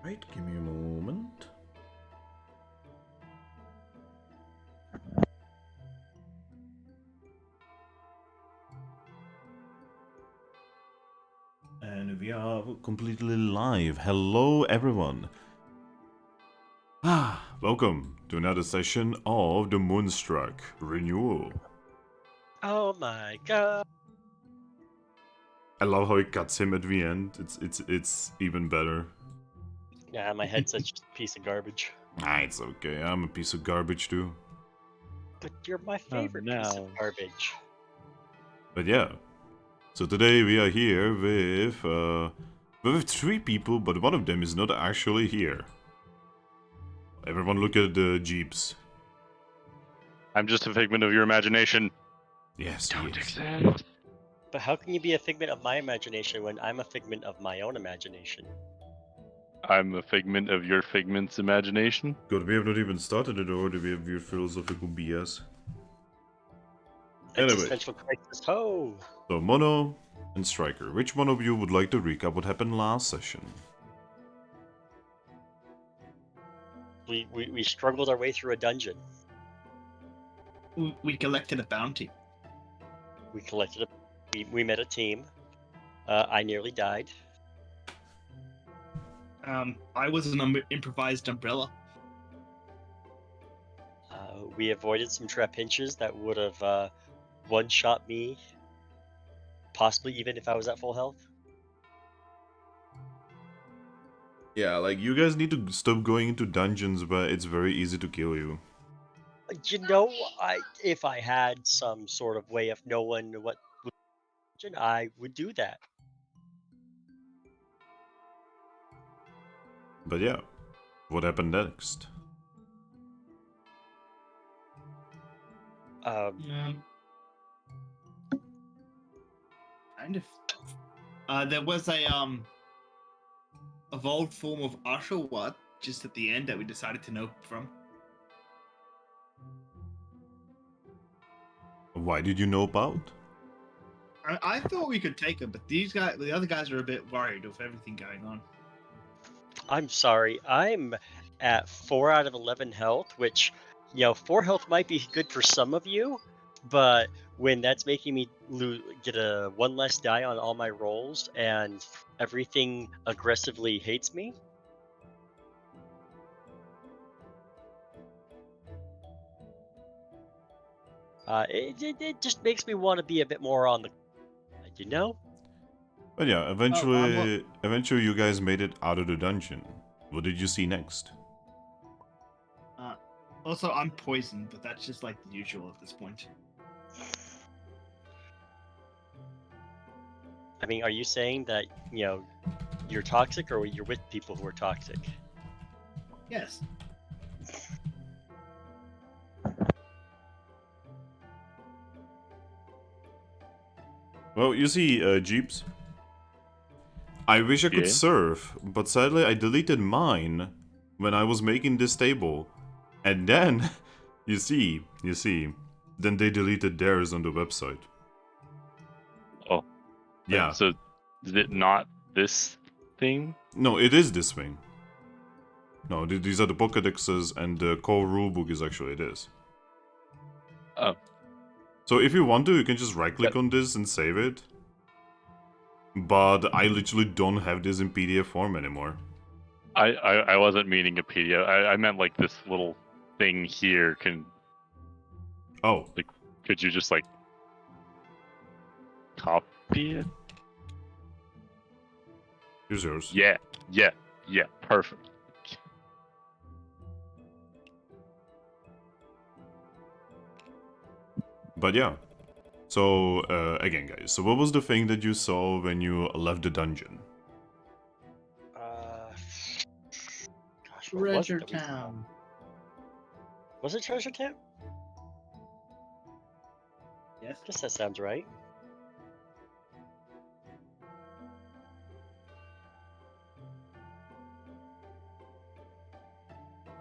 Right, give me a moment. And we are completely live. Hello, everyone. Welcome to another session of the Moonstruck Renewal. Oh my god. I love how it cuts him at the end. It's even better. Yeah, my headset's just a piece of garbage. It's okay. I'm a piece of garbage too. But you're my favorite piece of garbage. But yeah. So today we are here with three people, but one of them is not actually here. Everyone look at the jeeps. I'm just a figment of your imagination. Yes, he Don't is. exist. But how can you be a figment of my imagination when I'm a figment of my own imagination? I'm a figment of your figment's imagination. God, we have not even started it already. We have weird philosophical BS. Anyway, Existential crisis. Ho! so Mono and Striker, which one of you would like to recap what happened last session? We struggled our way through a dungeon. We collected a bounty. We met a team. I nearly died. I was an improvised umbrella. We avoided some trap pinches that would have one-shot me, possibly even if I was at full health. Yeah, like you guys need to stop going into dungeons where it's very easy to kill you. You know, if I had some sort of way of knowing what I would do that. But yeah, what happened next? Kind of. There was a evolved form of Oshawott just at the end that we decided to know from. Why did you know about? I thought we could take him, but the other guys are a bit worried of everything going on. I'm sorry, I'm at 4 out of 11 health, which, 4 health might be good for some of you, but when that's making me get a 1 less die on all my rolls and everything aggressively hates me, it just makes me want to be a bit more on the, you know? But yeah, eventually you guys made it out of the dungeon. What did you see next? Also, I'm poisoned, but that's just like the usual at this point. I mean, are you saying that, you're toxic or you're with people who are toxic? Yes. Well, you see, Jeeps. I wish I could surf, but sadly I deleted mine when I was making this table. And then, you see, then they deleted theirs on the website. Oh. Yeah. So, is it not this thing? No, it is this thing. No, these are the Pokédexes, and the core rulebook is actually this. Oh. So if you want to, you can just right-click on this and save it. But I literally don't have this in PDF form anymore. I wasn't meaning a PDF. I meant like this little thing here can... Oh. Like, could you just like... copy it? Here's yours. Yeah, perfect. But yeah. So, again guys, so what was the thing that you saw when you left the dungeon? Gosh, Treasure Town. Was it Treasure Town? Yes. I guess that sounds right.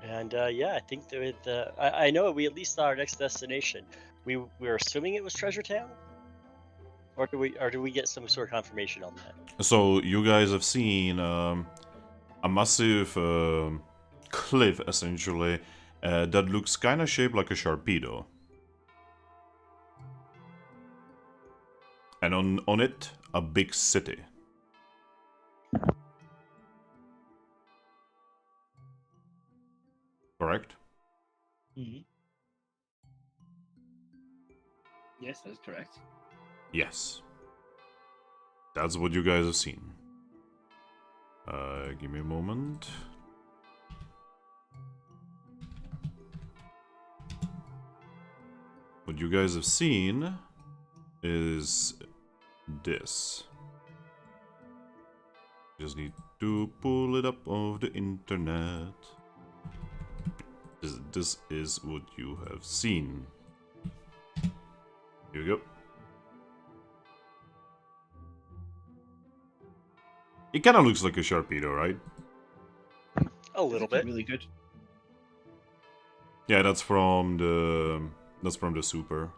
And yeah, I think that I know we at least saw our next destination. We were assuming it was Treasure Town, or do we get some sort of confirmation on that? So you guys have seen a massive cliff, essentially, that looks kind of shaped like a Sharpedo. And on it, a big city. Correct? Mhm. Yes, that's correct. Yes. That's what you guys have seen. Give me a moment. What you guys have seen is this. Just need to pull it up off the internet. This is what you have seen. Here we go. It kind of looks like a Sharpedo, right? A little bit. Really good. Yeah, that's from the Super.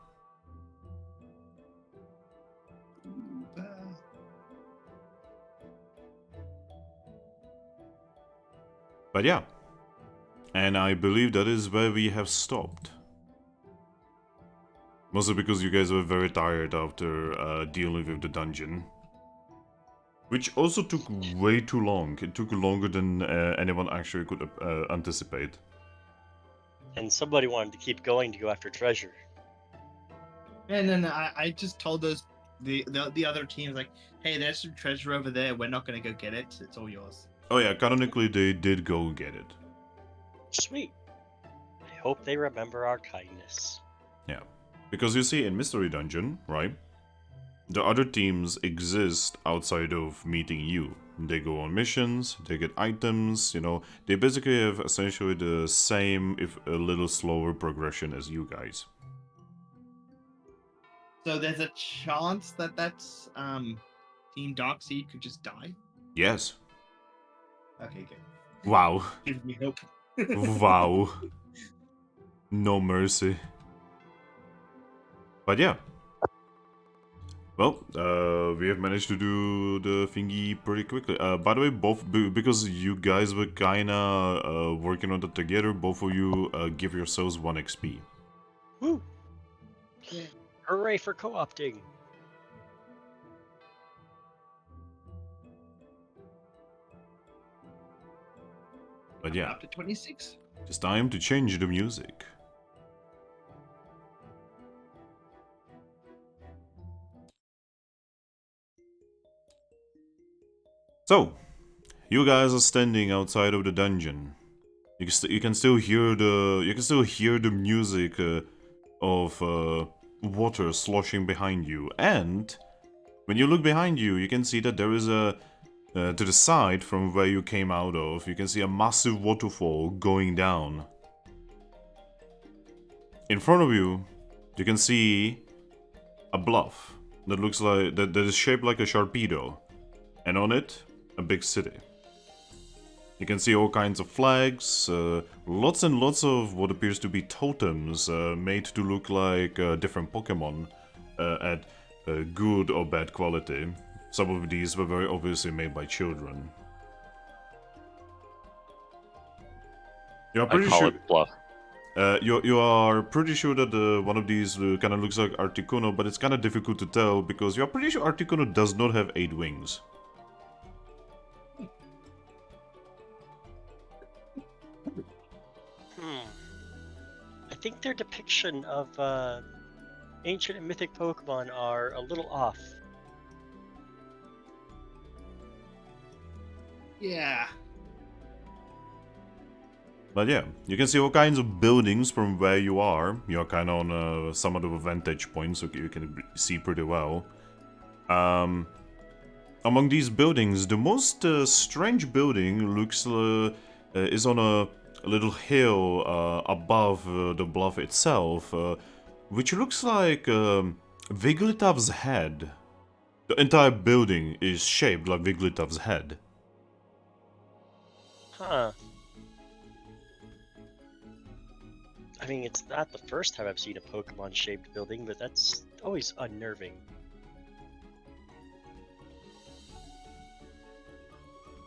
But yeah. And I believe that is where we have stopped. Mostly because you guys were very tired after dealing with the dungeon. Which also took way too long. It took longer than anyone actually could anticipate. And somebody wanted to keep going to go after treasure. And then I just told the other teams, like, hey, there's some treasure over there. We're not gonna go get it. It's all yours. Oh yeah, canonically they did go get it. Sweet. I hope they remember our kindness. Yeah. Because you see, in Mystery Dungeon, right? The other teams exist outside of meeting you. They go on missions, they get items, you know, they basically have essentially the same, if a little slower progression as you guys. So there's a chance that that's Team Darkseid could just die. Yes. Okay, good. Wow. Gives me hope. Wow. No mercy. But yeah. Well, we have managed to do the thingy pretty quickly. By the way, because you guys were kinda working on that together, both of you give yourselves 1 XP. Woo! Yeah. Hooray for co-opting! But yeah, Up to 26. it's time to change the music. So, you guys are standing outside of the dungeon. You can still hear the music of water sloshing behind you, and when you look behind you, you can see that there is a to the side from where you came out of. You can see a massive waterfall going down. In front of you, you can see a bluff that looks like that is shaped like a Sharpedo, and on it, a big city. You can see all kinds of flags, lots and lots of what appears to be totems made to look like different Pokemon at good or bad quality. Some of these were very obviously made by children. You're I pretty call sure. it bluff. You are pretty sure that one of these kind of looks like Articuno, but it's kind of difficult to tell because you're pretty sure Articuno does not have 8 wings. I think their depiction of ancient and mythic Pokemon are a little off. Yeah. But yeah, you can see all kinds of buildings from where you are. You're kind of on somewhat of a vantage point, so you can see pretty well. Among these buildings, the most strange building looks is on a little hill above the bluff itself, which looks like Wigglytuff's head. The entire building is shaped like Wigglytuff's head. Huh. I mean, it's not the first time I've seen a Pokemon-shaped building, but that's always unnerving.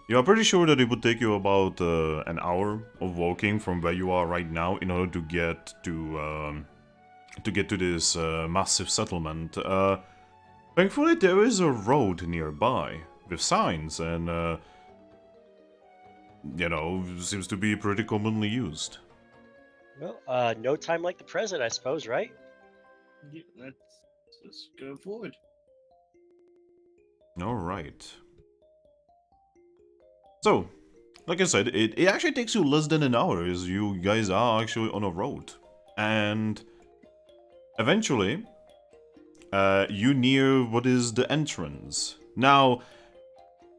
You are pretty sure that it would take you about an hour of walking from where you are right now in order to get to this massive settlement. Thankfully, there is a road nearby with signs, and you know, seems to be pretty commonly used. Well, no time like the present, I suppose, right? Yeah, let's go forward. All right. So, like I said, it actually takes you less than an hour as you guys are actually on a road. And eventually, you near what is the entrance. Now,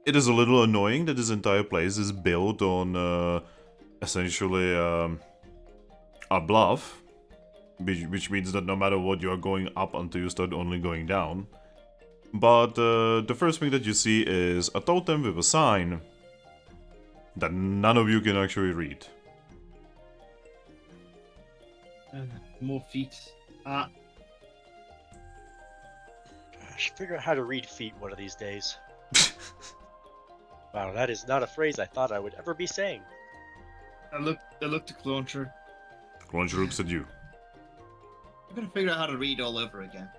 it is a little annoying that this entire place is built on essentially a bluff, which means that no matter what, you are going up until you start only going down. But the first thing that you see is a totem with a sign that none of you can actually read. More feet. I should figure out how to read feet one of these days. Wow, that is not a phrase I thought I would ever be saying. I looked at Clauncher. Crunch looks at you. I'm gonna figure out how to read all over again.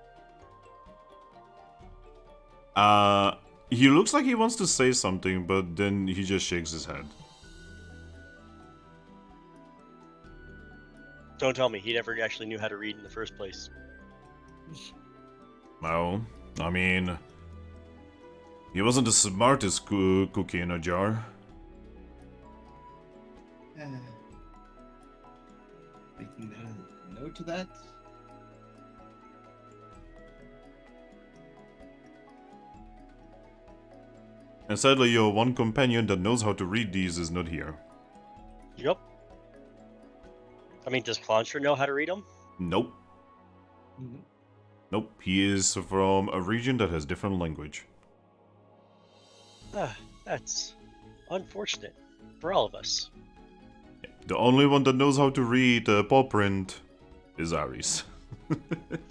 He looks like he wants to say something, but then he just shakes his head. Don't tell me he never actually knew how to read in the first place. Well, I mean, he wasn't the smartest cookie in a jar. Making a note of that. And sadly, your one companion that knows how to read these is not here. Yep. I mean, does Clauncher know how to read them? Nope. Nope, he is from a region that has different language. That's unfortunate for all of us. The only one that knows how to read paw print is Aries.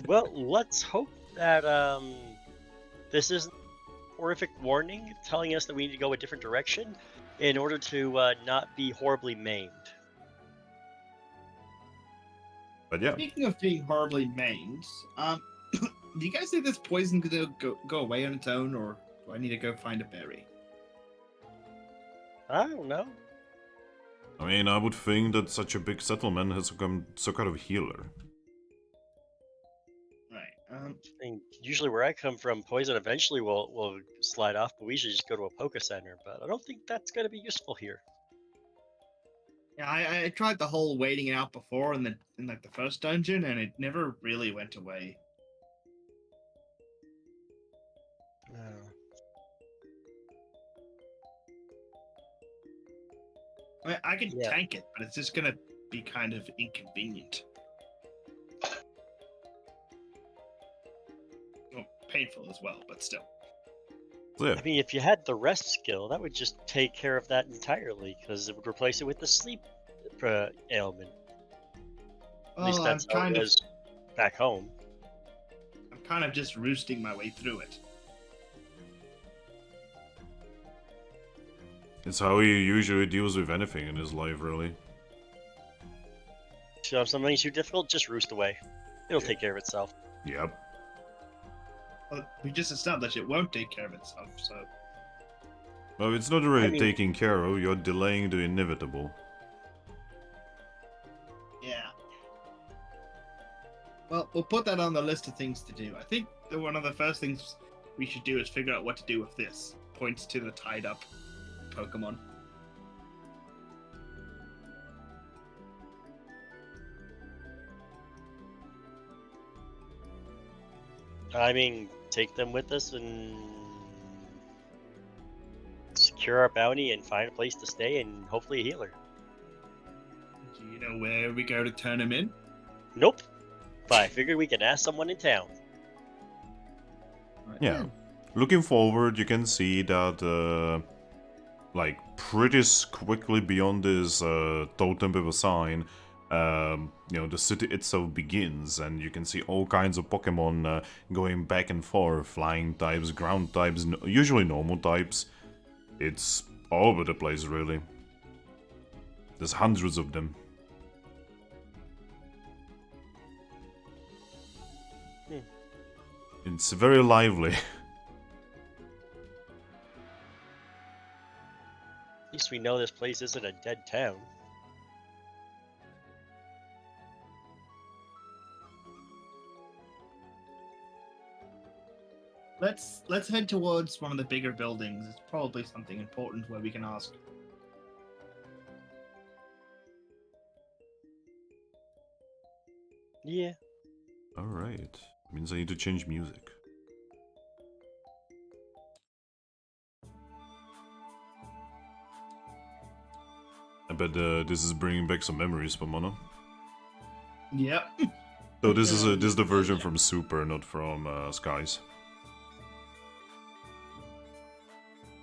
Well, let's hope that this isn't a horrific warning telling us that we need to go a different direction in order to not be horribly maimed. But yeah. Speaking of being horribly maimed, do you guys think this poison could go away on its own, or do I need to go find a berry? I don't know. I mean, I would think that such a big settlement has become some kind of healer. Right. I mean, usually where I come from, poison eventually will slide off, but we usually just go to a Poke Center. But I don't think that's going to be useful here. Yeah, I tried the whole waiting it out before in like the first dungeon, and it never really went away. I mean, I can tank it, but it's just gonna be kind of inconvenient. Well, painful as well, but still. Yeah. I mean, if you had the rest skill, that would just take care of that entirely, because it would replace it with the sleep ailment. At least that's how it was back home. I'm kind of just roosting my way through it. It's how he usually deals with anything in his life, really. So if something's too difficult, just roost away. It'll take care of itself. Yep. Well, we just established it won't take care of itself, so... Well, it's not really taking care of, you're delaying the inevitable. Yeah. Well, we'll put that on the list of things to do. I think that one of the first things we should do is figure out what to do with this. Points to the tied-up Pokemon. I mean, take them with us and secure our bounty and find a place to stay and hopefully a healer. Do you know where we go to turn them in? Nope. But I figured we could ask someone in town. Right. Yeah. Looking forward, you can see that, like, pretty quickly beyond this totem with a sign, you know, the city itself begins, and you can see all kinds of Pokemon going back and forth, flying types, ground types, usually normal types. It's all over the place, really. There's hundreds of them. It's very lively. At least we know this place isn't a dead town. Let's head towards one of the bigger buildings. It's probably something important where we can ask. Yeah. Alright. Means I need to change music. I bet this is bringing back some memories for Mono. Yep. So this is the version from Super, not from Skies.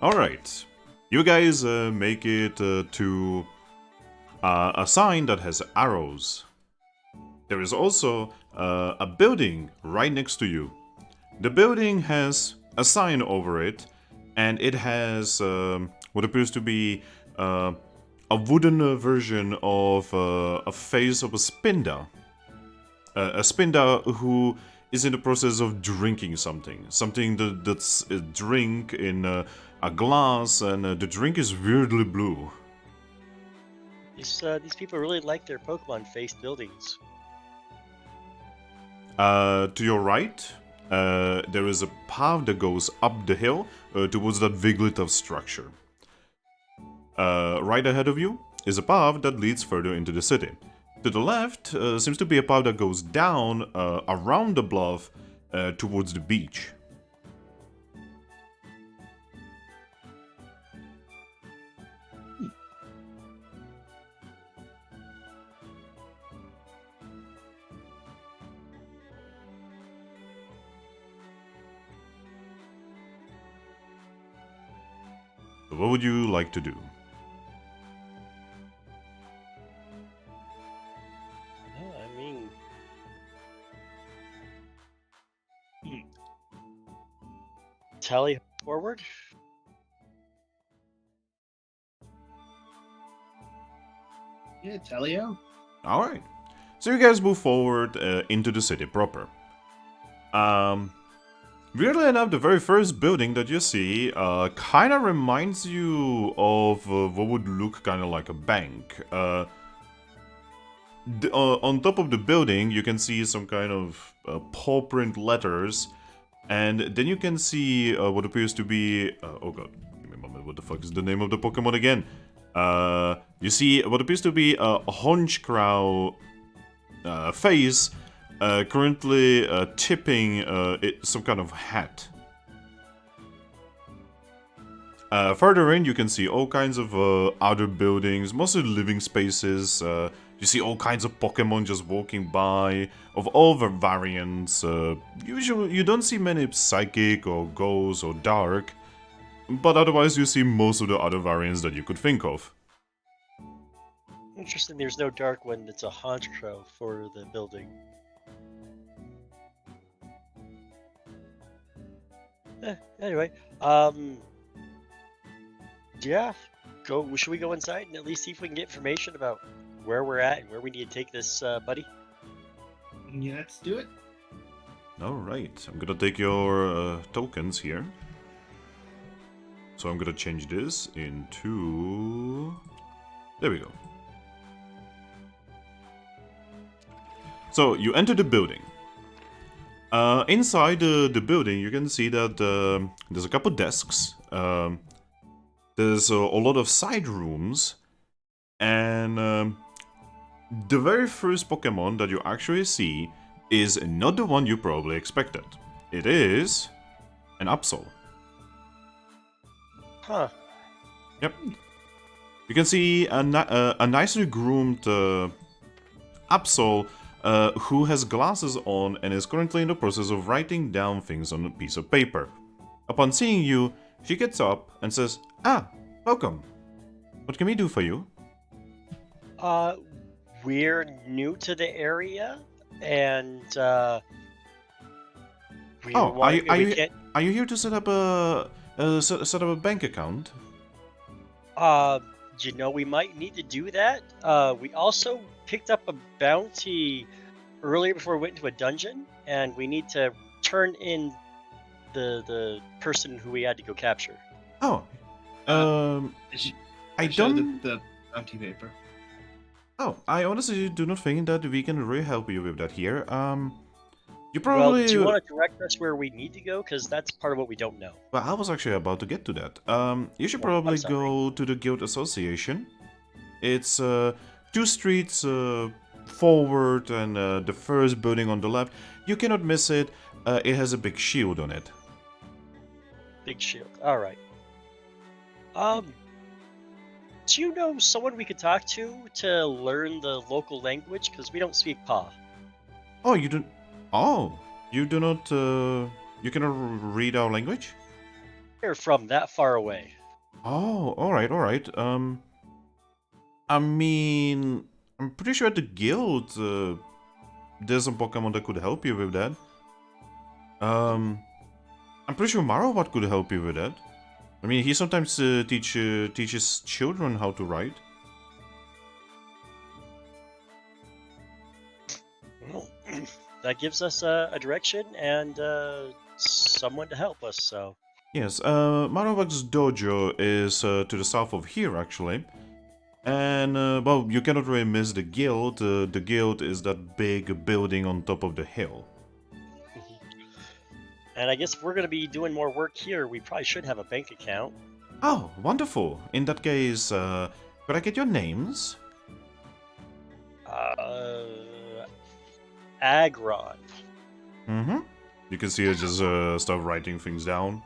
Alright. You guys make it to a sign that has arrows. There is also a building right next to you. The building has a sign over it, and it has what appears to be a wooden version of a face of a Spinda. A Spinda who is in the process of drinking something. Something that's a drink in a glass, and the drink is weirdly blue. These people really like their Pokemon-faced buildings. To your right, there is a path that goes up the hill towards that Wigglytuff structure. Right ahead of you is a path that leads further into the city. To the left seems to be a path that goes down around the bluff towards the beach. What would you like to do? Well, I mean, tally forward. Yeah, Telio. Alright. So you guys move forward into the city proper. Weirdly enough, the very first building that you see kind of reminds you of what would look kind of like a bank. On top of the building, you can see some kind of paw print letters, and then you can see what appears to be... oh god, give me a moment, what the fuck is the name of the Pokemon again? You see what appears to be a Honchkrow face, currently tipping some kind of hat. Further in, you can see all kinds of other buildings, mostly living spaces. You see all kinds of Pokemon just walking by, of all the variants. Usually, you don't see many Psychic or Ghost or Dark, but otherwise you see most of the other variants that you could think of. Interesting, there's no dark one that's a Honchkrow for the building. Anyway, yeah, should we go inside and at least see if we can get information about where we're at and where we need to take this buddy? Yeah, let's do it. Alright, I'm gonna take your tokens here. So I'm gonna change this into... There we go. So you enter the building. Inside the building, you can see that there's a couple desks. There's a lot of side rooms, and the very first Pokemon that you actually see is not the one you probably expected. It is an Absol. Huh. Yep. You can see a nicely groomed Absol who has glasses on and is currently in the process of writing down things on a piece of paper. Upon seeing you, she gets up and says, "Ah, welcome. What can we do for you?" We're new to the area, and we Oh, want, are we can't... you here to set up a bank account? Uh, we might need to do that. We also picked up a bounty earlier before we went into a dungeon, and we need to turn in the person who we had to go capture. Oh, I Show don't. the bounty paper. Oh, I honestly do not think that we can really help you with that here. You Well, probably. do you want to direct us where we need to go? Because that's part of what we don't know. Well, I was actually about to get to that. You should Well, I'm probably sorry. go to the Guild Association. It's 2 streets forward and the first building on the left. You cannot miss it. It has a big shield on it. Big shield. All right. Do you know someone we could talk to learn the local language? Because we don't speak Pa. Oh, you don't. Oh, you do not. You cannot read our language. We're from that far away. Oh, all right, all right. I mean, I'm pretty sure at the guild, there's some Pokemon that could help you with that. I'm pretty sure Marowat could help you with that. I mean, he sometimes teaches children how to write. Well, that gives us a direction and someone to help us. So Yes, Marowak's dojo is to the south of here, actually. And, well, you cannot really miss the guild. The guild is that big building on top of the hill. And I guess if we're going to be doing more work here, we probably should have a bank account. Oh, wonderful. In that case, could I get your names? Aggron. Mm-hmm. You can see her just start writing things down.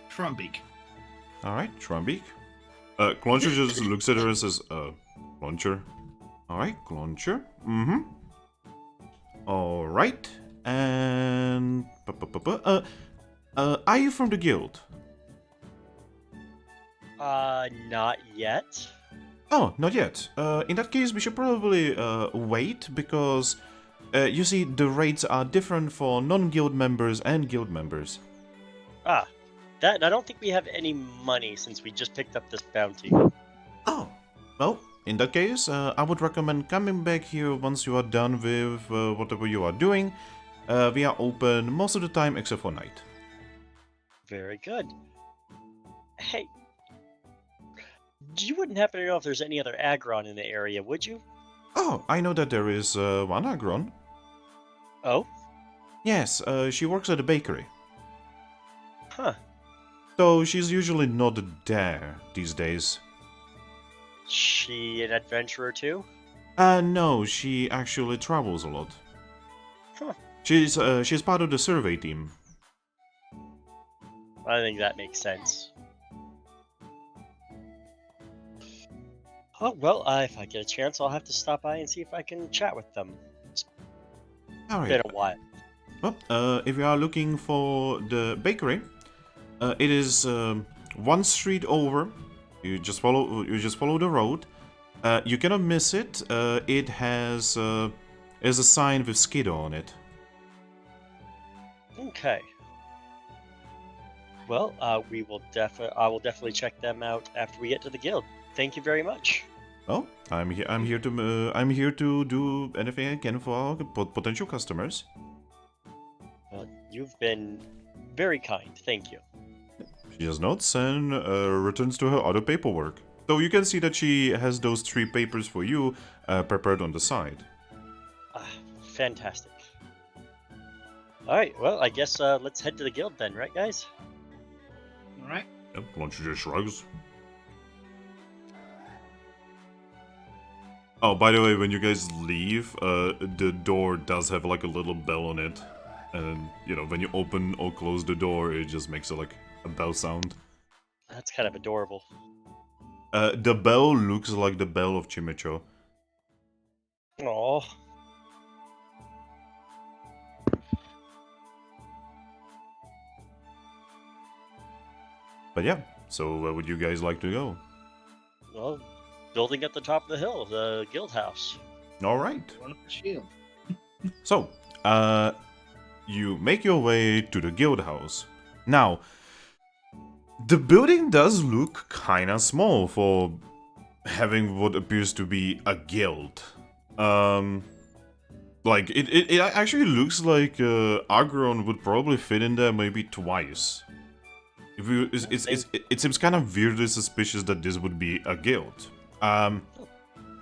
Trumbeak. Alright, Trumbeak. Clauncher just looks at her and says, Clauncher. Alright, Clauncher. Mm-hmm. Alright. And... are you from the guild? Not yet. Oh, not yet. In that case, we should probably wait, because you see, the rates are different for non-guild members and guild members. Ah, I don't think we have any money since we just picked up this bounty. Oh, well, in that case, I would recommend coming back here once you are done with whatever you are doing. We are open most of the time except for night. Very good. Hey, you wouldn't happen to know if there's any other Aggron in the area, would you? Oh, I know that there is one Aggron. Oh? Yes, she works at a bakery. Huh. Though she's usually not there these days. She an adventurer too? No, she actually travels a lot. Huh. She's part of the survey team. I think that makes sense. Oh, well, if I get a chance, I'll have to stop by and see if I can chat with them. It's Alright. been a while. Well, if you are looking for the bakery, it is 1 street over. You just follow the road. You cannot miss it. It has a sign with Skiddo on it. Okay. Well, I will definitely check them out after we get to the guild. Thank you very much. Well, I'm here to do anything I can for our potential customers. Well, you've been very kind. Thank you. She just nods and returns to her other paperwork. So you can see that she has those 3 papers for you prepared on the side. Fantastic. Alright, well, I guess let's head to the guild then, right, guys? Alright. Yep, Lunch just shrugs. Oh, by the way, when you guys leave, the door does have like a little bell on it. And, you know, when you open or close the door, it just makes a bell sound. That's kind of adorable. The bell looks like the bell of Chimicho. Aww. But yeah, so where would you guys like to go? Well, building at the top of the hill, the guild house. Alright. One of the shield. So, you make your way to the guild house. Now, The building does look kinda small for having what appears to be a guild. Like, it actually looks like Aggron would probably fit in there maybe twice. If you, it seems kind of weirdly suspicious that this would be a guild.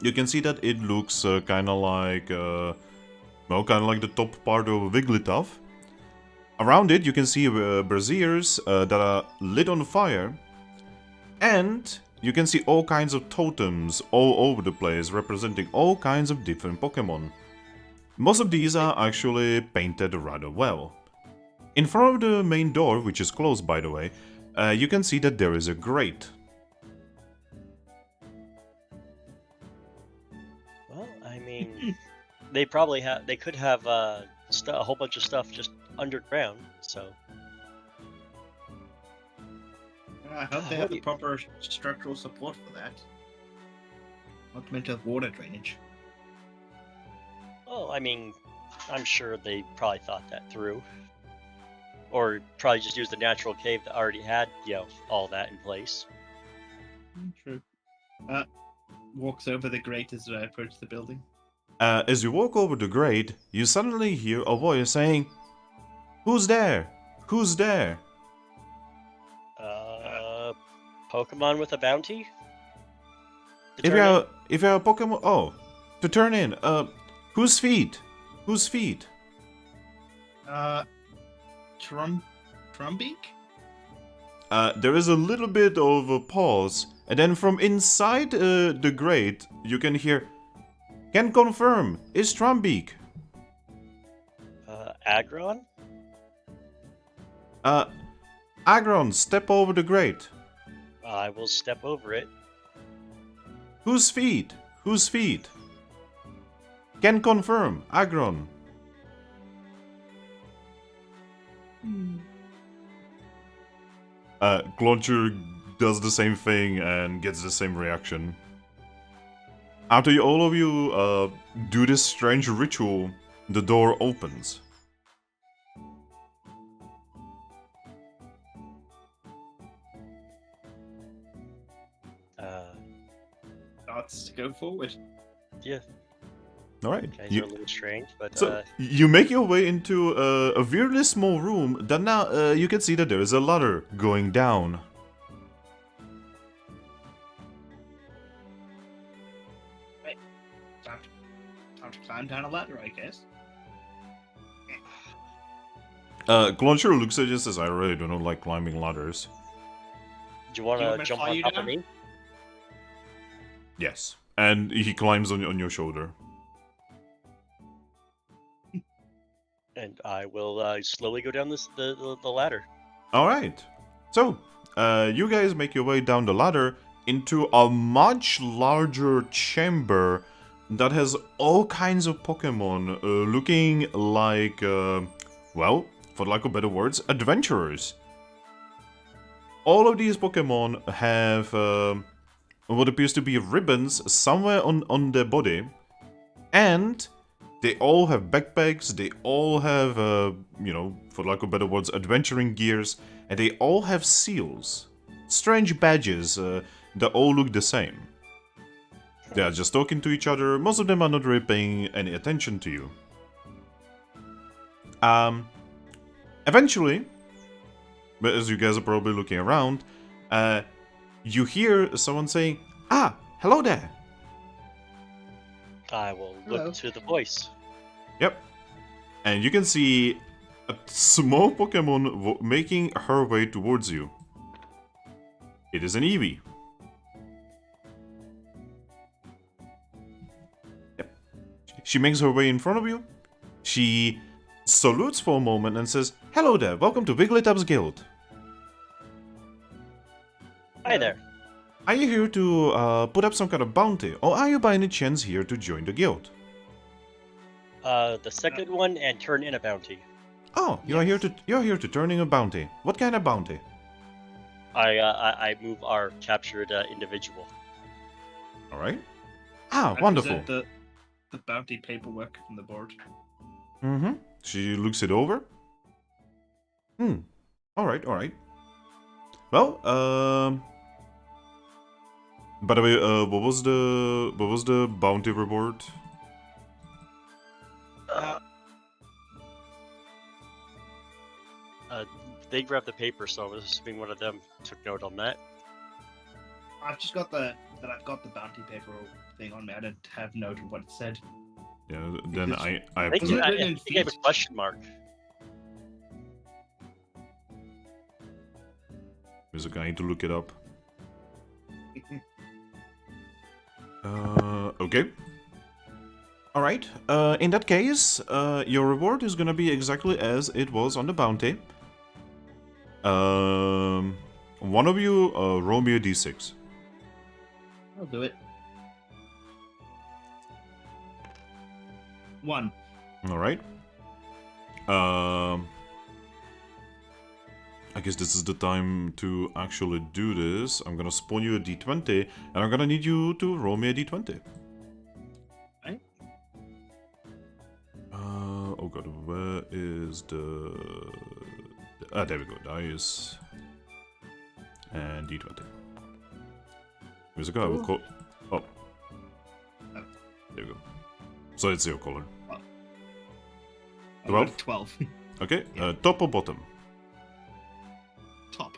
You can see that it looks kind of like, well, kind of like the top part of Wigglytuff. Around it, you can see braziers that are lit on fire, and you can see all kinds of totems all over the place, representing all kinds of different Pokemon. Most of these are actually painted rather well. In front of the main door, which is closed by the way, you can see that there is a grate. Well, I mean, they probably have. They could have a whole bunch of stuff just underground. So I hope they have the proper structural support for that. Not meant to have water drainage. well, I mean, I'm sure they probably thought that through, or probably just used the natural cave that already had, all that in place. True. Walks over the grate as I approach the building. As you walk over the grate, you suddenly hear a voice saying, "Who's there? Who's there?" Pokemon with a bounty? If you're a Pokemon, oh, to turn in, whose feet? Whose feet? Trumbeak? There is a little bit of a pause, and then from inside the grate, you can hear, "Can confirm, it's Trumbeak." Aggron? Aggron, step over the grate. I will step over it. Whose feet? Whose feet? Can confirm, Aggron. Gloncher does the same thing and gets the same reaction. After all of you do this strange ritual, the door opens. Let's go forward. Yeah, Alright. guys are a little strange, but So, you make your way into a weirdly small room that now you can see that there is a ladder going down. Time to climb down a ladder, I guess. Gloncher looks at you and says, "I really don't like climbing ladders." do you want Do you want to me to jump fly on you top of down? me? Yes. And he climbs on your shoulder. And I will slowly go down the ladder. Alright. So, you guys make your way down the ladder into a much larger chamber that has all kinds of Pokemon looking like, well, for lack of better words, adventurers. All of these Pokemon have what appears to be ribbons somewhere on their body, and they all have backpacks, they all have, for lack of better words, adventuring gears, and they all have seals. Strange badges that all look the same. They are just talking to each other, most of them are not really paying any attention to you. Eventually, but as you guys are probably looking around, you hear someone saying, "Ah, hello there." I will Hello. look to the voice. Yep. And you can see a small Pokemon making her way towards you. It is an Eevee. Yep. She makes her way in front of you. She salutes for a moment and says, "Hello there, welcome to Wigglytuff's Guild. Hi there. Are you here to put up some kind of bounty, or are you by any chance here to join the guild?" The second one and turn in a bounty. "Oh, you're here to turn in a bounty. What kind of bounty?" I move our captured individual. All right. Ah, I wonderful. present the bounty paperwork from the board. Mm-hmm. She looks it over. All right, all right. Well, by the way, what was the bounty reward? They grabbed the paper, so I was assuming one of them took note on that. I've just got I've got the bounty paper thing on me. I didn't have note of what it said. Yeah, then Because- I I have think, Was it to... I written in think I have a feet? question mark. There's a guy to look it up. Okay. Alright, in that case, your reward is gonna be exactly as it was on the bounty. One of you, roll me a d6. I'll do it. 1. Alright. I guess this is the time to actually do this. I'm gonna spawn you a d20, and I'm gonna need you to roll me a d20. Right. Oh god, where is the... Ah, there we go, dice. And d20. Here's a guy with Cool. Oh. There we go. So it's your color. I 12? 12. Okay, Yeah. top or bottom? Top.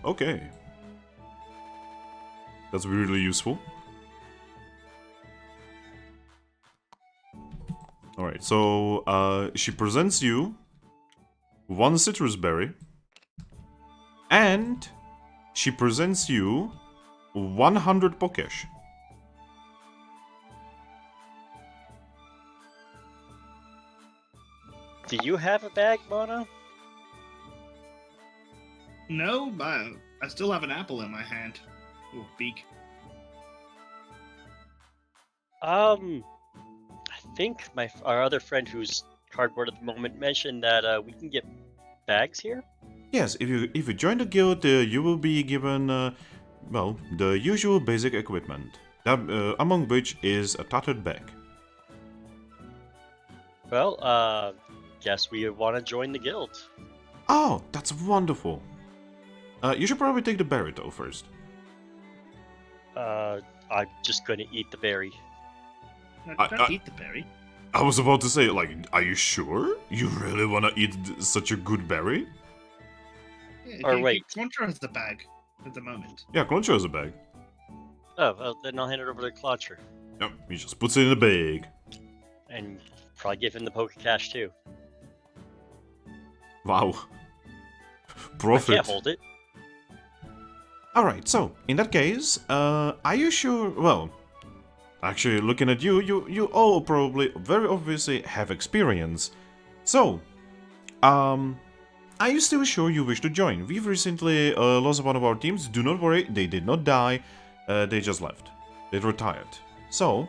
Okay. That's really useful. Alright, so she presents you one citrus berry, and she presents you 100 Pokesh. Do you have a bag, Mona? No, but I still have an apple in my hand. Ooh, beak. I think our other friend who's cardboard at the moment mentioned that we can get bags here. Yes, if you join the guild, you will be given, well, the usual basic equipment, that, among which is a tattered bag. Well, guess we want to join the guild. Oh, that's wonderful. You should probably take the berry though first. I'm just gonna eat the berry. Don't eat the berry. I was about to say, like, are you sure? You really want to eat such a good berry? Yeah, Or wait. Contra has the bag at the moment. Yeah, Cloncho has a bag. Oh, well, then I'll hand it over to Clauncher. Yep, he just puts it in a bag. And probably give him the Poke Cash too. Wow. I Profit. can't hold it. Alright, so, in that case, are you sure? Well, actually, looking at you, you all probably, very obviously, have experience. So, are you still sure you wish to join? We've recently lost one of our teams. Do not worry, they did not die. They just left. They retired. So,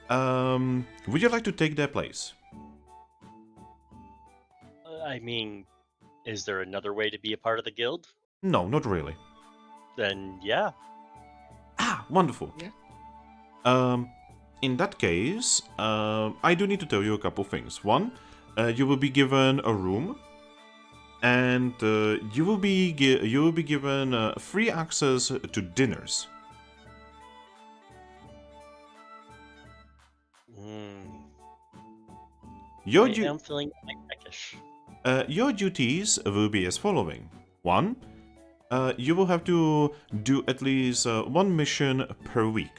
would you like to take their place? I mean, is there another way to be a part of the guild? No, not really. Then yeah. Ah, wonderful. Yeah. In that case, I do need to tell you a couple things. One, you will be given a room, and you will be given free access to dinners. I'm feeling peckish. Your duties will be as following. One, you will have to do at least one mission per week.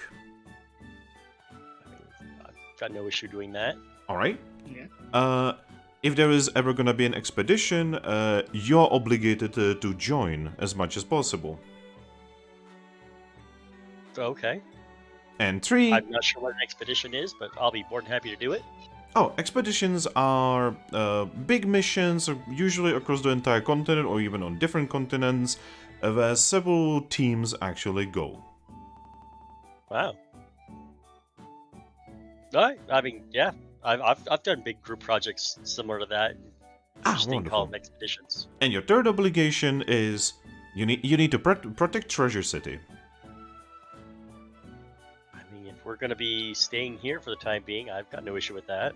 I mean, I've got no issue doing that. Alright? Yeah. If there is ever gonna be an expedition, you're obligated to join as much as possible. Okay. And three... I'm not sure what an expedition is, but I'll be more than happy to do it. Oh, expeditions are big missions, usually across the entire continent or even on different continents, where several teams actually go. Wow. I mean, yeah. I've done big group projects similar to that. Just didn't call Wonderful. them expeditions. And your third obligation is you need to protect Treasure City. I mean, if we're gonna be staying here for the time being, I've got no issue with that.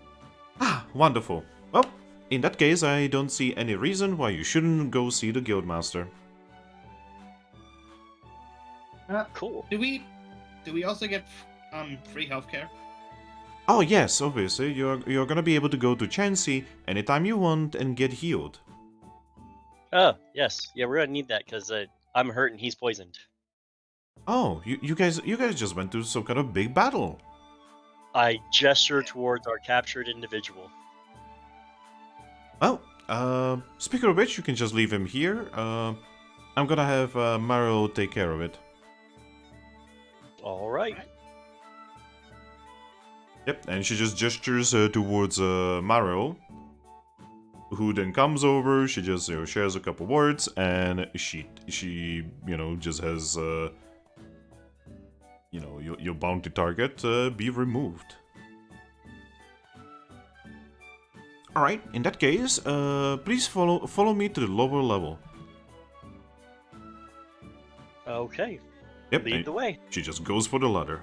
Wonderful. Well, in that case, I don't see any reason why you shouldn't go see the Guildmaster. Cool. Do we also get free healthcare? Oh yes, obviously, you're gonna be able to go to Chansey anytime you want and get healed. Oh, yes. Yeah, we're gonna need that because I'm hurt and he's poisoned. Oh, you guys just went through some kind of big battle. I gesture towards our captured individual. Well, speaking of which, you can just leave him here. I'm gonna have Mario take care of it. All right. Yep, and she just gestures towards Mario, who then comes over. She just shares a couple words, and she just has your bounty target be removed. All right, in that case, please follow me to the lower level. Okay. Yep, Lead the way. she just goes for the ladder.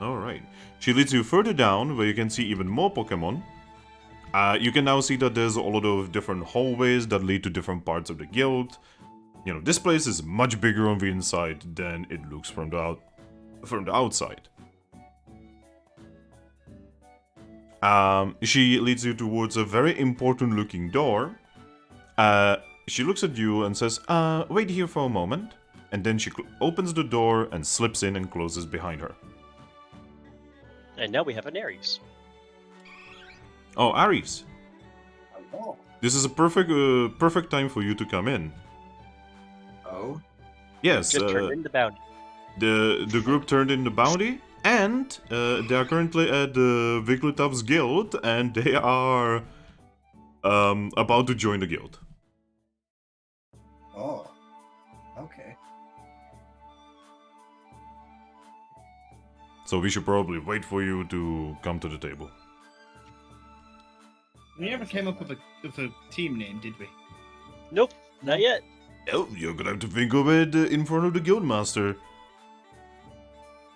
Alright. She leads you further down, where you can see even more Pokemon. You can now see that there's a lot of different hallways that lead to different parts of the guild. You know, this place is much bigger on the inside than it looks from the outside. She leads you towards a very important looking door. She looks at you and says, wait here for a moment. And then she opens the door and slips in and closes behind her. And now we have an Aries. Oh, Aries. Oh. This is a perfect time for you to come in. Oh. Yes, Just turned into bounty. the group turned in the bounty, and they are currently at the Wigglytuff's guild, and they are about to join the guild. Oh. Okay. So we should probably wait for you to come to the table. We never came up with a team name, did we? Nope, not yet. Oh, you're gonna have to think of it in front of the guildmaster.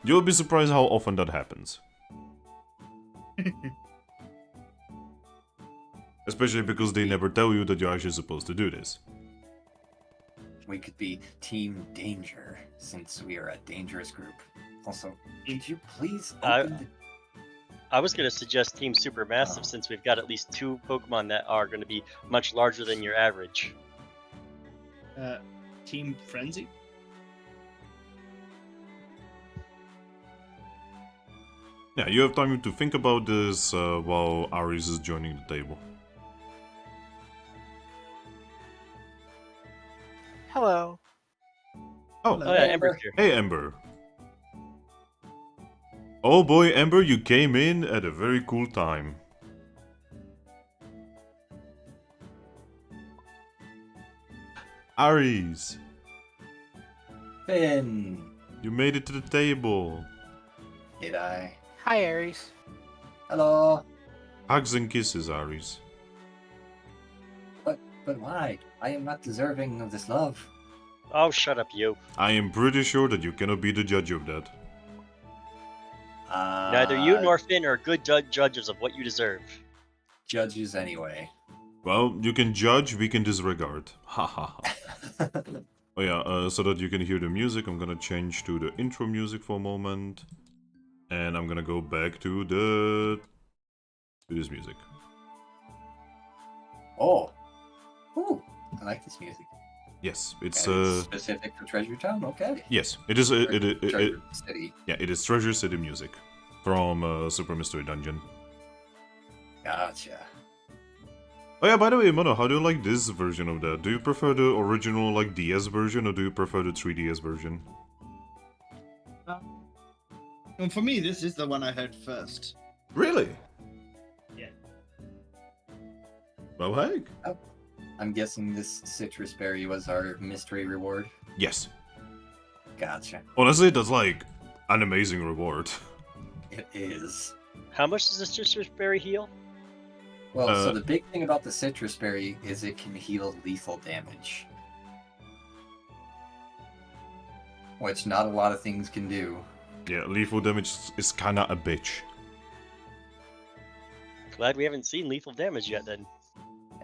You'll be surprised how often that happens. Especially because they never tell you that you're actually supposed to do this. We could be Team Danger, since we are a dangerous group. Also, could you please open I was going to suggest Team Supermassive since we've got at least 2 Pokemon that are going to be much larger than your average. Team Frenzy? Yeah, you have time to think about this while Aries is joining the table. Hello. Oh, Oh yeah, Ember's here. hey Ember. Oh boy, Ember, you came in at a very cool time. Aries, Finn? you made it to the table. Did I? Hi, Aries. Hello? Hugs and kisses, Aries. But why? I am not deserving of this love. Oh, shut up, you. I am pretty sure that you cannot be the judge of that. Neither you nor Finn are good judges of what you deserve. Judges anyway. Well, you can judge, we can disregard. Ha ha ha. Oh yeah, so that you can hear the music, I'm gonna change to the intro music for a moment. And I'm gonna go back to this music. Oh. Ooh, I like this music. Yes, it's And it's specific for Treasure Town, okay. yes, it is Treasure City. yeah, it is Treasure City music from Super Mystery Dungeon. Gotcha. Oh yeah, by the way, Mono, how do you like this version of that? Do you prefer the original like DS version or do you prefer the 3DS version? And for me, this is the one I heard first. Really? Yeah. Well, heck. I'm guessing this citrus berry was our mystery reward. Yes. Gotcha. Honestly, that's like an amazing reward. It is. How much does the citrus berry heal? Well, so the big thing about the citrus berry is it can heal lethal damage. Which not a lot of things can do. Yeah, lethal damage is kinda a bitch. Glad we haven't seen lethal damage yet then.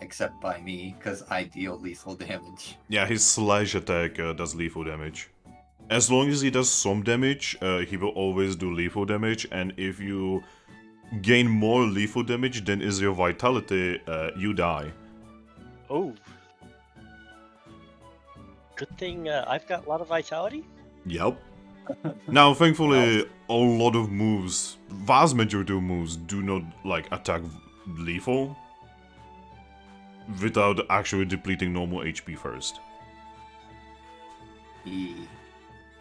Except by me, because I deal lethal damage. Yeah, his slash attack does lethal damage. As long as he does some damage, he will always do lethal damage, and if you gain more lethal damage than is your vitality, you die. Oh. Good thing I've got a lot of vitality. Yep. Now, thankfully, a lot of moves, vast majority of moves, do not, like, attack lethal without actually depleting normal HP first. And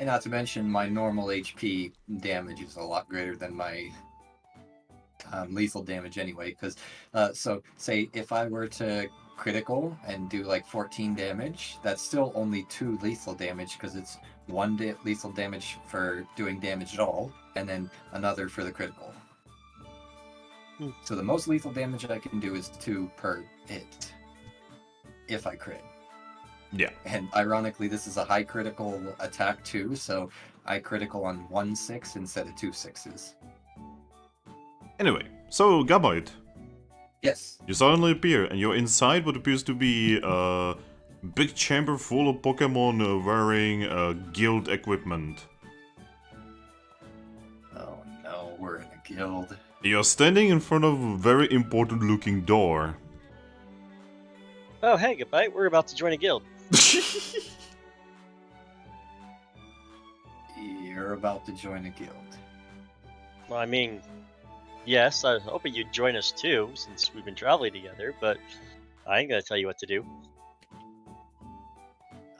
not to mention, my normal HP damage is a lot greater than my lethal damage anyway, because, so, say, if I were to critical and do, like, 14 damage, that's still only 2 lethal damage, because it's 1 lethal damage for doing damage at all, and then another for the critical. So the most lethal damage I can do is 2 per hit, if I crit. Yeah. And ironically, this is a high critical attack too, so I critical on 1 6 instead of 2 6s. Anyway, so Gabite, Yes. you suddenly appear, and you're inside what appears to be a big chamber full of Pokemon wearing guild equipment. Oh no, we're in a guild. You're standing in front of a very important looking door. Oh, hey, Gabite, we're about to join a guild. You're about to join a guild. Well, I mean, yes, I was hoping you'd join us too, since we've been traveling together, but I ain't gonna tell you what to do.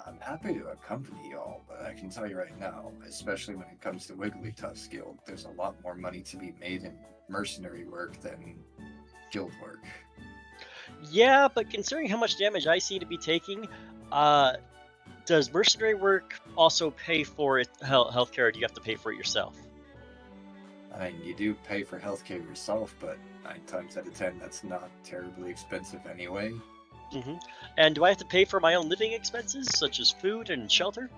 I'm happy to accompany y'all, but I can tell you right now, especially when it comes to Wigglytuff's guild, there's a lot more money to be made in mercenary work than guild work. Yeah, but considering how much damage I seem to be taking, does mercenary work also pay for it, healthcare, or do you have to pay for it yourself? I mean, you do pay for healthcare yourself, but 9 times out of 10, that's not terribly expensive anyway. Mm-hmm. And do I have to pay for my own living expenses, such as food and shelter?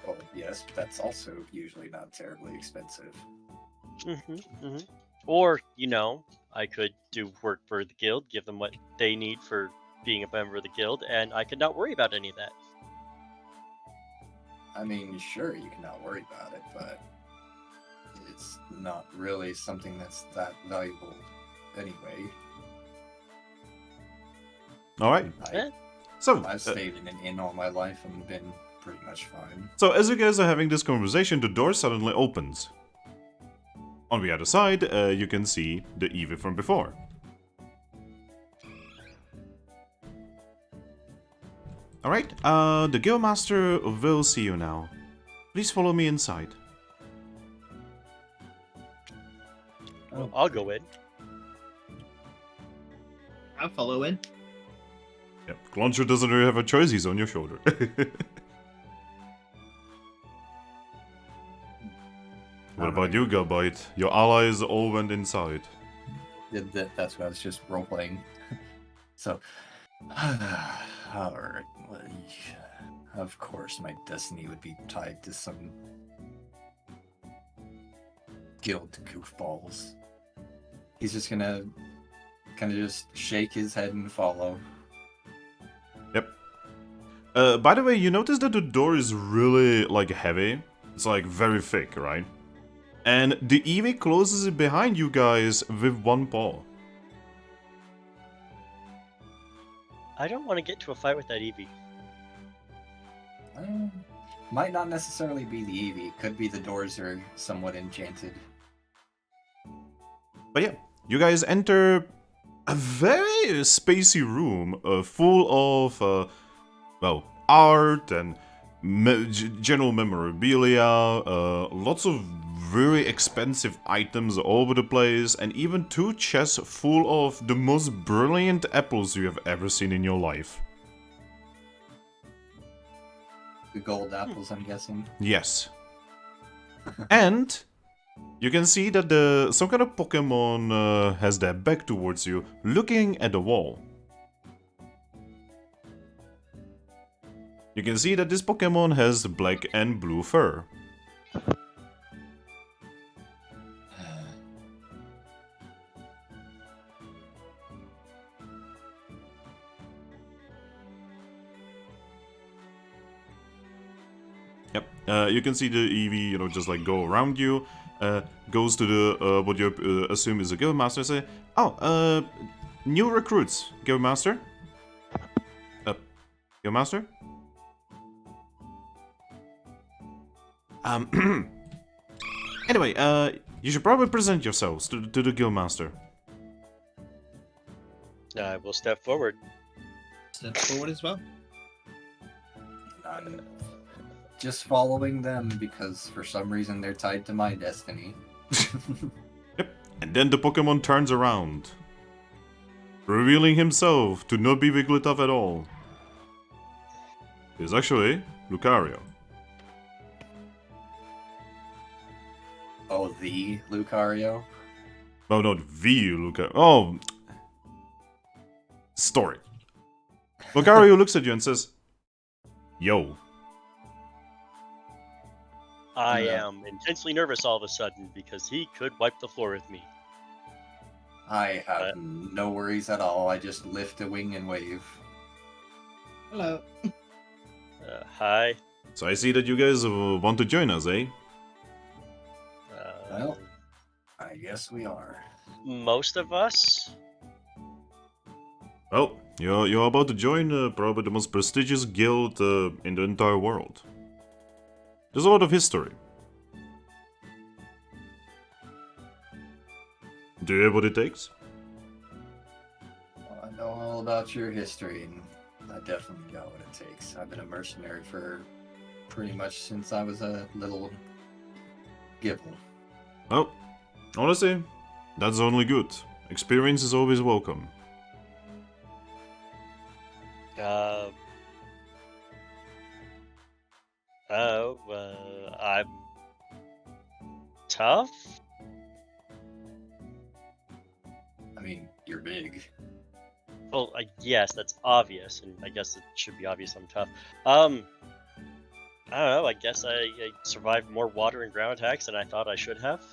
Well, yes, but that's also usually not terribly expensive. Mm-hmm, mm-hmm. Or, you know, I could do work for the guild, give them what they need for being a member of the guild, and I could not worry about any of that. I mean, sure, you cannot worry about it, but it's not really something that's that valuable anyway. Alright. Eh? So, I've stayed in an inn all my life and been pretty much fine. so as you guys are having this conversation, the door suddenly opens. On the other side, you can see the Eevee from before. Alright, the Guildmaster will see you now. Please follow me inside. Well, I'll go in. I'll follow in. Yep, Clauncher doesn't really have a choice, he's on your shoulder. What about you, Gabite? Your allies all went inside. That's what I was just role-playing. So, alright, well, of course my destiny would be tied to some guild goofballs. He's just gonna kind of just shake his head and follow. Yep. By the way, you notice that the door is really, like, heavy? It's, like, very thick, right? And the Eevee closes it behind you guys with one paw. I don't want to get to a fight with that Eevee. Might not necessarily be the Eevee. Could be the doors are somewhat enchanted. But yeah, you guys enter a very spacey room full of, well, art and general memorabilia, lots of very expensive items all over the place, and even 2 chests full of the most brilliant apples you have ever seen in your life. The gold apples, I'm guessing. Yes. And you can see that some kind of Pokemon has their back towards you, looking at the wall. You can see that this Pokemon has black and blue fur. Yep, you can see the Eevee, just like go around you, goes to the, what you assume is a Guildmaster, say, oh, new recruits, Guildmaster? Guildmaster? Anyway, you should probably present yourselves to the Guildmaster. I will step forward. Step forward as well. I'm just following them because for some reason they're tied to my destiny. Yep, and then the Pokemon turns around, revealing himself to not be Wigglytuff at all. It's actually Lucario. Oh, the Lucario? No, not the Lucario. Oh! Story. Lucario looks at you and says, Yo. I Yeah. am intensely nervous all of a sudden because he could wipe the floor with me. I have no worries at all. I just lift a wing and wave. Hello. Hi. So I see that you guys want to join us, eh? Well, I guess we are. Most of us? Well, you're about to join probably the most prestigious guild in the entire world. There's a lot of history. Do you have what it takes? Well, I know all about your history, and I definitely got what it takes. I've been a mercenary for pretty much since I was a little gibble. Well, honestly, that's only good. Experience is always welcome. I'm tough? I mean, you're big. Well, yes, that's obvious, and I guess it should be obvious I'm tough. I don't know, I guess I survived more water and ground attacks than I thought I should have.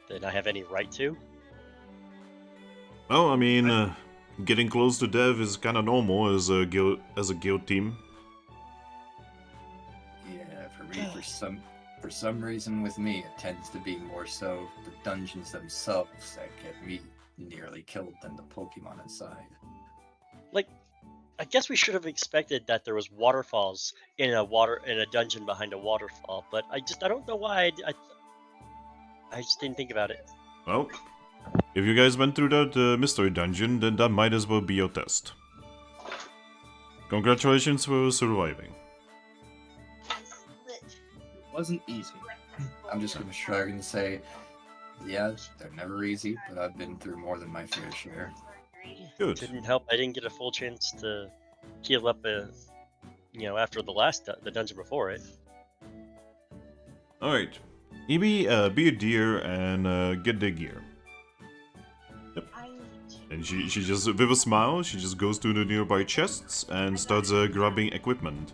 Than I have any right to. Well, I mean, getting close to death is kind of normal as a guild team. Yeah, for me, for some reason with me, it tends to be more so the dungeons themselves that get me nearly killed than the Pokemon inside. Like, I guess we should have expected that there was waterfalls in a dungeon behind a waterfall, but I don't know why I just didn't think about it. Well, if you guys went through that mystery dungeon, then that might as well be your test. Congratulations for surviving. It wasn't easy. I'm just gonna shrug and say, yeah, they're never easy, but I've been through more than my fair share. Good. Didn't help. I didn't get a full chance to heal up, after the dungeon before it. Alright. Eevee, be a deer and get the gear. Yep. And she just, with a smile, she just goes to the nearby chests and starts grabbing equipment.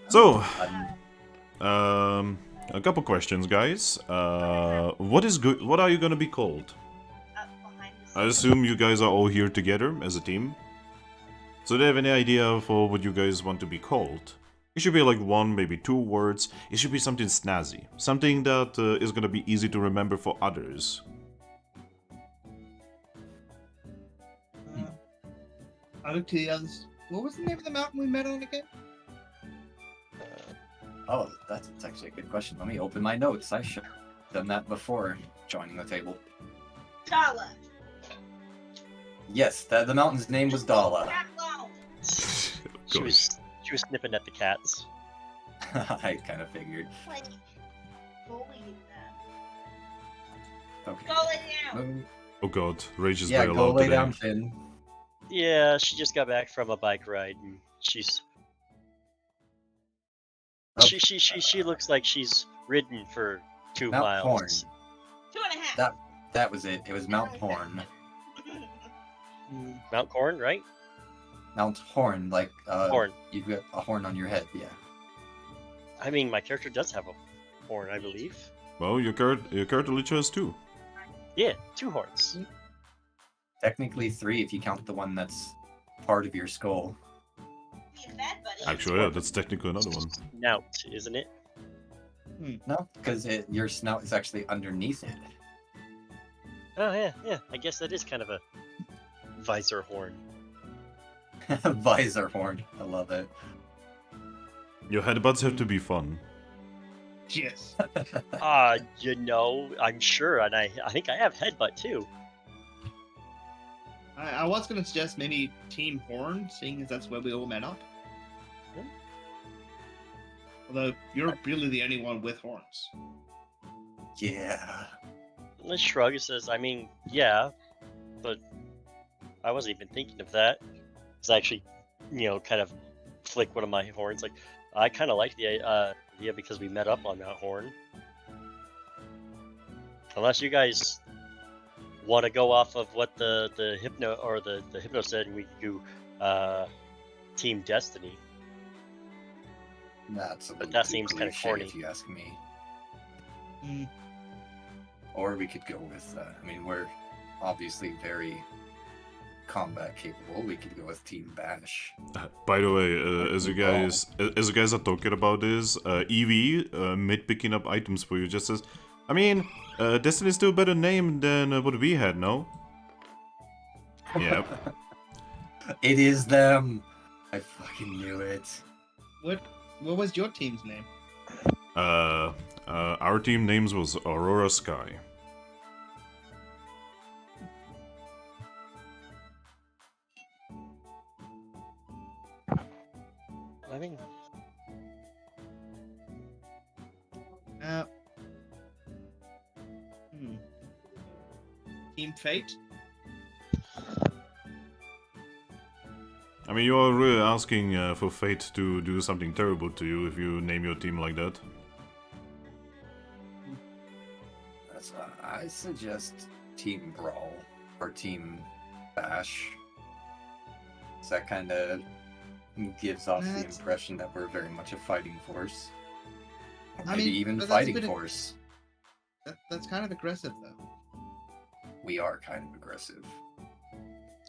So, a couple questions, guys. What are you gonna be called? I assume you guys are all here together as a team. So do you have any idea for what you guys want to be called? It should be like 1, maybe 2 words. It should be something snazzy. Something that is gonna be easy to remember for others. I looked to the others. What was the name of the mountain we met on again? Oh, that's actually a good question. Let me open my notes. I should have done that before joining the table. Dala. Yes, the mountain's name was Dala. She was snipping at the cats. I kind of figured. Like, bullying them. Okay. Go lay down. Oh god, Rage is Yeah, very go loud lay today. down, Finn. Yeah, she just got back from a bike ride, and Oh, she looks like she's ridden for 2 Mount miles. Horn. 2.5. That was it. It was Mount Horn. Mount Corn, right? Mount horn, like Horn. you've got a horn on your head. Yeah. I mean, my character does have a horn, I believe. Well, your character literally has 2. Yeah, 2 horns. Technically 3 if you count the one that's part of your skull. Leave that, buddy. Actually, yeah, that's technically another one. Snout, isn't it? No, because your snout is actually underneath it. Oh yeah. I guess that is kind of a visor horn. Visor horn. I love it. Your headbutts have to be fun. Yes. I'm sure, and I think I have headbutt too. I was gonna suggest maybe Team Horn, seeing as that's where we all met up. Hmm. Although you're really the only one with horns. Yeah. Let's shrug. It says, I mean, yeah, but I wasn't even thinking of that. It's actually, kind of flick one of my horns. Like, I kind of like the idea because we met up on that horn. Unless you guys want to go off of what the hypno or the hypno said, we could do Team Destiny. That's a But little that too seems kinda cliche, corny. if you ask me. Mm. Or we could go with, we're obviously very combat capable. We could go with Team Bash. By the way, as you guys are talking about this, Evie, mid picking up items for you, just says, I mean, Destiny's still a better name than what we had, no? Yep. It is them! I fucking knew it. What was your team's name? Our team names was Aurora Sky. I mean, Team Fate? I mean, you are really asking for fate to do something terrible to you if you name your team like that. I suggest Team Brawl or Team Bash. So that kind of gives off the That's- impression that we're very much a fighting force. Or I maybe mean, even but that's a fighting bit of- force. That's kind of aggressive, though. We are kind of aggressive.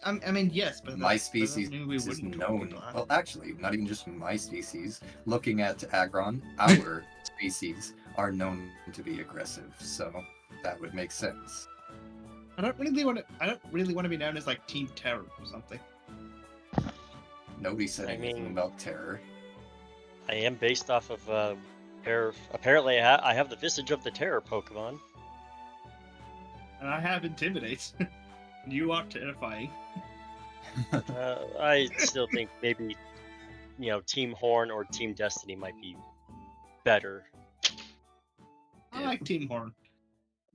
I mean, yes, but My that doesn't species mean we is wouldn't known. talk Well, actually, not even just my species. Looking at Aggron, our species are known to be aggressive, so that would make sense. I don't really want to be known as like Team Terror or something. Nobody said I anything mean- about terror. I am based off of terror. Apparently, I have the visage of the terror Pokemon. And I have Intimidate. You are terrifying. I still think maybe, Team Horn or Team Destiny might be better. I Yeah. like Team Horn.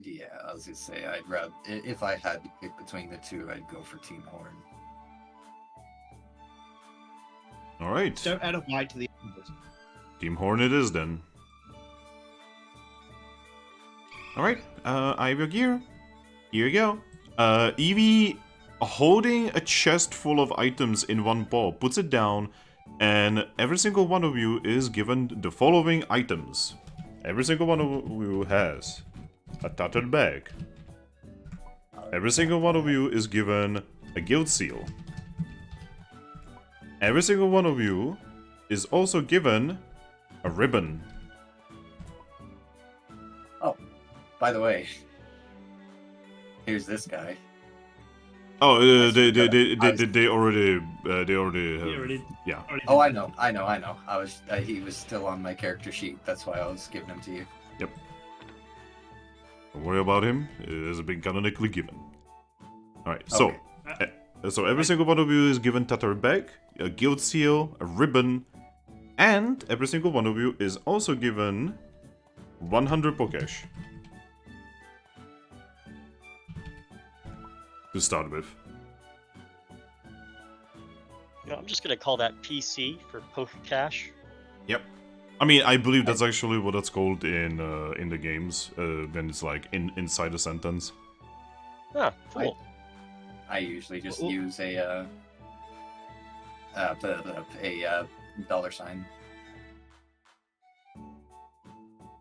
Yeah, I was gonna say, I'd rather, if I had to pick between the two, I'd go for Team Horn. Alright, Don't add a Y to the end of it. Team Horn it is then. Alright, I have your gear. Here you go. Eevee, holding a chest full of items in one ball, puts it down, and every single one of you is given the following items. Every single one of you has a tattered bag. Every single one of you is given a guild seal. Every single one of you is also given a ribbon. By the way, here's this guy. Oh, I they was- already have. already- Yeah. Oh, I know. I was, he was still on my character sheet. That's why I was giving him to you. Don't worry about him. It has been canonically given. Alright, so Okay. so every single one of you is given tattered bag, a guild seal, a ribbon, and every single one of you is also given 100 Pokesh. To start with. I'm just gonna call that PC for Pokecash. Yep. I mean, I believe that's actually what it's called in the games when it's like inside a sentence. Ah, cool. I usually just Well- use a a dollar sign.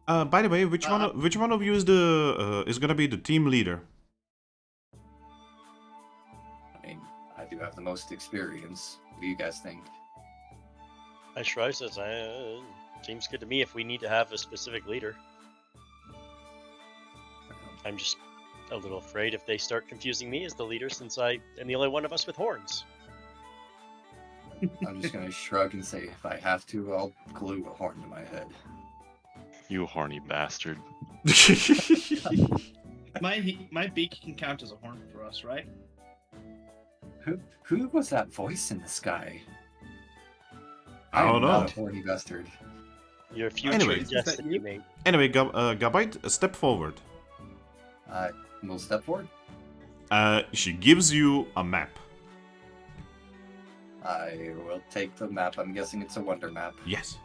By the way, which one of you is gonna be the team leader? I mean, I do have the most experience. What do you guys think? I shrug says, seems good to me if we need to have a specific leader. I'm just a little afraid if they start confusing me as the leader since I am the only one of us with horns. I'm just gonna shrug and say, if I have to, I'll glue a horn to my head. You horny bastard. My beak can count as a horn for us, right? Who was that voice in the sky? I don't am know. Not a horny bastard. Your future Anyway. guess Is that that you you? made. Anyway, Gabite, step forward. We'll step forward. She gives you a map. I will take the map. I'm guessing it's a wonder map. Yes.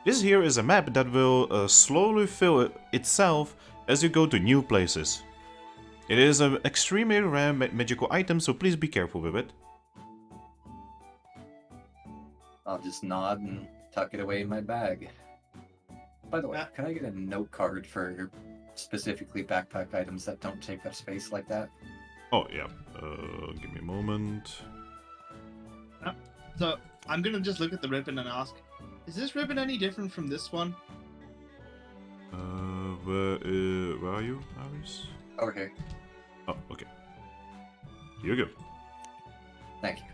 This here is a map that will slowly fill itself as you go to new places. It is an extremely rare magical item, so please be careful with it. I'll just nod and tuck it away in my bag. By the way, can I get a note card for specifically backpack items that don't take up space like that? Oh, yeah. Give me a moment. So I'm gonna just look at the ribbon and ask, is this ribbon any different from this one? Where are you, Aris? Over here. Oh, okay. Here you go. Thank you.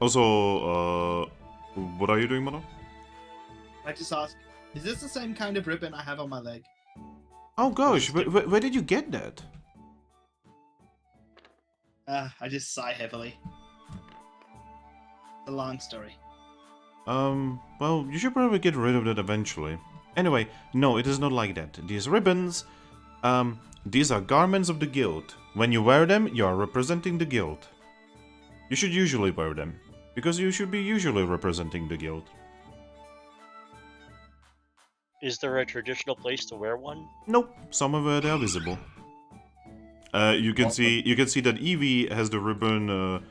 Also, what are you doing, Mono? I just ask, is this the same kind of ribbon I have on my leg? Oh gosh, where did you get that? I just sigh heavily. It's a long story. Well, you should probably get rid of that eventually. Anyway, no, it is not like that. These ribbons, these are garments of the guild. When you wear them, you are representing the guild. You should usually wear them, because you should be usually representing the guild. Is there a traditional place to wear one? Nope, some of it are visible. You can see that Evie has the ribbon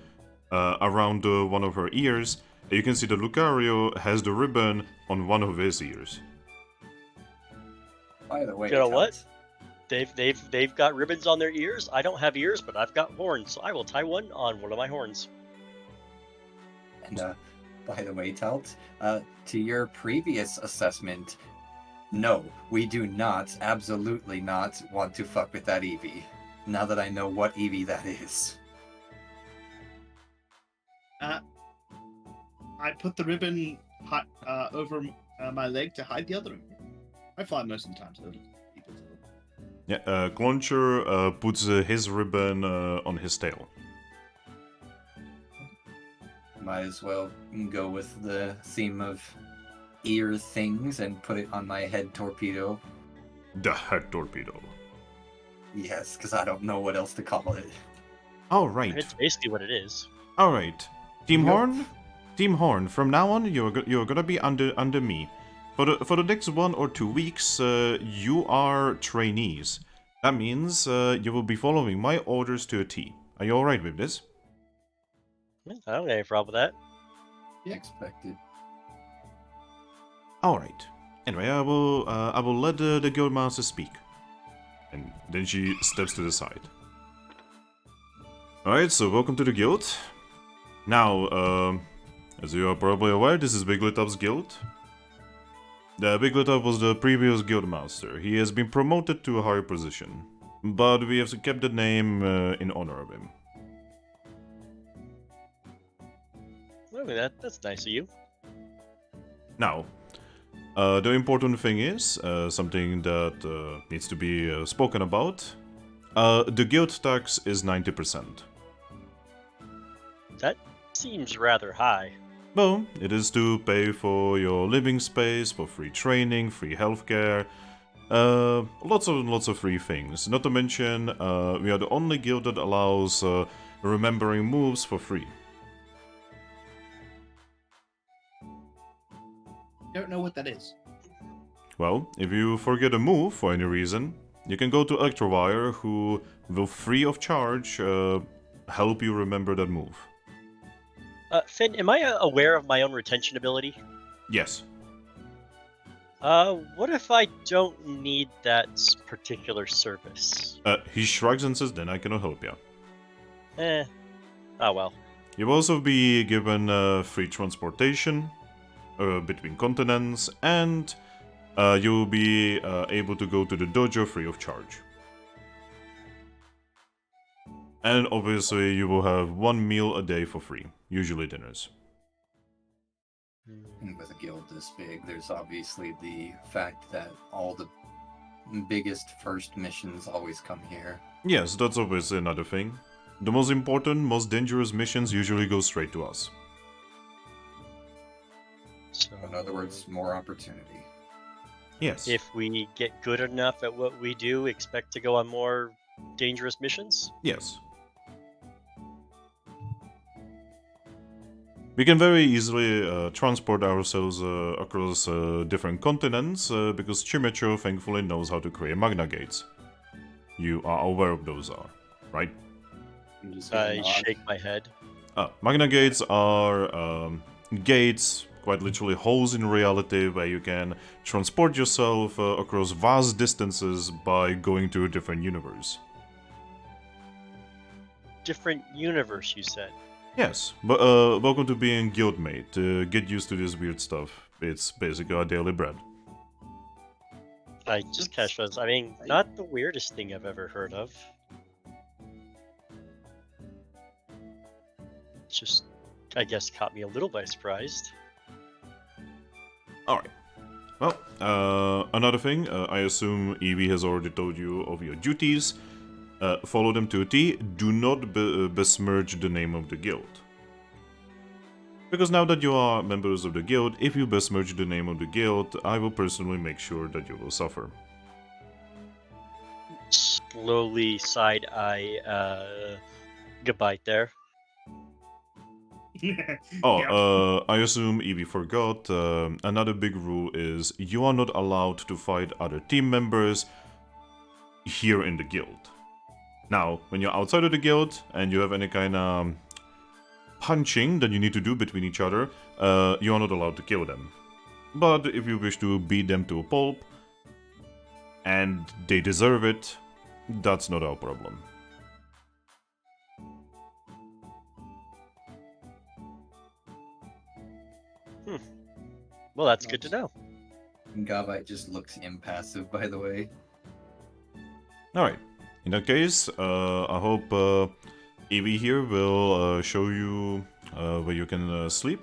around one of her ears. You can see that Lucario has the ribbon on one of his ears. By the way, You know what? Talt, They've got ribbons on their ears. I don't have ears, but I've got horns, so I will tie one on one of my horns. And by the way, Talt, to your previous assessment, no, we do not, absolutely not, want to fuck with that Eevee. Now that I know what Eevee that is. I put the ribbon over my leg to hide the other ribbon. I fly most of the time, so people. Yeah, Gloncher puts his ribbon on his tail. Might as well go with the theme of ear things and put it on my head torpedo. The head torpedo. Yes, because I don't know what else to call it. Alright. It's basically what it is. Alright. Team Yep. Horn? Team Horn, from now on you're gonna be under me. For the next 1 or 2 weeks, you are trainees. That means you will be following my orders to a T. Are you alright with this? I don't have any problem with that. Expected. Alright. Anyway, I will let the guildmaster speak. And then she steps to the side. Alright, so welcome to the guild. Now, as you are probably aware, this is Wigglytuff's guild. The Wigglytuff was the previous guildmaster. He has been promoted to a higher position. But we have kept the name in honor of him. Well, that's nice of you. Now, the important thing is, something that needs to be spoken about, the guild tax is 90%. That seems rather high. Well, it is to pay for your living space, for free training, free healthcare, lots of free things. Not to mention, we are the only guild that allows remembering moves for free. Don't know what that is. Well, if you forget a move for any reason, you can go to Electrovire, who will free of charge help you remember that move. Finn, am I aware of my own retention ability? Yes. What if I don't need that particular service? He shrugs and says, then I cannot help you. Oh well. You will also be given free transportation between continents, and you will be able to go to the dojo free of charge. And obviously you will have 1 meal a day for free, usually dinners. And with a guild this big, there's obviously the fact that all the biggest first missions always come here. Yes, that's obviously another thing. The most important, most dangerous missions usually go straight to us. So, In other words, more opportunity. Yes. if we get good enough at what we do, expect to go on more dangerous missions? Yes. We can very easily transport ourselves across different continents because Chimecho thankfully knows how to create Magna Gates. You are aware of those right? I'm just gonna I nod. shake my head. Magna Gates are gates, quite literally holes in reality where you can transport yourself across vast distances by going to a different universe. Different universe, you said. Yes, but welcome to being guildmate. Get used to this weird stuff. It's basically our daily bread. I just cash those. I mean, not the weirdest thing I've ever heard of. Just, I guess, caught me a little by surprise. Alright. Well, another thing, I assume Evie has already told you of your duties. Follow them to a T. Do not besmirch the name of the guild. Because now that you are members of the guild, if you besmirch the name of the guild, I will personally make sure that you will suffer. Slowly side-eye Gabite there. Oh, I assume Evie forgot. Another big rule is you are not allowed to fight other team members here in the guild. Now, when you're outside of the guild and you have any kind of punching that you need to do between each other, you are not allowed to kill them. But if you wish to beat them to a pulp, and they deserve it, that's not our problem. Well, that's good to know. Gabite just looks impassive, by the way. Alright, in that case, I hope Evie here will show you where you can sleep.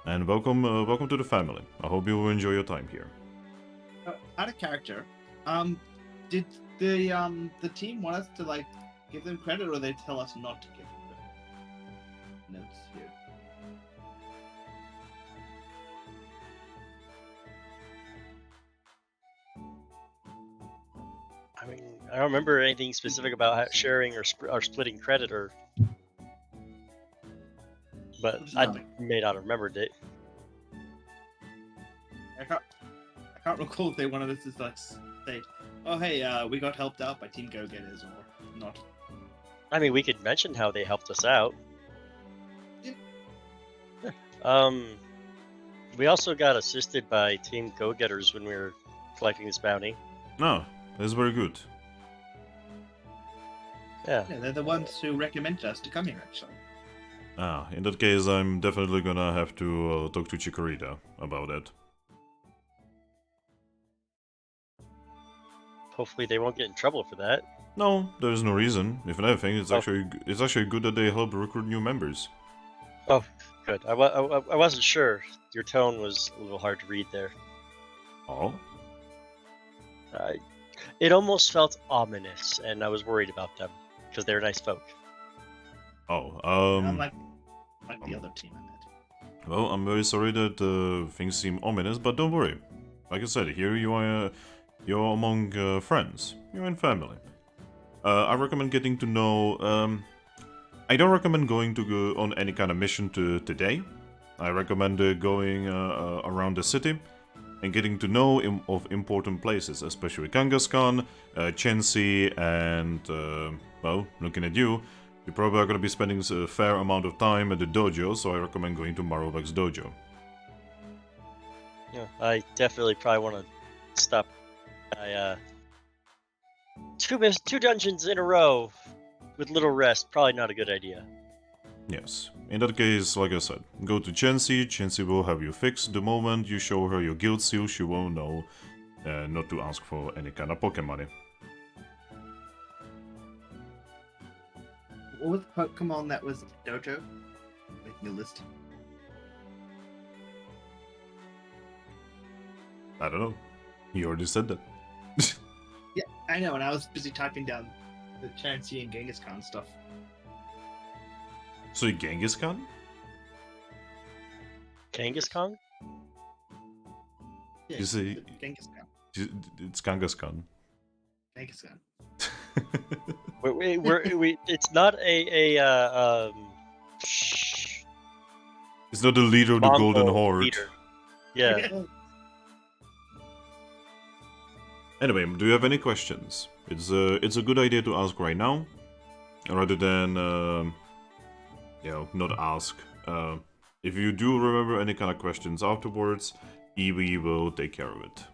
And welcome to the family. I hope you will enjoy your time here. Out of character, did the team want us to like give them credit, or they tell us not to give them credit? Notes here. I mean, I don't remember anything specific about sharing or splitting credit, or. But I may not have remembered it. I can't recall if they wanted us to like say, "Oh, hey, we got helped out by Team Go Getters," or not. I mean, we could mention how they helped us out. Yeah. We also got assisted by Team Go Getters when we were collecting this bounty. No, that's very good. Yeah. Yeah, they're the ones who recommended us to come here, actually. In that case, I'm definitely gonna have to talk to Chikorita about that. Hopefully they won't get in trouble for that. No, there's no reason. If anything, it's Oh. actually good that they help recruit new members. Oh, good. I wasn't sure. Your tone was a little hard to read there. Oh? It almost felt ominous, and I was worried about them because they're nice folk. Oh, Unlike the other team I met. well, I'm very sorry that things seem ominous, but don't worry. Like I said, here you are, you're among friends. You're in family. I recommend getting to know. I don't recommend going to go on any kind of mission today. I recommend going around the city and getting to know of important places, especially Kangaskhan, Chensi, and well, looking at you, You probably are going to be spending a fair amount of time at the dojo, so I recommend going to Marowak's dojo. Yeah, I definitely probably want to stop. Two dungeons in a row with little rest. Probably not a good idea. Yes. In that case, like I said, go to Chansey. Chansey will have you fixed. The moment you show her your guild seal, she will know not to ask for any kind of Poké money. What was the Pokemon that was dojo? Making a list. I don't know. You already said that. Yeah, I know, and I was busy typing down the Chansey and Genghis Khan stuff. So Genghis Khan? Genghis Khan? Yeah, You say- Genghis Khan. It's Genghis Khan. Genghis Khan. We it's not It's not the leader of the Golden Mongol Horde. leader. Yeah. Anyway, do you have any questions? It's a good idea to ask right now, rather than not ask. If you do remember any kind of questions afterwards, Evie will take care of it.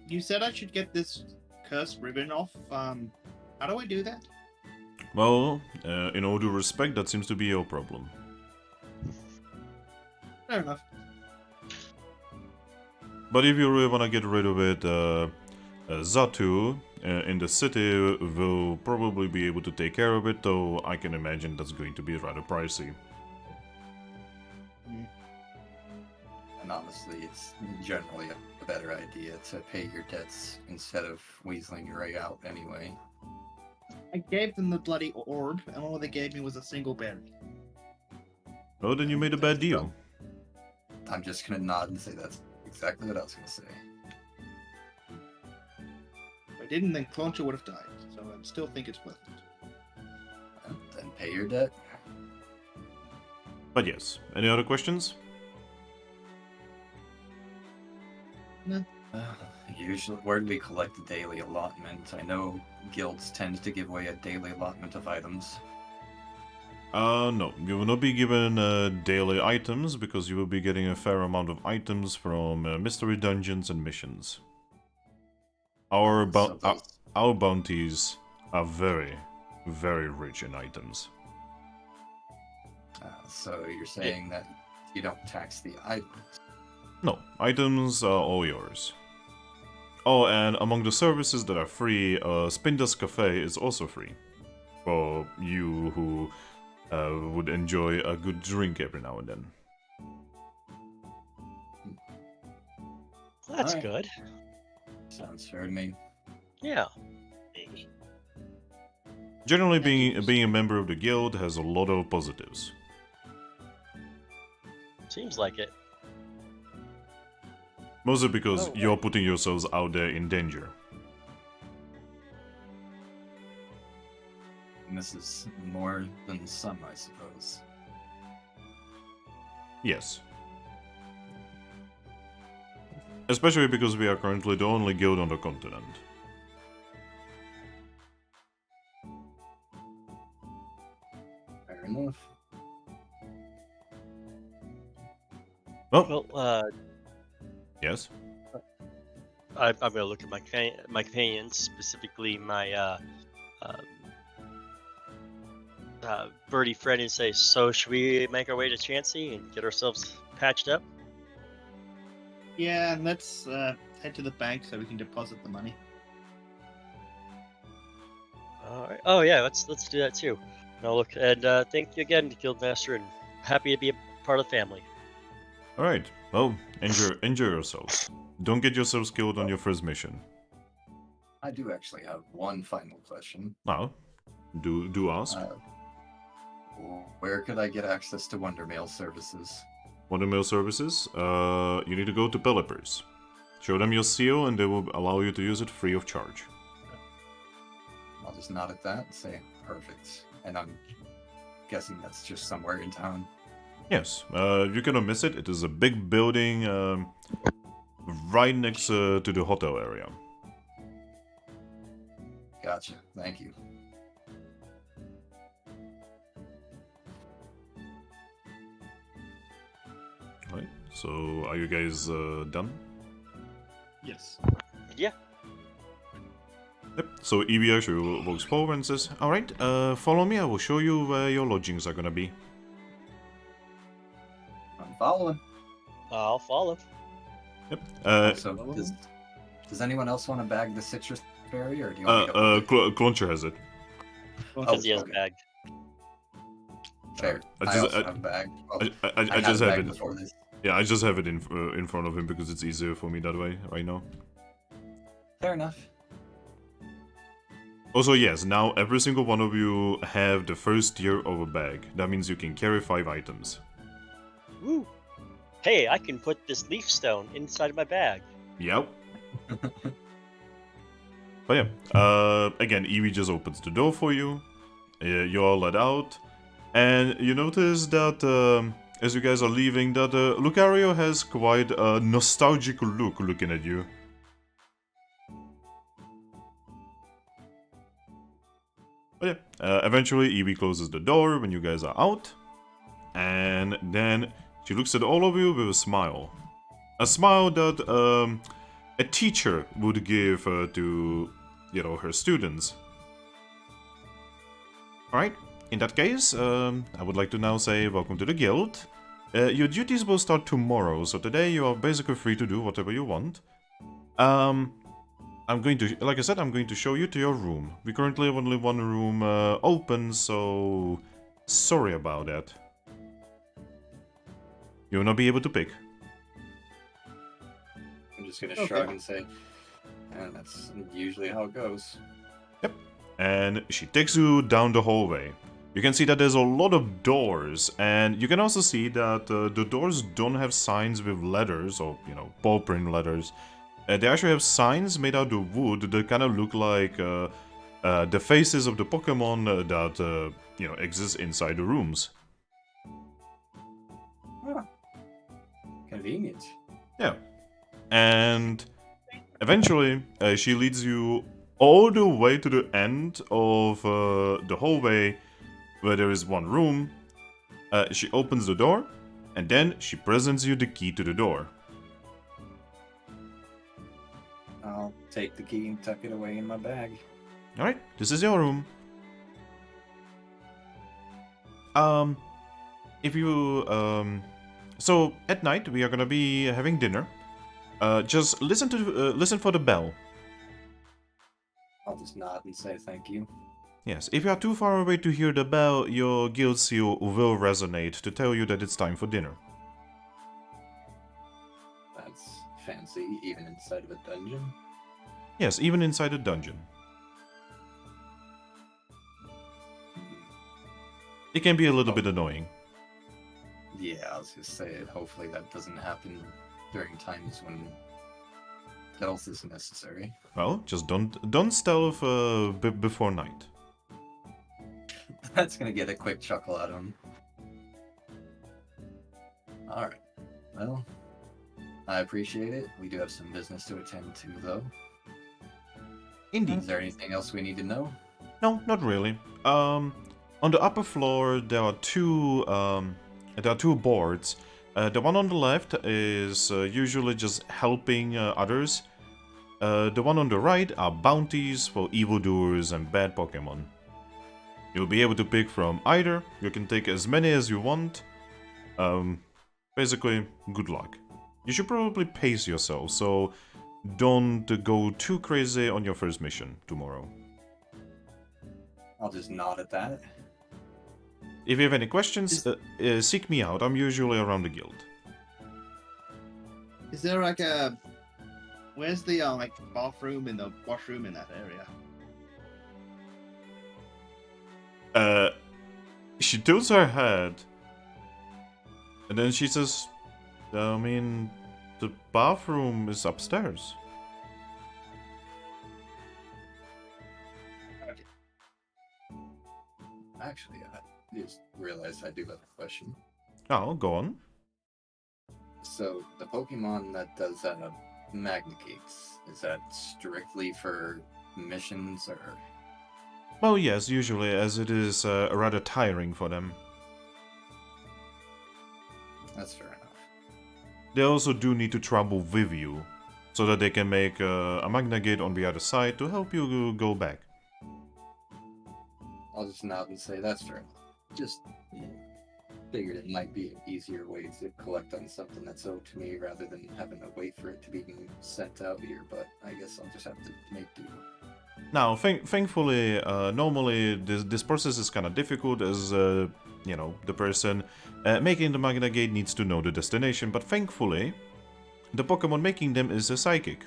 You said I should get this cursed ribbon off. How do I do that? Well, in all due respect, that seems to be your problem. Fair enough. But if you really want to get rid of it, Zatu in the city will probably be able to take care of it, though I can imagine that's going to be rather pricey. And honestly, it's generally a better idea to pay your debts instead of weaseling your way out anyway. I gave them the bloody orb, and all they gave me was a single berry. Oh, then you made a bad deal. I'm just gonna nod and say that's exactly what I was gonna say. If I didn't, then Clauncher would have died, so I still think it's worth it. Well, then pay your debt. But yes, any other questions? Usually, where do we collect the daily allotment? I know guilds tend to give away a daily allotment of items. No, you will not be given daily items, because you will be getting a fair amount of items from mystery dungeons and missions. Our bounties are very, very rich in items. So you're saying that you don't tax the items? No, items are all yours. Oh, and among the services that are free, Spindas Cafe is also free. For you who would enjoy a good drink every now and then. Well, that's Alright. good. Sounds fair to me. Yeah. Generally, being a member of the guild has a lot of positives. Seems like it. Mostly because Oh, you're right. putting yourselves out there in danger. And this is more than some, I suppose. Yes. Especially because we are currently the only guild on the continent. Fair enough. Well, Well, yes. I'm gonna look at my companions, specifically my birdie friend, and say, "So should we make our way to Chansey and get ourselves patched up?" Yeah, and let's head to the bank so we can deposit the money. All right. Oh yeah, let's do that too. No, look, and thank you again, Guildmaster, and happy to be a part of the family. Alright, well, enjoy yourselves. Don't get yourselves killed on your first mission. I do actually have one final question. Now, do ask. Where could I get access to Wonder Mail services? Wonder Mail services, you need to go to Pelipper's. Show them your seal and they will allow you to use it free of charge. I'll just nod at that and say, perfect. And I'm guessing that's just somewhere in town. Yes, you cannot miss it. It is a big building right next to the hotel area. Gotcha. Thank you. Right. So, are you guys done? Yes. Yeah. Yep. So Evie actually walks forward and says, "Alright, follow me, I will show you where your lodgings are gonna be." I'm following. I'll follow. Yep. So, does anyone else want to bag the citrus berry, or do you want me to hold it? Cloncher has it. Because he has okay. a bag. Fair. I I just- also I- have a bag. Well, I had just a have bag it. before this. Yeah, I just have it in front of him because it's easier for me that way right now. Fair enough. Also, yes, now every single one of you have the first tier of a bag. That means you can carry 5 items. Woo! Hey, I can put this leaf stone inside of my bag. Yep. But yeah, again, Evie just opens the door for you. You're all let out. And you notice that as you guys are leaving, that Lucario has quite a nostalgic look looking at you. But yeah, eventually Evie closes the door when you guys are out. And then she looks at all of you with a smile. A smile that a teacher would give to, you know, her students. Alright, in that case, I would like to now say welcome to the guild. Your duties will start tomorrow, so today you are basically free to do whatever you want. I'm going to, like I said, I'm going to show you to your room. We currently have only one room open, so sorry about that. You will not be able to pick. I'm just gonna Okay. shrug and say, and that's usually how it goes. Yep. And she takes you down the hallway. You can see that there's a lot of doors, and you can also see that the doors don't have signs with letters, or, you know, ball print letters. They actually have signs made out of wood that kind of look like the faces of the Pokemon that, you know, exist inside the rooms. Ah, convenient. Yeah. And eventually, she leads you all the way to the end of the hallway where there is one room. She opens the door, and then she presents you the key to the door. I'll take the key and tuck it away in my bag. Alright, this is your room. If you, so at night we are gonna be having dinner. Just listen for the bell. I'll just nod and say thank you. Yes, if you are too far away to hear the bell, your guild seal will resonate to tell you that it's time for dinner. That's fancy, even inside of a dungeon. Yes, even inside a dungeon. It can be a little bit annoying. Yeah, I was gonna say, hopefully that doesn't happen during times when stealth is necessary. Well, just don't stealth before night. That's gonna get a quick chuckle out of him. Alright. Well, I appreciate it. We do have some business to attend to, though. Indeed. Is there anything else we need to know? No, not really. On the upper floor there are two boards. The one on the left is usually just helping others. The one on the right are bounties for evildoers and bad Pokemon. You'll be able to pick from either. You can take as many as you want. Basically, good luck. You should probably pace yourself, so don't go too crazy on your first mission tomorrow. I'll just nod at that. If you have any questions, seek me out. I'm usually around the guild. Is there like a... Where's the like bathroom and the washroom in that area? She tilts her head, and then she says, I mean, the bathroom is upstairs. Actually, I just realized I do have a question. Oh, go on. So, the Pokemon that does Magnicates, is that strictly for missions, or Well, yes, usually, as it is rather tiring for them. That's fair enough. They also do need to travel with you, so that they can make a Magna Gate on the other side to help you go back. I'll just nod and say that's fair enough. Just figured it might be an easier way to collect on something that's owed to me rather than having to wait for it to be sent out here, but I guess I'll just have to make do. Now, thankfully, normally this process is kind of difficult as, you know, the person making the Magna Gate needs to know the destination, but thankfully, the Pokemon making them is a psychic.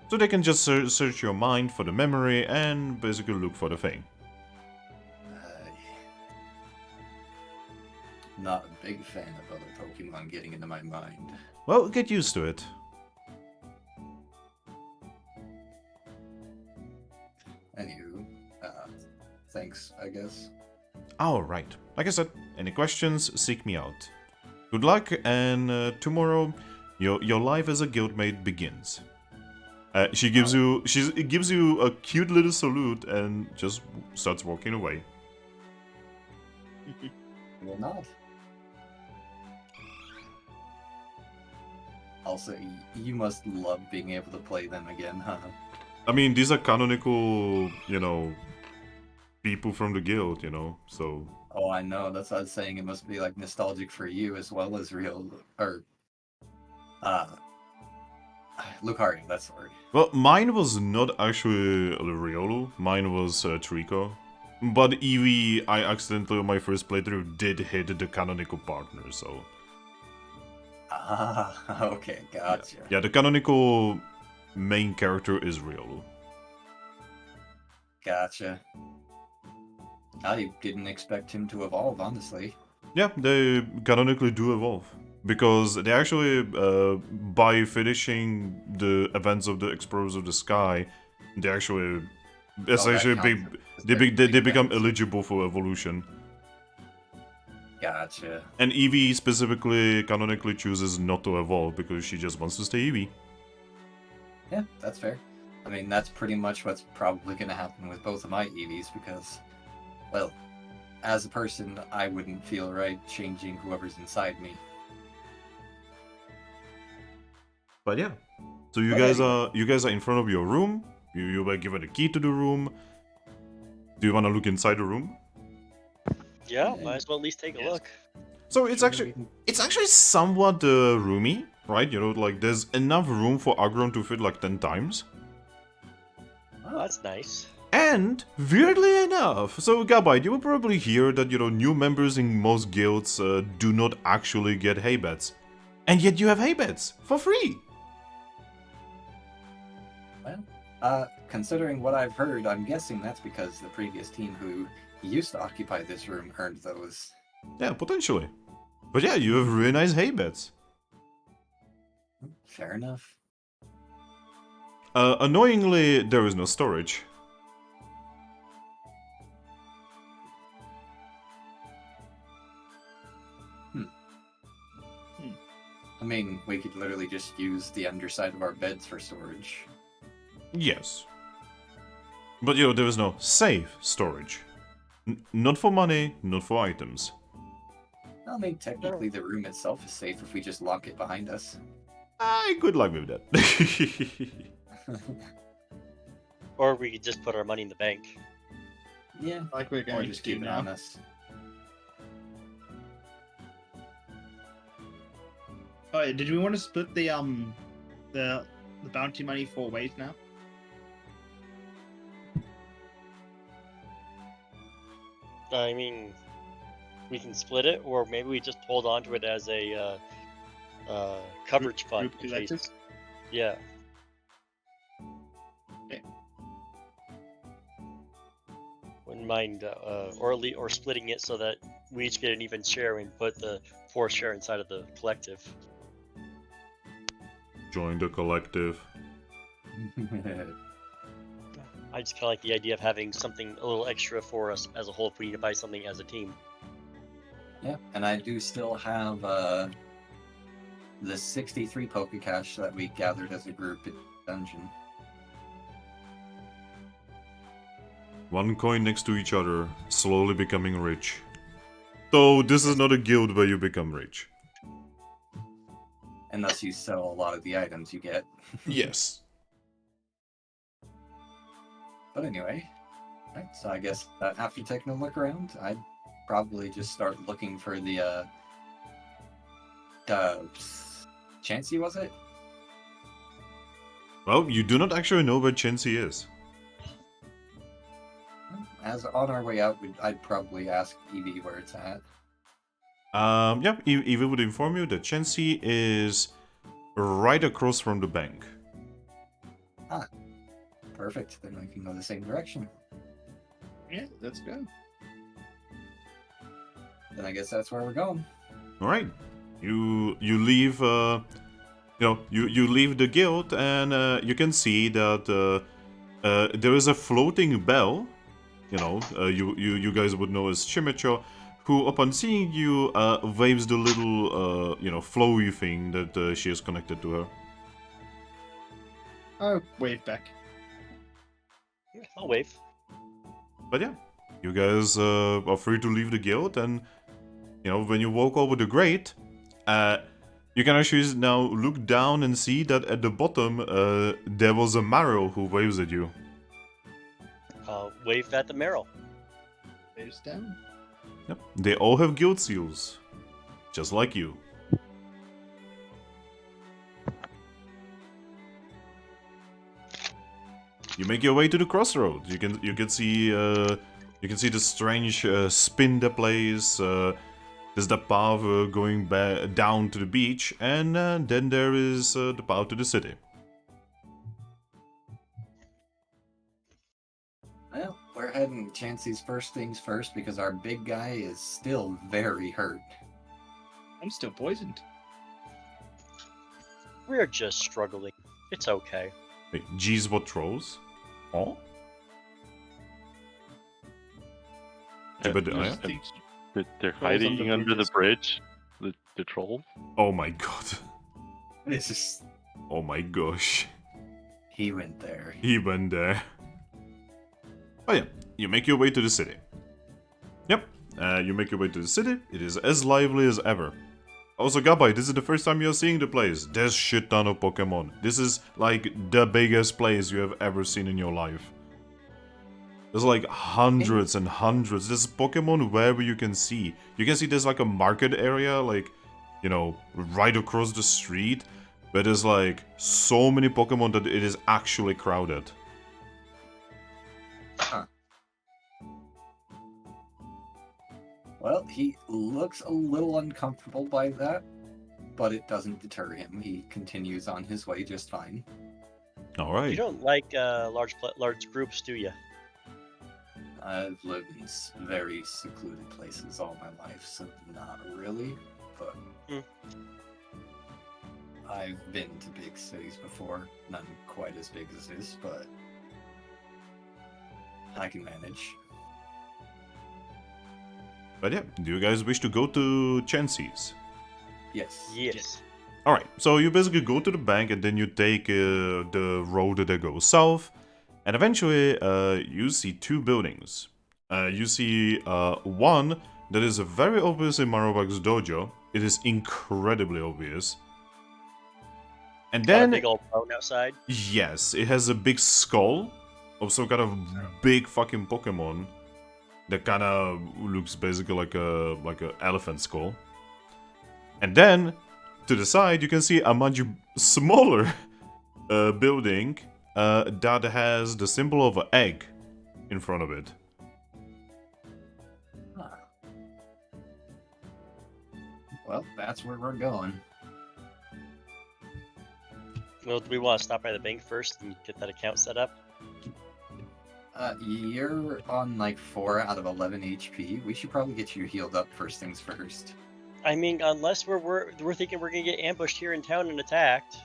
So they can just search your mind for the memory and basically look for the thing. Not a big fan of other Pokemon getting into my mind. Well, get used to it. Anywho, thanks, I guess. Alright, like I said, any questions, seek me out. Good luck, and tomorrow, your life as a guildmate begins. She gives you a cute little salute and just starts walking away. Will not. Also, you must love being able to play them again, huh? I mean, these are canonical, you know, people from the guild, you know, so... Oh, I know, that's what I was saying, it must be, like, nostalgic for you as well as real, or... Lucario, that's the word. Well, mine was not actually Riolu, mine was Trico. But Eevee, I accidentally on my first playthrough did hit the canonical partner, so... Ah, okay, gotcha. Yeah, the canonical main character is Riolu. Gotcha. I didn't expect him to evolve, honestly. Yeah, they canonically do evolve. Because they actually, by finishing the events of the Explorers of the Sky, they actually, essentially, they become eligible for evolution. Gotcha. And Eevee specifically canonically chooses not to evolve because she just wants to stay Eevee. Yeah, that's fair. I mean, that's pretty much what's probably going to happen with both of my Eevees because, well, as a person, I wouldn't feel right changing whoever's inside me. But yeah, so you guys are in front of your room. You were given a key to the room. Do you want to look inside the room? Yeah, might as well at least take a look. So it's actually somewhat roomy, right? You know, like there's enough room for Aggron to fit like 10 times. Oh, that's nice. And weirdly enough, so Gabite, you will probably hear that, you know, new members in most guilds do not actually get hay beds. And yet you have hay beds for free. Well, considering what I've heard, I'm guessing that's because the previous team who used to occupy this room earned those. Yeah, potentially. But yeah, you have really nice hay beds. Fair enough. Annoyingly, there is no storage. I mean, we could literally just use the underside of our beds for storage. Yes. But you know, there is no safe storage. Not for money, not for items. I mean, technically the room itself is safe if we just lock it behind us. Good luck with that. Or we could just put our money in the bank. Yeah, Like we're or going just to keep it now. on us. Oh, yeah, did we want to split the bounty money 4 ways now? I mean, we can split it, or maybe we just hold on to it as a coverage fund. Group in collective? case- Yeah. Okay. Wouldn't mind, or splitting it so that we each get an even share and put the 4th share inside of the collective. Join the collective. I just kind of like the idea of having something a little extra for us as a whole if we need to buy something as a team. Yeah, and I do still have the 63 Pokecash that we gathered as a group in the dungeon. One coin next to each other, slowly becoming rich. Though this is not a guild where you become rich. Unless you sell a lot of the items you get. Yes. But anyway, right, so I guess after taking a look around, I'd probably just start looking for the Chansey, was it? Well, you do not actually know where Chansey is. As on our way out, I'd probably ask Evie where it's at. Yeah, Evie would inform you that Chansey is right across from the bank. Ah, perfect. Then we can go the same direction. Yeah, let's go. Then I guess that's where we're going. All right, you leave. You leave the guild, and you can see that there is a floating bell. You guys would know as Chimicho, who, upon seeing you, waves the little, flowy thing that she has connected to her. Oh, wave back. Yeah, I'll wave. But yeah, you guys are free to leave the guild, and when you walk over the grate, you can actually now look down and see that at the bottom there was a Marrow who waves at you. Wave at the Merrill. Waves down. Yep. They all have guild seals, just like you. You make your way to the crossroads. You can see the strange spin that plays. There's the path going back down to the beach, and then there is the path to the city. Well, we're heading Chansey's first things first because our big guy is still very hurt. I'm still poisoned. We're just struggling. It's okay. Wait, geez, what trolls? Oh? They're hiding under the bridge. The troll. Oh my god. This is... Oh my gosh. He went there. He went there. Oh yeah, you make your way to the city. Yep, you make your way to the city. It is as lively as ever. Also, Gabite, this is the first time you're seeing the place. There's shit ton of Pokemon. This is like the biggest place you have ever seen in your life. There's like hundreds and hundreds. There's Pokemon wherever you can see. You can see there's like a market area, like, right across the street. Where there's like so many Pokemon that it is actually crowded. Huh. Well, he looks a little uncomfortable by that, but it doesn't deter him. He continues on his way just fine. Alright. You don't like large groups, do you? I've lived in very secluded places all my life, so not really, but I've been to big cities before. None quite as big as this, but I can manage. But yeah, do you guys wish to go to Chansey's? Yes. Yes. Alright, so you basically go to the bank and then you take the road that goes south. And eventually you see two buildings. You see one that is very obvious in Marowak's dojo. It is incredibly obvious. And Got a then... big old bone outside. Yes, it has a big skull of some kind of big fucking Pokemon. That kind of looks basically like a elephant skull. And then, to the side, you can see a much smaller building that has the symbol of an egg in front of it. Huh. Well, that's where we're going. Well, do we want to stop by the bank first and get that account set up? You're on like 4 out of 11 HP. We should probably get you healed up first things first. I mean, unless we're thinking we're gonna get ambushed here in town and attacked.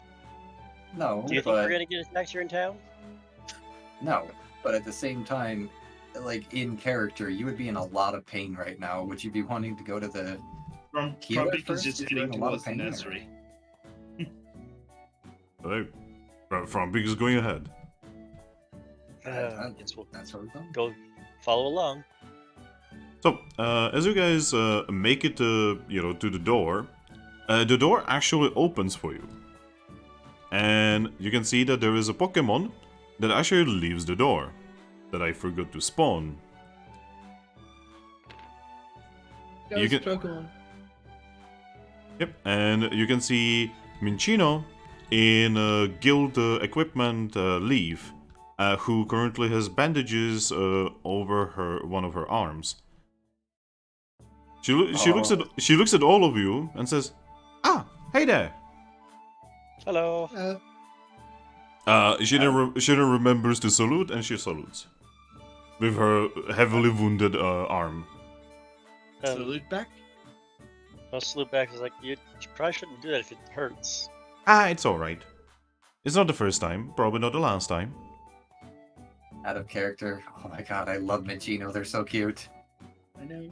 No, Do you think we're gonna get attacked here in town? No, but at the same time, like in character, you would be in a lot of pain right now. Would you be wanting to go to the healer Trumbeak is first just if you're heading in a lot of towards the pain, or- nursery. Alright, Trumbeak is going ahead. Yes, we'll That's where we're going. go follow along. So, as you guys make it, to the door actually opens for you. And you can see that there is a Pokemon that actually leaves the door that I forgot to spawn. You can- Pokemon. Yep, and you can see Minchino in guild equipment leave, who currently has bandages over one of her arms. She looks at all of you and says, "Ah, hey there." Hello. She then remembers to salute, and she salutes with her heavily wounded arm. Salute back. I'll salute back. I was like, you probably shouldn't do that if it hurts. It's alright. It's not the first time, probably not the last time. Out of character. Oh my god, I love Minchino. They're so cute. I know.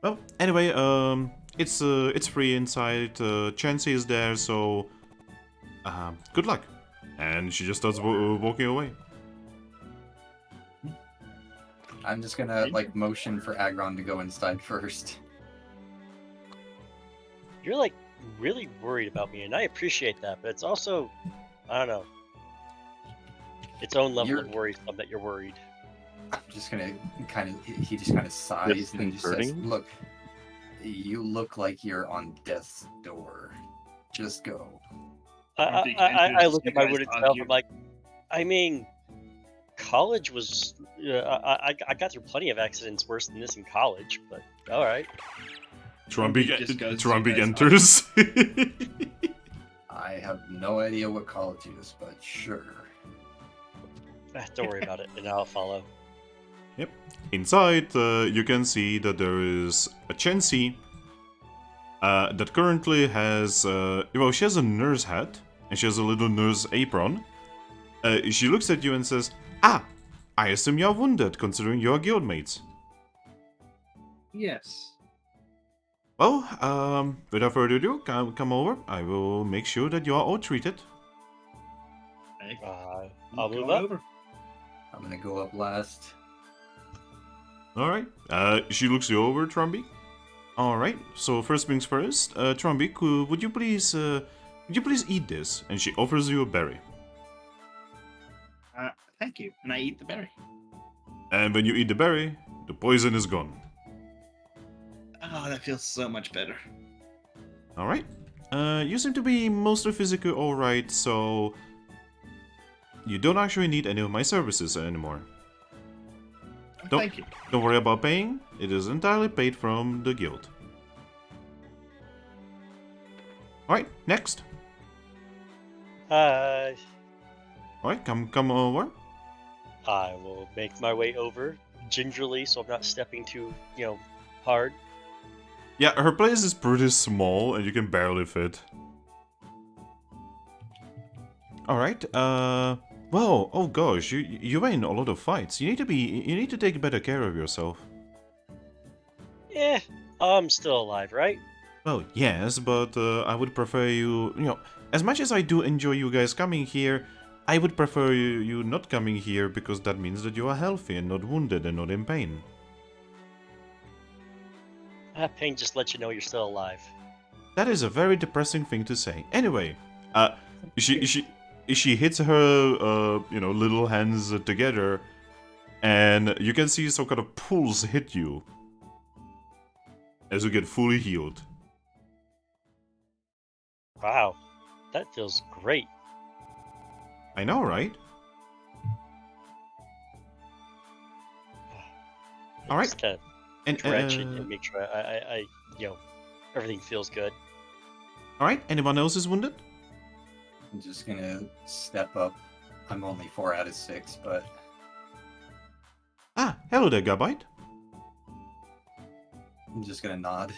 Well, anyway, it's free inside. Chansey is there, so good luck. And she just starts walking away. I'm just gonna like motion for Aggron to go inside first. You're like really worried about me, and I appreciate that, but it's also, I don't know, its own level of worrisome that you're worried. I'm just gonna he just kind of sighs and just says, Disconcerting? "Look, you look like you're on death's door. Just go." I look at my guys wounded self. argue. I'm like, I mean, college was. I got through plenty of accidents worse than this in college, but all right. Trumbeak enters. I have no idea what college is, but sure. Don't worry about it, and I'll follow. Yep. Inside, you can see that there is a Chansey that currently has, she has a nurse hat, and she has a little nurse apron. She looks at you and says, "Ah, I assume you're wounded, considering you're guildmates." Yes. Well, without further ado, come over. I will make sure that you are all treated. I'll move up. Over. I'm gonna go up last. Alright. She looks you over, Trumbeak. Alright, so first things first, Trumbeak, would you please eat this? And she offers you a berry. Thank you. And I eat the berry. And when you eat the berry, the poison is gone. Oh, that feels so much better. Alright. You seem to be mostly physically alright, so you don't actually need any of my services anymore. Thank you. Don't worry about paying, it is entirely paid from the guild. Alright, next. Hi. Alright, come over. I will make my way over gingerly, so I'm not stepping too, hard. Yeah, her place is pretty small and you can barely fit. Alright, well, oh gosh, you were in a lot of fights. You need to take better care of yourself. Yeah, I'm still alive, right? Well, yes, but I would prefer you, as much as I do enjoy you guys coming here, I would prefer you not coming here because that means that you are healthy and not wounded and not in pain. Pain just lets you know you're still alive. That is a very depressing thing to say. Anyway, she hits her, little hands together, and you can see some kind of pulse hit you as you get fully healed. Wow, that feels great. I know, right? All right. Just kind of And dredge it and make sure I everything feels good. all right. Anyone else is wounded? I'm just gonna step up. I'm only 4 out of 6, but Ah, hello there, Gabite. I'm just gonna nod.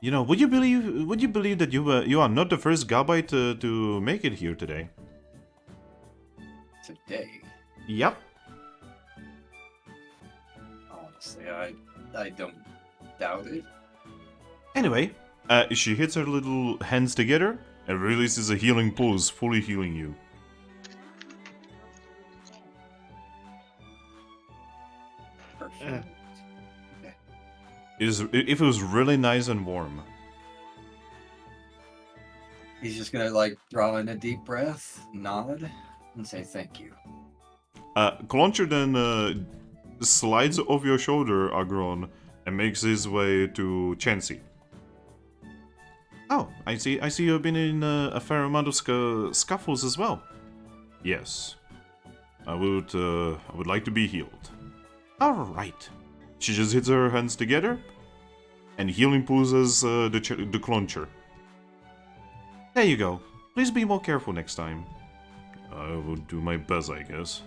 Would you believe that you are not the first Gabite to make it here today? Today, Yep. honestly, I don't doubt it. Anyway, she hits her little hands together and releases a healing pulse, fully healing you. Perfect. If it was really nice and warm. He's just gonna like draw in a deep breath, nod, and say thank you. Clauncher then slides off your shoulder, Aggron, and makes his way to Chansey. Oh, I see you've been in a fair amount of scuffles as well. Yes. I would like to be healed. Alright. She just hits her hands together, and healing pulls the Clauncher. There you go. Please be more careful next time. I will do my best, I guess.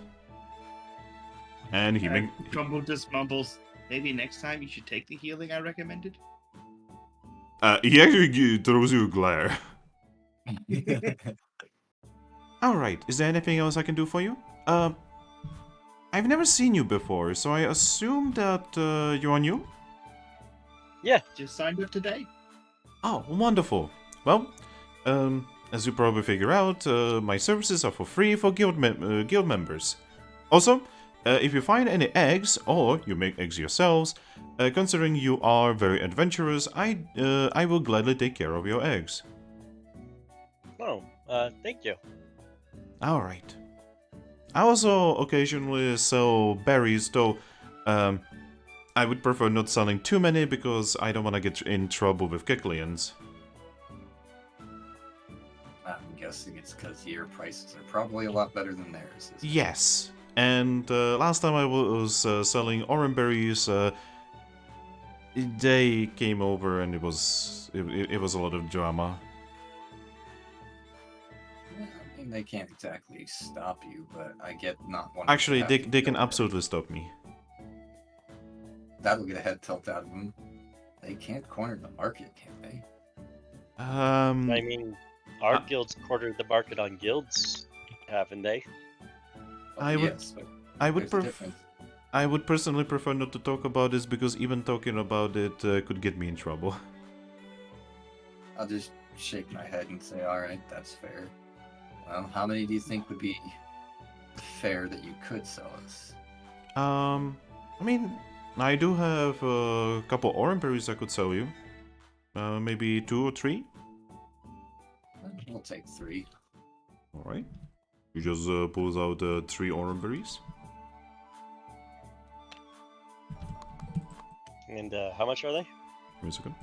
And he Trumble just mumbles, maybe next time you should take the healing I recommended. he actually throws you a glare. Alright, is there anything else I can do for you? I've never seen you before, so I assume that you're new? Yeah. Just signed up today. Oh, wonderful. Well, as you probably figure out, my services are for free for guild members. Also, if you find any eggs, or you make eggs yourselves, considering you are very adventurous, I will gladly take care of your eggs. Oh, thank you. Alright. I also occasionally sell berries, though I would prefer not selling too many because I don't want to get in trouble with Keklians. I'm guessing it's because your prices are probably a lot better than theirs. Yes. And last time I was selling orange berries, they came over and it was a lot of drama. I mean, they can't exactly stop you, but I get not wanting. Actually, to they have can to kill absolutely stop me. That'll get a head tilt out of them. They can't corner the market, can they? I mean, our guilds quartered the market on guilds, haven't they? I would- Yes, but I would there's a difference. I would personally prefer not to talk about this because even talking about it could get me in trouble. I'll just shake my head and say, alright, that's fair. Well, how many do you think would be fair that you could sell us? I mean, I do have a couple orange berries I could sell you. Maybe 2 or 3. We'll take 3. Alright. You just pulls out 3 orange berries. And how much are they? Give me a second.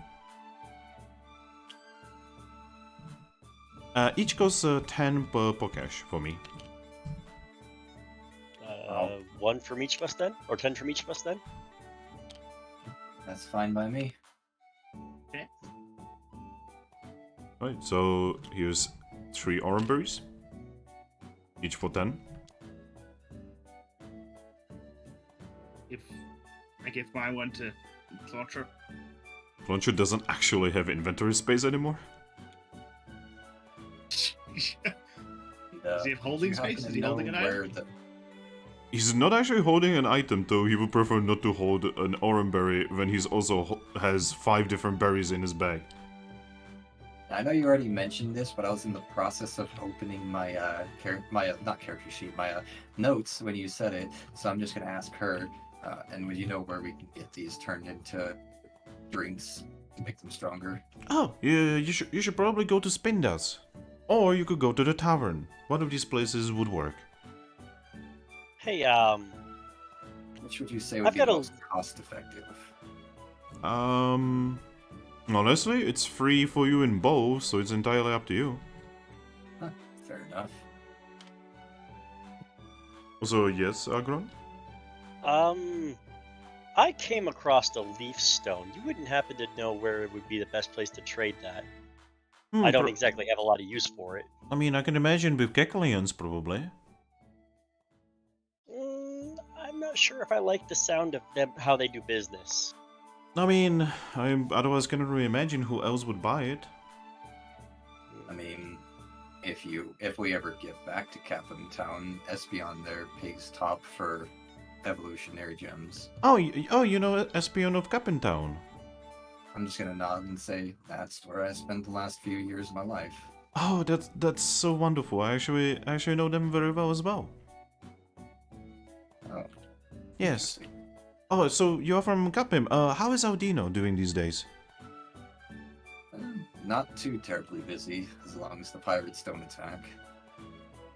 Each costs 10 per cash for me. 1 from each of us then? Or 10 from each of us then? That's fine by me. Right, so here's 3 orange berries. Each for 10. If I give my one to Clauncher. Clauncher doesn't actually have inventory space anymore. Does he have holding space? Is he holding an item? He's not actually holding an item, though he would prefer not to hold an orange berry when he's also has 5 different berries in his bag. I know you already mentioned this, but I was in the process of opening my not character sheet, my notes when you said it. So I'm just gonna ask her. And would you know where we can get these turned into drinks to make them stronger? Oh, yeah, you should probably go to Spindas. Or you could go to the tavern. One of these places would work. Hey, Which would you say would I've be got a- most cost effective? Honestly, it's free for you in both, so it's entirely up to you. Huh, fair enough. So, yes, Aggron? I came across a leaf stone. You wouldn't happen to know where it would be the best place to trade that? I don't exactly have a lot of use for it. I mean, I can imagine with Keklians, probably. I'm not sure if I like the sound of them, how they do business. I mean, I otherwise cannot really imagine who else would buy it. I mean, if we ever get back to Captain Town, Espion there pays top for evolutionary gems. Oh, you know Espion of Cappentown. I'm just gonna nod and say that's where I spent the last few years of my life. Oh, that's so wonderful. I actually know them very well as well. Oh, Yes. interesting. Oh, so you're from Gapim. How is Audino doing these days? Not too terribly busy, as long as the pirates don't attack.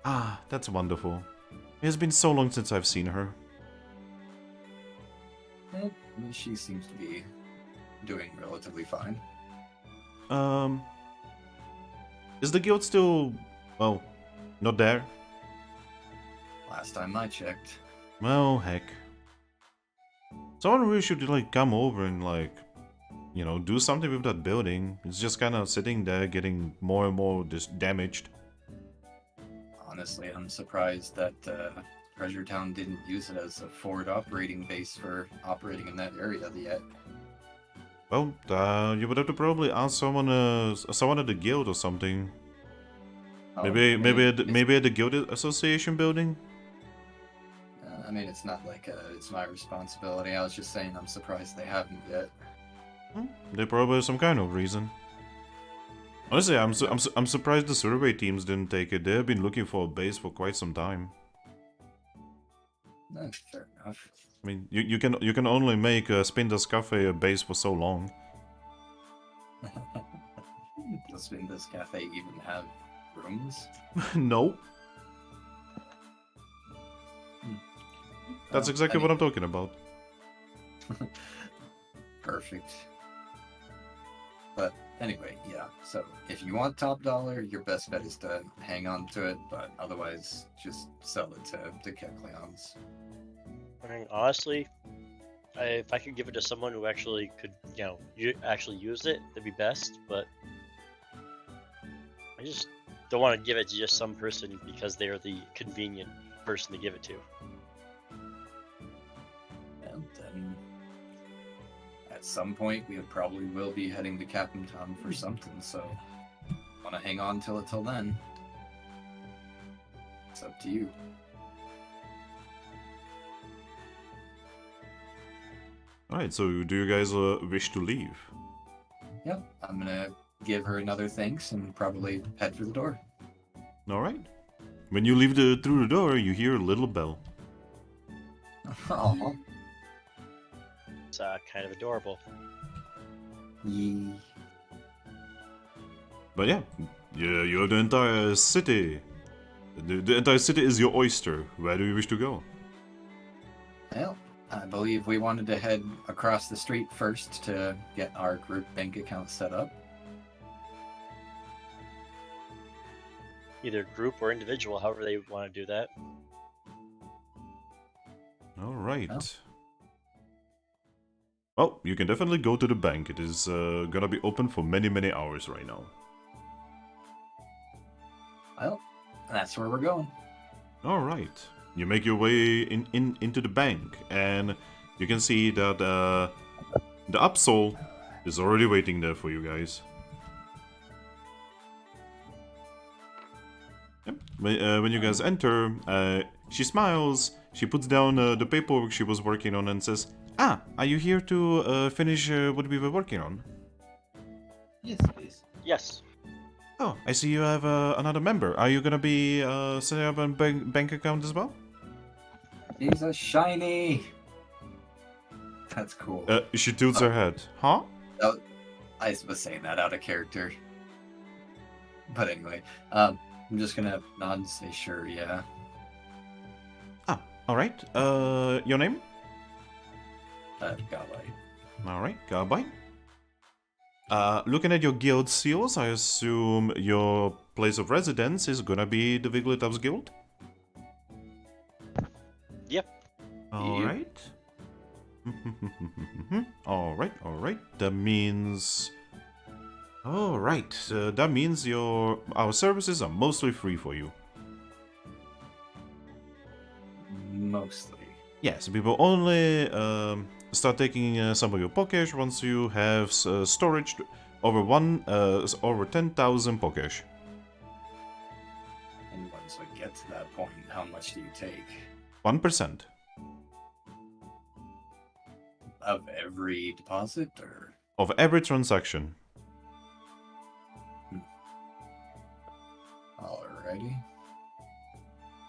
Ah, that's wonderful. It has been so long since I've seen her. She seems to be doing relatively fine. Is the guild still, well, not there? Last time I checked. Well, heck. Someone really should, like, come over and, like, you know, do something with that building. It's just kind of sitting there getting more and more damaged. Honestly, I'm surprised that Treasure Town didn't use it as a forward operating base for operating in that area yet. Well, you would have to probably ask someone at the guild or something. Maybe at the guild association building. I mean, it's not like it's my responsibility. I was just saying I'm surprised they haven't yet. They probably have some kind of reason. Honestly, I'm surprised the survey teams didn't take it. They have been looking for a base for quite some time. Fair enough. I mean, you can only make Spindas Cafe a base for so long. Does this cafe even have rooms? No. That's exactly what I'm talking about. Perfect. But anyway, yeah. So if you want top dollar, your best bet is to hang on to it. But otherwise, just sell it to the Kecleons. I mean, honestly, if I could give it to someone who actually could, actually use it, that'd be best. But I just don't want to give it to just some person because they're the convenient person to give it to. And then at some point, we probably will be heading to Captain Town for something. So want to hang on till then. It's up to you. Alright, so do you guys wish to leave? Yep, I'm gonna give her another thanks and probably head for the door. Alright. When you leave through the door, you hear a little bell. Aww. It's kind of adorable. Yee. But yeah, you have the entire city. The entire city is your oyster. Where do you wish to go? Well, I believe we wanted to head across the street first to get our group bank account set up. Either group or individual, however they want to do that. Alright. Well, you can definitely go to the bank. It is gonna be open for many, many hours right now. Well, that's where we're going. Alright. You make your way into the bank, and you can see that the Upsole is already waiting there for you guys. Yep. When you guys enter, she smiles, she puts down the paperwork she was working on and says, "Ah, are you here to finish what we were working on?" Yes, please. Yes. Oh, I see you have another member. Are you gonna be setting up a bank account as well? He's a shiny! That's cool. She tilts her head. Huh? I was saying that out of character. But anyway, I'm just gonna nod and say sure, yeah. Ah, alright. Your name? Gabite. Alright, Gabite. Looking at your guild seals, I assume your place of residence is gonna be the Wigglytuff's guild? Yep. Alright. Alright. That means... Alright, that means our services are mostly free for you. Mostly. Yes, we will only start taking some of your Pokesh once you have storage over 10,000 Pokesh. And once we get to that point, how much do you take? 1%. Of every deposit, or? Of every transaction. Alrighty.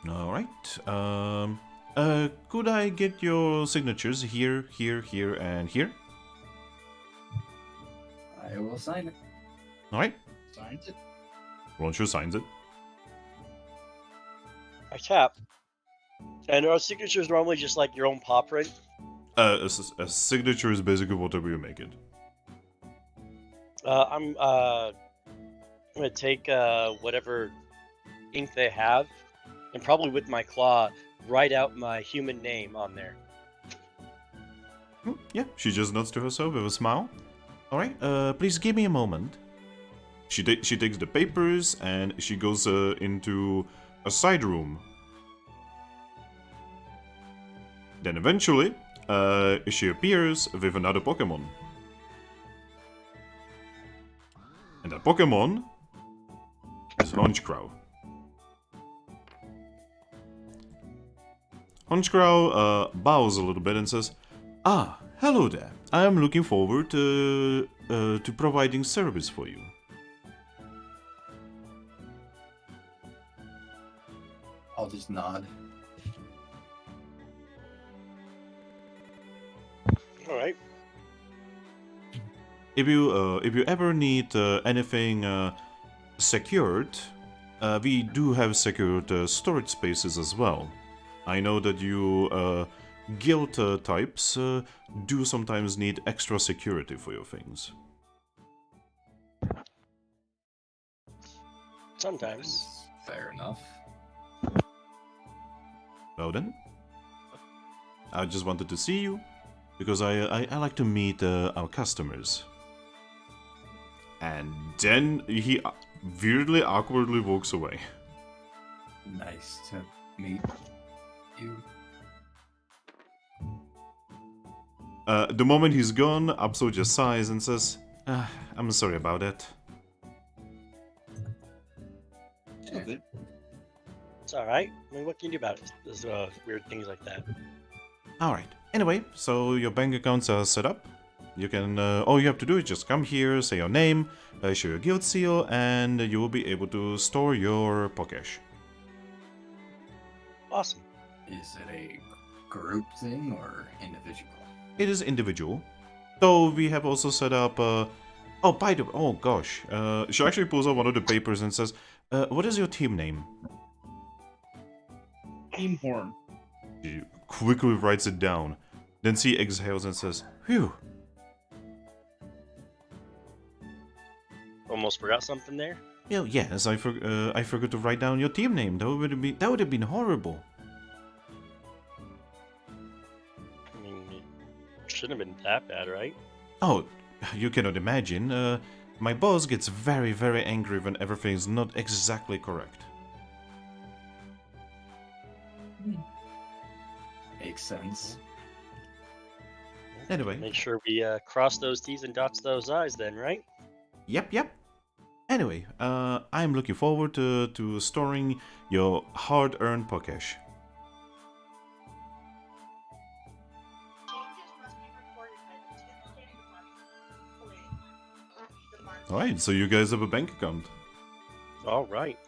Alright. Could I get your signatures here, here, here, and here? I will sign it. Alright. Signs it. Roncho signs it. I tap. And are signatures normally just like your own paw print? A signature is basically whatever you make it. I'm gonna take whatever ink they have, and probably with my claw write out my human name on there. Yeah, she just nods to herself with a smile. Alright, please give me a moment. She takes the papers and she goes into a side room. Then eventually, she appears with another Pokemon. And that Pokemon is Honchcrow. Honchcrow bows a little bit and says, "Ah, hello there. I am looking forward to providing service for you." I'll just nod. All right. If you ever need anything secured, we do have secured storage spaces as well. I know that you guild types do sometimes need extra security for your things. Sometimes. Fair enough. Well then, I just wanted to see you because I like to meet our customers. And then he weirdly, awkwardly walks away. Nice to meet you. The moment he's gone, Absol just sighs and says, "I'm sorry about that." It's all good. It's all right. I mean, what can you do about it? There's weird things like that. Alright, anyway, so your bank accounts are set up. You can, all you have to do is just come here, say your name, show your guild seal, and you will be able to store your Pokesh. Awesome. Is it a group thing or individual? It is individual. Though we have also set up, oh, by the way, oh gosh. She actually pulls out one of the papers and says, what is your team name? Team Horn. She quickly writes it down. Then she exhales and says, "Phew." Almost forgot something there. Oh, yes, I forgot to write down your team name. That would have been horrible. I mean, it shouldn't have been that bad, right? Oh, you cannot imagine. My boss gets very, very angry when everything is not exactly correct. Makes sense. Anyway, Make sure we cross those T's and dots those I's then, right? yep. Anyway, I'm looking forward to storing your hard-earned Pokesh. Changes must be reported by the 10th day of the month. Alright, so you guys have a bank account. All right.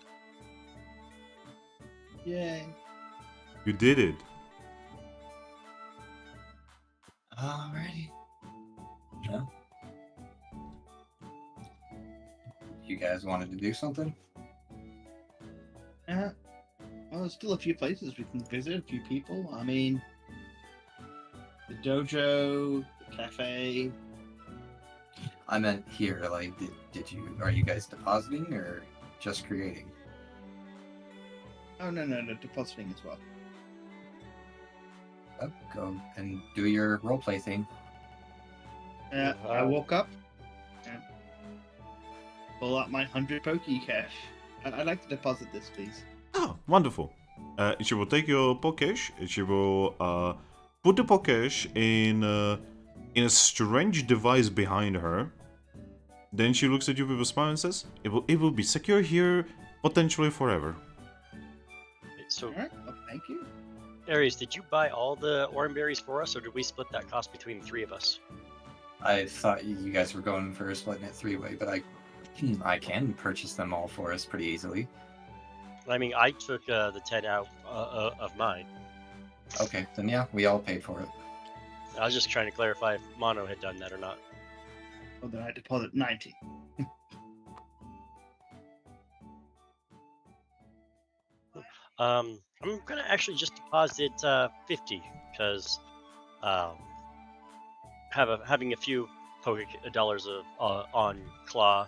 Yay. You did it. Alrighty. Yeah. You guys wanted to do something? Well, there's still a few places we can visit, a few people. I mean, the dojo, the cafe. I meant here, like, are you guys depositing or just creating? Oh, no, depositing as well. Oh, go and do your roleplay thing. I woke up and pull out my 100 Pokecash. I'd like to deposit this, please. Oh, wonderful. She will take your Pokesh. She will put the Pokesh in a strange device behind her. Then she looks at you with a smile and says, "It will be secure here, potentially forever." So, Alright, well, thank you. Aries, did you buy all the orange berries for us, or did we split that cost between the three of us? I thought you guys were going for splitting it three-way, but I can purchase them all for us pretty easily. I mean, I took the 10 out of mine. Okay, then yeah, we all paid for it. I was just trying to clarify if Mono had done that or not. Well, then I deposit 90. I'm gonna actually just deposit 50 because having a few dollars of on Claw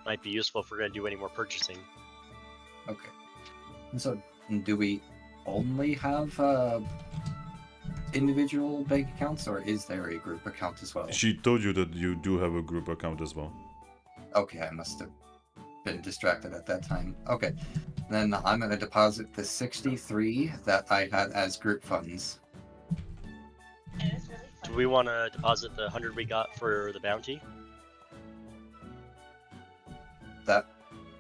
might be useful if we're gonna do any more purchasing. Okay. And so, do we only have individual bank accounts, or is there a group account as well? She told you that you do have a group account as well. Okay, I must have been distracted at that time. Okay, then I'm going to deposit the 63 that I had as group funds. And it's really Do fun. we want to deposit the 100 we got for the bounty? That,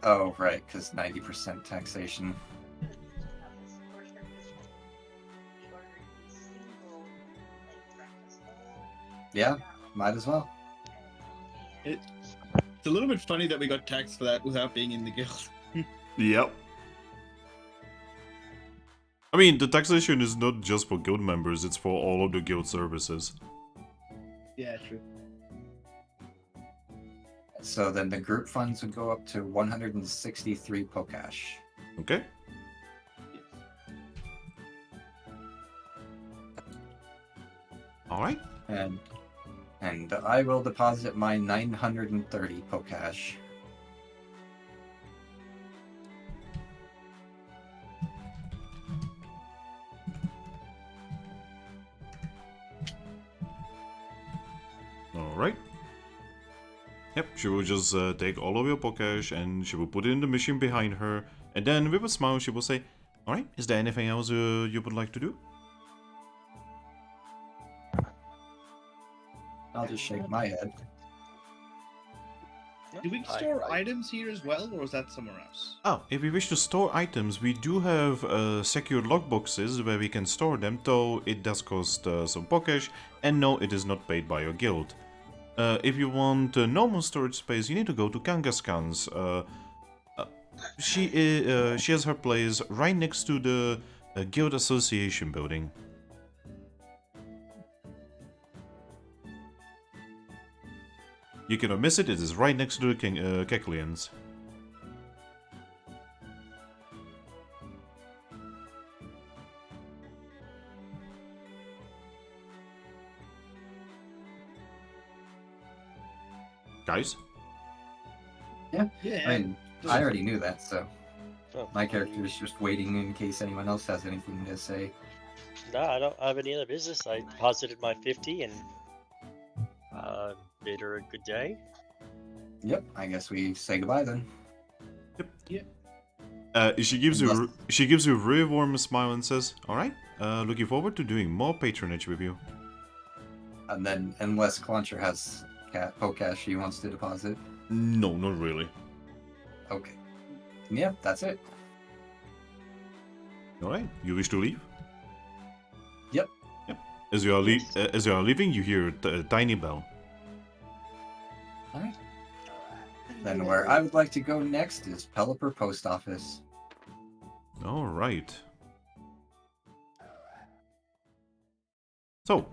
oh right, because 90% taxation. Yeah, might as well. It's a little bit funny that we got taxed for that without being in the guild. Yep. I mean, the taxation is not just for guild members, it's for all of the guild services. Yeah, true. So then the group funds would go up to 163 Pokash. Okay? Alright. And I will deposit my 930 Pokash. Alright. Yep, she will just take all of your Pokesh and she will put it in the machine behind her. And then with a smile she will say, alright, is there anything else you would like to do? I'll just shake my head. Do we store items here as well, or is that somewhere else? Oh, if we wish to store items, we do have secured lockboxes where we can store them, though it does cost some Pokesh, and no, it is not paid by your guild. If you want normal storage space, you need to go to Kangaskhan's. She has her place right next to the Guild Association building. You cannot miss it, it is right next to the Keklians. Guys? Yeah, Yeah. I mean, I already knew that, so Oh. my character is just waiting in case anyone else has anything to say. No, I don't have any other business. I deposited my 50 and bid her a good day. Yep, I guess we say goodbye then. She gives you a really warm smile and says, "Alright, looking forward to doing more patronage with you." And then, unless Clauncher has Pokash he wants to deposit. No, not really. Okay. Yep, that's it. Alright, you wish to leave? Yep. Yep. As you are leaving, you hear a tiny bell. Alright. Then where I would like to go next is Pelipper Post Office. Alright. So,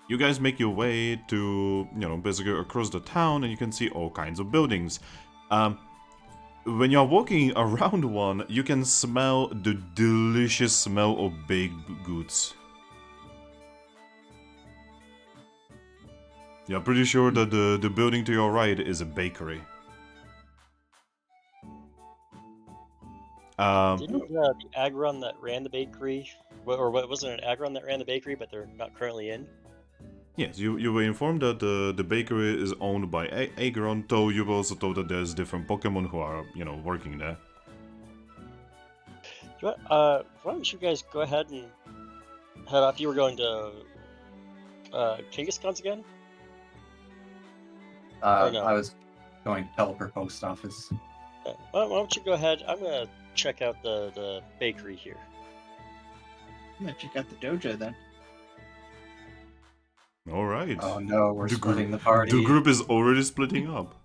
you guys make your way to, basically across the town, and you can see all kinds of buildings. When you're walking around one, you can smell the delicious smell of baked goods. Yeah, pretty sure that the building to your right is a bakery. Didn't the Aggron that ran the bakery, or wasn't it an Aggron that ran the bakery, but they're not currently in? Yes, you were informed that the bakery is owned by Aggron, though you were also told that there's different Pokemon who are, working there. Why don't you guys go ahead and head off? You were going to Kangaskhan's again? Or no? I was going to Pelipper Post Office. Why don't you go ahead? I'm gonna check out the bakery here. I'm gonna check out the dojo then. Alright. Oh no, we're The splitting the party. The group is already splitting up.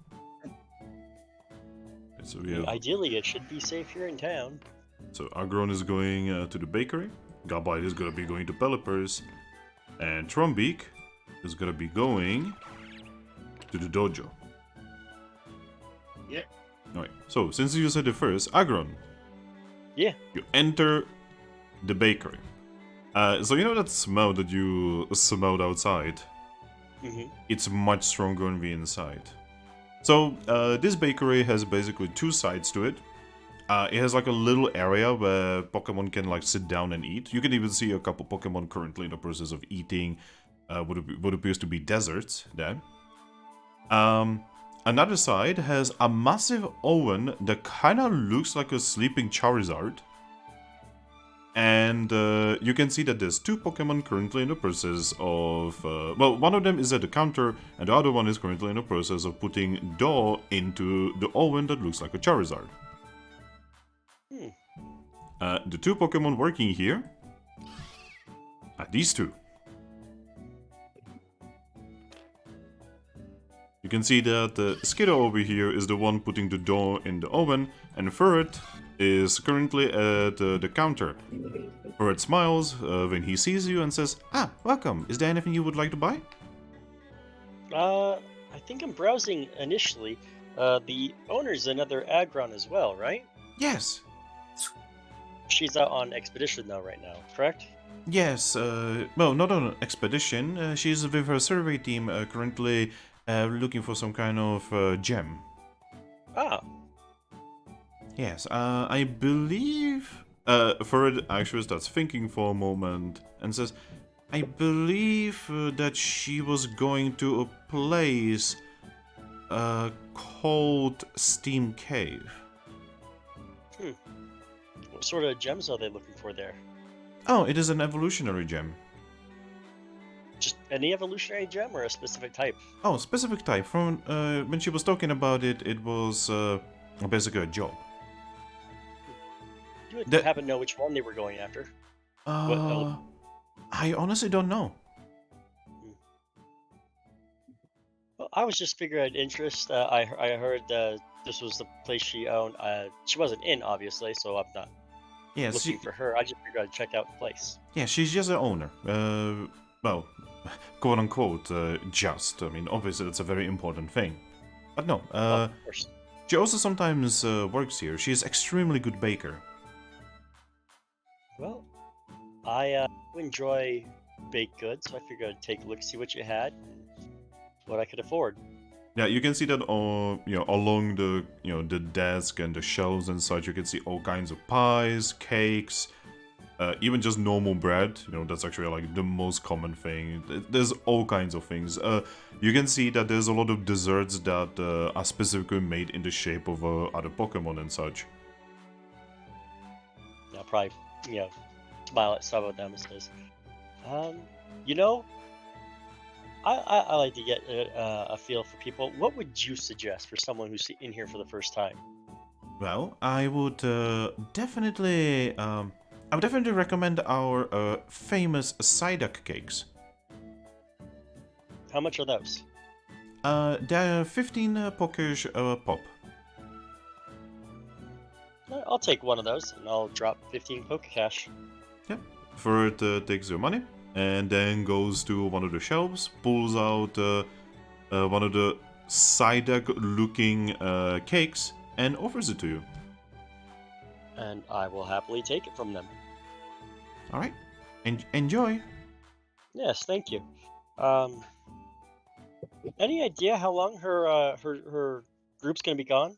So we have, Ideally, it should be safe here in town. so Aggron is going to the bakery. Gabite is gonna be going to Pelipper's. And Trumbeak is gonna be going to the dojo. Yep. Alright, so since you said it first, Aggron. Yeah. You enter the bakery. So you know that smell that you smelled outside? Mm-hmm. It's much stronger on the inside. So this bakery has basically two sides to it. It has like a little area where Pokemon can like sit down and eat. You can even see a couple Pokemon currently in the process of eating what appears to be desserts there. Another side has a massive oven that kind of looks like a sleeping Charizard. And you can see that there's two Pokemon currently in the process of... well, one of them is at the counter, and the other one is currently in the process of putting dough into the oven that looks like a Charizard. The two Pokemon working here are these two. You can see that Skiddo over here is the one putting the dough in the oven, and Furret is currently at the counter. Furret smiles when he sees you and says, "Ah, welcome. Is there anything you would like to buy?" I think I'm browsing initially. The owner's another Aggron as well, right? Yes. She's out on expedition though right now, correct? Yes, well, not on an expedition. She's with her survey team currently looking for some kind of gem. Ah, Yes, I believe... Furret actually starts thinking for a moment and says, I believe that she was going to a place called Steam Cave. what sort of gems are they looking for there? Oh, it is an evolutionary gem. Just any evolutionary gem or a specific type? Oh, specific type. From when she was talking about it, it was basically a job. Do you The- happen to know which one they were going after? I honestly don't know. Well, I was just figuring out interest. I heard this was the place she owned. She wasn't in, obviously, so I'm not Yes, looking for her. I just figured I'd check out the place. yeah, she's just an owner. Well, quote unquote, just. I mean, obviously, that's a very important thing. But no, Of course. she also sometimes works here. She's extremely good baker. Well, I enjoy baked goods, so I figured I'd take a look, see what you had, and what I could afford. Yeah, you can see that along the the desk and the shelves and such. You can see all kinds of pies, cakes, even just normal bread. That's actually like the most common thing. There's all kinds of things. You can see that there's a lot of desserts that are specifically made in the shape of other Pokemon and such. I'll probably, smile at some of them and says, you know, I like to get a feel for people. What would you suggest for someone who's in here for the first time? Well, I would definitely recommend our famous Psyduck cakes. How much are those? They're 15 pokers pop. I'll take one of those, and I'll drop 15 Poke Cash. Yep. Furret takes your money and then goes to one of the shelves, pulls out one of the Psyduck-looking cakes, and offers it to you. And I will happily take it from them. All right. Enjoy. Yes, thank you. Any idea how long her group's gonna be gone?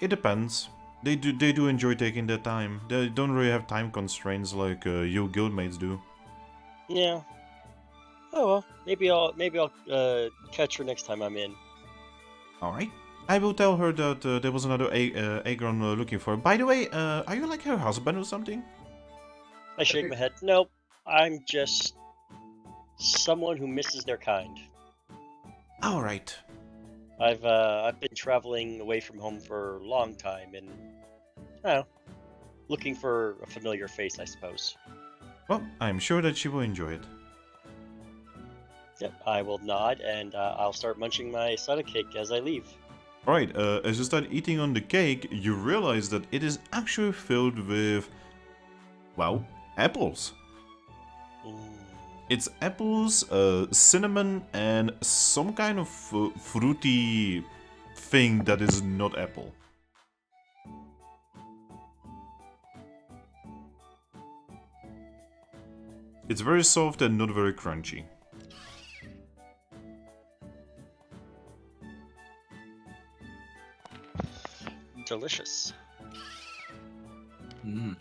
It depends. They do enjoy taking their time. They don't really have time constraints like you guildmates do. Yeah. Oh well, maybe I'll catch her next time I'm in. All right. I will tell her that there was another Aggron looking for her. By the way, are you like her husband or something? I shake my head. Nope, I'm just someone who misses their kind. All right. I've been traveling away from home for a long time, and I don't know, looking for a familiar face, I suppose. Well, I'm sure that she will enjoy it. Yep, I will nod, and I'll start munching my Psyduck cake as I leave. Alright, as you start eating on the cake, you realize that it is actually filled with, well, apples. Ooh. It's apples, cinnamon, and some kind of fruity thing that is not apple. It's very soft and not very crunchy. Delicious. Mm.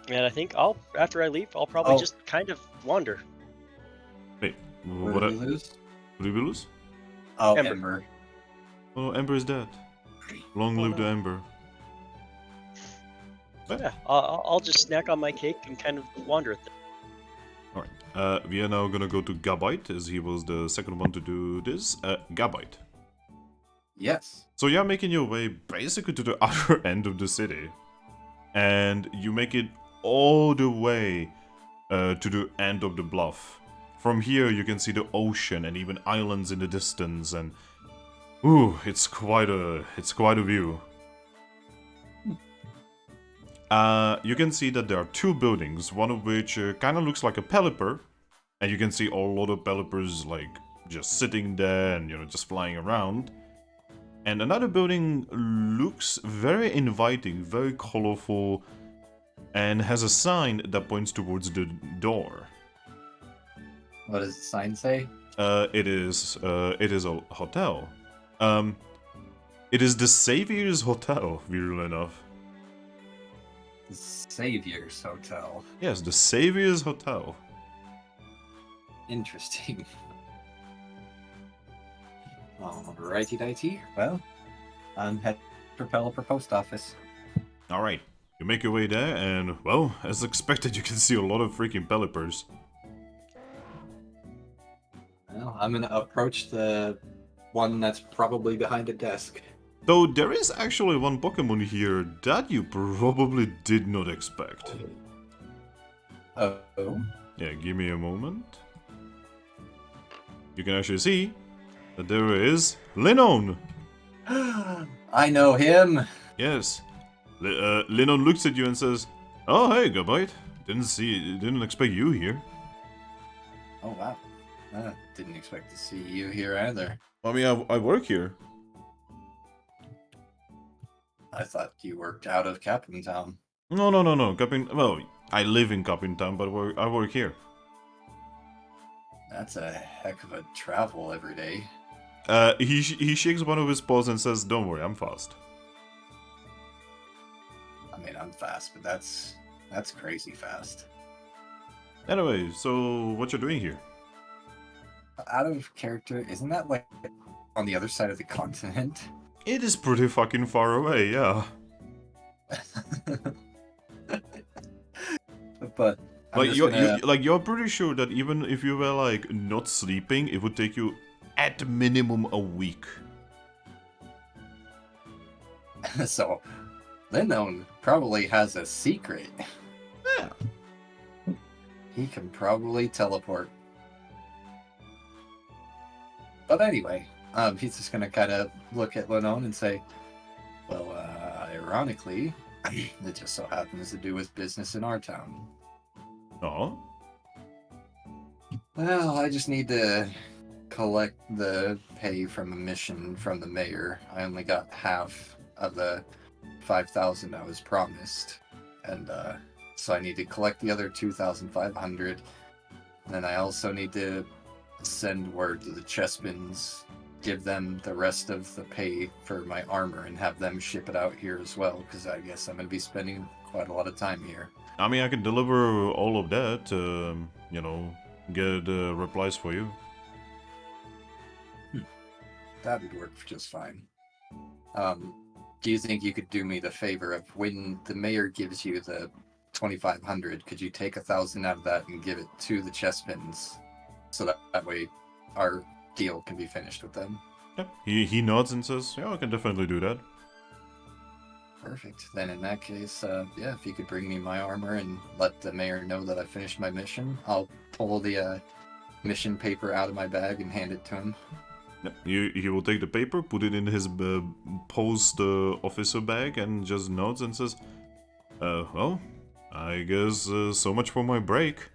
And I think after I leave, I'll probably just kind of wander. Wait, What what? did we lose? What did we lose? Oh, Ember. Ember. Oh, Ember is dead. Long live the no. Ember. Yeah, I'll just snack on my cake and kind of wander at them. Alright, we are now gonna go to Gabite, as he was the second one to do this. Gabite. Yes. So you're making your way basically to the other end of the city. And you make it all the way to the end of the bluff. From here you can see the ocean and even islands in the distance, and ooh, it's quite a view. You can see that there are two buildings, one of which kind of looks like a pelipper, and you can see a lot of pelipers like just sitting there and just flying around. And another building looks very inviting, very colorful, and has a sign that points towards the door. What does the sign say? It is a hotel. It is the Savior's Hotel, weirdly enough. The Savior's Hotel. Yes, the Savior's Hotel. Interesting. Alrighty dighty. Well, head for Pelipper Post Office. Alright, you make your way there, and, well, as expected, you can see a lot of freaking pelipers. Well, I'm gonna approach the one that's probably behind a desk. Though there is actually one Pokemon here that you probably did not expect. Oh? Yeah, give me a moment. You can actually see that there is Linon! I know him! Yes. Linon looks at you and says, "Oh, hey, Gabite. Didn't expect you here." Oh, wow. Didn't expect to see you here either. I mean, I work here. I thought you worked out of Captain Town. No. Well, I live in Captain Town, but I work here. That's a heck of a travel every day. He shakes one of his paws and says, "Don't worry, I'm fast." I mean, I'm fast, but that's crazy fast. Anyway, so what you're doing here? Out of character, isn't that like on the other side of the continent? It is pretty fucking far away, yeah. But Like you're pretty sure that even if you were like not sleeping, it would take you at minimum a week. So, Linon probably has a secret. Yeah. He can probably teleport. But anyway, he's just gonna kind of look at Linon and say, well, ironically, it just so happens to do with business in our town. Oh. Well, I just need to collect the pay from a mission from the mayor. I only got half of the 5,000 I was promised, and so I need to collect the other 2,500. And then I also need to send word to the Chespins, give them the rest of the pay for my armor, and have them ship it out here as well, because I guess I'm going to be spending quite a lot of time here. I mean, I can deliver all of that, get replies for you. That would work just fine. Do you think you could do me the favor of, when the mayor gives you the 2,500, could you take 1,000 out of that and give it to the Chespins, so that way our deal can be finished with them? Yeah. He nods and says, "Yeah, I can definitely do that." Perfect. Then in that case, yeah, if you could bring me my armor and let the mayor know that I finished my mission, I'll pull the mission paper out of my bag and hand it to him. Yeah. He will take the paper, put it in his post officer bag, and just nods and says, "Well, I guess so much for my break.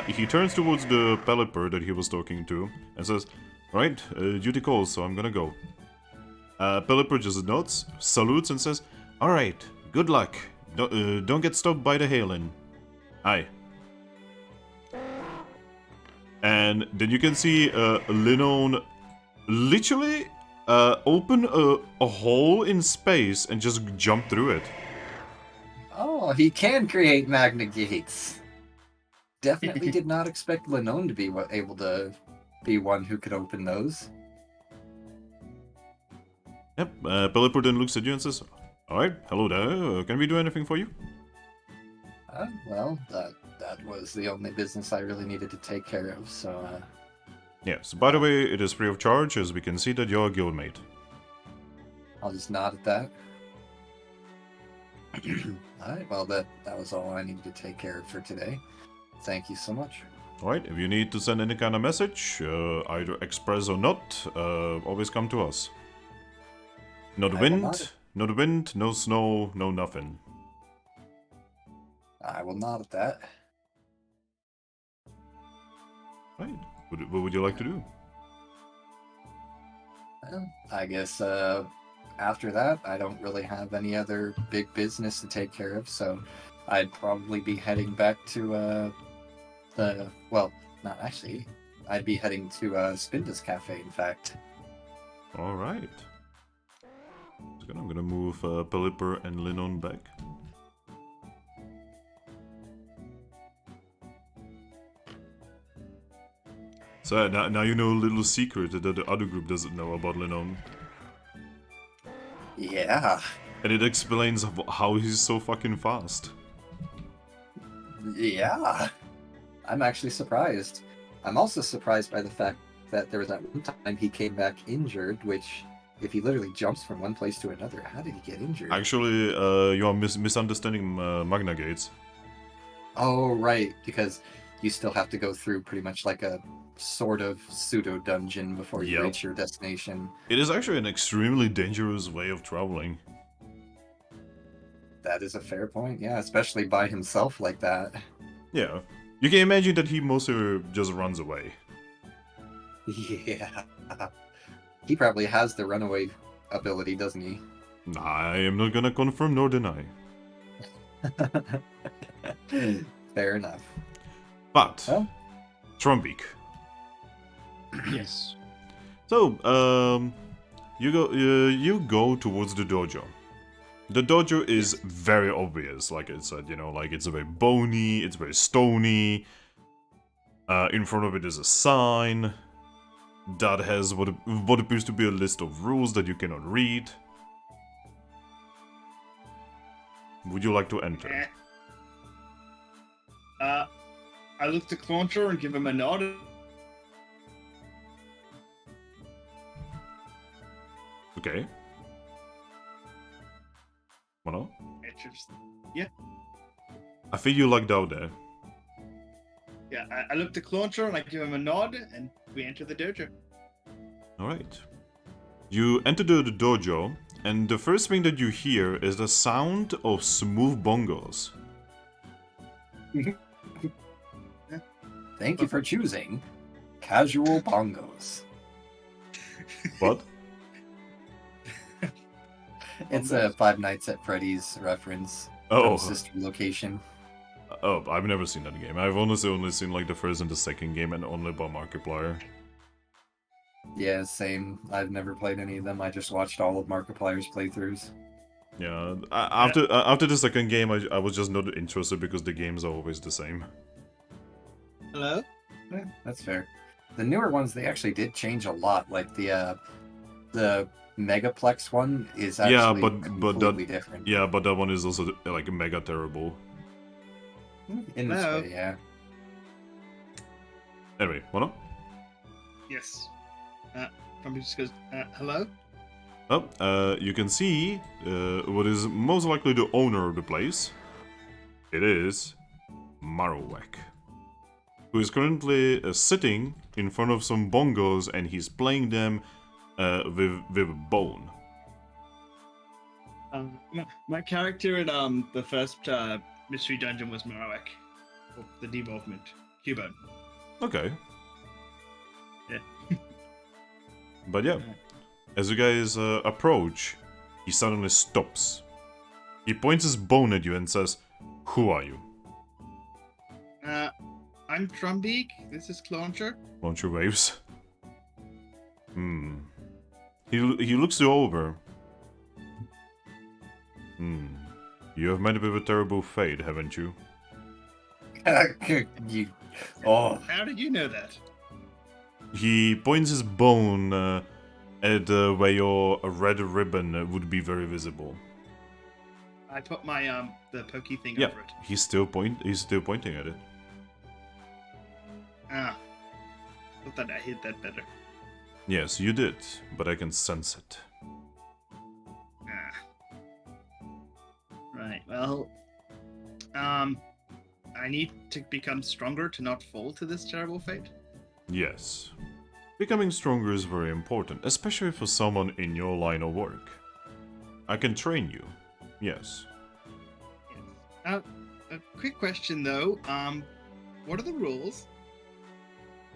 He turns towards the pelipper that he was talking to and says, "Right, duty calls, so I'm gonna go." Pelipper just nods, salutes, and says, "Alright, good luck. Don't get stopped by the Halen. Aye." And then you can see Linon literally open a hole in space and just jump through it. Oh, he can create magnet gates. Definitely did not expect Linon to be able to be one who could open those. Yep, Pelipper then looks at you and says, "Alright, hello there, can we do anything for you?" Well, that was the only business I really needed to take care of, so, Yes, by the way, it is free of charge, as we can see that you're a guildmate. I'll just nod at that. Alright, well, that was all I needed to take care of for today. Thank you so much. Alright, if you need to send any kind of message, either express or not, always come to us. Not wind, no snow, no nothing. I will nod at that. Right, what would you like to do? Well, I guess after that, I don't really have any other big business to take care of, so I'd probably be heading back to well, not actually. I'd be heading to Spinda's Cafe, in fact. Alright. So I'm gonna move Pelipper and Linon back. So now you know a little secret that the other group doesn't know about Linon. Yeah. And it explains how he's so fucking fast. Yeah. I'm actually surprised. I'm also surprised by the fact that there was that one time he came back injured, which, if he literally jumps from one place to another, how did he get injured? Actually, you are misunderstanding Magna Gates. Oh, right, because you still have to go through pretty much like a sort of pseudo-dungeon before you reach your destination. It is actually an extremely dangerous way of traveling. That is a fair point, yeah, especially by himself like that. Yeah. You can imagine that he mostly just runs away. Yeah. He probably has the runaway ability, doesn't he? I am not gonna confirm nor deny. Fair enough. But, Huh? Trumbeak. Yes. So, you go towards the dojo. The dojo is very obvious, like I said, you know, like it's very bony, it's very stony. In front of it is a sign that has what appears to be a list of rules that you cannot read. Would you like to enter? I look to Clauncher and give him a nod. Okay. Well, Yeah. I feel you lucked out there. Yeah, I look to Clauncher and I give him a nod, and we enter the dojo. Alright. You enter the dojo, and the first thing that you hear is the sound of smooth bongos. Thank you for choosing Casual Bongos. What? It's a Five Nights at Freddy's reference. Oh. From Sister Location. Oh, I've never seen that game. I've honestly only seen like the first and the second game, and only by Markiplier. Yeah, same. I've never played any of them. I just watched all of Markiplier's playthroughs. Yeah, after the second game, I was just not interested because the games are always the same. Hello? Yeah, that's fair. The newer ones, they actually did change a lot. Like the Megaplex one is actually completely different. Yeah, but that one is also like mega terrible. In this Hello? way, yeah. Anyway, what up? Yes. Probably just goes, hello? Oh, you can see what is most likely the owner of the place. It is Marowak, who is currently sitting in front of some bongos, and he's playing them with a bone. My character in the first mystery dungeon was Marowak. Or the devolvement. Cubone. Okay. Yeah. But yeah, as you guys approach, he suddenly stops. He points his bone at you and says, "Who are you?" I'm Trumbeak. This is Cloncher. Launcher waves. He looks you over. You have met with a terrible fate, haven't you? You. Oh. How did you know that? He points his bone at where your red ribbon would be very visible. I put my the pokey thing Yeah, over it. he's still pointing at it. Ah. I thought I hit that better. Yes, you did, but I can sense it. Ah. Right, well, I need to become stronger to not fall to this terrible fate. Yes. Becoming stronger is very important, especially for someone in your line of work. I can train you. Yes. Yes. A quick question though. What are the rules?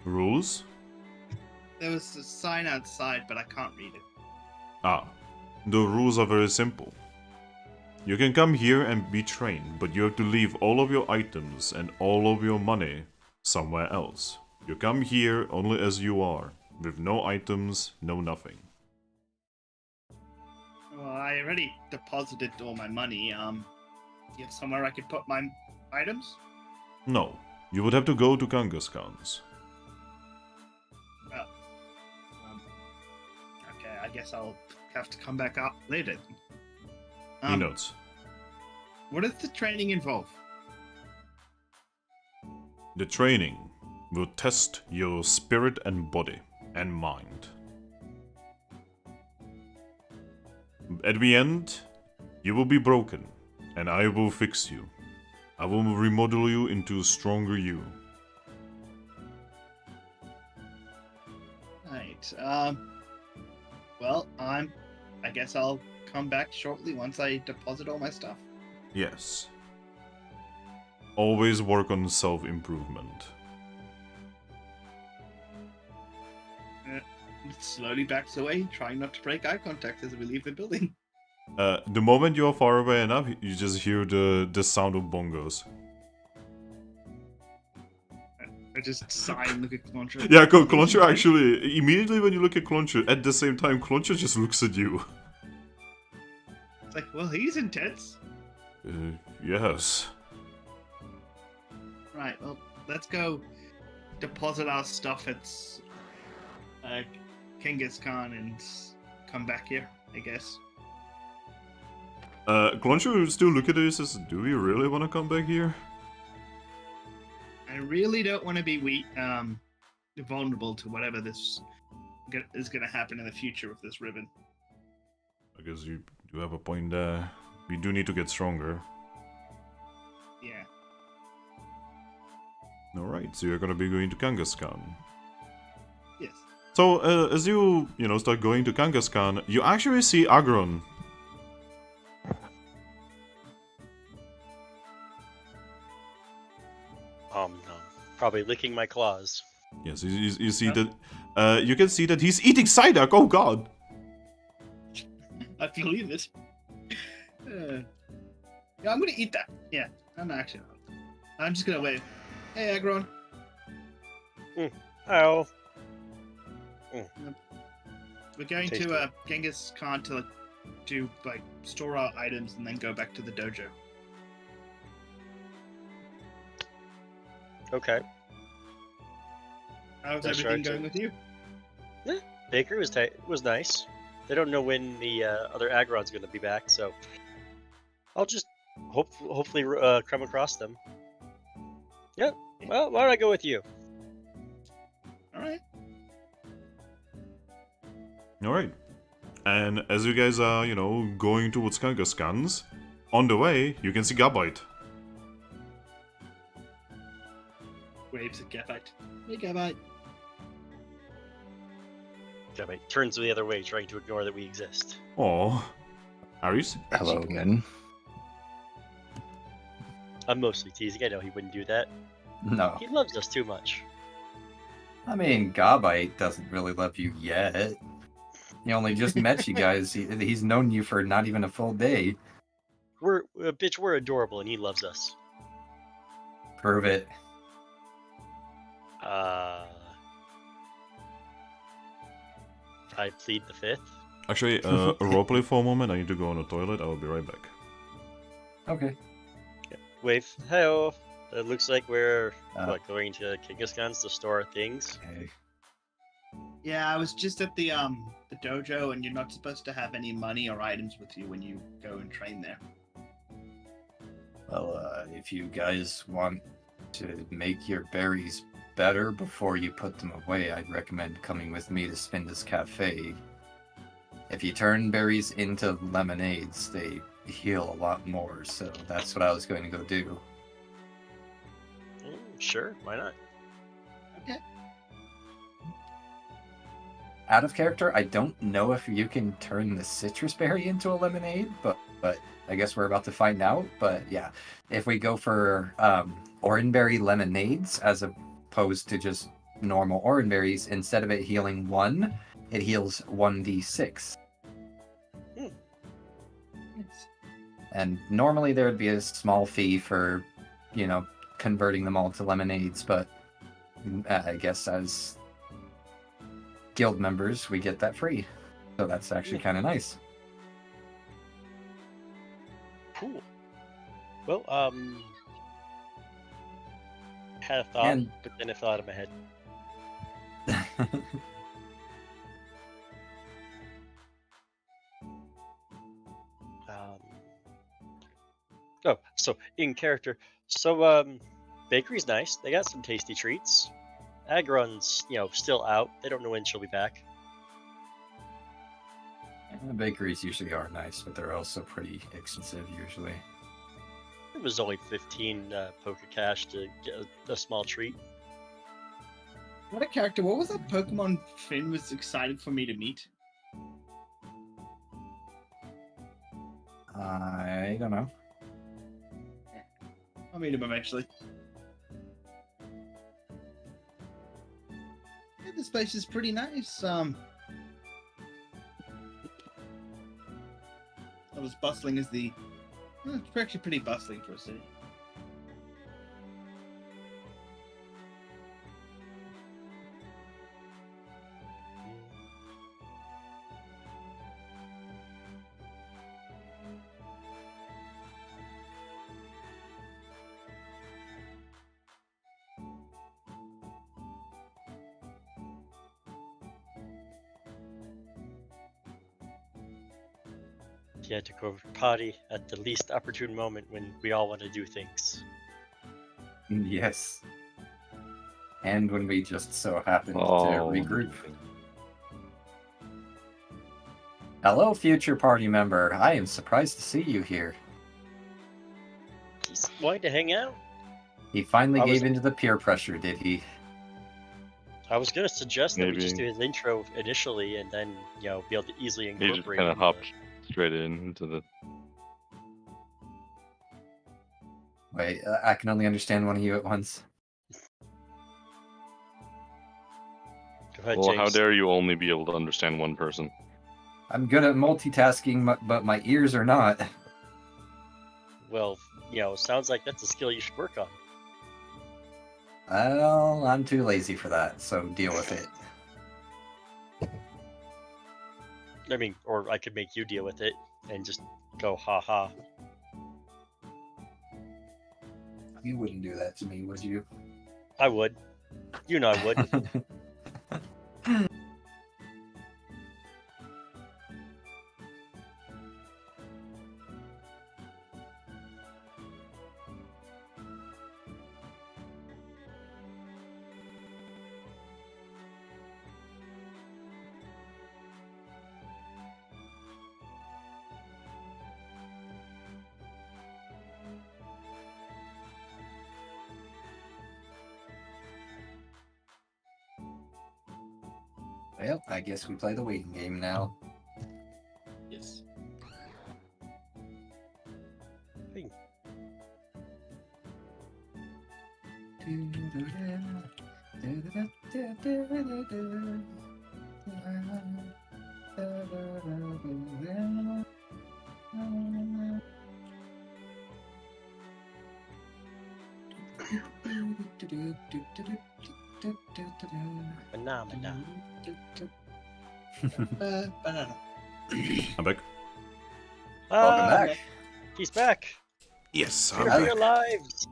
Rules? There was a sign outside, but I can't read it. Ah. The rules are very simple. You can come here and be trained, but you have to leave all of your items and all of your money somewhere else. You come here only as you are, with no items, no nothing. Well, I already deposited all my money. You have somewhere I could put my items? No, you would have to go to Kangaskhan's. Well, okay, I guess I'll have to come back up later. He notes. What does the training involve? The training will test your spirit and body and mind. At the end, you will be broken, and I will fix you. I will remodel you into a stronger you. Right. Well, I guess I'll come back shortly once I deposit all my stuff. Yes. Always work on self-improvement. Slowly backs away, trying not to break eye contact as we leave the building. The moment you are far away enough, you just hear the sound of bongos. I just sigh and look at Cloncher. Yeah, Cloncher actually, immediately when you look at Cloncher, at the same time, Cloncher just looks at you. It's like, well, he's intense. Yes. Right, well, let's go deposit our stuff at Genghis Khan and come back here, I guess. Cloncher will still look at it and says, "Do we really want to come back here?" I really don't want to be vulnerable to whatever this is going to happen in the future with this ribbon. I guess you do have a point there. We do need to get stronger. Yeah. Alright, so you're gonna be going to Kangaskhan. Yes. So, as you start going to Kangaskhan, you actually see Aggron. No. Probably licking my claws. Yes, you see that. You can see that he's eating Psyduck. Oh God! I believe it. Yeah, I'm gonna eat that. Yeah, I'm actually not. I'm just gonna wave. Hey, Aggron. Oh. We're going Tasty. to Genghis Khan to store our items and then go back to the dojo. Okay. How's That's everything right, going with you? Baker was nice. They don't know when the other Aggron's going to be back, so I'll just hopefully come across them. Yep. Well, why don't I go with you? All right. Alright. And as you guys are, going towards Kangaskhan's, on the way, you can see Gabite. Waves at Gabite. Hey, Gabite. Gabite turns the other way, trying to ignore that we exist. Aw. Aries? Hello again. I'm mostly teasing. I know he wouldn't do that. No. He loves us too much. I mean, Gabite doesn't really love you yet. He only just met you guys. He's known you for not even a full day. We're adorable, and he loves us. Prove it. I plead the fifth. Actually, roleplay for a moment. I need to go on the toilet. I will be right back. Okay. Wave. Hey-oh. It looks like we're going to Kingaskhan's to store our things. Okay. Yeah, I was just at the dojo, and you're not supposed to have any money or items with you when you go and train there. Well, if you guys want to make your berries better before you put them away, I'd recommend coming with me to Spinda's Cafe. If you turn berries into lemonades, they heal a lot more, so that's what I was going to go do. Sure, why not? Okay. Out of character, I don't know if you can turn the citrus berry into a lemonade, but I guess we're about to find out. But yeah, if we go for orangeberry lemonades as opposed to just normal orangeberries, instead of it healing 1, it heals 1d6. And normally there would be a small fee for, converting them all to lemonades, but I guess as guild members, we get that free. So that's actually kind of nice. Cool. Well, had a thought, but then a thought in my head. Oh, so in character. So, bakery's nice. They got some tasty treats. Aggron's, still out. They don't know when she'll be back. The bakeries usually are nice, but they're also pretty expensive usually. It was only 15 poker cash to get a small treat. What a character. What was that Pokemon Finn was excited for me to meet? I don't know. I'll meet him eventually. Yeah, this place is pretty nice. Not as bustling as the... it's actually pretty bustling for a city. Yeah, to go potty at the least opportune moment when we all want to do things. Yes. And when we just so happen to regroup. Hello, future party member. I am surprised to see you here. He's wanting to hang out? He finally gave into the peer pressure, did he? I was going to suggest that we just do his intro initially and then, be able to easily incorporate. He just kind of hopped straight into the... Wait, I can only understand one of you at once. Go ahead, Well, James. how dare you only be able to understand one person? I'm good at multitasking, but my ears are not. Well, sounds like that's a skill you should work on. Well, I'm too lazy for that, so deal with it. I mean, or I could make you deal with it and just go ha ha. You wouldn't do that to me, would you? I would. I would. Well, I guess we play the waiting game now. Yes. Phenomena. Banana. I'm back. Welcome Ah, back. he's back. Yes, Fear I'm for back. your lives.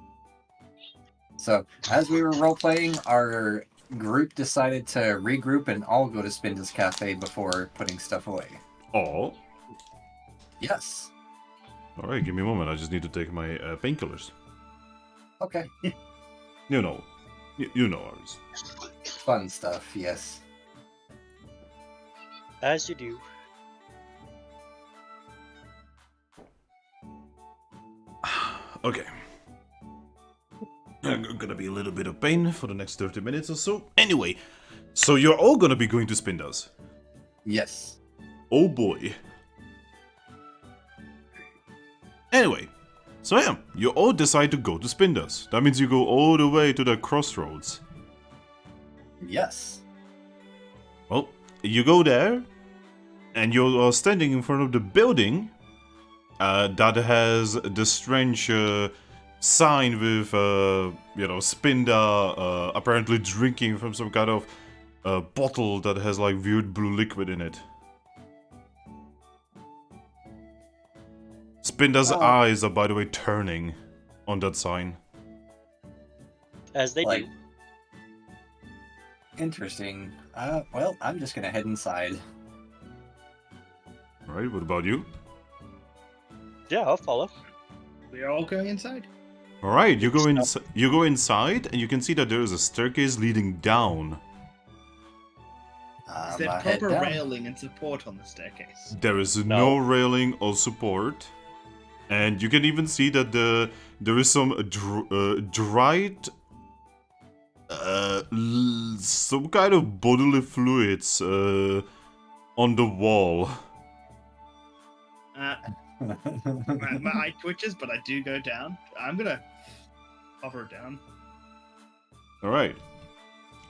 So, as we were role playing, our group decided to regroup and all go to Spinda's Cafe before putting stuff away. Oh. Yes. Alright, give me a moment. I just need to take my painkillers. Okay. You know. You know ours. Fun stuff, yes. As you do. Okay. I'm gonna be a little bit of pain for the next 30 minutes or so. Anyway, so you're all gonna be going to Spinda's. Yes. Oh boy. Anyway, so yeah, you all decide to go to Spinda's. That means you go all the way to the crossroads. Yes. Well, you go there, and you're standing in front of the building that has the strange sign with, Spinda apparently drinking from some kind of bottle that has like weird blue liquid in it. Spinda's eyes are, by the way, turning on that sign. As they Like, do. interesting. Well, I'm just gonna head inside. Alright, what about you? Yeah, I'll follow. We are all going inside. Alright, you go inside, and you can see that there is a staircase leading down. Is there Head proper down. railing and support on the staircase? There is No. no railing or support. And you can even see that there is some dried... some kind of bodily fluids on the wall. My eye twitches, but I do go down. I'm gonna hover down. Alright.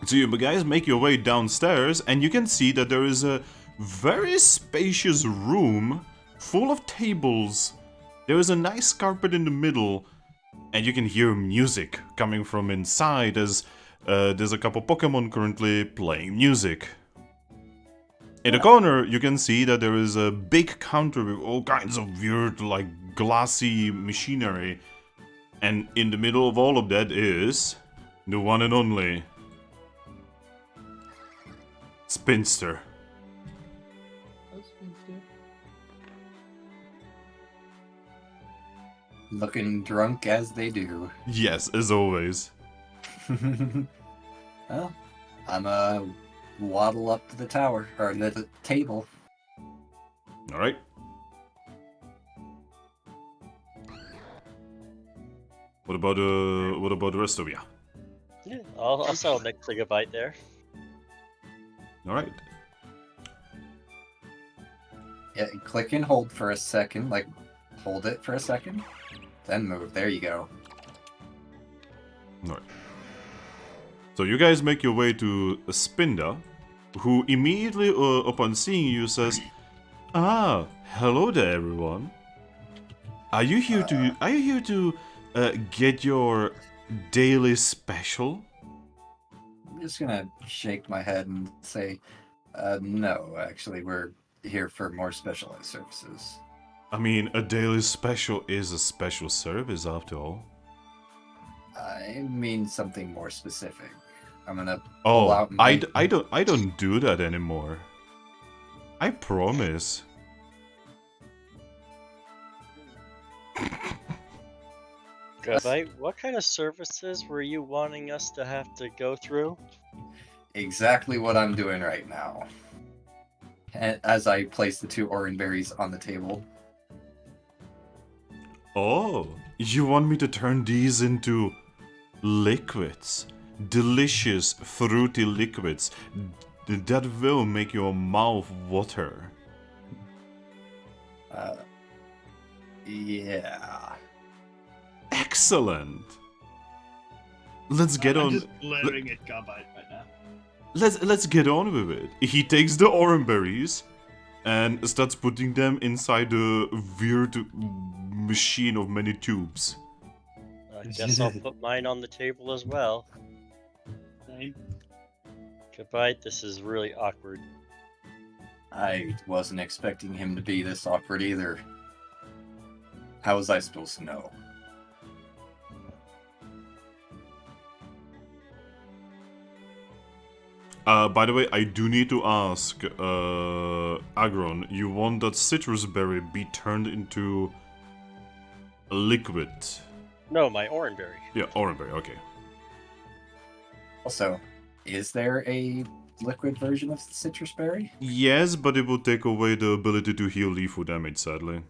So you guys make your way downstairs, and you can see that there is a very spacious room full of tables. There is a nice carpet in the middle, and you can hear music coming from inside as there's a couple Pokemon currently playing music. In the corner, you can see that there is a big counter with all kinds of weird, like, glassy machinery. And in the middle of all of that is the one and only Spinster. Looking drunk as they do. Yes, as always. Well, I'm waddle up to the tower, or the table. Alright. What about the rest of you? Yeah, I'll settle next to Gabite there. Alright. Yeah, click and hold for a second, like, hold it for a second, then move. There you go. Alright. So you guys make your way to Spinda, who immediately upon seeing you says, "Ah, hello there, everyone. Are you here to get your daily special?" I'm just gonna shake my head and say, no, actually, we're here for more specialized services. I mean, a daily special is a special service after all. I mean something more specific. I'm gonna pull Oh, out my... I don't do that anymore. I promise. Gabite, what kind of services were you wanting us to have to go through? Exactly what I'm doing right now. And as I place the 2 orange berries on the table. Oh, you want me to turn these into liquids? Delicious, fruity liquids that will make your mouth water. Yeah. Excellent. Let's get I'm on. just glaring at Gabite right now. let's get on with it. He takes the orange berries and starts putting them inside a weird machine of many tubes. I guess I'll put mine on the table as well. Same. Goodbye. This is really awkward. I wasn't expecting him to be this awkward either. How was I supposed to know? By the way, I do need to ask, Aggron, you want that citrus berry be turned into a liquid? No, my orange berry. Yeah, orange berry, okay. Also, is there a liquid version of the citrus berry? Yes, but it will take away the ability to heal lethal damage, sadly.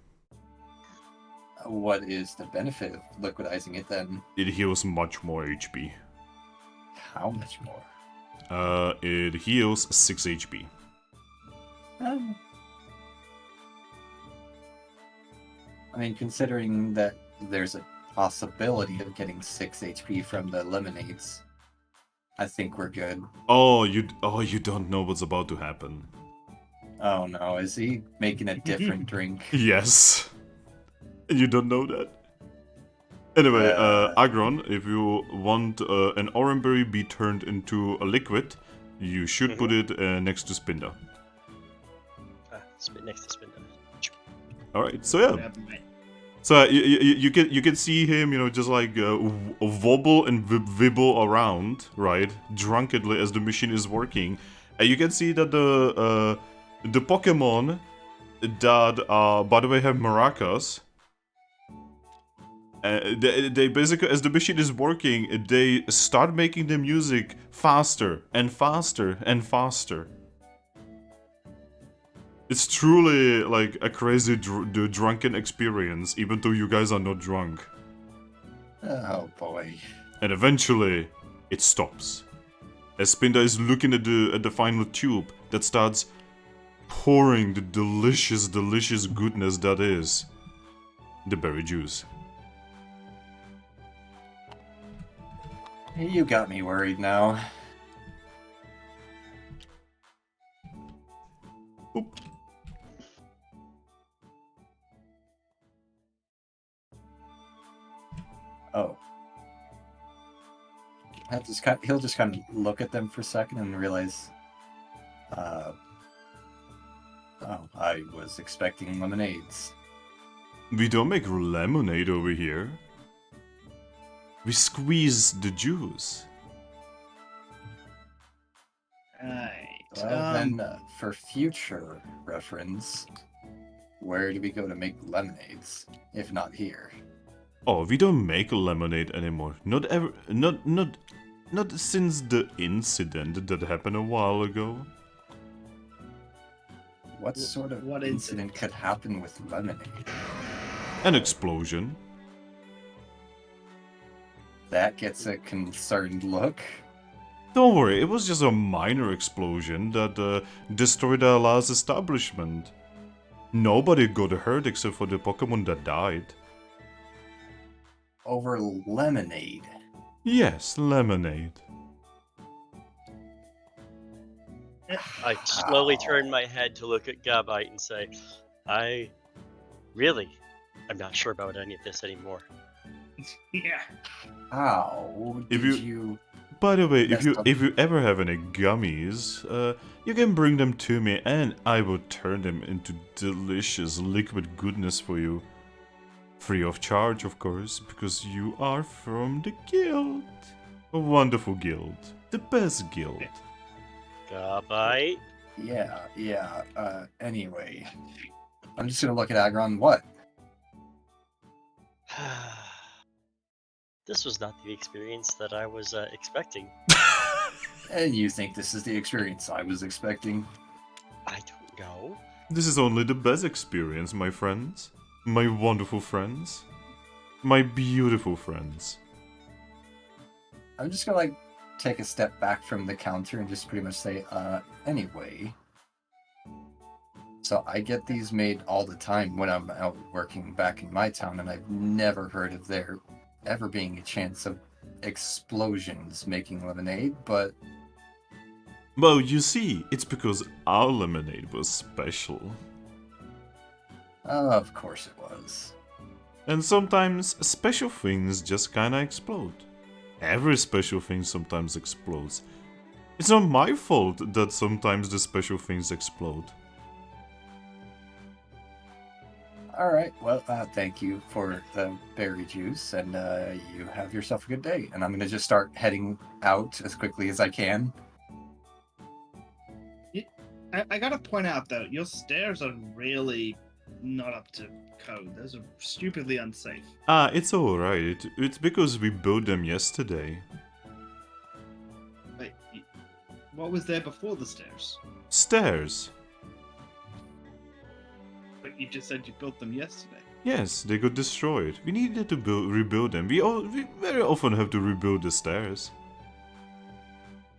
What is the benefit of liquidizing it then? It heals much more HP. How much more? It heals 6 HP. I mean, considering that there's a possibility of getting 6 HP from the lemonades, I think we're good. Oh, you don't know what's about to happen. Oh no, is he making a different drink? Yes. You don't know that. Anyway, Aggron, if you want an orange berry be turned into a liquid, you should put it next to Spinda. Next to Spinda. Alright, so yeah. So you can see him, you know, just like wobble and wibble around, right, drunkenly as the machine is working. And you can see that the Pokemon that by the way have maracas. They basically, as the machine is working, they start making the music faster and faster and faster. It's truly like a crazy drunken experience, even though you guys are not drunk. Oh boy. And eventually, it stops. As Spinda is looking at the final tube that starts pouring the delicious, delicious goodness that is the berry juice. You got me worried now. Oop. Oh. He'll just kind of look at them for a second and realize, oh, I was expecting lemonades. We don't make lemonade over here. We squeeze the juice. Right. Well, then, for future reference, where do we go to make lemonades, if not here? Oh, we don't make lemonade anymore. Not ever. Not since the incident that happened a while ago. What sort of What incident could happen with lemonade? An explosion. That gets a concerned look. Don't worry, it was just a minor explosion that destroyed Allah's establishment. Nobody got hurt except for the Pokemon that died. Over lemonade. Yes, lemonade. I slowly How? turn my head to look at Gabite and say, I'm not sure about any of this anymore. Yeah. How If did you- you... By the way, Messed up. if you ever have any gummies, you can bring them to me and I will turn them into delicious liquid goodness for you. Free of charge, of course, because you are from the guild. A wonderful guild. The best guild. Gabite? Yeah, anyway. I'm just gonna look at Aggron. What? This was not the experience that I was expecting. And you think this is the experience I was expecting? I don't know. This is only the best experience, my friends. My wonderful friends. My beautiful friends. I'm just gonna, like, take a step back from the counter and just pretty much say, anyway. So I get these made all the time when I'm out working back in my town, and I've never heard of there ever being a chance of explosions making lemonade, but Well, you see, it's because our lemonade was special. Of course it was. And sometimes special things just kinda explode. Every special thing sometimes explodes. It's not my fault that sometimes the special things explode. Alright, well, thank you for the berry juice, and you have yourself a good day. And I'm gonna just start heading out as quickly as I can. I gotta point out though, your stairs are really not up to code. Those are stupidly unsafe. It's alright. It's because we built them yesterday. Wait, what was there before the stairs? Stairs. But you just said you built them yesterday. Yes, they got destroyed. We needed to rebuild them. We very often have to rebuild the stairs.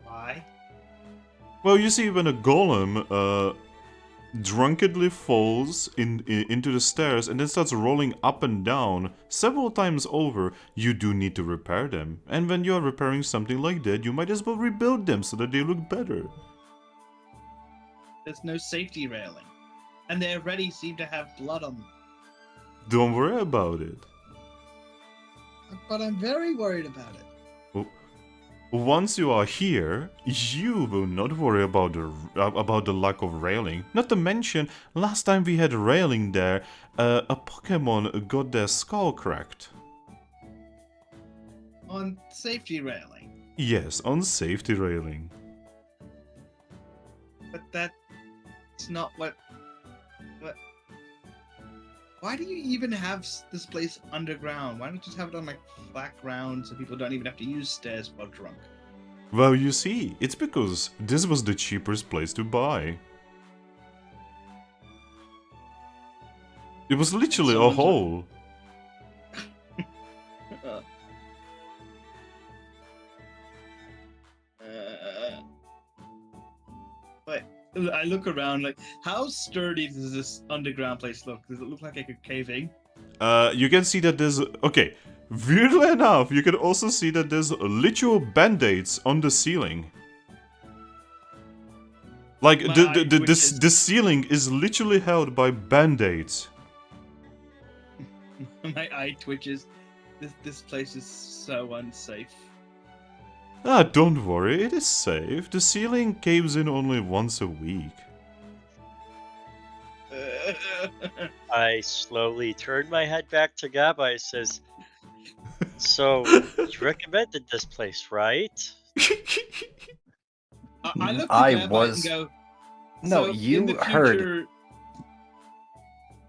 Why? Well, you see, when a golem drunkenly falls into the stairs and then starts rolling up and down several times over, you do need to repair them. And when you are repairing something like that, you might as well rebuild them so that they look better. There's no safety railing. And they already seem to have blood on them. Don't worry about it. But I'm very worried about it. Once you are here, you will not worry about the lack of railing. Not to mention, last time we had railing there, a Pokemon got their skull cracked. On safety railing. Yes, on safety railing. But that's not what... Why do you even have this place underground? Why don't you just have it on like flat ground so people don't even have to use stairs while drunk? Well, you see, it's because this was the cheapest place to buy. It was literally a hole. But I look around like, how sturdy does this underground place look? Does it look like it could cave in? You can see that there's... Okay, weirdly enough, you can also see that there's literal band-aids on the ceiling. Like, the ceiling is literally held by band-aids. My eye twitches. This place is so unsafe. Don't worry, it is safe. The ceiling caves in only once a week. I slowly turn my head back to Gabite. Says, "So you recommended this place, right?" I look at Gabite and go, No, so you in the heard. future-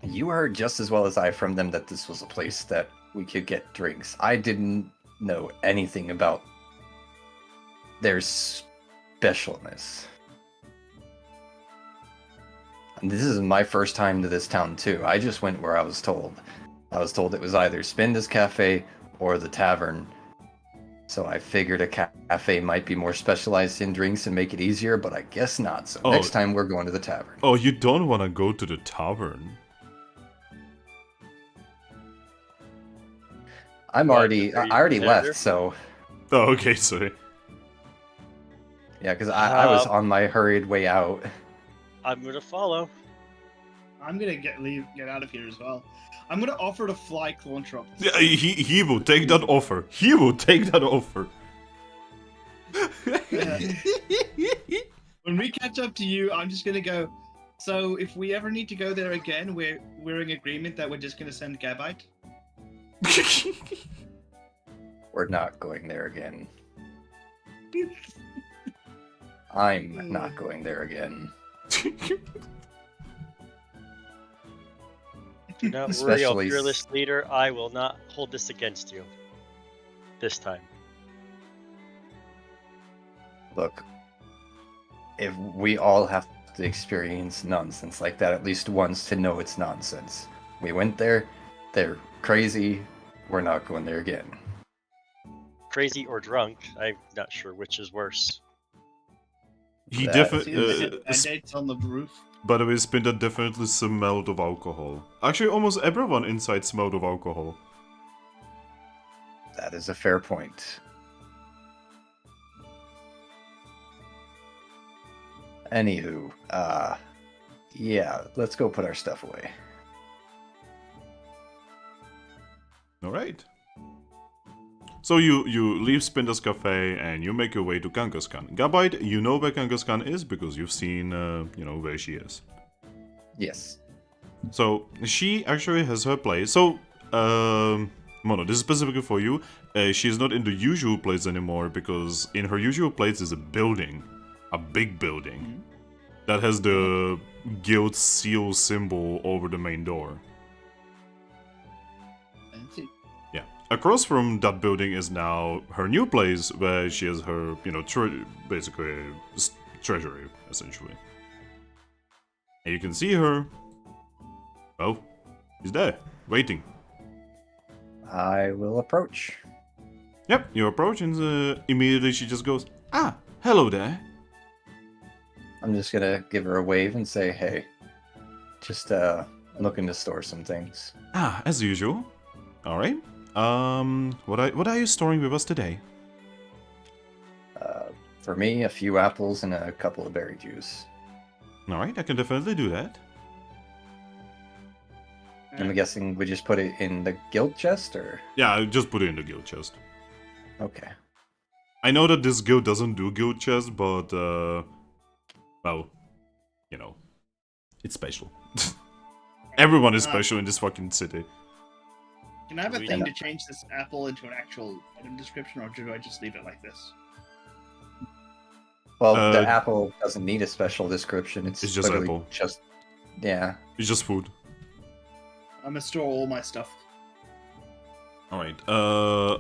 You heard just as well as I from them that this was a place that we could get drinks. I didn't know anything about their specialness. And this is my first time to this town too. I just went where I was told. I was told it was either Spinda's Cafe or the tavern. So I figured a cafe might be more specialized in drinks and make it easier, but I guess not. So next time we're going to the tavern. Oh, you don't want to go to the tavern? I already left, so... Oh, okay, sorry. Yeah, because I was on my hurried way out. I'm gonna follow. I'm gonna get out of here as well. I'm gonna offer to fly Clauntrop. Yeah, he will take that offer. He will take that offer. When we catch up to you, I'm just gonna go. So if we ever need to go there again, we're in agreement that we're just gonna send Gabite. We're not going there again. I'm not going there again. Do not worry, Especially- fearless leader. I will not hold this against you. This time. Look, if we all have to experience nonsense like that at least once to know it's nonsense. We went there, they're crazy, we're not going there again. Crazy or drunk, I'm not sure which is worse. He That- definitely... Band-aids on the roof. By the way, Spinda definitely smelled of alcohol. Actually, almost everyone inside smelled of alcohol. That is a fair point. Anywho, yeah, let's go put our stuff away. All right. So you leave Spinder's Cafe and you make your way to Kangaskhan. Gabite, you know where Kangaskhan is because you've seen, where she is. Yes. So she actually has her place. So, Mono, this is specifically for you. She's not in the usual place anymore because in her usual place is a building, a big building that has the guild seal symbol over the main door. Fancy. Yeah. Across from that building is now her new place where she has her, basically treasury, essentially. And you can see her. Oh, she's there, waiting. I will approach. Yep, you approach and immediately she just goes, "Ah, hello there." I'm just gonna give her a wave and say, hey, just looking to store some things. Ah, as usual. All right. What are you storing with us today? For me, a few apples and a couple of berry juice. All right, I can definitely do that. I'm guessing we just put it in the guild chest, or? Yeah, I just put it in the guild chest. Okay. I know that this guild doesn't do guild chest, but well, it's special. Everyone is special in this fucking city. Can I have a We thing know. to change this apple into an actual item description, or do I just leave it like this? Well, Uh, the apple doesn't need a special description. It's just literally apple. Just, yeah. It's just food. I'm gonna store all my stuff. All right. Are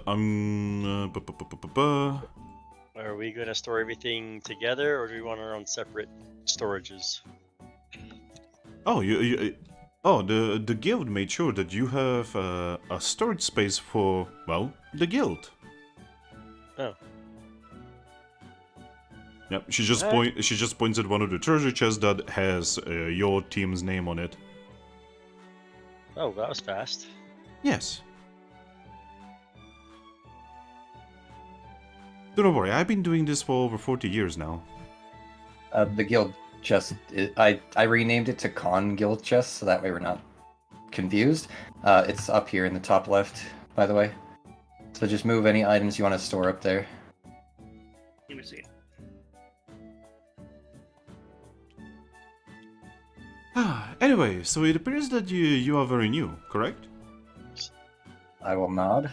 we going to store everything together, or do we want our own separate storages? Oh, the guild made sure that you have a storage space for, well, the guild. Oh. Yep, she just points at one of the treasure chests that has your team's name on it. Oh, that was fast. Yes. Don't worry, I've been doing this for over 40 years now. The guild chest, I renamed it to Con Guild Chest, so that way we're not confused. It's up here in the top left, by the way. So just move any items you want to store up there. Let me see. Anyway, so it appears that you are very new, correct? I will nod.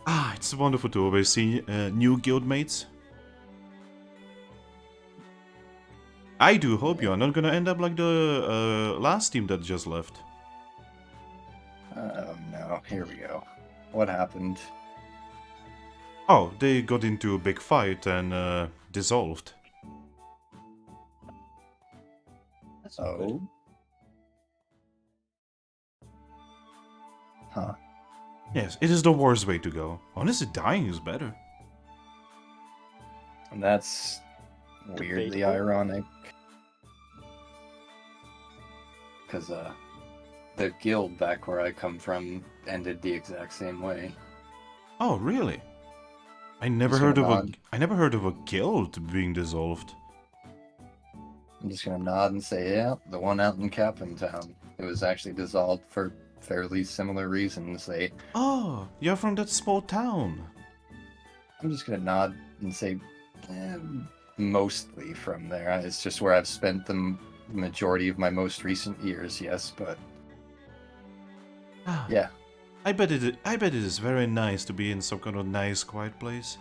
Ah, it's wonderful to always see new guildmates. I do hope you are not gonna end up like the last team that just left. Oh no, here we go. What happened? Oh, they got into a big fight and dissolved. That's not good. Oh? Huh. Yes, it is the worst way to go. Honestly, dying is better. And that's weirdly Debatable. ironic. Because, the guild back where I come from ended the exact same way. Oh, really? I never Just heard of gonna I never heard of a guild being dissolved. I'm just gonna nod and say, yeah, the one out in Captain Town. It was actually dissolved for fairly similar reasons. Oh, you're from that small town. I'm just gonna nod and say, mostly from there. It's just where I've spent the majority of my most recent years, yes, but Ah, yeah. I bet it is very nice to be in some kind of nice, quiet place.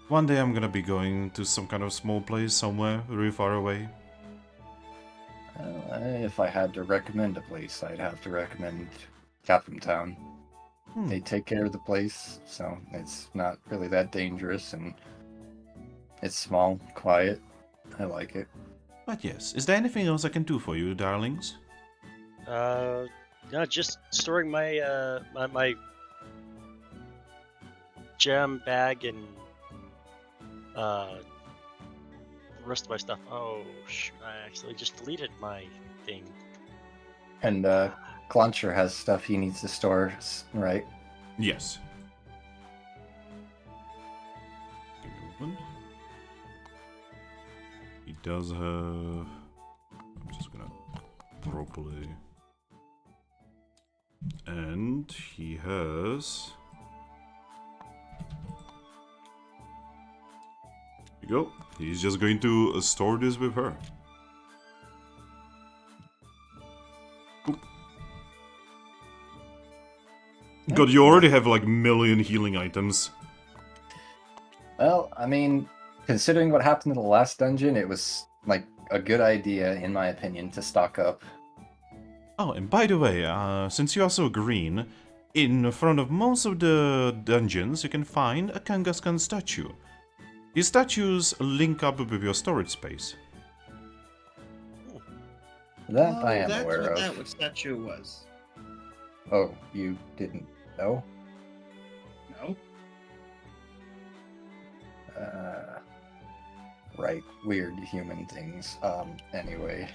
One day I'm gonna be going to some kind of small place somewhere really far away. If I had to recommend a place, I'd have to recommend Captain Town. Hmm. They take care of the place, so it's not really that dangerous, and it's small, quiet. I like it. But yes, is there anything else I can do for you, darlings? No, just storing my my jam bag and the rest of my stuff. Oh, I actually just deleted my thing. And Clauncher has stuff he needs to store, right? Yes. Give me a moment. He does have... I'm just gonna properly... And he has... There you go. He's just going to store this with her. Oop. God, you already have like million healing items. Well, I mean, considering what happened in the last dungeon, it was like a good idea, in my opinion, to stock up. Oh, and by the way, since you are so green, in front of most of the dungeons you can find a Kangaskhan statue. These statues link up with your storage space. That I am that's aware what of. that statue was. Oh, you didn't know? No. Right, weird human things. Anyway.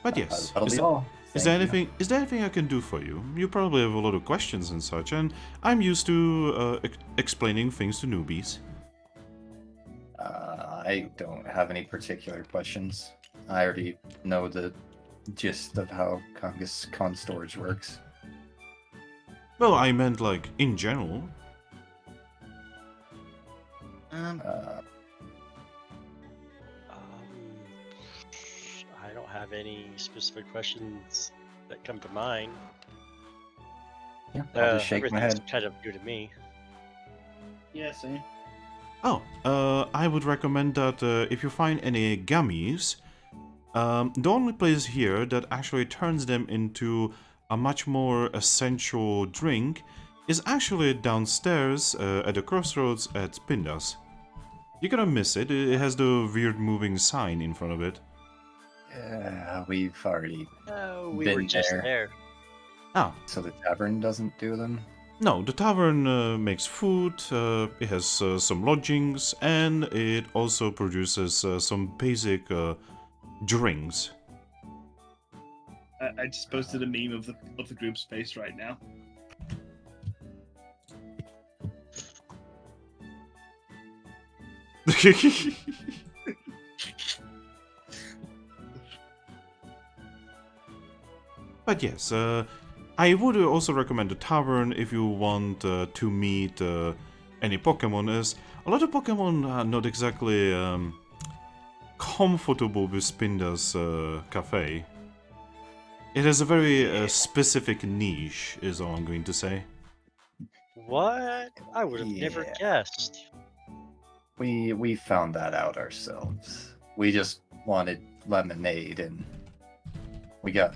But yes, That'll is, be there- all. is there Thank you. anything? Is there anything I can do for you? You probably have a lot of questions and such, and I'm used to explaining things to newbies. I don't have any particular questions. I already know the gist of how Kangaskhan storage works. Well, I meant like in general. Uh, I don't have any specific questions that come to mind. yeah, I'll just shake my Everything's head. kind of new to me. Yeah, same. Oh, I would recommend that if you find any gummies, the only place here that actually turns them into a much more essential drink is actually downstairs at the crossroads at Pindas. You're gonna miss it. It has the weird moving sign in front of it. We've already... Oh, we Been were just there. there. Ah, So the tavern doesn't do them? no, the tavern makes food, it has some lodgings, and it also produces some basic drinks. I just posted a meme of the group space right now. But yes, I would also recommend the tavern if you want to meet any Pokemon, as a lot of Pokemon are not exactly comfortable with Spinda's cafe. It has a very specific niche, is all I'm going to say. What? I would have never Yeah. guessed. We found that out ourselves. We just wanted lemonade and we got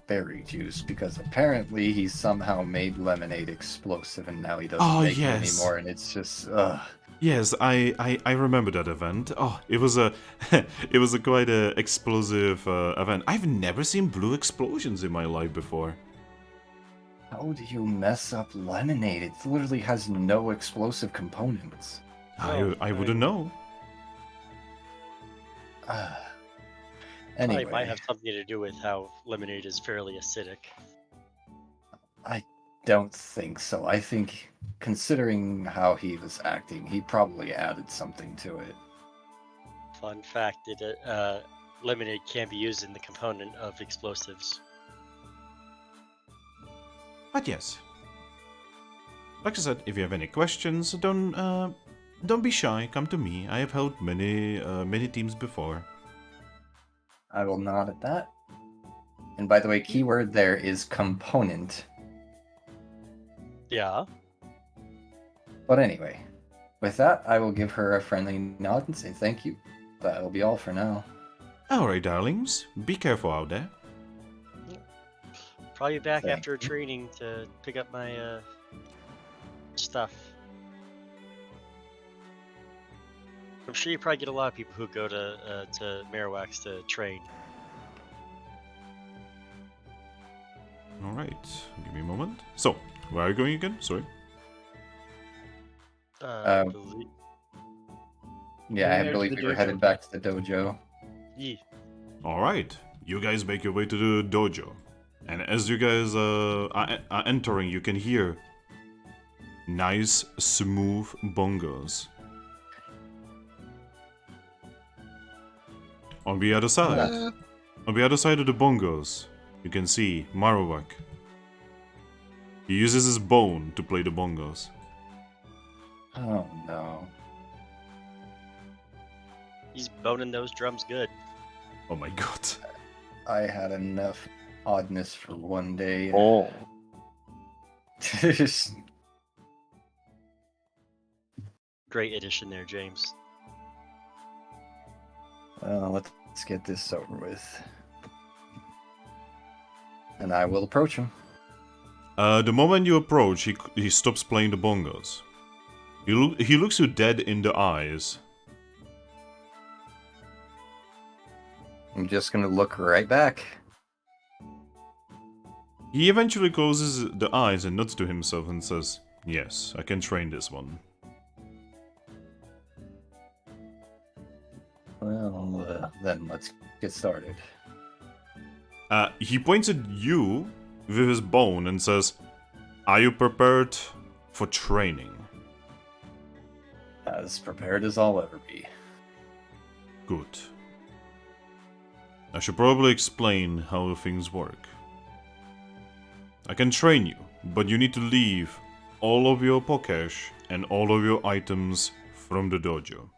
berry juice because apparently he somehow made lemonade explosive and now he doesn't Oh, make yes. it anymore and it's just Yes, I remember that event. Oh, it was a it was a quite a explosive event. I've never seen blue explosions in my life before. how do you mess up lemonade? It literally has no explosive components. Oh, I wouldn't know. Probably Anyway, might have something to do with how lemonade is fairly acidic. don't think so. I think considering how he was acting, he probably added something to it. Fun fact: lemonade can be used in the component of explosives. But yes, like I said, if you have any questions, don't be shy. Come to me. I have held many teams before. I will nod at that. And by the way, keyword there is component. Yeah. But anyway, with that, I will give her a friendly nod and say thank you. That'll be all for now. All right, darlings. Be careful out there. Probably back Thank after training to pick up my stuff. I'm sure you probably get a lot of people who go to Marowak to train. All right. Give me a moment. So, where are you going again? Sorry. Um, Belie- Yeah, There I to believe the we were dojo. headed back to the dojo. Yee. All right. You guys make your way to the dojo, and as you guys are entering, you can hear nice, smooth bongos. On the other side, on the other side of the bongos, you can see Marowak. He uses his bone to play the bongos. Oh no. He's boning those drums good. Oh my god. I had enough oddness for one day. Oh. Great addition there, James. Well, let's get this over with. And I will approach him. The moment you approach, he stops playing the bongos. He looks you dead in the eyes. I'm just gonna look right back. He eventually closes the eyes and nods to himself and says, "Yes, I can train this one." Well, then let's get started. He points at you with his bone and says, "Are you prepared for training?" As prepared as I'll ever be. Good. I should probably explain how things work. I can train you, but you need to leave all of your Pokesh and all of your items from the dojo.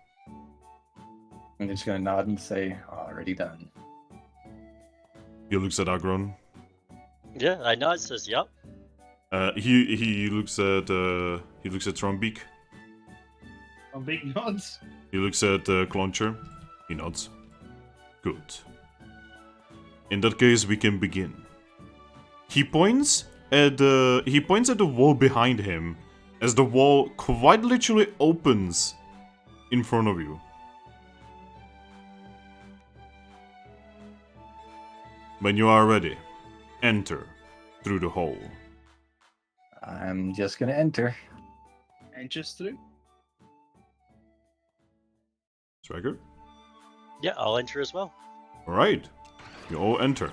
I'm just gonna nod and say, already done. He looks at Aggron. Yeah, I know. It says, "Yup." He looks at Trumbeak. On big nods. He looks at Cloncher. He nods. Good. In that case, we can begin. He points at the wall behind him, as the wall quite literally opens in front of you. When you are ready, enter through the hole. I'm just gonna enter. And just through. Striker? Yeah, I'll enter as well. Alright, you all enter.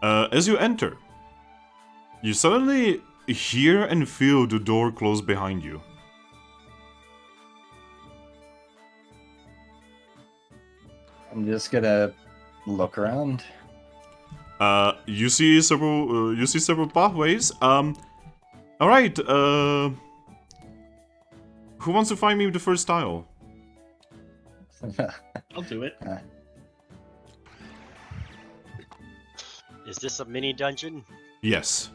As you enter, you suddenly hear and feel the door close behind you. I'm just gonna look around. You see several pathways. Alright, who wants to find me the first tile? I'll do it. Is this a mini dungeon? Yes.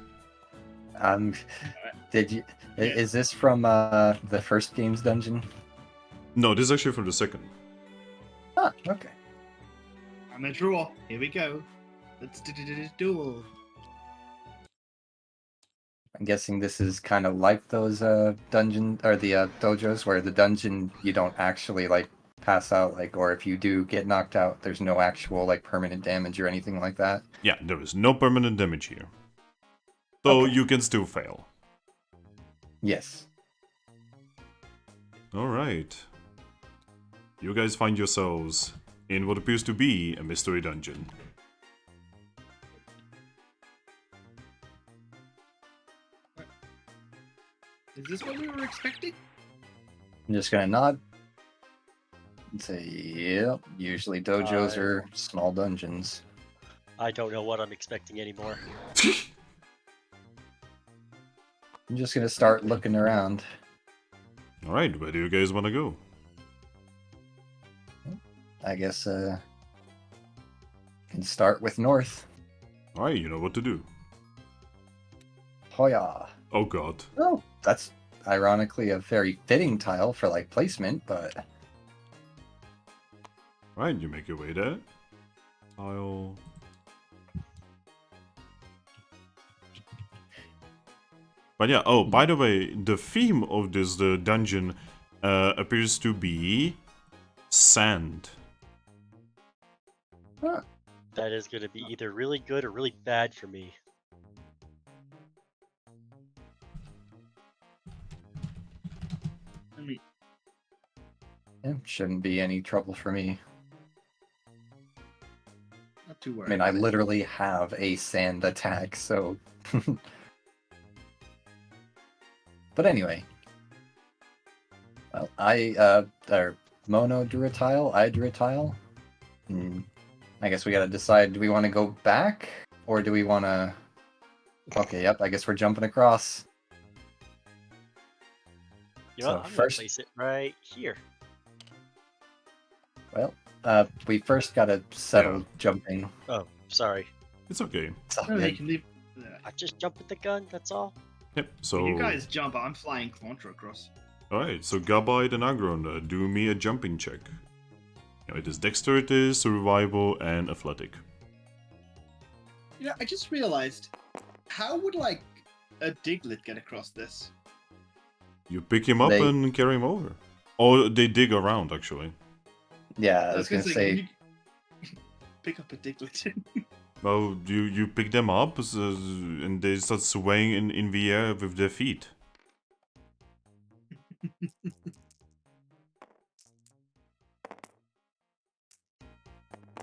Did you? Is this from the first game's dungeon? No, this is actually from the second. Ah, okay. I'm a draw. Here we go. Let's do duel. I'm guessing this is kind of like those dungeon or the dojos where the dungeon you don't actually like pass out, like, or if you do get knocked out, there's no actual like permanent damage or anything like that. Yeah, there is no permanent damage here. So Okay. you can still fail. Yes. Alright. You guys find yourselves in what appears to be a mystery dungeon. Is this what we were expecting? I'm just gonna nod and say, yep. Usually dojos are small dungeons. I don't know what I'm expecting anymore. I'm just gonna start looking around. Alright, where do you guys want to go? I guess can start with north. Alright, you know what to do. Hoya. Oh god. Oh, that's ironically a very fitting tile for like placement, but Right, you make your way there. Tile. But yeah, oh, by the way, the theme of this dungeon appears to be sand. That is going to be either really good or really bad for me. I mean, yeah, shouldn't be any trouble for me. not too I worried. mean, I literally have a sand attack, so. But anyway. Well, or Mono drew a tile, I drew a tile. I guess we gotta decide, do we want to go back? Or do we want to... Okay, yep, I guess we're jumping across. You know So what? I'm first- gonna place it right here. Well, we first gotta settle Yeah. jumping. Oh, sorry. It's okay. It's all No, you good. can leave. I just jumped with the gun. That's all. Yep. So When you guys jump, I'm flying Contra across. all right. So Gabite and Aggron, do me a jumping check. You know, it is dexterity, survival, and athletic. You know, I just realized, how would like a Diglett get across this? You pick him up They- and carry him over. Oh, they dig around actually. Yeah, I was gonna can say, you pick up a Diglett. Well, you pick them up and they start swaying in the air with their feet.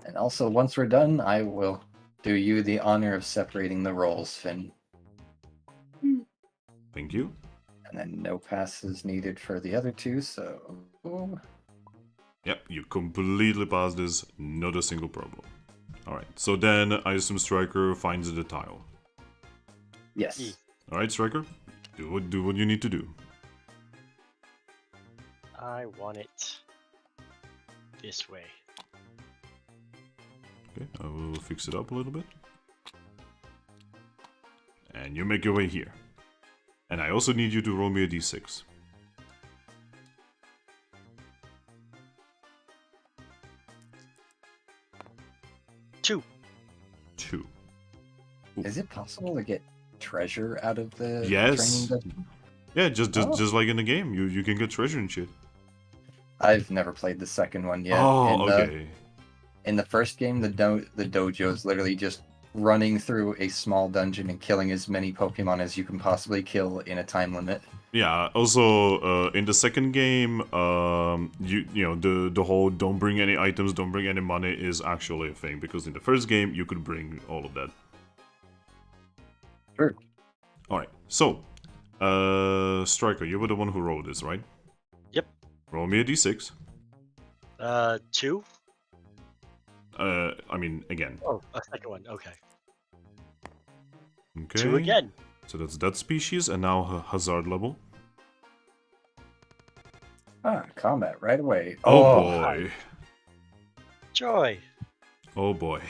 and also once we're done, I will do you the honor of separating the roles, Finn. Thank you. And then no passes needed for the other two, so... Yep, you completely pass this, not a single problem. Alright, so then I assume Striker finds the tile. Yes. Alright, Striker, do what you need to do. I want it this way. Okay, I will fix it up a little bit. And you make your way here. And I also need you to roll me a d6. Two. 2. Is it possible to get treasure out of the Yes. training dungeon? Yeah, just Oh. just like in the game, you can get treasure and shit. I've never played the second one yet. Oh, okay. In the first game, the dojo is literally just running through a small dungeon and killing as many Pokemon as you can possibly kill in a time limit. Yeah. Also, in the second game, you know the whole don't bring any items, don't bring any money is actually a thing because in the first game you could bring all of that. Sure. All right. So, Striker, you were the one who rolled this, right? Yep. Roll me a d6. 2. I mean again. Oh, a second one. Okay. Okay. 2 again. So that's that species, and now hazard level. Combat right away. Oh boy. Joy. Oh boy.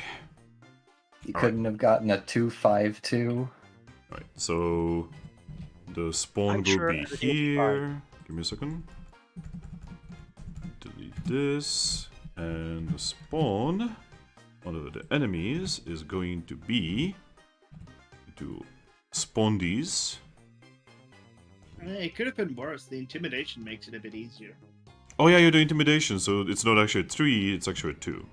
You All couldn't have gotten a 2-5-2. Alright, so the spawn I'm will sure be everything will be here. Give me a second. Delete this. And the spawn, one of the enemies, is going to be to spawn these. It could have been worse. The intimidation makes it a bit easier. Oh yeah, you do intimidation, so it's not actually a 3, it's actually a 2.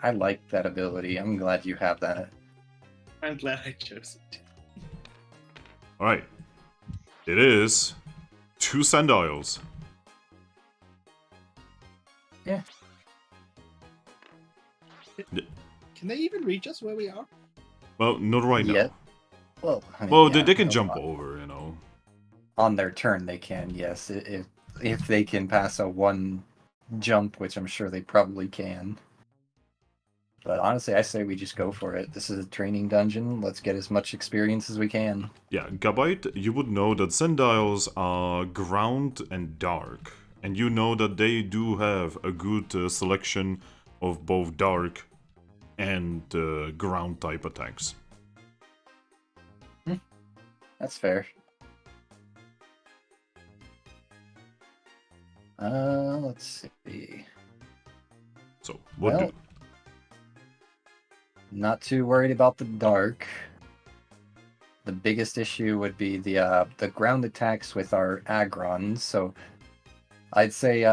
I like that ability. I'm glad you have that. I'm glad I chose it. Alright. It is 2 Sandiles. Yeah. Can they even reach us where we are? Well, not right now. Yeah. Well, I mean, Well, yeah, they can no, jump over, you know. on their turn. They can, yes, if they can pass a 1 jump, which I'm sure they probably can. But honestly, I say we just go for it. This is a training dungeon. Let's get as much experience as we can. Yeah, Gabite, you would know that Sandiles are ground and dark. And you know that they do have a good selection of both dark and ground type attacks. That's fair. Let's see. So, what Well, not too worried about the dark. The biggest issue would be the ground attacks with our Aggron. So I'd say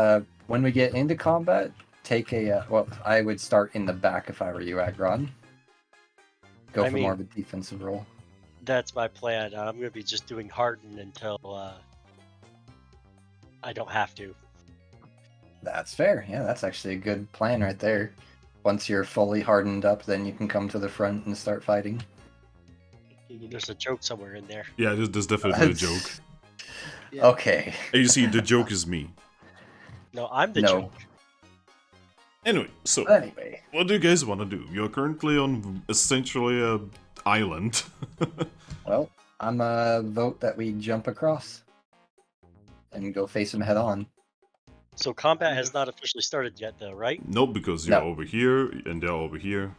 when we get into combat, take a well, I would start in the back if I were you, Aggron. Go I for mean- more of a defensive role. That's my plan. I'm gonna be just doing harden until I don't have to. That's fair. Yeah, that's actually a good plan right there. Once you're fully hardened up, then you can come to the front and start fighting. There's a joke somewhere in there. Yeah, there's definitely a joke. Yeah. Okay. And you see, the joke is me. No, I'm the No. joke. Anyway, so Anyway, what do you guys want to do? You're currently on essentially a island. well, I'm a vote that we jump across and go face him head on. So combat has not officially started yet, though, right? Nope, because you're No. over here and they're over here.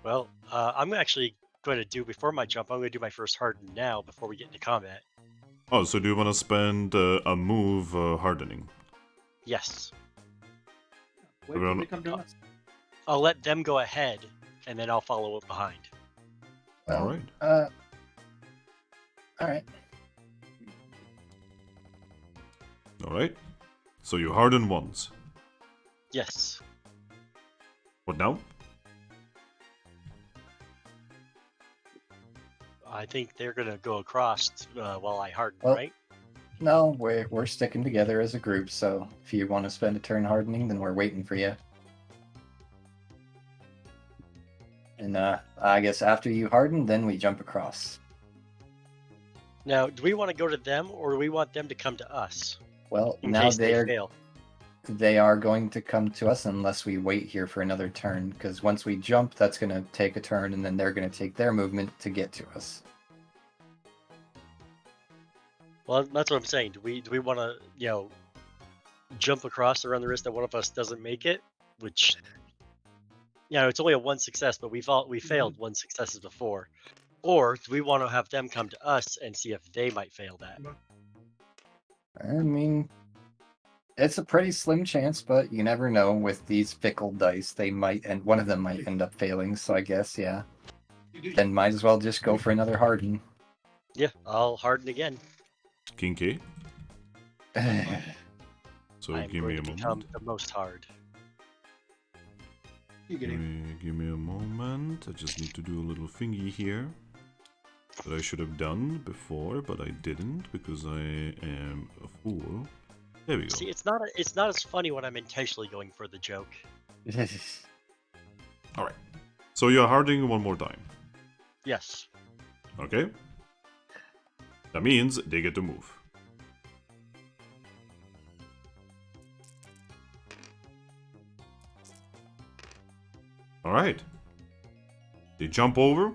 Well, I'm actually going to do before my jump. I'm going to do my first harden now before we get into combat. Oh, so do you want to spend a move hardening? Yes, Wait till Everyone- they come to us. I'll let them go ahead, and then I'll follow up behind. Well, All right. All right. All right. So you harden once. Yes. What now? I think they're going to go across while I harden, Well- right? No, we're sticking together as a group. So if you want to spend a turn hardening, then we're waiting for you. And I guess after you harden, then we jump across. Now, do we want to go to them, or do we want them to come to us Well, in now case they they fail? are going to come to us unless we wait here for another turn. Because once we jump, that's going to take a turn, and then they're going to take their movement to get to us. Well, that's what I'm saying. Do we want to, jump across around the risk that one of us doesn't make it? Which, it's only a one success, but we failed one successes before. Or do we want to have them come to us and see if they might fail that? I mean, it's a pretty slim chance, but you never know. With these fickle dice, they might, and one of them might end up failing. So I guess, yeah. Then might as well just go for another harden. Yeah, I'll harden again. Kinky. So I am give going me a to become moment. the most hard. You get him. Give me a moment. I just need to do a little thingy here. That I should have done before, but I didn't because I am a fool. There we go. See, it's not as funny when I'm intentionally going for the joke. Alright. So you're hardening one more time. Yes. Okay? That means they get to move. Alright. They jump over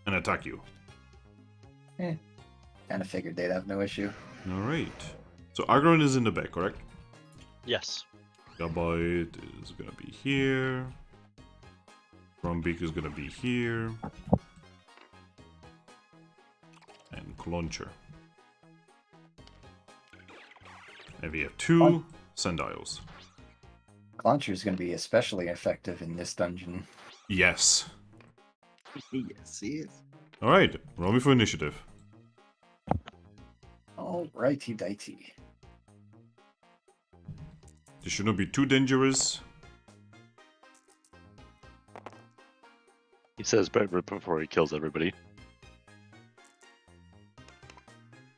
and attack you. Kind of figured they'd have no issue. Alright. So Aggron is in the back, correct? Yes. Gabite is gonna be here. Trumbeak is gonna be here. And Launcher. And we have two Sendiles. Launcher is going to be especially effective in this dungeon. Yes. Yes, he is. Alright, roll me for initiative. Alrighty dighty. This should not be too dangerous. He says right before he kills everybody.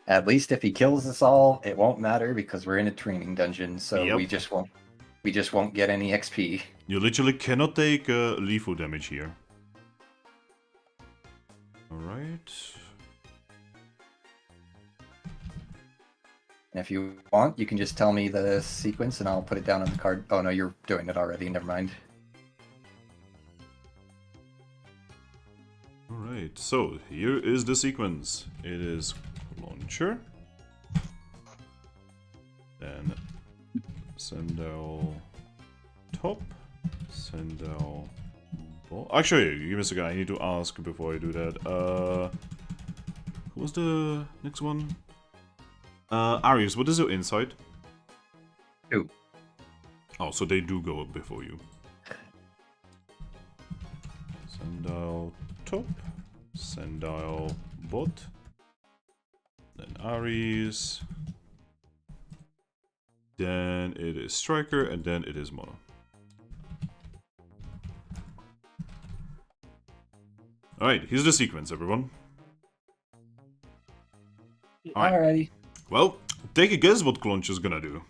At least if he kills us all, it won't matter because we're in a training dungeon, so Yep. we just won't get any XP. You literally cannot take lethal damage here. Alright. And if you want, you can just tell me the sequence and I'll put it down on the card. Oh no, you're doing it already. Never mind. Alright, so here is the sequence. It is Launcher. Then Sendel top. Sendel ball. Actually, give me a second. I need to ask before I do that. Who was the next one? Arius, what is your insight? 2. Oh, so they do go up before you. Sendile top, Sendile bot, then Aries, then it is Striker, and then it is Mono. Alright, here's the sequence, everyone. Alright. Alrighty. Well, take a guess what Clonch is gonna do.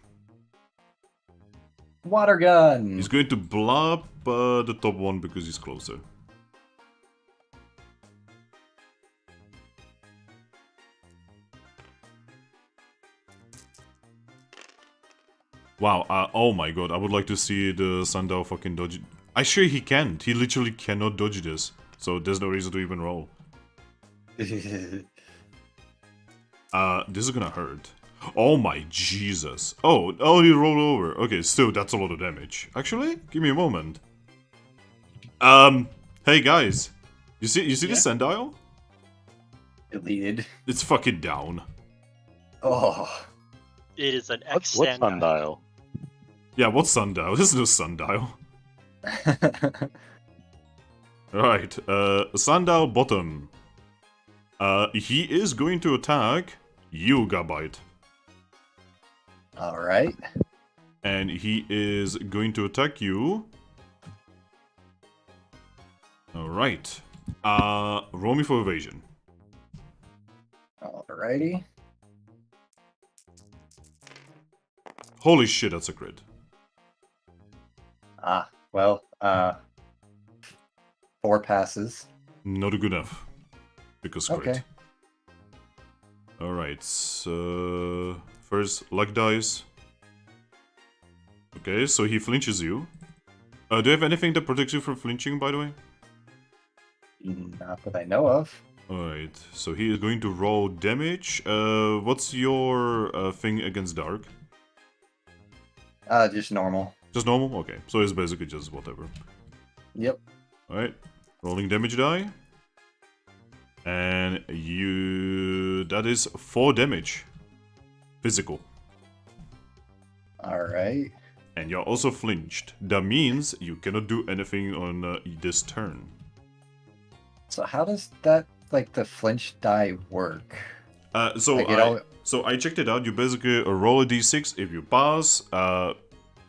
Water gun. He's going to blow up the top one because he's closer. Wow, oh my god, I would like to see the Sundial fucking dodge. Actually, he can't. He literally cannot dodge this. So there's no reason to even roll. This is gonna hurt. Oh my Jesus. Oh, he rolled over. Okay, still, that's a lot of damage. Actually, give me a moment. Hey guys. You see the Sundial? Deleted. It's fucking down. Oh. It is an What's X sundial? Yeah, what's Sundial? There's no Sundial. Right, Sundial bottom. He is going to attack you, Gabite. Alright. And he is going to attack you. Alright. Roll me for evasion. Alrighty. Holy shit, that's a crit. Well, 4 passes. Not good enough. Because crit. Okay. Alright, so... First, luck dice. Okay, so he flinches you. Do you have anything that protects you from flinching, by the way? Not that I know of. Alright, so he is going to roll damage. What's your thing against dark? Just normal. Just normal? Okay, so it's basically just whatever. Yep. Alright, rolling damage die. And you... that is 4 damage. Physical. Alright. And you're also flinched. That means you cannot do anything on this turn. So how does that, like, the flinch die work? So I checked it out. You basically roll a d6. If you pass,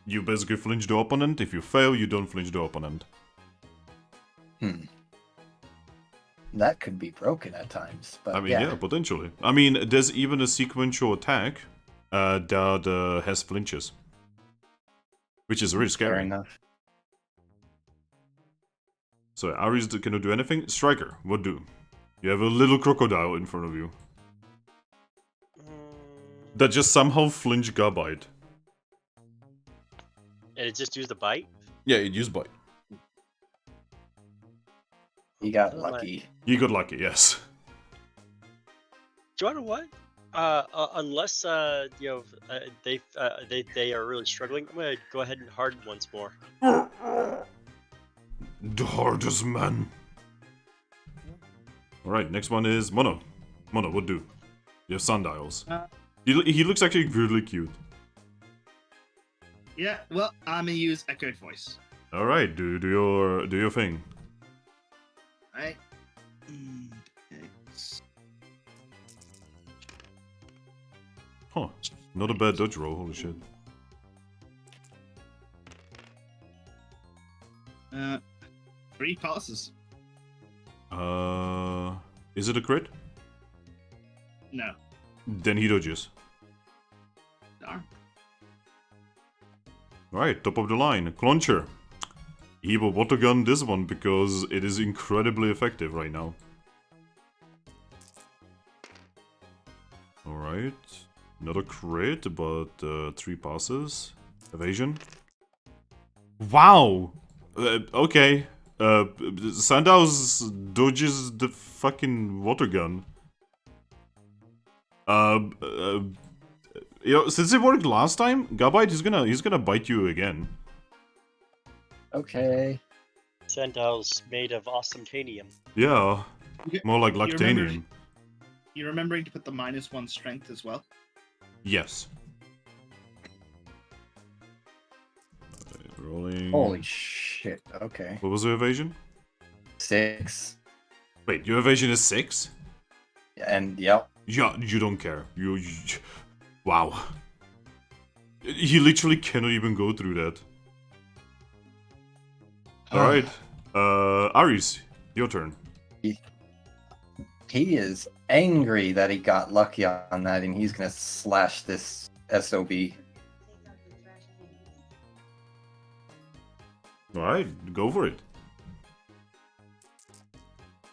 you basically flinch the opponent. If you fail, you don't flinch the opponent. That could be broken at times, but I mean, yeah, potentially. I mean, there's even a sequential attack that has flinches. Which is really scary. Fair enough. So Aries cannot do anything. Striker, what do? You have a little crocodile in front of you. That just somehow flinched Gabite. And it just used a bite? Yeah, it used bite. You got lucky. You got lucky, yes. Do you want to what? Unless you know they are really struggling, I'm gonna go ahead and harden once more. The hardest man. Alright, next one is Mono. Mono, what do? You have sundials. He looks actually really cute. Yeah, well, I'm gonna use echoed voice. Alright, do your thing. Alright. Huh. Not a bad dodge roll, holy shit. 3 passes. Is it a crit? No. Then he dodges. Darn. Alright, top of the line. Cloncher. He will water gun this one because it is incredibly effective right now. Alright. Not a crit, but 3 passes. Evasion. Wow! Okay. Sandows dodges the fucking water gun. You know, since it worked last time, Gabite he's gonna bite you again. Okay. Sandal's made of awesome-tanium. Yeah. More like lactanium. You remembering to put the -1 strength as well? Yes. Rolling. Holy shit. Okay. What was your evasion? 6. Wait, your evasion is 6? And yep. Yeah, you don't care. You wow. He literally cannot even go through that. Alright. Aries, your turn. He is angry that he got lucky on that, and he's gonna slash this SOB. Alright, go for it.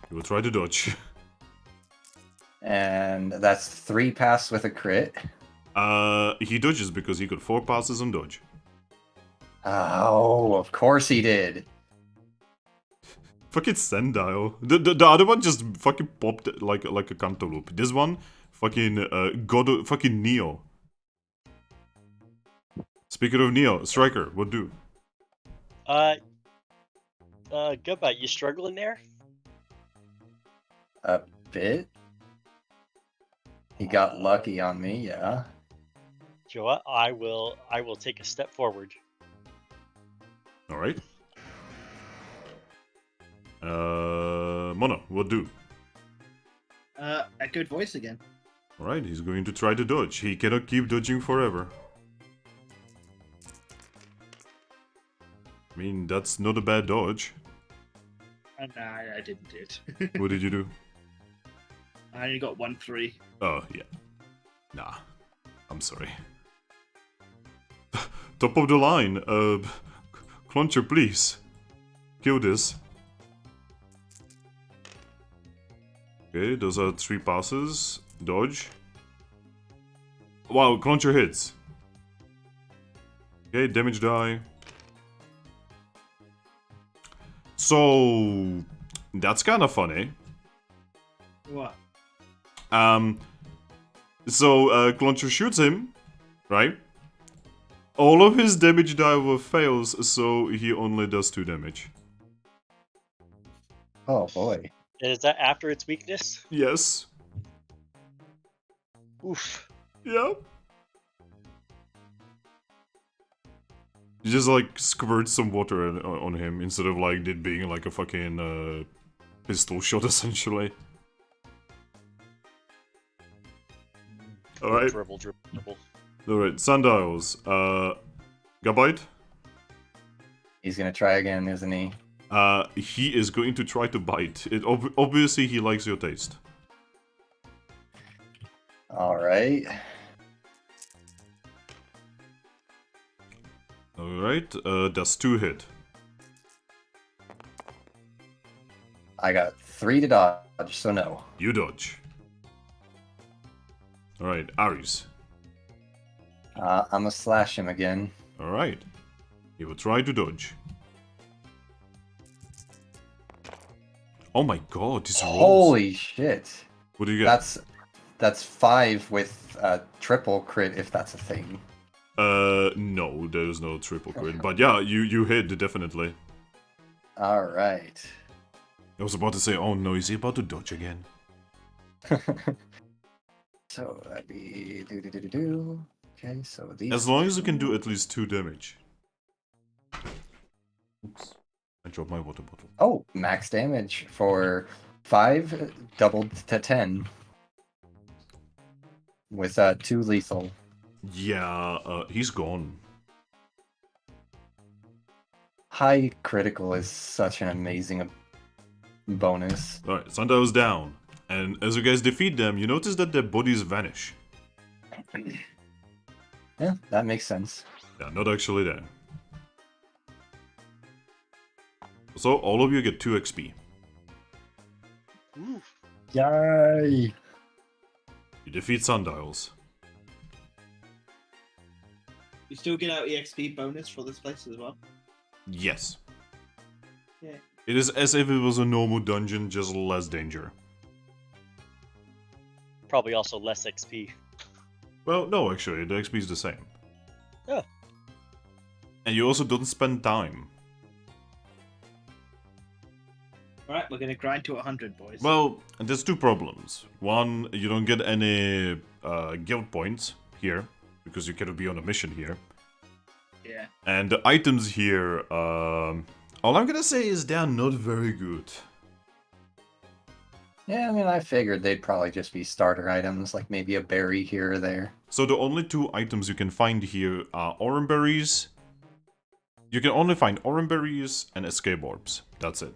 You will try to dodge. And that's 3 pass with a crit. He dodges because he got 4 passes on dodge. Oh, of course he did. Fucking Sandile. The other one just fucking popped like a cantaloupe. This one, fucking fucking Neo. Speaking of Neo, Striker, what do? Gabite, you struggling there? A bit. He got lucky on me, yeah. Joa, I will take a step forward. All right. Mono, what do? Echoed voice again. All right, he's going to try to dodge. He cannot keep dodging forever. I mean, that's not a bad dodge. Nah, I didn't do it. What did you do? I only got 1-3. Oh, yeah. Nah. I'm sorry. Top of the line. Cruncher, please. Kill this. Okay, those are 3 passes. Dodge. Wow, Cruncher hits. Okay, damage die. So... That's kinda funny. What? So, Cruncher shoots him, right? All of his damage die were fails, so he only does 2 damage. Oh boy. And is that after its weakness? Yes. Oof. Yep. You just like squirt some water on him instead of like it being like a fucking pistol shot essentially. Alright. Dribble. Alright, Sundials. Gabite? He's gonna try again, isn't he? He is going to try to bite. Obviously he likes your taste. Alright. Alright, that's 2 hit. I got 3 to dodge, so no. You dodge. Alright, Ares. I'm gonna slash him again. Alright. He will try to dodge. Oh my god, this rolls. Holy shit. What do you get? That's 5 with triple crit if that's a thing. No, there's no triple crit. But yeah, you hit, definitely. Alright. I was about to say, oh no, is he about to dodge again? So that'd be do. Okay, so these. As long as you can do at least 2 damage. Oops. I dropped my water bottle. Oh, max damage for 5 doubled to 10. With 2 lethal. Yeah, he's gone. High critical is such an amazing bonus. Alright, Sundial's down. And as you guys defeat them, you notice that their bodies vanish. Yeah, that makes sense. Yeah, not actually there. So, all of you get 2 XP. Ooh. Yay! You defeat Sundials. You still get out EXP bonus for this place as well? Yes. Yeah. It is as if it was a normal dungeon, just less danger. Probably also less XP. Well, no, actually, the XP is the same. Yeah. And you also don't spend time. Alright, we're gonna grind to 100, boys. Well, there's 2 problems. One, you don't get any guild points here, because you cannot be on a mission here. Yeah. And the items here, all I'm gonna say is they're not very good. Yeah, I mean, I figured they'd probably just be starter items, like maybe a berry here or there. So the only 2 items you can find here are orange berries. You can only find orange berries and escape orbs. That's it.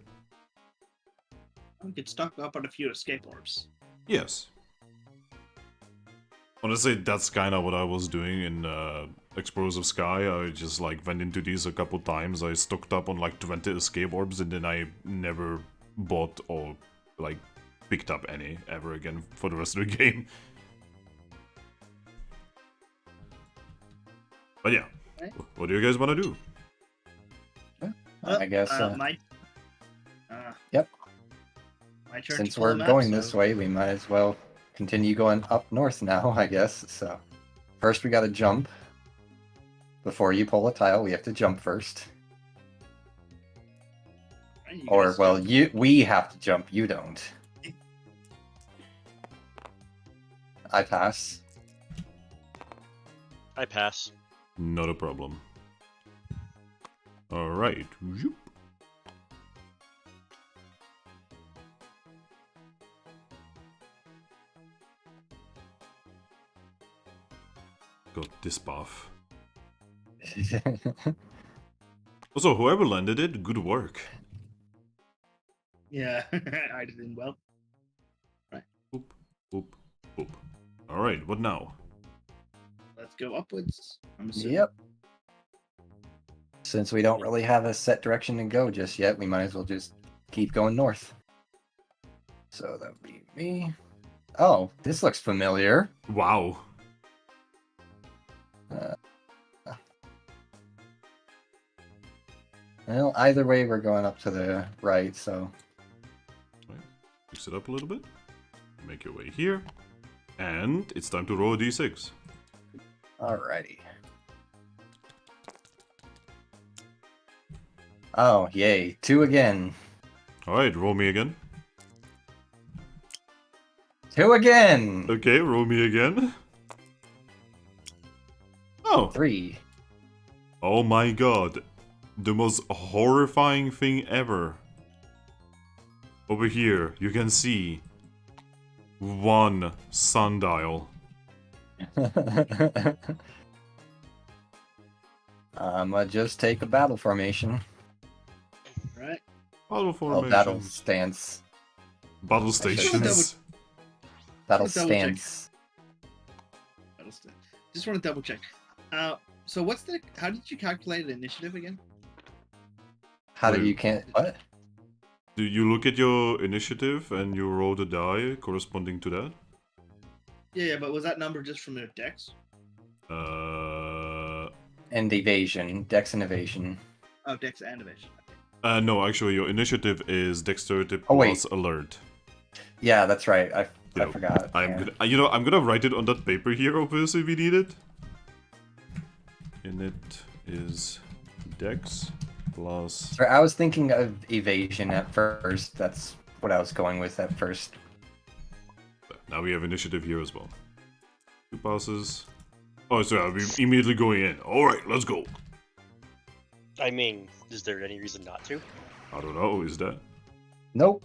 We could stock up on a few escape orbs. Yes. Honestly, that's kind of what I was doing in Explorers of Sky. I just like went into these a couple times. I stocked up on like 20 escape orbs and then I never bought or like picked up any ever again for the rest of the game. But yeah, Right. what do you guys want to do? I guess. Yep. Yep. My turn. Since to pull we're a map, going so- this way, we might as well continue going up north now, I guess. So, first we got to jump. Before you pull a tile, we have to jump first. Right, you Or, guys well, jump. we have to jump. You don't. I pass. I pass. Not a problem. Alright. Zoop. Got this buff. Also, whoever landed it, good work. Yeah, I did well. Boop, boop, boop. Alright, what now? Let's go upwards. I'm assuming. Yep. Since we don't really have a set direction to go just yet, we might as well just keep going north. So that would be me. Oh, this looks familiar. Wow. Well, either way, we're going up to the right, so... Mix it up a little bit. Make your way here. And it's time to roll a d6. Alrighty. Oh, yay. 2 again. Alright, roll me again. 2 again! Okay, roll me again. Oh! 3. Oh my god. The most horrifying thing ever. Over here, you can see 1 sundial. I'ma just take a battle formation. Right. Battle Oh, formation. battle stance. Battle should stations. Battle Double check. stance. Just want to double check. So what's the? How did you calculate the initiative again? How do Wait. you can't... What? Do you look at your initiative and you roll the die corresponding to that? Yeah, but was that number just from your dex? And evasion. Dex and evasion. Oh, dex and evasion. Okay. No, actually, your initiative is dexterity Oh, wait. plus alert. Yeah, that's right. I Yo, forgot. I'm Yeah. gonna, I'm gonna write it on that paper here, obviously, if we need it. And it is dex plus. Sorry, I was thinking of evasion at first. That's what I was going with at first. Now we have initiative here as well. 2 passes. Oh, sorry, we're immediately going in. Alright, let's go. I mean, is there any reason not to? I don't know, is that? Nope.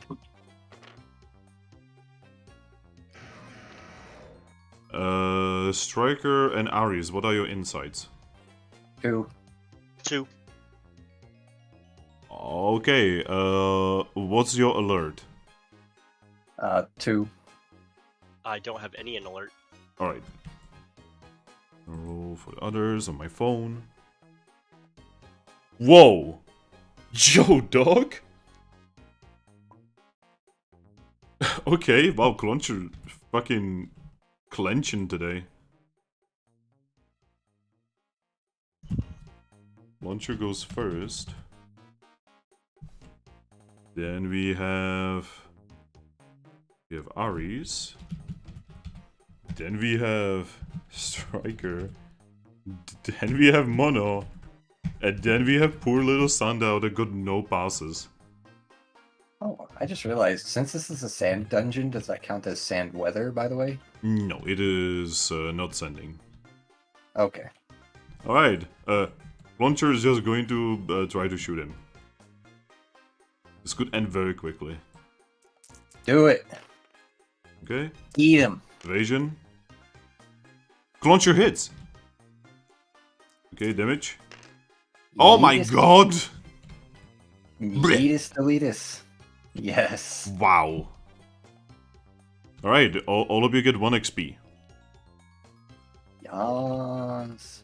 Striker and Aries, what are your insights? 2. 2. Okay, what's your alert? 2. I don't have any in alert. Alright. Roll for the others on my phone. Whoa! Yo, dog? Okay, wow, Cloncher fucking clenching today. Launcher goes first. Then we have Aries. Then we have Striker. Then we have Mono. And then we have poor little Sundial that got no passes. Oh, I just realized, since this is a sand dungeon, does that count as sand weather, by the way? No, it is not sending. Okay. Alright, Launcher is just going to try to shoot him. This could end very quickly. Do it. Okay, Eat him. evasion. Launcher hits! Okay, damage. Oh my god! Yeetus deletus. Yes. Wow. Alright, all of you get 1 XP. Yas.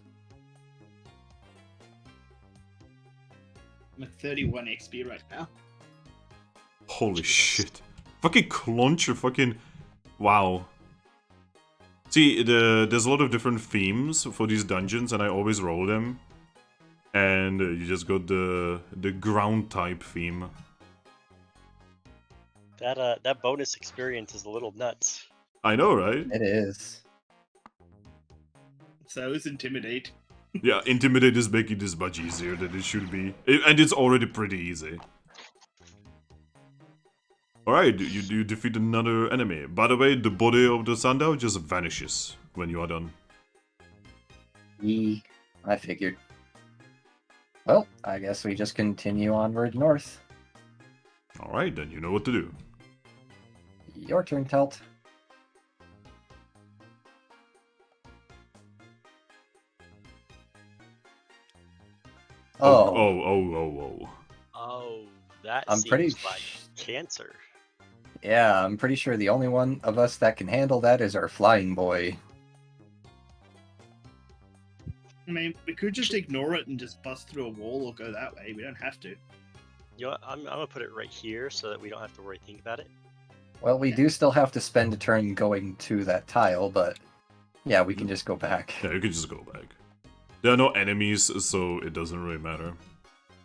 I'm at 31 XP right now. Holy Jesus. shit. Fucking Cloncher, fucking... Wow. See, there's a lot of different themes for these dungeons, and I always roll them. And you just got the ground type theme. That bonus experience is a little nuts. I know, right? It is. So is Intimidate. Yeah, Intimidate is making this much easier than it should be. And it's already pretty easy. Alright, you defeat another enemy. By the way, the body of the sundial just vanishes when you are done. I figured. Well, I guess we just continue onward north. Alright, then you know what to do. Your turn, Talt. Oh. Oh, that I'm seems pretty like cancer. Yeah, I'm pretty sure the only one of us that can handle that is our flying boy. I mean, we could just ignore it and just bust through a wall or go that way. We don't have to. You know what, I'm gonna put it right here so that we don't have to worry think about it. Well, we do still have to spend a turn going to that tile, but yeah, we can just go back. Yeah, you can just go back. There are no enemies, so it doesn't really matter.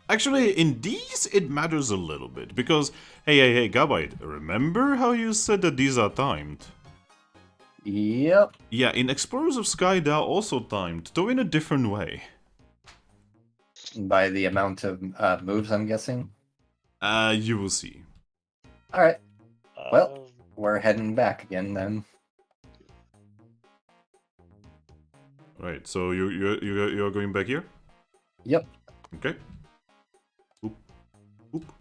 Actually, in these, it matters a little bit, because, hey, Gabite, remember how you said that these are timed? Yep. Yeah, in Explorers of Sky, they are also timed, though in a different way. By the amount of moves, I'm guessing. You will see. Alright, well, Uh, we're heading back again then. Right, so you're going back here? Yep. Okay. Oop. Oop.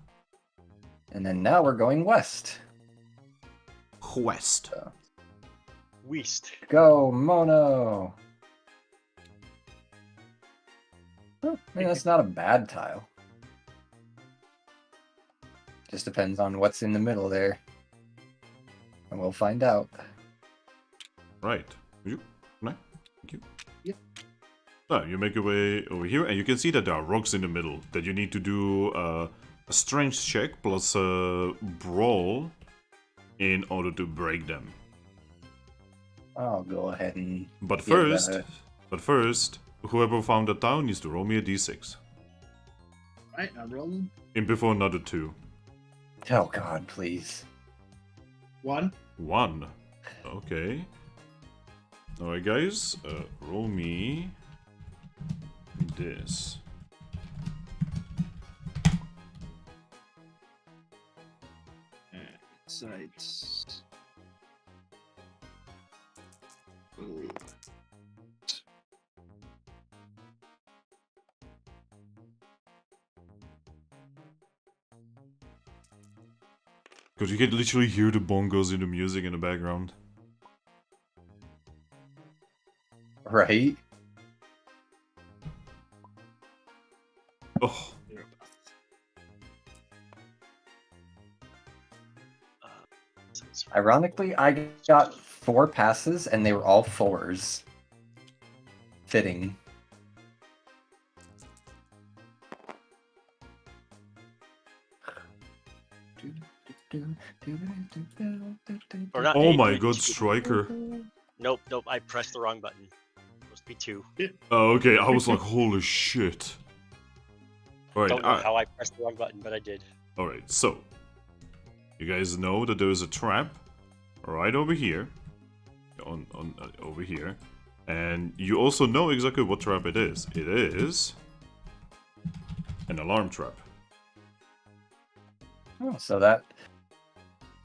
And then now we're going west. West. Weast. Go, Mono! I mean, that's not a bad tile. Just depends on what's in the middle there. And we'll find out. Right. You? No? Thank you. Yep. So, you make your way over here, and you can see that there are rocks in the middle, that you need to do a strength check plus a brawl in order to break them. I'll go ahead and... But Yeah, first, whoever found the town needs to roll me a d6. Right, I'm rolling. In before another 2. Oh god, please. 1. 1. Okay. Alright guys, roll me this. So it's... Because you can literally hear the bongos in the music in the background. Right? Oh, So it's Ironically, I got 4 passes and they were all 4s. Fitting. Or not oh eight, my but god, two. Striker. Nope, I pressed the wrong button. Supposed to be 2. Oh, okay, I was like, holy shit. Alright, Don't know how I pressed the wrong button, but I did. alright, so. You guys know that there is a trap right over here. Over here. And you also know exactly what trap it is. It is an alarm trap. Oh, so that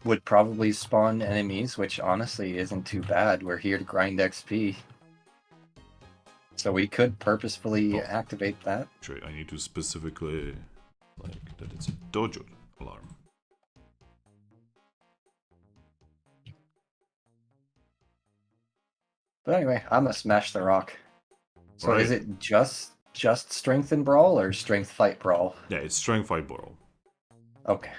would probably spawn enemies, which honestly isn't too bad. We're here to grind XP. So we could purposefully activate that. Actually, I need to specifically like that it's a dojo alarm. But anyway, I'm gonna smash the rock. So Right. is it just strength and brawl or strength fight brawl? Yeah, it's strength fight brawl. Okay.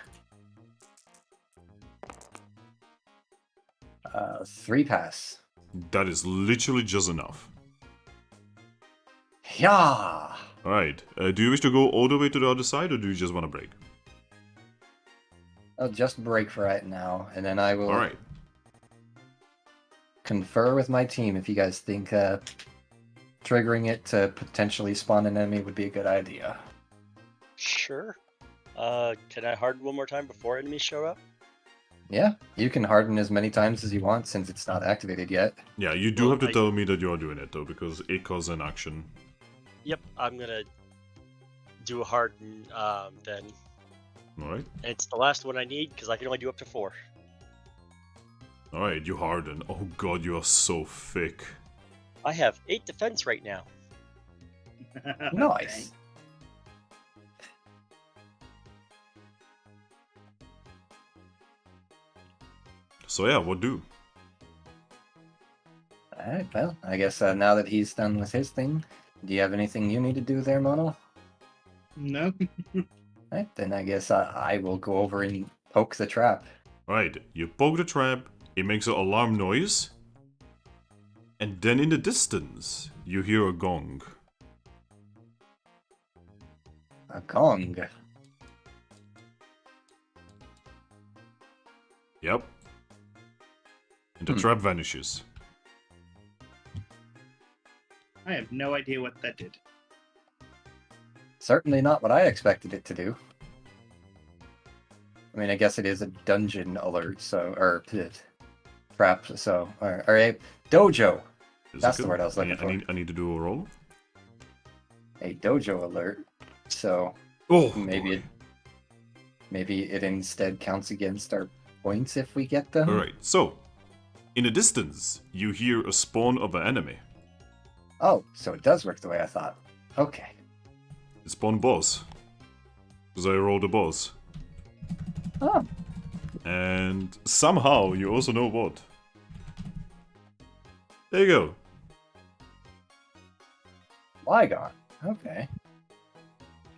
3 pass. That is literally just enough. Yeah. Alright, do you wish to go all the way to the other side or do you just want to break? I'll just break for right now, and then I will Alright. confer with my team if you guys think triggering it to potentially spawn an enemy would be a good idea. Sure. Can I harden one more time before enemies show up? Yeah, you can harden as many times as you want since it's not activated yet. Yeah, you do Well, have to tell me that you are doing it though, because it calls an action. Yep, I'm gonna do a harden then. Alright. And it's the last one I need because I can only do up to 4. Alright, you harden. Oh god, you are so thick. I have 8 defense right now. Nice. So yeah, what do? Alright, well, I guess now that he's done with his thing, do you have anything you need to do there, Mono? No. Alright, then I guess I will go over and poke the trap. Alright, you poke the trap, it makes an alarm noise, and then in the distance, you hear a gong. A gong. Yep. And the trap vanishes. I have no idea what that did. Certainly not what I expected it to do. I mean, I guess it is a dungeon alert, so, or trap, so, or a dojo. Is That's it the good? word I was looking for. I need to do a roll. A dojo alert. So Oh, maybe it instead counts against our points if we get them. Alright, so, in the distance, you hear a spawn of an enemy. Oh, so it does work the way I thought. Okay. It spawned boss. Because I rolled a boss. Oh, And somehow you also know what. There you go. Lygon. Okay.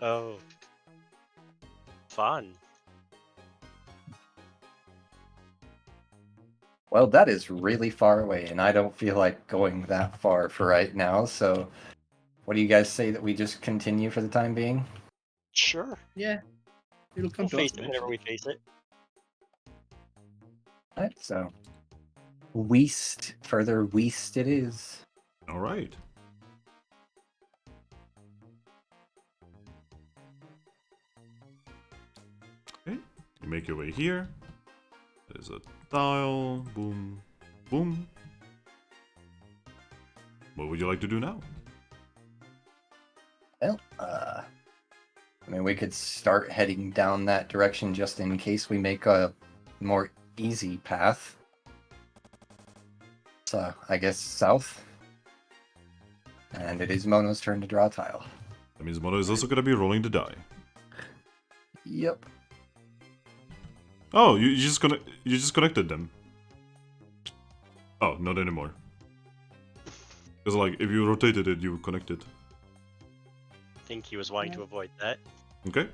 Oh. Fun. Well, that is really far away, and I don't feel like going that far for right now, so what do you guys say that we just continue for the time being? Sure. Yeah. It'll come We'll to face us it whenever eventually. we face it. Alright, so further west it is. Alright. Okay, you make your way here. There's a tile. Boom. Boom. What would you like to do now? Well, I mean, we could start heading down that direction just in case we make a more easy path. So, I guess south. And it is Mono's turn to draw a tile. That means Mono is also gonna be rolling the die. Yep. Oh, you just connected them. Oh, not anymore. Because like if you rotated it, you would connect it. I think he was wanting to avoid that. Okay.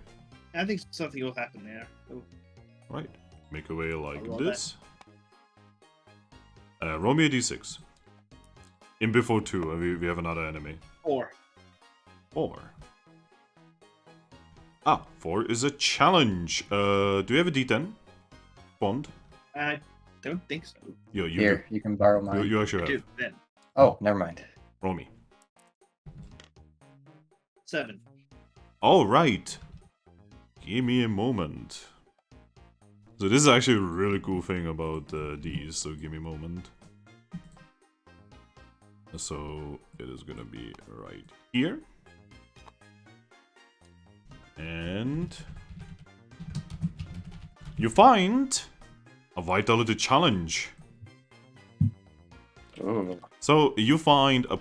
I think something will happen there. Oh, Right. Make a way like roll this. Roll me a d6. In before 2, and we have another enemy. 4. 4. Ah, 4 is a challenge. Do you have a d10? Bond? I don't think so. Yeah, you Here, you can borrow do. mine. You actually I have. do, then. Oh, never mind. Roll me. 7. Alright. Give me a moment. So this is actually a really cool thing about these, so give me a moment. So it is gonna be right here. And you find a vitality challenge. Ooh. So you find a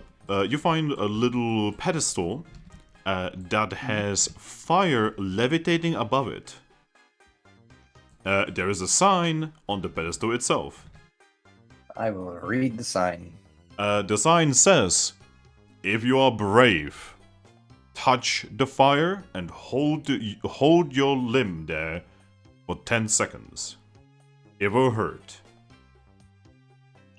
little pedestal that has fire levitating above it. There is a sign on the pedestal itself. I will read the sign. The sign says, "If you are brave, touch the fire and hold your limb there for 10 seconds. It will hurt."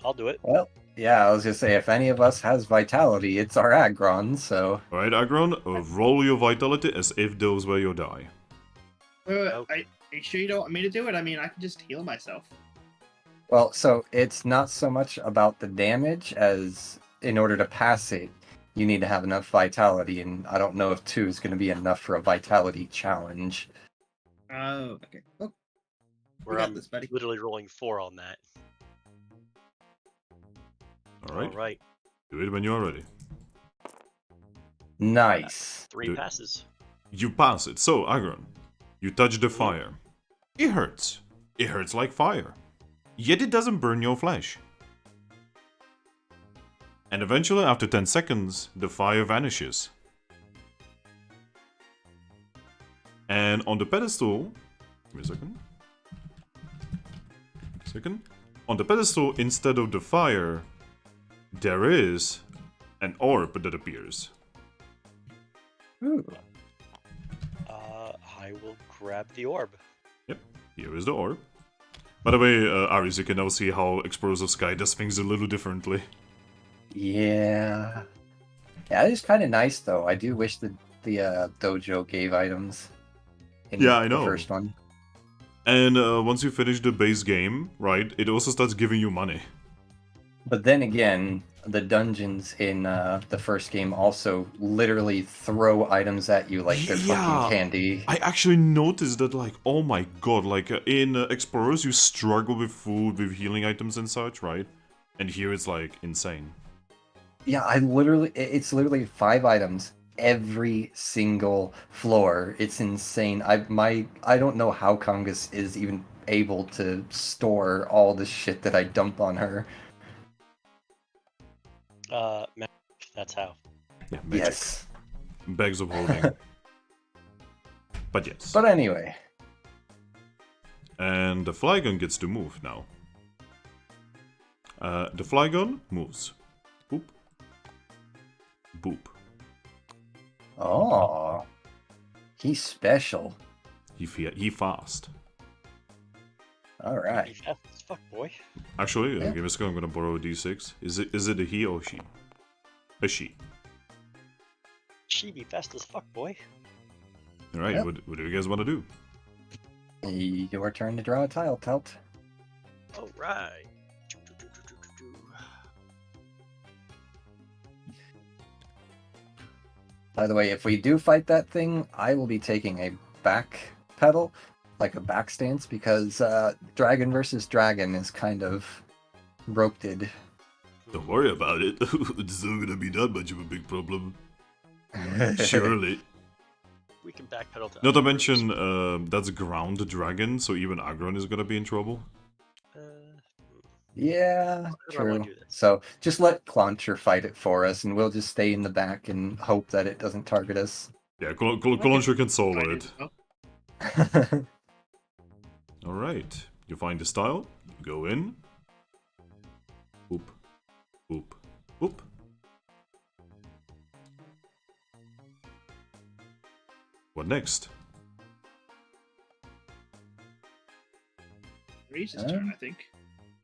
I'll do it. Well, yeah, I was gonna say, if any of us has vitality, it's our Aggron, so... Alright, Aggron, roll your vitality as if those were your die. Are you sure you don't want me to do it? I mean, I can just heal myself. Well, so it's not so much about the damage as in order to pass it, you need to have enough vitality, and I don't know if 2 is going to be enough for a vitality challenge. Oh, okay. Oh, Where got I'm this, buddy. literally rolling 4 on that. Alright, All right, do it when you're ready. Nice. 3 Do- passes. You pass it. So, Aggron, you touch the fire. It hurts. It hurts like fire. Yet it doesn't burn your flesh. And eventually, after 10 seconds, the fire vanishes. And on the pedestal... Give me a second. On the pedestal, instead of the fire, there is an orb that appears. Ooh. I will grab the orb. Yep, here is the orb. By the way, Aris, you can now see how Explorers of Sky does things a little differently. Yeah. Yeah, it is kind of nice, though. I do wish that the dojo gave items in Yeah, I the know. first one. And once you finish the base game, right, it also starts giving you money. But then again, the dungeons in the first game also literally throw items at you like they're Yeah. fucking candy. I actually noticed that, like, oh my god, like, in Explorers you struggle with food, with healing items and such, right? And here it's, like, insane. Yeah, it's literally 5 items every single floor. It's insane. I don't know how Congus is even able to store all the shit that I dump on her. Magic, that's how. Yeah, magic. Yes. Bags of holding. But yes. But anyway. And the Flygon gets to move now. The Flygon moves. Boop. Boop. Oh. He's special. He fast. Alright. Fast as fuck, boy. Actually, Yeah. give me a second, I'm gonna borrow a d6. Is it a he or she? A she. She be fast as fuck, boy. Alright, Yep. what do you guys want to do? Your turn to draw a tile, Talt. All right. By the way, if we do fight that thing, I will be taking a back pedal, like a back stance, because dragon versus dragon is kind of roped-ed. Don't worry about it. It's still gonna be that much of a big problem. Surely. We can backpedal to. Not to other mention, routes. that's ground dragon, so even Aggron is gonna be in trouble. Yeah, How do I wanna true. do this? So just let Clauncher fight it for us, and we'll just stay in the back and hope that it doesn't target us. Yeah, Colonsher can solo Fight it. as well. Alright, you find the style, you go in. Oop, oop, oop. What next? Reese's turn, I think.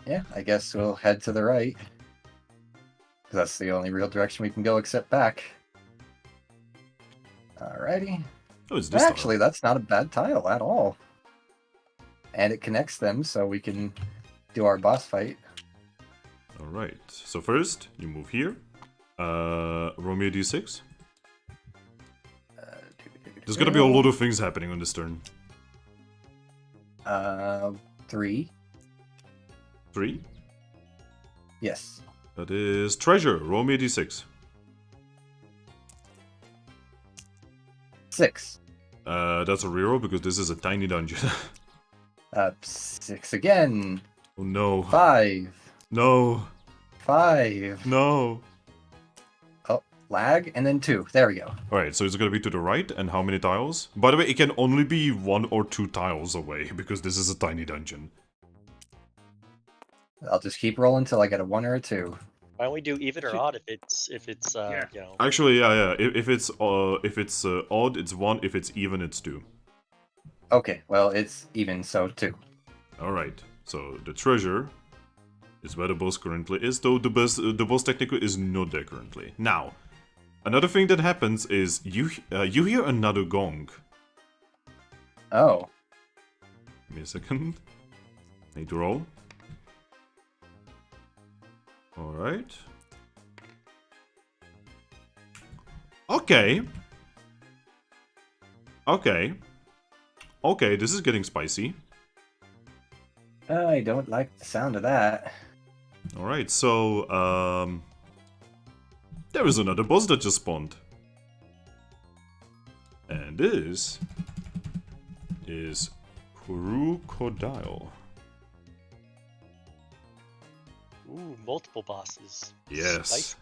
Yeah, I guess we'll head to the right. 'Cause that's the only real direction we can go except back. Alrighty. Oh, it's this Actually, that's not a bad tile at all. And it connects them, so we can do our boss fight. tile. Alright, so first, you move here. Roll me a d6. There's gonna be a lot of things happening on this turn. 3. 3. Yes. That is treasure. Roll me a d6. 6. That's a reroll because this is a tiny dungeon. 6 again. Oh no. 5. No. 5. No. Oh, lag, and then 2. There we go. Alright, so it's gonna be to the right, and how many tiles? By the way, it can only be 1 or 2 tiles away, because this is a tiny dungeon. I'll just keep rolling until I get a 1 or a 2. Why don't we do even or odd if it's Yeah. you know. Actually, yeah. If it's odd, it's 1. If it's even, it's 2. Okay, well, it's even, so 2. Alright, so the treasure is where the boss currently is, though the boss technically is not there currently. Now, another thing that happens is you hear another gong. Oh. Give me a second. Need to roll. Alright. Okay. Okay. Okay, this is getting spicy. I don't like the sound of that. Alright, so, there is another boss that just spawned. And this is Crocodile. Ooh, multiple bosses. Yes. Spicy.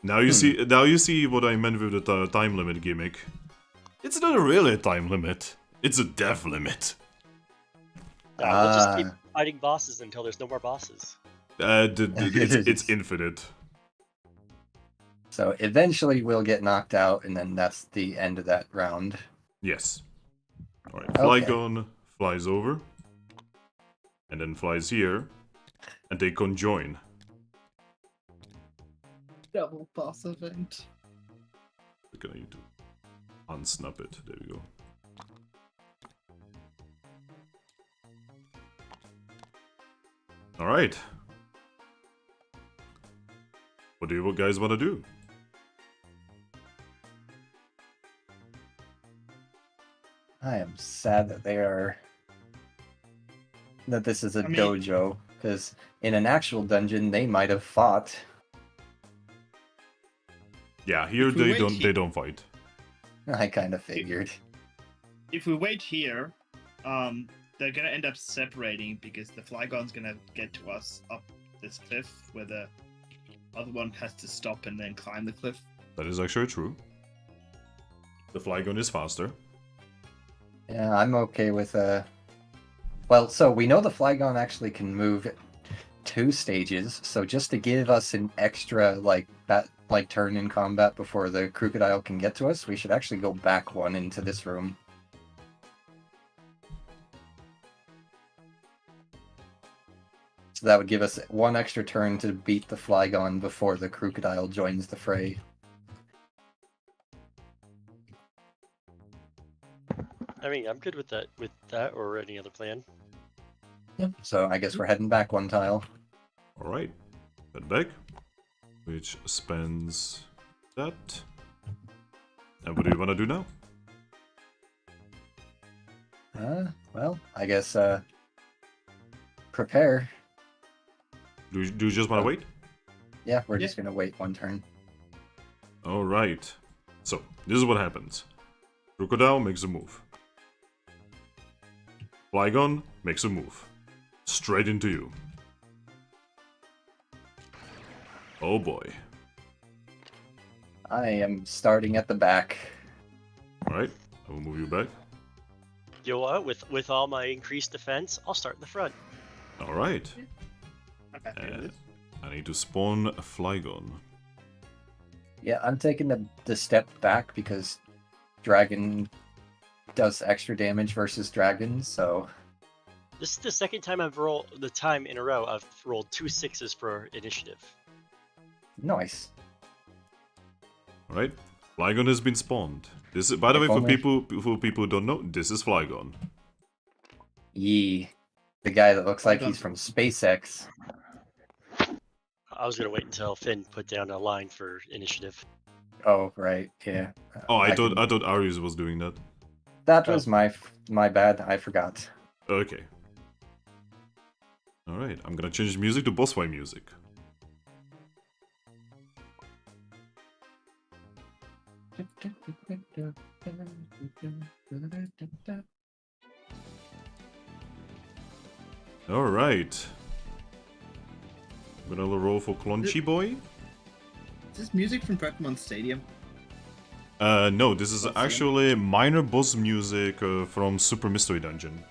Now you see what I meant with the time limit gimmick. It's not really a time limit. It's a death limit. Yeah, we'll just keep fighting bosses until there's no more bosses. It's infinite. So eventually we'll get knocked out, and then that's the end of that round. Yes. Alright, Okay. Flygon flies over. And then flies here. And they conjoin. Double boss event. We're gonna need to unsnap it. There we go. Alright. What do you guys want to do? I am sad that this is a dojo, because in an actual dungeon they might have fought. Yeah, here If we they wait don't fight. I kind of figured. If we wait here, they're gonna end up separating because the Flygon's gonna get to us up this cliff where the other one has to stop and then climb the cliff. That is actually true. The Flygon is faster. Yeah, I'm okay with well, so we know the Flygon actually can move 2 stages, so just to give us an extra turn in combat before the Crocodile can get to us, we should actually go back 1 into this room. So that would give us 1 extra turn to beat the Flygon before the Crocodile joins the fray. I mean, I'm good with that or any other plan. Yep. So I guess we're heading back 1 tile. Alright. Head back. Which spends that. And what do you want to do now? Well, I guess prepare. Do you just want to wait? Yeah, we're just gonna wait 1 turn. Alright. So, this is what happens. Crocodile makes a move. Flygon makes a move. Straight into you. Oh boy. I am starting at the back. Alright, I will move you back. You know what? With all my increased defense, I'll start in the front. Alright. I'm happy with it. I need to spawn a Flygon. Yeah, I'm taking the step back because Dragon does extra damage versus Dragon, so... This is the second time I've rolled the time in a row I've rolled 2 6s for initiative. Nice. Alright, Flygon has been spawned. This is, by the way, for people who don't know, this is Flygon. Yee. The guy that looks like he's from SpaceX. I was gonna wait until Finn put down a line for initiative. Oh, right, yeah. Oh, I thought Arius was doing that. That was my bad, I forgot. Okay. Alright, I'm gonna change music to boss fight music. Alright. I'm gonna roll for Clonchy Boy. Is this music from Pokemon Stadium? No, this is actually minor boss music from Super Mystery Dungeon.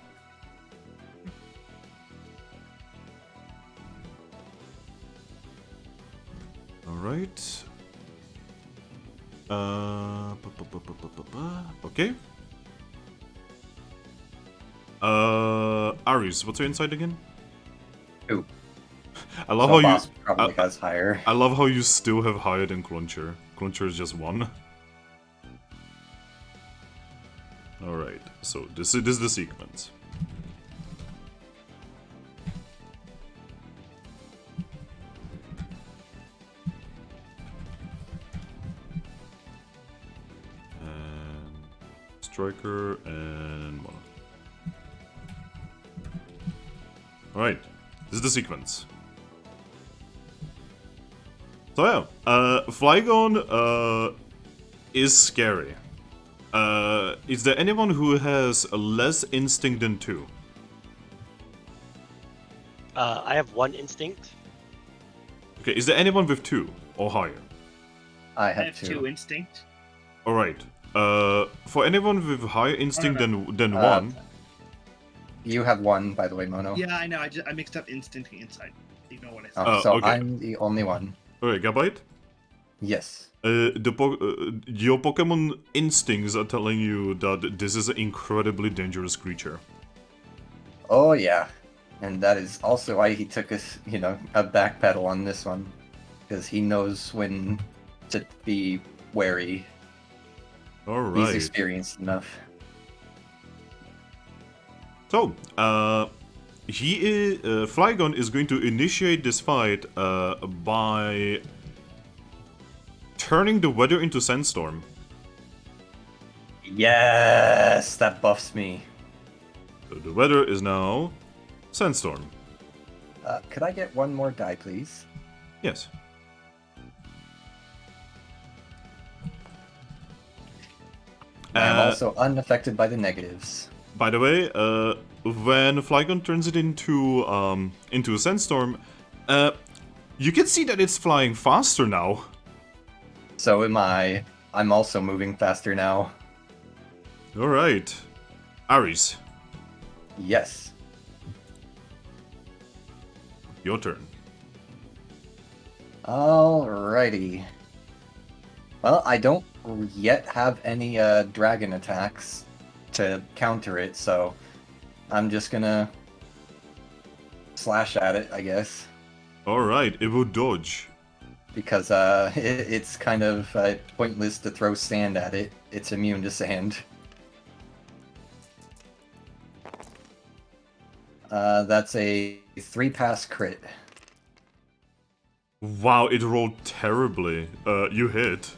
Alright. Okay. Aries, what's your insight again? 2. I love So how boss probably has higher. I love how you still have higher than Cloncher. Cloncher is just 1. Alright, so this is the sequence. Striker, and Mono. Alright, this is the sequence. So yeah, Flygon is scary. Is there anyone who has less instinct than 2? I have 1 instinct. Okay, is there anyone with 2 or higher? I I have have 2. 2 instinct. Alright. For anyone with higher instinct than 1, You have 1, by the way, Mono. Yeah, I know. I mixed up instinct and insight. You know what I said. Oh, so okay. I'm the only one. alright, Gabite? Yes. Your Pokemon instincts are telling you that this is an incredibly dangerous creature. Oh yeah, and that is also why he took a backpedal on this one, because he knows when to be wary. He's Alright. experienced enough. So, Flygon is going to initiate this fight by turning the weather into Sandstorm. Yes, that buffs me. So the weather is now Sandstorm. Could I get one more die, please? Yes. I am also unaffected by the negatives. By the way, when Flygon turns it into a Sandstorm, you can see that it's flying faster now. So am I. I'm also moving faster now. Alright. Aries, Yes. your turn. Alrighty. Well, I don't yet have any dragon attacks to counter it, so I'm just gonna slash at it, I guess. Alright, it will dodge. Because it's kind of pointless to throw sand at it. It's immune to sand. That's a 3-pass crit. Wow, it rolled terribly. You hit.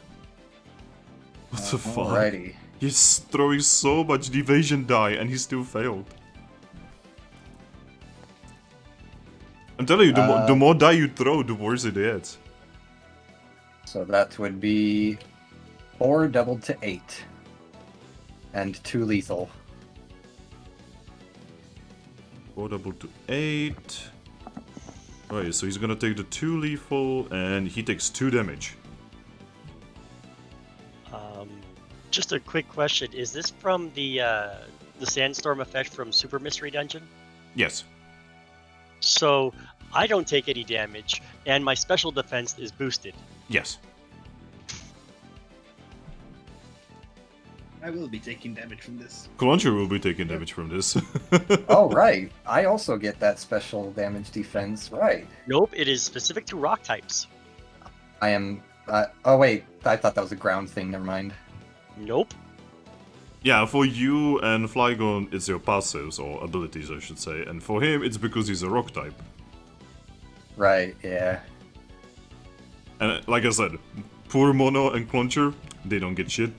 What the fuck? Alrighty. He's throwing so much evasion die and he still failed. I'm telling you, the more die you throw, the worse it is. So that would be 4 doubled to 8. And 2 lethal. 4 double to 8. Right, so he's gonna take the 2 lethal and he takes 2 damage. Just a quick question: is this from the sandstorm effect from Super Mystery Dungeon? Yes. So I don't take any damage, and my special defense is boosted. Yes. I will be taking damage from this. Clauncher will be taking damage from this. Oh, right. I also get that special damage defense, right. Nope, it is specific to rock types. I am... oh, wait. I thought that was a ground thing. Never mind. Nope. Yeah, for you and Flygon, it's your passives, or abilities, I should say. And for him, it's because he's a rock type. Right, yeah. And like I said, poor Mono and Clauncher, they don't get shit.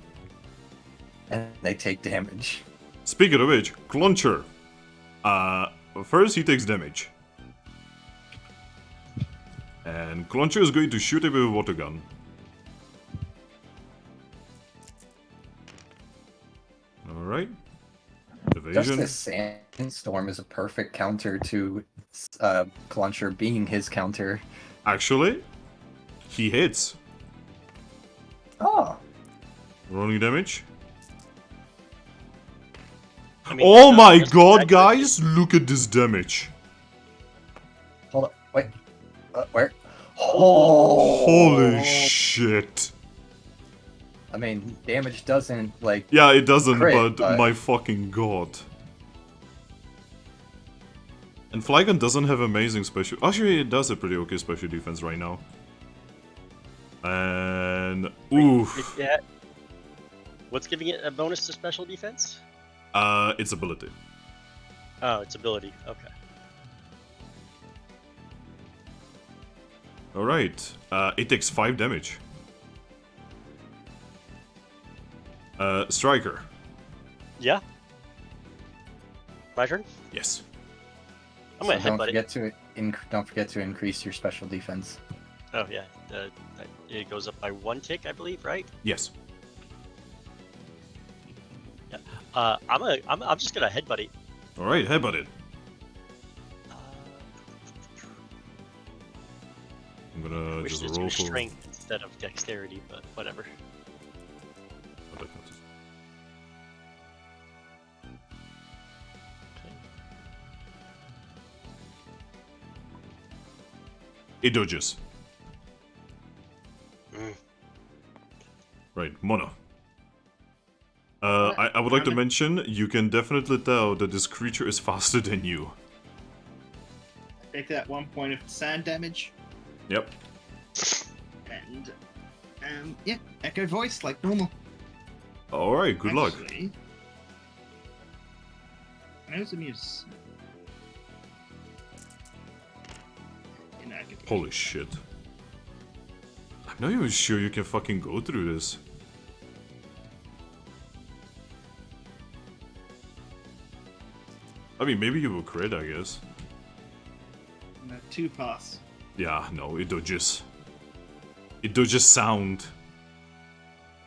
And they take damage. Speaking of which, Clauncher. First he takes damage. And Clauncher is going to shoot him with a water gun. Alright. Just Evasion. this sandstorm is a perfect counter to Clauncher being his counter. Actually, he hits. Oh, Rolling damage. I mean, Oh that's my just god, accurate. guys! Look at this damage. hold up. Wait. Where? Oh. Holy shit. I mean, damage doesn't, like... Yeah, it doesn't, Crit, but my fucking god. And Flygon doesn't have amazing special... Actually, it does a pretty okay special defense right now. And... Oof. Yeah. What's giving it a bonus to special defense? Its ability. Oh, its ability. Okay. Alright. It takes 5 damage. Striker. Yeah. My turn. Yes. I'm gonna don't headbutt it. forget to don't forget to increase your special defense. Oh yeah. It goes up by 1 tick, I believe, right? Yes. Yeah. I'm just gonna headbutt it. All right, headbutt it. Uh, I'm gonna wish just this roll was for. strength instead of dexterity, but whatever. Oh, that counts. It dodges. Mm. Right, Mono. I would like to mention, you can definitely tell that this creature is faster than you. Take that 1 point of sand damage. Yep. And, yeah, echo voice like normal. Alright, good luck. Actually, How's the muse? Inactive. Holy shit. I'm not even sure you can fucking go through this. I mean, maybe you will crit, I guess. No, 2 pass. Yeah, no, it dodges. It dodges sound.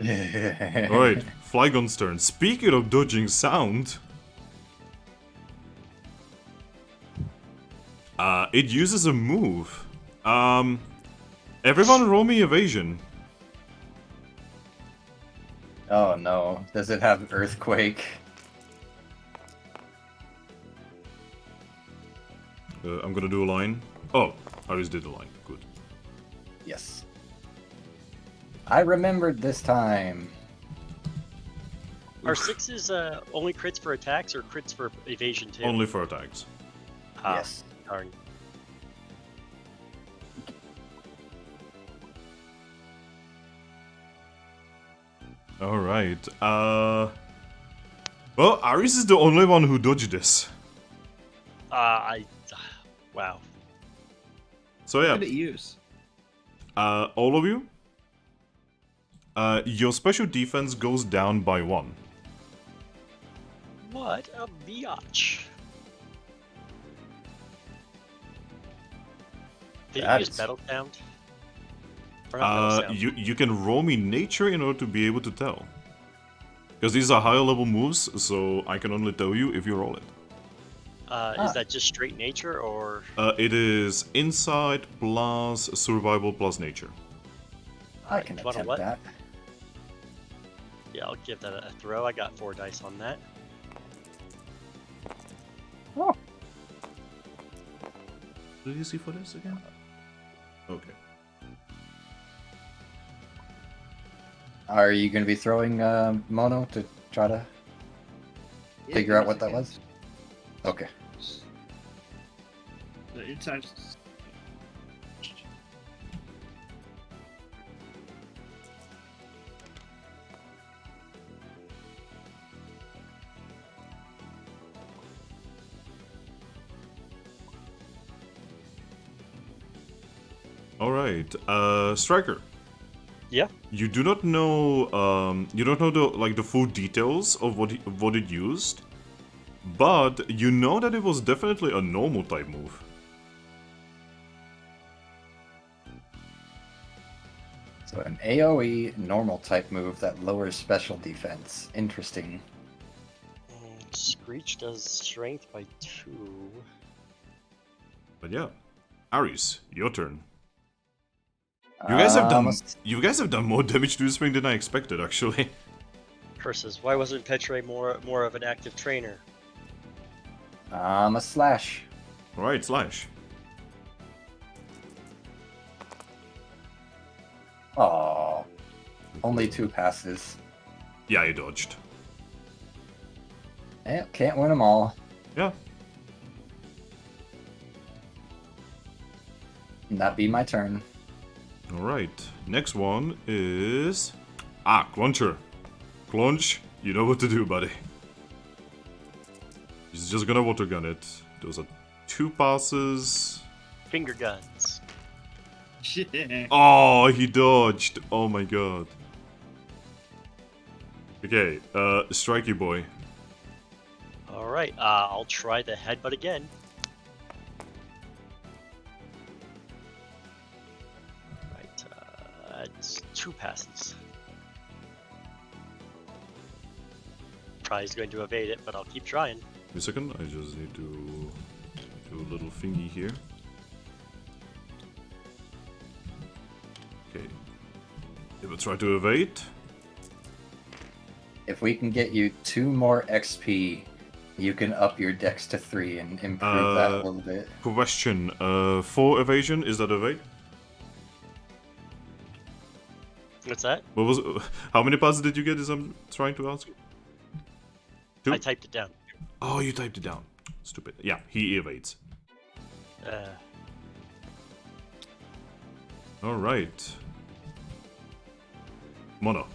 Alright, Flygon's turn. Speaking of dodging sound... it uses a move. Everyone roll me evasion. Oh no. Does it have earthquake? I'm gonna do a line. Oh, Aris did a line. Good. Yes. I remembered this time. Are sixes only crits for attacks or crits for evasion too? Only for attacks. Ah, Yes. darn. Alright, well, Aris is the only one who dodged this. Wow. So What yeah, did it use? all of you, your special defense goes down by 1. What a biatch. Did you use That's- Metal Sound? Or not Metal Sound? you can roll me nature in order to be able to tell. Because these are higher level moves, so I can only tell you if you roll it. Is that just straight nature or? It is insight plus survival plus nature. I can You wanna attempt what? that. Yeah, I'll give that a throw. I got 4 dice on that. Oh. Did you see for this again? Okay. Are you going to be throwing Mono to try to Yeah, figure out give what us that a was? Okay. The inside. Alright, Striker. Yeah. You do not know, you don't know the full details of what it used, but you know that it was definitely a normal type move. So an AoE normal type move that lowers special defense. Interesting. Screech does strength by 2. But yeah, Aris, your turn. You guys have done must- you guys have done more damage to this thing than I expected, actually. Curses. Why wasn't Petre more of an active trainer? a slash. Alright, slash. Oh, only 2 passes. Yeah, you dodged. Eh, can't win them all. Yeah. And that be my turn. Alright, next one is... Cluncher. Clunch, you know what to do, buddy. He's just gonna water gun it. Those are 2 passes. Finger guns. Yeah. Oh, he dodged. Oh my god. Okay, Strikey boy. All right, I'll try the headbutt again. Right, it's 2 passes. Probably going to evade it, but I'll keep trying. Wait a second, I just need to do a little thingy here. Okay. If I try to evade. If we can get you 2 more XP, you can up your dex to 3 and improve that a little bit. Question, for evasion, is that evade? What's that? What was how many passes did you get is I'm trying to ask? 2? I typed it down. Oh, you typed it down. Stupid. Yeah, he evades. Alright. Mono.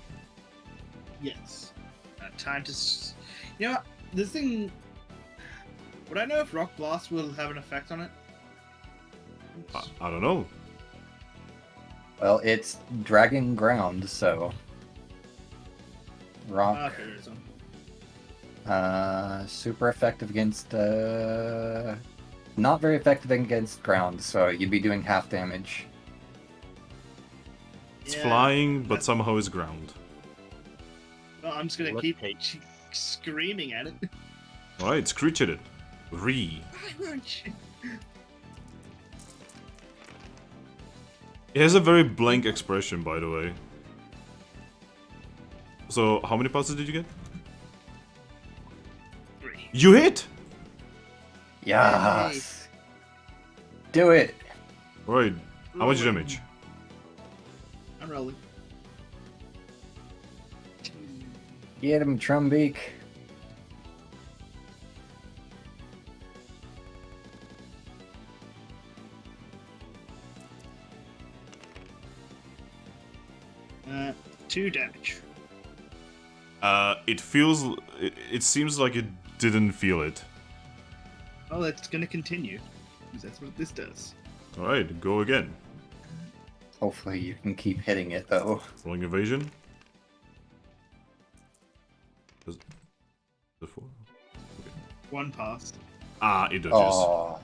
Yes. Time to. You know what? This thing. Would I know if Rock Blast will have an effect on it? I don't know. Well, it's Dragon Ground, so. Rock. Okay, there's one. Super effective against. Not very effective against ground, so you'd be doing half damage. It's Yeah, flying, but that's- somehow is ground. Well, I'm just gonna Let's keep take- screaming at it. Alright, screech at it. Re. It has a very blank expression, by the way. So, how many passes did you get? 3. You hit! Yes! Do it! Alright, how much Rolling. damage? I'm rolling. Get him, Trumbeak. Uh, 2 damage. It feels... It seems like it didn't feel it. Well, it's gonna continue. Because that's what this does. Alright, go again. Hopefully you can keep hitting it, though. Rolling evasion. The 4? 1 pass. Ah, it dodges. Oh,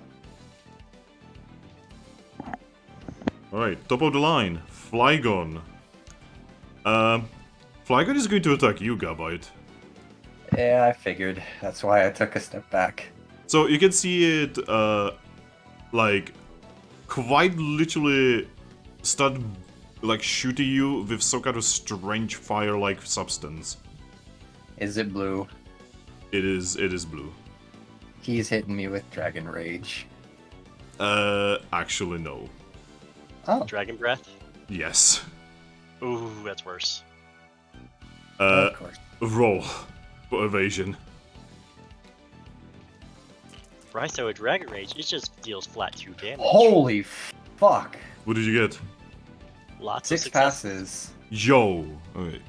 Alright, top of the line. Flygon. Flygon is going to attack you, Gabite. yeah, I figured. That's why I took a step back. So you can see it, like, quite literally start, like, shooting you with some kind of strange fire-like substance. Is it blue? It is blue. He's hitting me with Dragon Rage. Actually no. Oh, Dragon Breath? Yes. Ooh, that's worse. of course. Roll for evasion. Rhyso with Dragon Rage, it just deals flat 2 damage. Holy fuck! What did you get? Lots 6 of success. passes. Yo! Okay.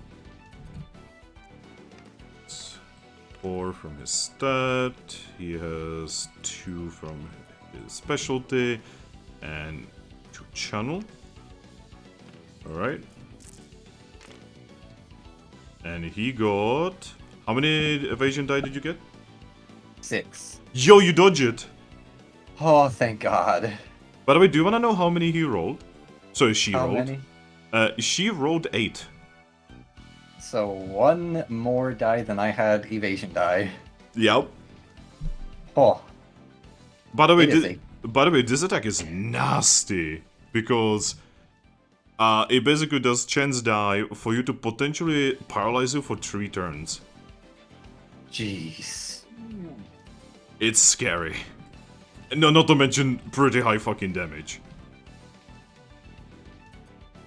4 from his stat. He has 2 from his specialty. And 2 channel. Alright. And he got... How many evasion die did you get? 6. Yo, you dodge it! Oh, thank God. By the way, do you wanna know how many he rolled? Sorry, she How rolled. many? She rolled 8. So 1 more die than I had evasion die. Yep. Oh, By the way, it is by the way, this attack is nasty because it basically does chance die for you to potentially paralyze you for 3 turns. jeez. It's scary. No, not to mention pretty high fucking damage.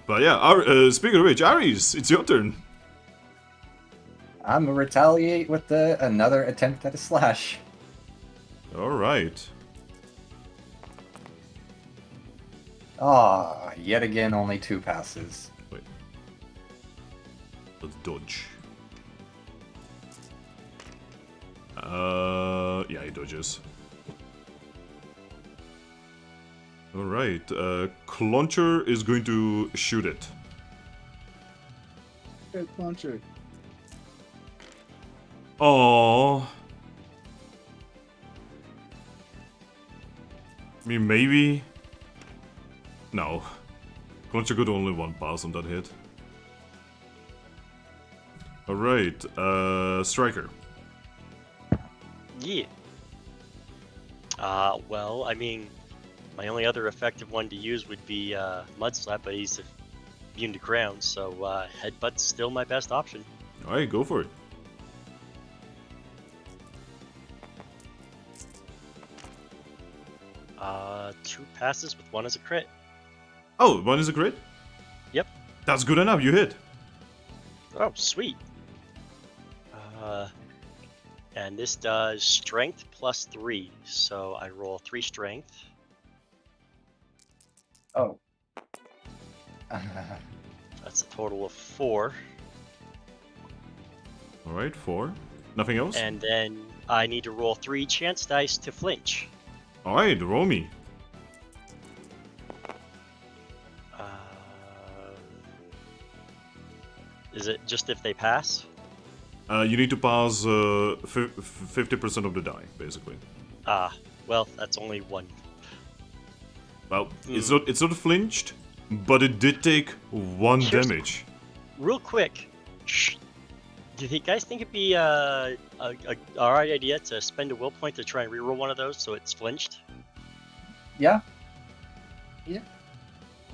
But yeah, speaking of which, Ares, it's your turn. I'm gonna retaliate with another attempt at a slash. Alright. Ah, yet again, only 2 passes. Wait. Let's dodge. Yeah, he dodges. Alright, Clauncher is going to shoot it. Good launcher. Oh, I mean, maybe... No. Contra got only one pass on that hit. Alright, Striker. Yeah. Well, I mean, my only other effective one to use would be Mud Slap, but he's immune to ground, so Headbutt's still my best option. Alright, go for it. Two passes with one as a crit. Oh, one is a crit? Yep. That's good enough, you hit. Oh, sweet. And this does strength plus 3, so I roll 3 strength. Oh. That's a total of 4. Alright, 4. Nothing else? And then I need to roll 3 chance dice to flinch. Alright, roll me. Is it just if they pass? You need to pass 50% of the die, basically. Well, that's only 1. Well, it's not flinched, but it did take 1 Here's- damage. Real quick, do you guys think it'd be a alright idea to spend a will point to try and reroll one of those so it's flinched? Yeah.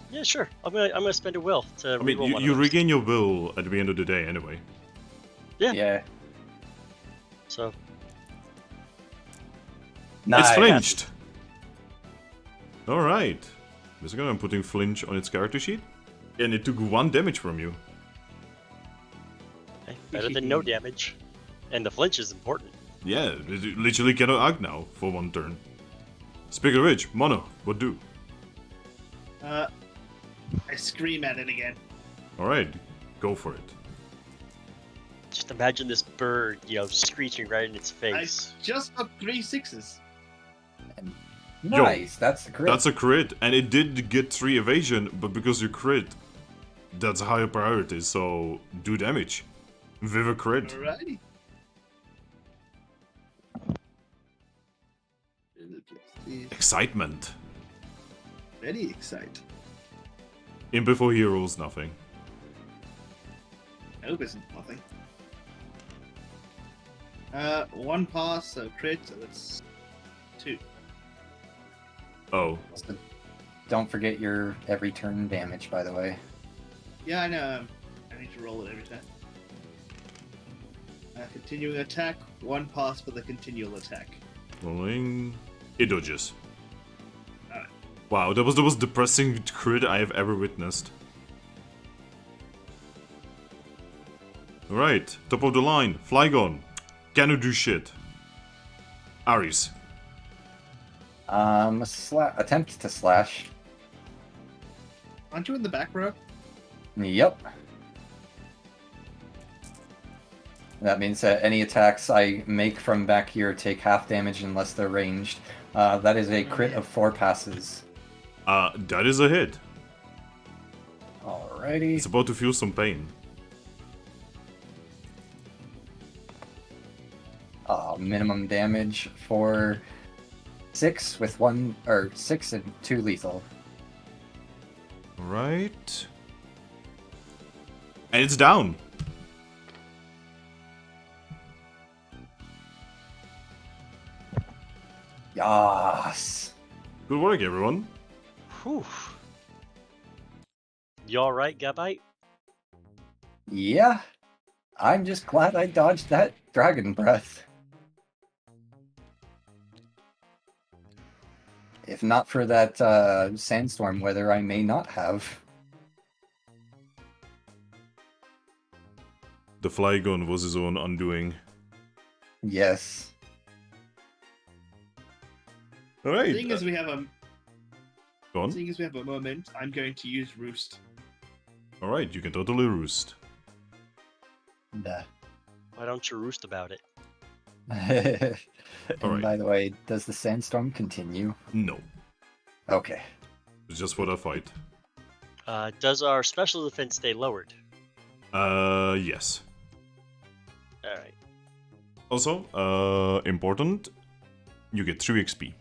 Yeah, sure. I'm gonna spend a will to I mean, reroll one you of those. regain your will at the end of the day anyway. Yeah. Yeah. So It's Nice. flinched! Alright. Basically, I'm putting flinch on its character sheet. And it took 1 damage from you. hey, better than no damage. And the flinch is important. Yeah, it literally cannot act now for 1 turn. Speaking of which, Mono, what do? I scream at it again. Alright, go for it. Just imagine this bird, screeching right in its face. I just got 3 6s. Nice. That's a crit. That's a crit, and it did get 3 evasion, but because you crit, that's a higher priority, so do damage. With a crit. Alrighty. Excitement. Very excited. In before he rolls nothing. Hope isn't nothing. 1 pass, so crit, so that's 2. Oh. Don't forget your every turn damage, by the way. Yeah, I know. I need to roll it every time. Continuing attack, 1 pass for the continual attack. Rolling. It dodges. Alright. Wow, that was the most depressing crit I have ever witnessed. Alright, top of the line. Flygon. Cannot do shit. Ares. Attempt to slash. Aren't you in the back row? Yep. That means that any attacks I make from back here take half damage unless they're ranged. That is a crit of 4 passes. That is a hit. Alrighty. It's about to feel some pain. Minimum damage for 6 with 1 or 6 and 2 lethal. Right. And it's down. Yas. Good work, everyone. Whew. You alright, Gabite? Yeah. I'm just glad I dodged that dragon breath. If not for that sandstorm weather, I may not have. The Flygon was his own undoing. Yes. Alright. Seeing as we have a Go on. Seeing as we have a moment, I'm going to use Roost. Alright, you can totally roost. Duh. Why don't you roost about it? And Alright. by the way, does the sandstorm continue? No. Okay. It's just for the fight. Does our special defense stay lowered? Yes. Alright. Also, important, you get 3 XP.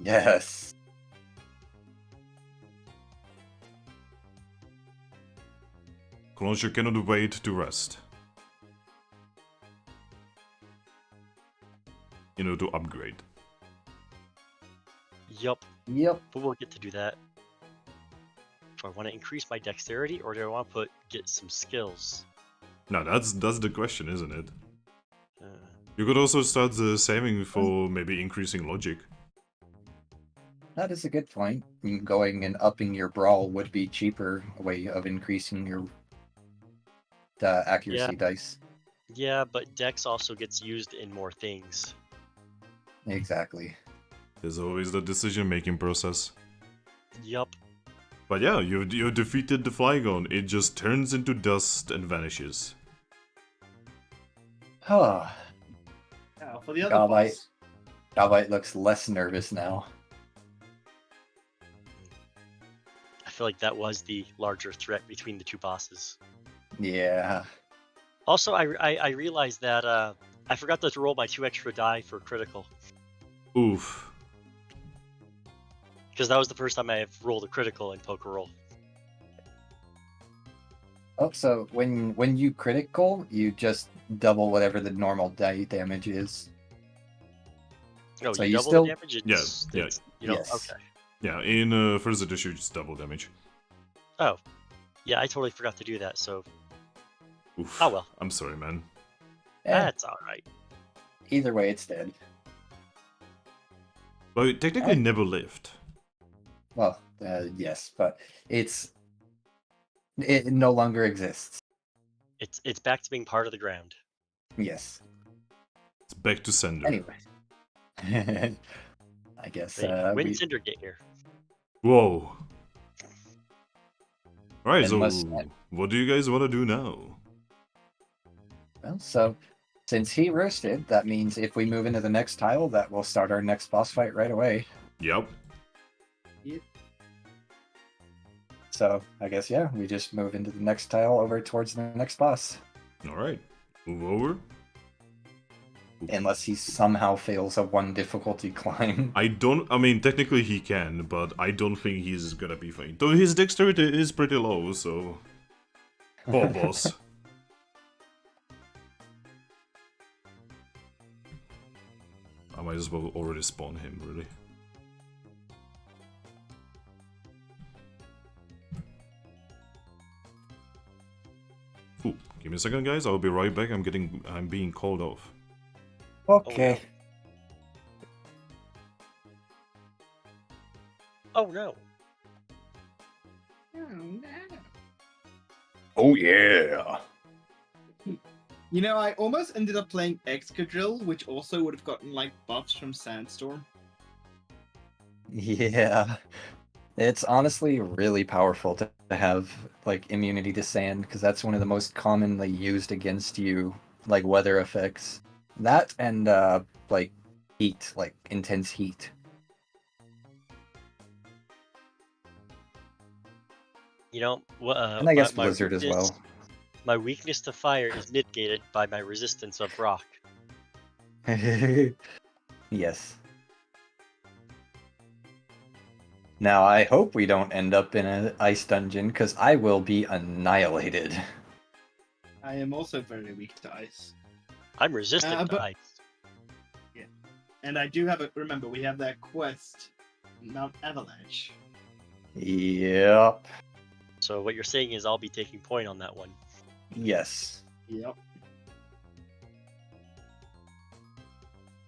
Yes. Closure cannot wait to rest. To upgrade. Yup, Yep. but we'll get to do that. Do I want to increase my dexterity, or do I want to get some skills? Now that's the question, isn't it? Uh, You could also start saving for maybe increasing logic. That is a good point. Going and upping your brawl would be cheaper way of increasing your accuracy dice. yeah, but dex also gets used in more things. Exactly. There's always the decision-making process. Yup. But yeah, you defeated the Flygon. It just turns into dust and vanishes. Huh. Now, for the other Gabite. boss. Gabite looks less nervous now. I feel like that was the larger threat between the two bosses. Yeah. Also, I realized that I forgot to roll my 2 extra die for critical. Oof. Because that was the first time I have rolled a critical in Pokerole. Oh, so when you critical, you just double whatever the normal die damage is. No, So you you double still- the damage? Yeah, It's, you know, yes. okay. Yeah, in first edition, it's double damage. Oh. Yeah, I totally forgot to do that, so Oof. oh well. I'm sorry, man. Eh, That's alright. either way, it's dead. But it technically never lived. Well, yes, but it no longer exists. It's back to being part of the ground. Yes. It's back to sender. Anyway. I guess Wait, when we did Cinder get here? Whoa. Alright, And so must- what do you guys want to do now? well, so since he roasted, that means if we move into the next tile, that will start our next boss fight right away. Yep. So I guess yeah, we just move into the next tile over towards the next boss. Alright. Move over. Unless he somehow fails a 1 difficulty climb. I mean, technically he can, but I don't think he's gonna be fine. Though his dexterity is pretty low, so... Poor boss. I might as well already spawn him, really. Ooh, give me a second, guys. I'll be right back. I'm being called off. Okay. Oh no. Oh yeah. You know, I almost ended up playing Excadrill, which also would have gotten like buffs from Sandstorm. Yeah. It's honestly really powerful to have like immunity to sand because that's one of the most commonly used against you like weather effects. That and like heat, like intense heat. You know, And I guess my blizzard as weakness- well. My weakness to fire is mitigated by my resistance of rock. Yes. Now I hope we don't end up in an ice dungeon because I will be annihilated. I am also very weak to ice. I'm resistant to but- ice. And I do have a remember, we have that quest, Mount Avalanche. Yep. So what you're saying is I'll be taking point on that one. Yes. Yep.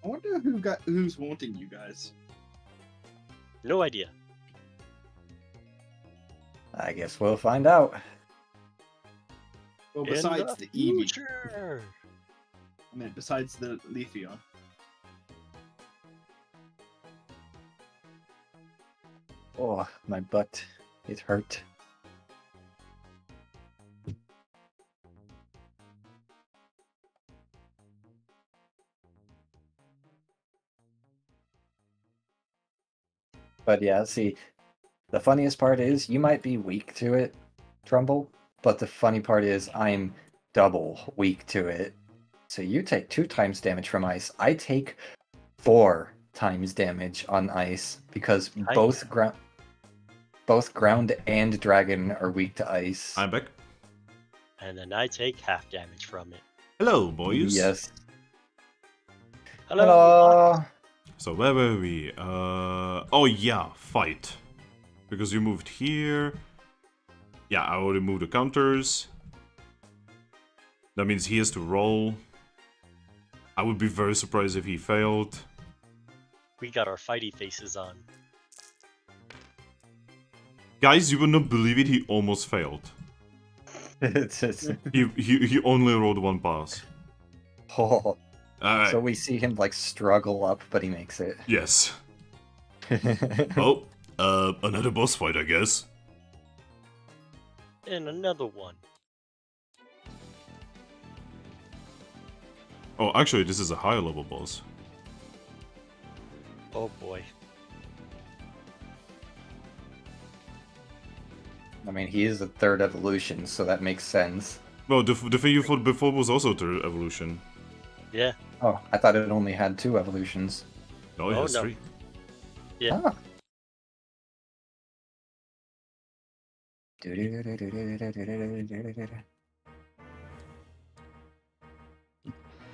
I wonder who's haunting you guys. No idea. I guess we'll find out. Well, In besides the the Eevee. future. I mean, besides the Leafeon. Oh, my butt. It hurt. But yeah, see, the funniest part is you might be weak to it, Trumbull, but the funny part is I'm double weak to it. So you take 2 times damage from ice. I take 4 times damage on ice because I- both ground and dragon are weak to ice. I'm back. And then I take half damage from it. Hello, boys. Yes. Hello. Hello. So where were we? Oh yeah, fight. Because you moved here. Yeah, I already moved the counters. That means he has to roll. I would be very surprised if he failed. We got our fighty faces on. Guys, you would not believe it, he almost failed. It's He only rolled one pass. oh. Alright, So we see him like struggle up, but he makes it. yes. Oh, another boss fight, I guess. And another one. Oh, actually, this is a higher level boss. Oh boy. I mean, he is a third evolution, so that makes sense. Well, the thing you fought before was also third evolution. Yeah. Oh, I thought it only had 2 evolutions. No, it Oh, has no. 3. Yeah. Ah.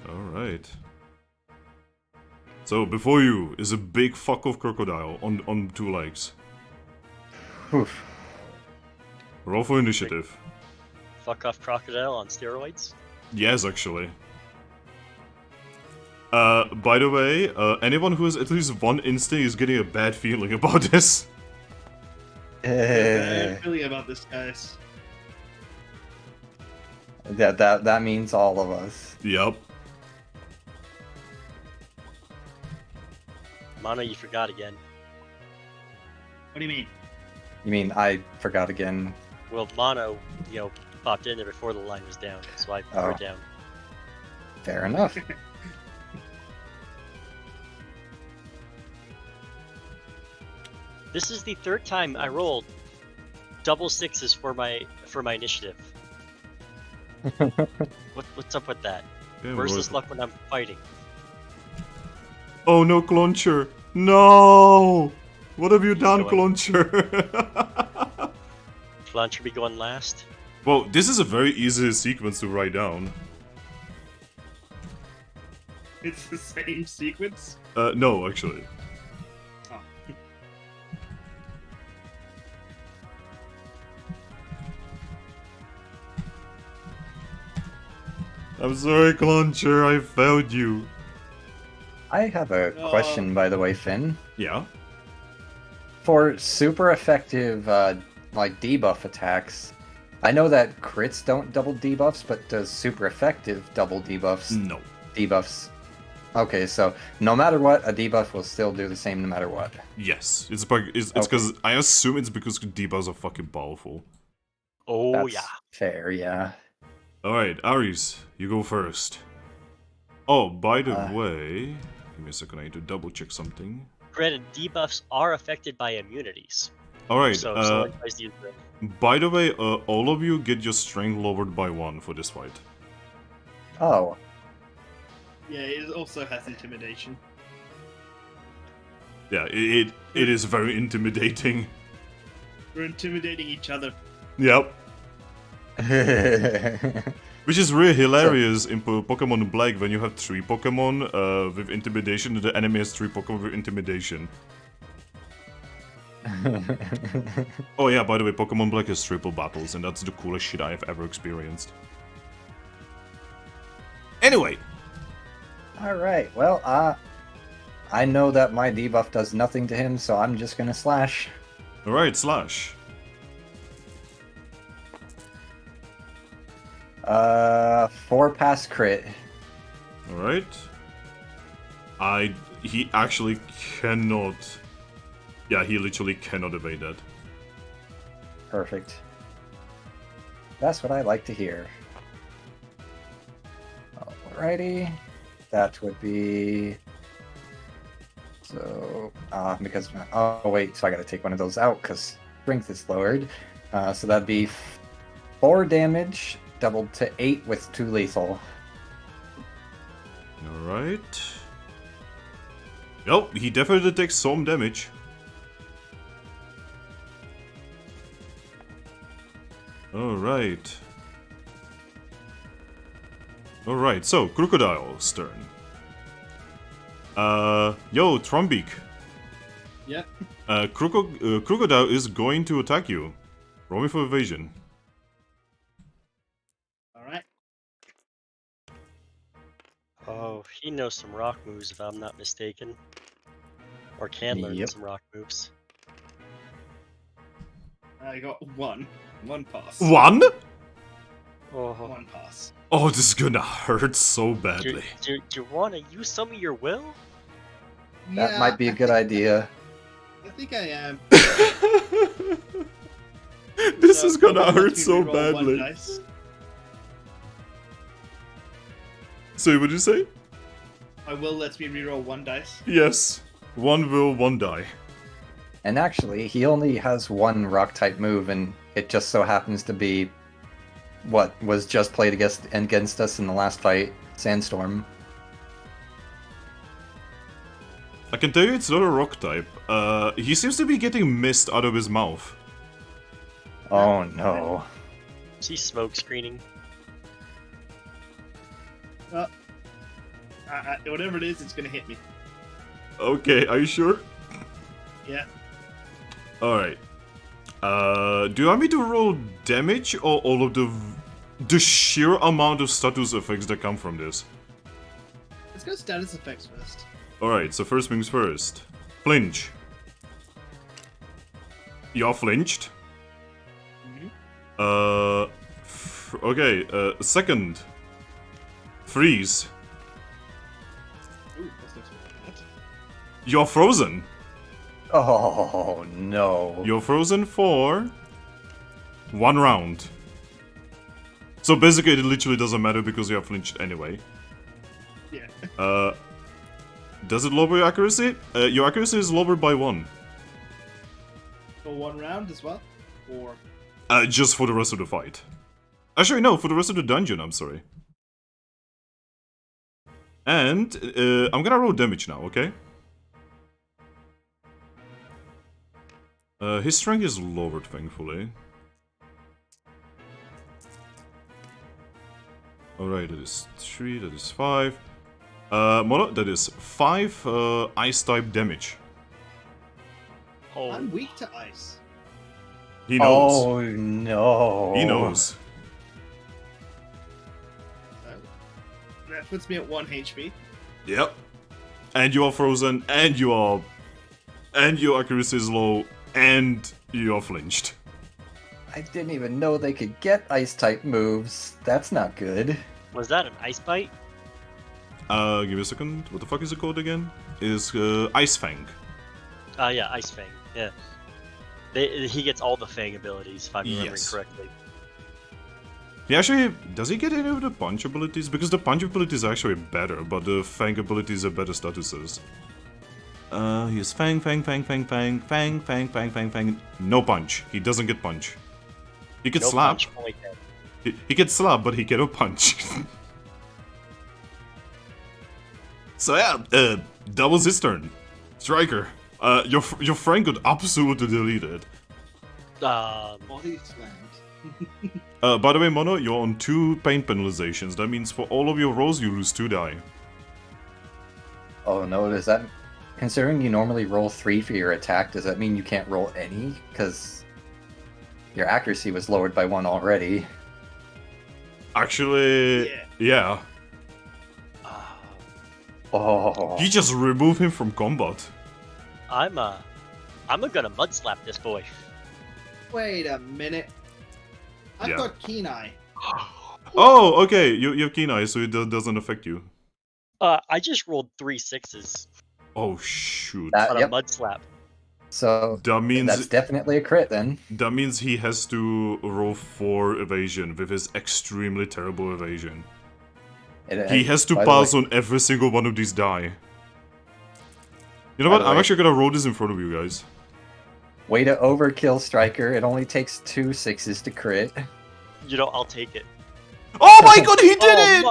Alright. So, before you is a big fuck off crocodile on 2 legs. Oof. Roll for initiative. Fuck off crocodile on steroids. Yes, actually. By the way, anyone who has at least one instinct is getting a bad feeling about this. Bad feeling about this, guys. That means all of us. Yep. Mono, you forgot again. What do you mean? You mean I forgot again? Well, Mono, popped in there before the line was down, so I put her Oh. down. Fair enough. This is the 3rd time I rolled double 6s for my initiative. What's up with that? Yeah, Where's roll this it. luck when I'm fighting? Oh no, Cloncher! No! What have you done, going? Cloncher? Launcher be going last? Well, this is a very easy sequence to write down. It's the same sequence. No, actually. Oh. I'm sorry, Cloncher, I failed you. I have a question, by the way, Finn. Yeah? For super effective, like debuff attacks, I know that crits don't double debuffs, but does super effective double debuffs? No. Debuffs. Okay, so no matter what, a debuff will still do the same no matter what. Yes. It's because I assume it's because debuffs are fucking powerful. Oh That's yeah. fair, yeah. Alright, Aries, you go first. Oh, by the Uh. way... Give me a second, I need to double check something. Granted, debuffs are affected by immunities. Alright, So if someone tries to use them. by the way, all of you get your strength lowered by 1 for this fight. Oh, Yeah, it also has intimidation. Yeah, it is very intimidating. We're intimidating each other. Yep. Which is really hilarious in Pokemon Black when you have 3 Pokemon with intimidation, the enemy has 3 Pokemon with intimidation. Oh yeah, by the way, Pokemon Black has triple battles, and that's the coolest shit I have ever experienced. Anyway! Alright, well, I know that my debuff does nothing to him, so I'm just gonna slash. Alright, slash. 4 pass crit. Alright. He actually cannot... Yeah, he literally cannot evade that. Perfect. That's what I like to hear. Alrighty. That would be... So, because... Oh, wait, so I gotta take one of those out, because strength is lowered. So that'd be 4 damage, doubled to 8 with 2 lethal. Alright. Yep, he definitely takes some damage. Alright. Alright, so, Crocodile's turn. Yo, Trumbeak. Yep. Crocodile is going to attack you. Roll me for evasion. Alright. Oh, he knows some rock moves if I'm not mistaken. Or can learn Yep. some rock moves. I got one. One pass. One? Oh. One pass. Oh, this is gonna hurt so Do, badly. do you want to use some of your will? That might be a good idea. I think I am. This So, is gonna let hurt me so reroll one badly. dice. So, what did you say? I will let me reroll one dice. Yes. One will, one die. And actually, he only has one rock type move, and it just so happens to be what was just played against us in the last fight, Sandstorm. I can tell you it's not a rock type. He seems to be getting mist out of his mouth. Oh no. Is he smoke screening? Whatever it is, it's gonna hit me. Okay, are you sure? Yeah. Alright. Do you want me to roll damage or all of the sheer amount of status effects that come from this? Let's go status effects first. Alright, so first things first. Flinch. You're flinched. Okay, second. Freeze. Ooh, that's not so bad. You're frozen. Oh no. You're frozen for 1 round. So basically it literally doesn't matter because you are flinched anyway. Yeah. Does it lower your accuracy? Your accuracy is lowered by 1. For 1 round as well? Or... Just for the rest of the fight. Actually, no, for the rest of the dungeon, I'm sorry. And, I'm gonna roll damage now, okay? His strength is lowered, thankfully. Alright, that is 3, that is 5. Mono, that is 5 ice-type damage. Oh, I'm weak to ice. He knows. Oh no. He knows. So that puts me at 1 HP. Yep. And you are frozen, and you are... And your accuracy is low, and you are flinched. I didn't even know they could get ice type moves. That's not good. was that an ice bite? Give me a second. What the fuck is it called again? Is Ice Fang. Yeah, Ice Fang. Yeah. He gets all the Fang abilities, if I'm remembering Yes. correctly. He actually... Does he get any of the punch abilities? Because the punch abilities are actually better, but the Fang abilities are better statuses. He has Fang, Fang, Fang, Fang, Fang, Fang, Fang, Fang, Fang, Fang. No punch. He doesn't get punch. He gets No slap. punch, only Fang. He gets slap, but he cannot punch. So yeah, that was his turn. Striker, your friend got absolutely deleted. Body slammed. By the way, Mono, you're on 2 pain penalizations. That means for all of your rolls, you lose 2 die. Oh no, does that... Considering you normally roll 3 for your attack, does that mean you can't roll any? Because your accuracy was lowered by 1 already. Actually, yeah. Oh. He just removed him from combat. I'm gonna mud slap this boy. Wait a minute. I've Yeah. got Keen Eye. Oh, okay, you have Keen Eye, so it doesn't affect you. I just rolled 3 6s Oh, shoot. on a Yep. mud slap. So That means... that's definitely a crit then. That means he has to roll 4 evasion with his extremely terrible evasion. He has to by the pass way- on every single one of these die. You know By what? the I'm way- actually gonna roll this in front of you guys. Way to overkill, Striker. It only takes 2 6s to crit. You know, I'll take it. Oh my god, he did Oh, it!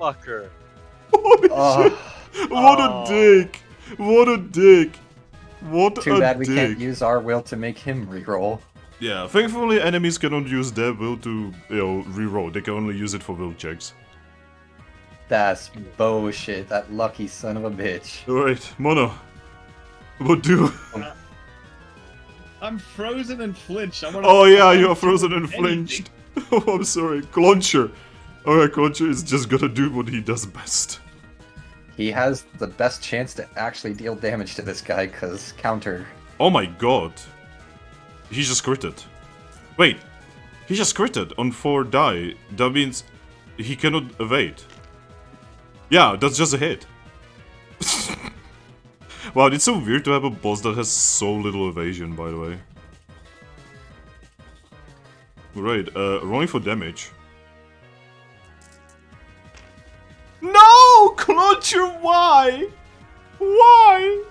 motherfucker! Holy Oh. shit. What Oh. a dick! What a dick! What Too a bad we dick! can't use our will to make him reroll. Yeah, thankfully enemies cannot use their will to, reroll. They can only use it for will checks. That's bullshit. That lucky son of a bitch. Alright, Mono. What do? I'm frozen and flinched. I wanna, Oh yeah, I you can't are frozen do and anything. flinched. Oh, I'm sorry. Cloncher. Alright, Cloncher is just gonna do what he does best. He has the best chance to actually deal damage to this guy, cause counter. Oh my god. He just critted. Wait. He just critted on 4 die. That means he cannot evade. Yeah, that's just a hit. Wow, it's so weird to have a boss that has so little evasion, by the way. Right, rolling for damage. No! Cloncher, why? Why?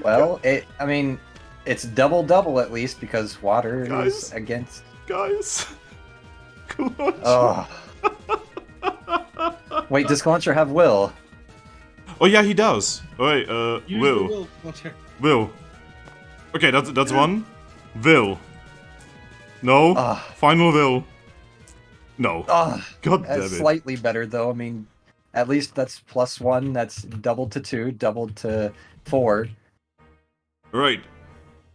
Well, I mean, it's double at least because water Guys. is against. Guys. Cloncher. Oh. Wait, does Clauncher have will? Oh yeah, he does. Alright, Use Will. the will filter. Will. Okay, that's one. Will. No. Ah. Final Will. No. Ah, God damn that's it. slightly better though. I mean, at least that's +1. That's doubled to 2, doubled to 4. Right.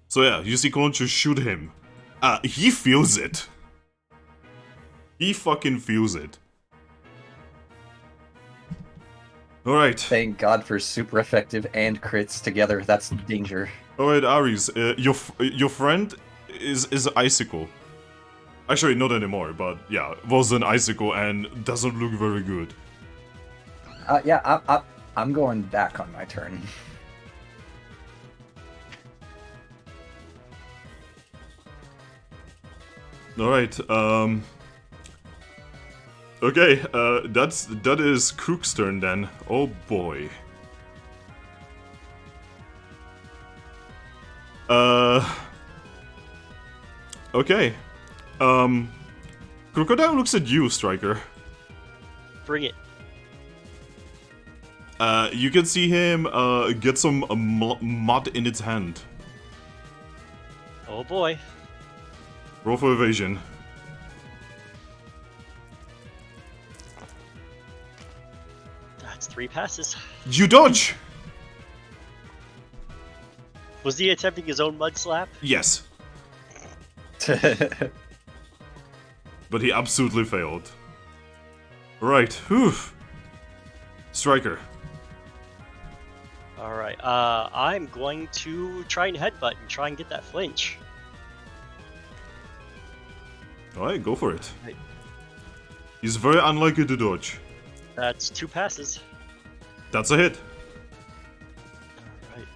So yeah, you see Cloncher shoot him. He feels it. He fucking feels it. Alright. Thank God for super effective and crits together. That's danger. Alright, Ares, your friend is Icicle. Actually, not anymore, but yeah, was an Icicle and doesn't look very good. Yeah, I'm going back on my turn. Alright, okay, that is Crook's turn then. Oh boy. Okay. Crocodile looks at you, Striker. Bring it. You can see him get some mud in its hand. Oh boy. Roll for evasion. That's 3 passes. You dodge! Was he attempting his own mud slap? Yes, but he absolutely failed. Right, whew. Striker. Alright, I'm going to try and headbutt and try and get that flinch. Alright, go for it. Right. He's very unlikely to dodge. That's 2 passes. That's a hit. Alright.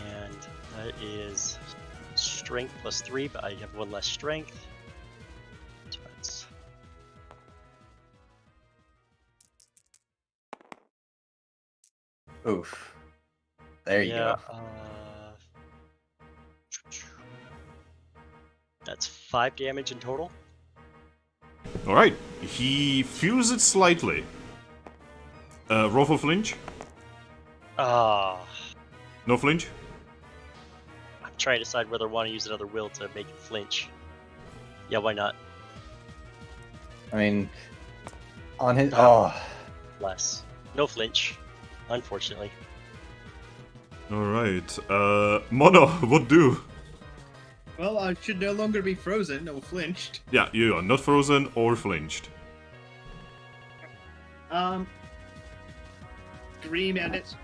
And that is strength +3, but I have 1 less strength. So that's... Oof. There you yeah, go. That's 5 damage in total. Alright, he feels it slightly. Roll for flinch? Ah, No flinch? I'm trying to decide whether I want to use another will to make it flinch. Yeah, why not? I mean, on his. Oh. Less. No flinch, unfortunately. Alright, Mono, what do? Well, I should no longer be frozen or flinched. Yeah, you are not frozen or flinched. Dream and it.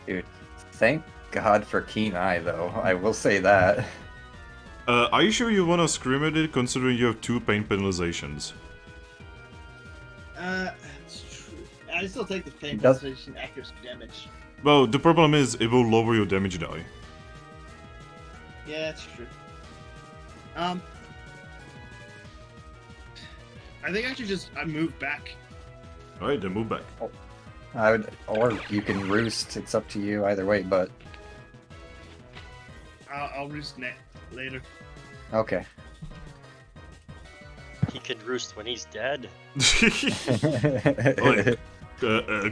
Dude, thank God for Keen Eye, though. I will say that. Are you sure you wanna scream at it, considering you have 2 pain penalizations? It's true. I still take the pain Does- concentration accuracy damage. Well, the problem is, it will lower your damage die. Yeah, that's true. I think I should just move back. Alright, then move back. I would, or you can roost. It's up to you either way. But I'll roost net later. okay. He can roost when he's dead. Like,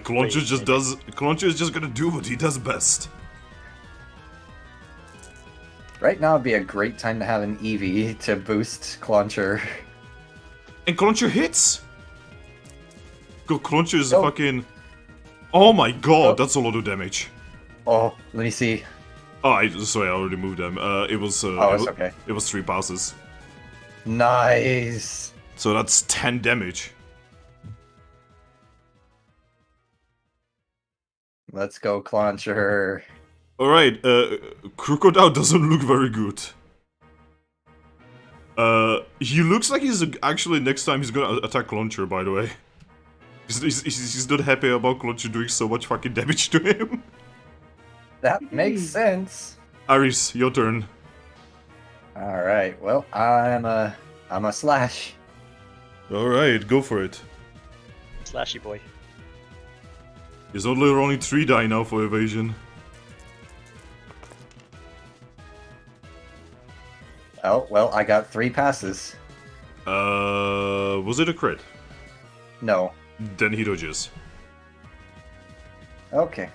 Clauncher just does. Clauncher is just gonna do what he does best. Right now would be a great time to have an Eevee to boost Clauncher. And Clauncher hits! Clauncher is fucking... Oh my god, that's a lot of damage. Oh, let me see. Oh, sorry, I already moved them. It was... It's okay. It was 3 passes. Nice! So that's 10 damage. Let's go, Clauncher. Alright, Crocodile doesn't look very good. He looks like he's actually next time he's gonna attack Clauncher, by the way. He's not happy about Clauncher doing so much fucking damage to him. That makes sense. Aris, your turn. Alright, well, I'm a slash. Alright, go for it. Slashy boy. He's only rolling 3 die now for evasion. Oh, well, I got 3 passes. Was it a crit? No. Then he dodges. Okay.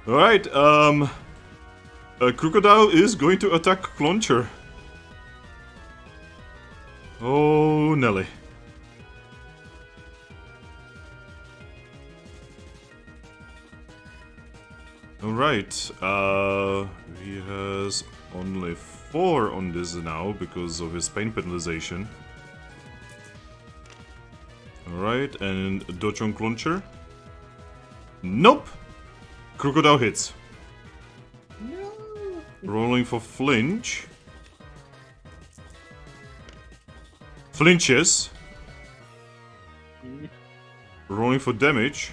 Alright, Crocodile is going to attack Clauncher. Oh, Nelly. Alright, he has only 4 on this now because of his pain penalization. Alright, and dodge on Clauncher. Nope! Crocodile hits. No. Rolling for flinch. Flinches. Rolling for damage.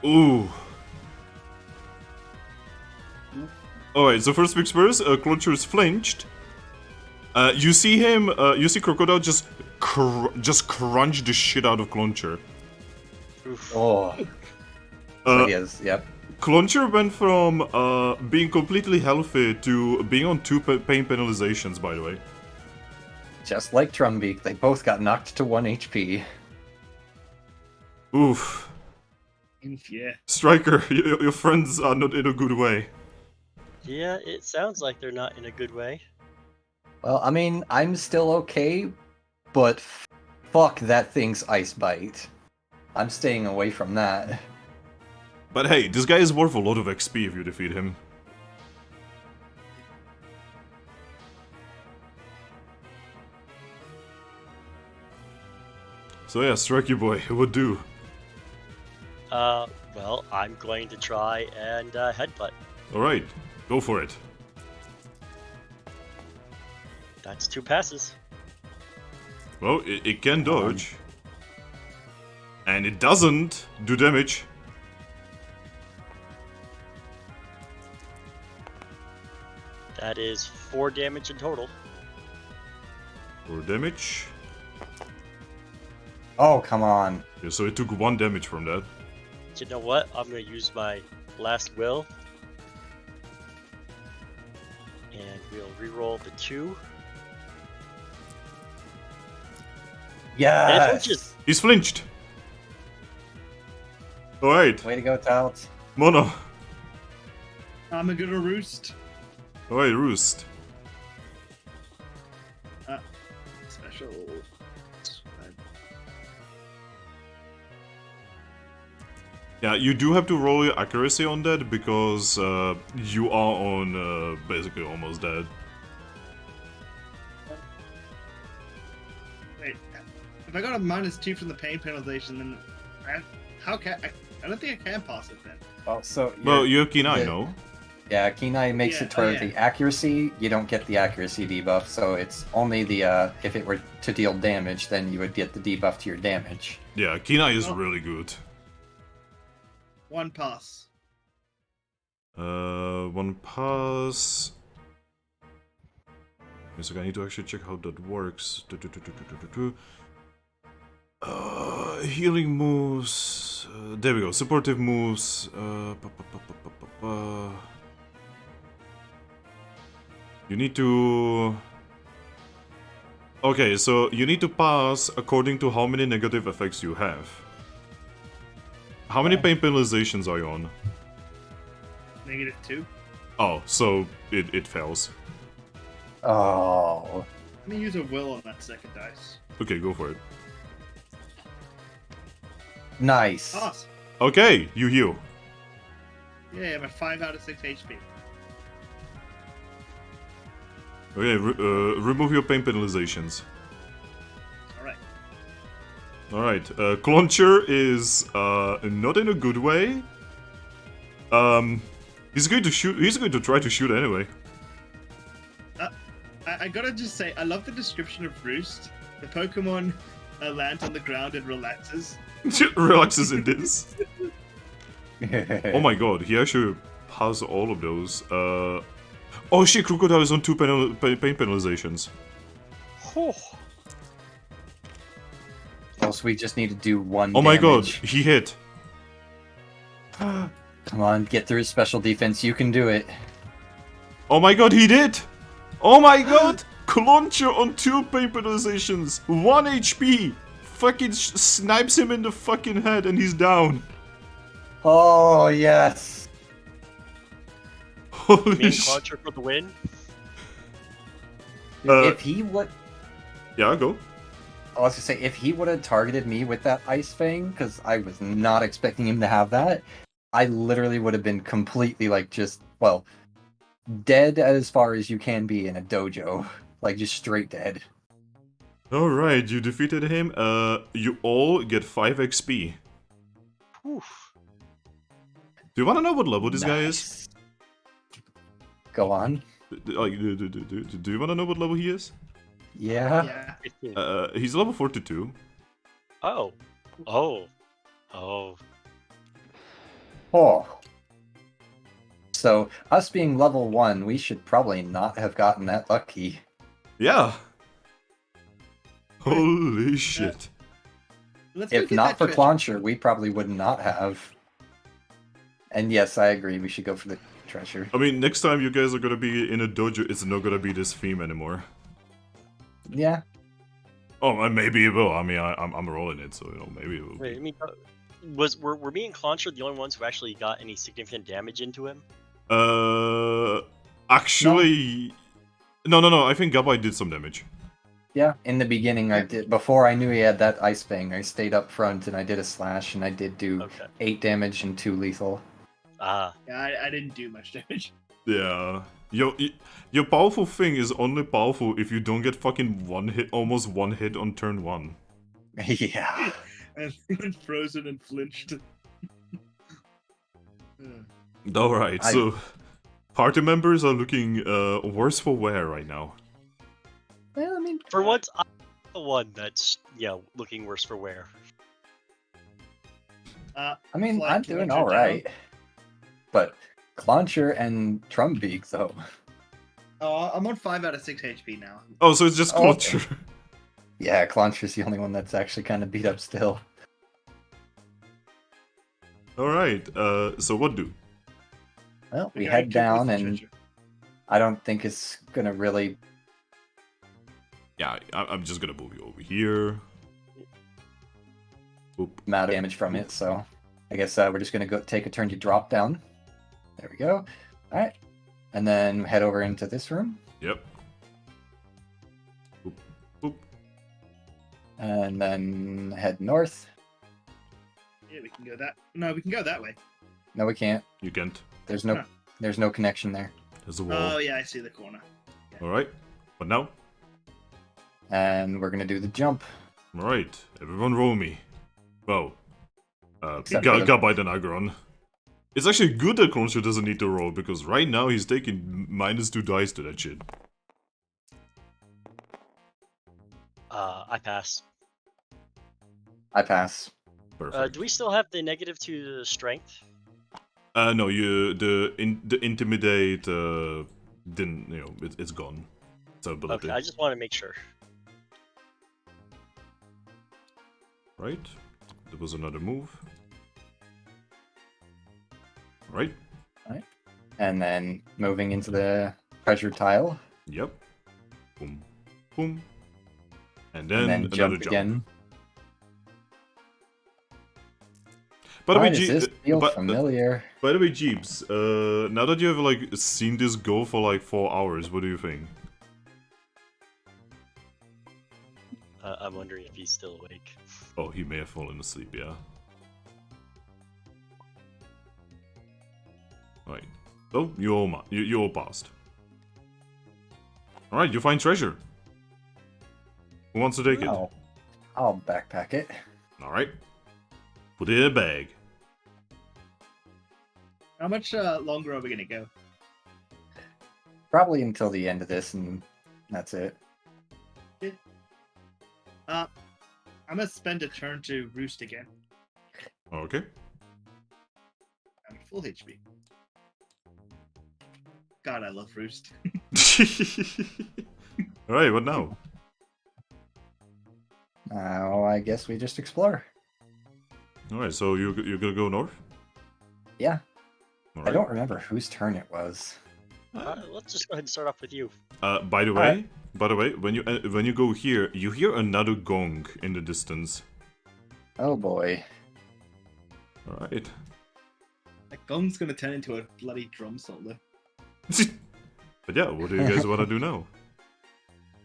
Ooh. Alright, so first things first, Clauncher is flinched. You see him, you see Crocodile just crunch the shit out of Clauncher. Oh. So he is, yep. Clauncher went from being completely healthy to being on 2 pain penalizations, by the way. Just like Trumbeak, they both got knocked to 1 HP. Oof. Yeah. Striker, your friends are not in a good way. Yeah, it sounds like they're not in a good way. Well, I mean, I'm still okay, but fuck that thing's Ice Bite. I'm staying away from that. But hey, this guy is worth a lot of XP if you defeat him. So yeah, strike you boy, it would do. Well, I'm going to try and headbutt. Alright, go for it. That's 2 passes. Well, it can dodge. And it doesn't do damage. That is 4 damage in total. 4 damage. Oh, come on. Yeah, so it took 1 damage from that. You know what? I'm going to use my last will. And we'll reroll the 2. Yes! He's flinched. Alright, Way to go, Talt. Mono. I'm gonna roost. Alright, Roost. Special. Yeah, you do have to roll your accuracy on that because you are on basically almost dead. Wait, if I got a -2 from the pain penalization, then I don't think I can pass it then. Well, so Well, you have Keen Eye, yeah. no? Yeah, Keen Eye makes Yeah, it toward oh, yeah. the accuracy. You don't get the accuracy debuff, so it's only the if it were to deal damage, then you would get the debuff to your damage. Yeah, Keen Eye is Oh. really good. 1 pass. 1 pass. Yes, okay, I need to actually check how that works. Healing moves. There we go. Supportive moves. You need to. Okay, so you need to pass according to how many negative effects you have. How many pain penalizations are you on? -2. Oh, so it fails. Oh. Let me use a will on that second dice. Okay, go for it. Nice. Awesome. Okay, you heal. Yeah, I'm at 5 out of 6 HP. Okay, remove your pain penalizations. Alright. Alright, Clauncher is not in a good way. He's going to shoot. He's going to try to shoot anyway. I gotta just say, I love the description of Roost. The Pokemon lands on the ground and relaxes. Relaxes in this. Oh my god, he actually has all of those. Oh shit, Crocodile is on 2 pain penalizations. Oh, Oh, so we just need to do 1 Oh my god, damage. he hit. Come on, get through his special defense. You can do it. Oh my god, he did! Oh my god! Clauncher on 2 pain penalizations, 1 HP! Fucking snipes him in the fucking head and he's down. Oh, yes. Holy me and shit. Clauncher for the win. If he would... Yeah, go. I was gonna say, if he would have targeted me with that Ice Fang, because I was not expecting him to have that, I literally would have been completely, like, just, well, dead as far as you can be in a dojo. Like, just straight dead. Alright, you defeated him. You all get 5 XP. Oof. Do you want to know what level this guy is? Nice. Go on. Do you want to know what level he is? Yeah. Yeah. 15. He's level 42. Oh. Oh. Oh. Oh. So, us being level 1, we should probably not have gotten that lucky. Yeah. Holy shit. Let's go If get not that for treasure. Clauncher, we probably would not have. And yes, I agree, we should go for the treasure. I mean, next time you guys are gonna be in a dojo, it's not gonna be this theme anymore. Yeah. Oh, and maybe it will. I mean, I'm rolling it, so you know, maybe it will. Wait, I Be. mean, were me and Clauncher the only ones who actually got any significant damage into him? Actually, no. I think Gabite did some damage. Yeah, in the beginning I did, before I knew he had that Ice Fang, I stayed up front and I did a slash and I did do Okay. 8 damage and 2 lethal. Ah. Yeah, I didn't do much damage. Yeah. Your powerful thing is only powerful if you don't get fucking almost one hit on turn 1. Yeah. And frozen and flinched. Alright, so party members are looking worse for wear right now. Well, I mean, For once, I'm the one that's, looking worse for wear. I'm Fly doing Clauncher alright. But Clauncher and Trumbeak, though. Oh, I'm on 5 out of 6 HP now. Oh, so it's just Oh, okay. Clauncher. Yeah, Clauncher's the only one that's actually kind of beat up still. Alright, so what do? Well, we Okay, head keep with down the and treasure. I don't think it's gonna really... Yeah, I'm just gonna move you over here. Oop. amount of damage from it, so I guess we're just gonna go take a turn to drop down. There we go. Alright. And then head over into this room. Yep. Oop. Oop. And then head north. Yeah, we can go that. No, we can go that way. No, we can't. You can't. There's no Huh. there's no connection there. There's a wall. Oh, yeah, I see the corner. Alright. What now? And we're gonna do the jump. Alright. Everyone roll me. Well. Except for the- Gabite and Aggron. It's actually good that Clauncher doesn't need to roll, because right now he's taking -2 dice to that shit. I pass. I pass. Perfect. Do we still have the negative to the strength? No, the intimidate didn't, it's gone. It's ability. Okay, I just want to make sure. Right? There was another move. Right? And then moving into the treasure tile. Yep. Boom. Boom. And then, and then another jump jump. again. By the Why way, does this feel familiar? By the way, Jeeps, now that you have like seen this go for like 4 hours, what do you think? I'm wondering if he's still awake. Oh, he may have fallen asleep, yeah. Alright. So, you all passed. Alright, you find treasure. Who wants to take it? I'll backpack it. Alright. Put it in a bag. How much longer are we gonna go? Probably until the end of this, and that's it. I'm gonna spend a turn to roost again. Okay. I'm at full HP. God, I love roost. Alright, what now? Now I guess we just explore. Alright, so you're gonna go north? Yeah. All I right. don't remember whose turn it was. Let's just go ahead and start off with you. By the way, when you go here, you hear another gong in the distance. Oh boy. Alright. That gong's gonna turn into a bloody drum solo. But yeah, what do you guys want to do now?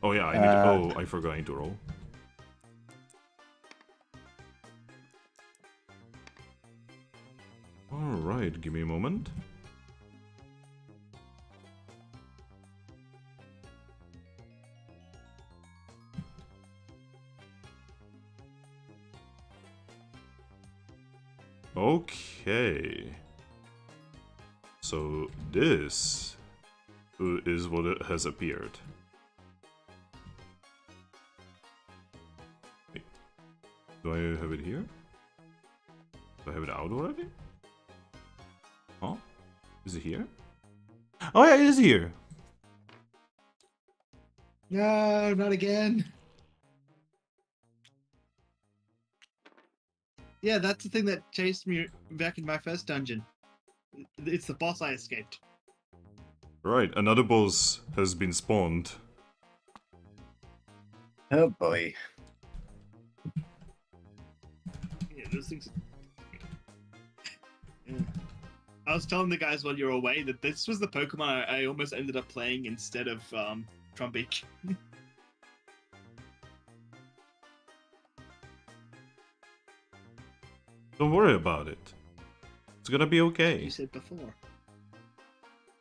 Oh yeah, I forgot I need to roll. Alright, give me a moment. Okay. So this is what it has appeared. Wait, do I have it here? Do I have it out already? Huh? Is it here? Oh yeah, it is here! No, not again. Yeah, that's the thing that chased me back in my first dungeon. It's the boss I escaped. Right, another boss has been spawned. Oh boy. Yeah, those things. Yeah. I was telling the guys while you were away that this was the Pokemon I almost ended up playing instead of Trumbeak. Don't worry about it. It's gonna be okay. You said before.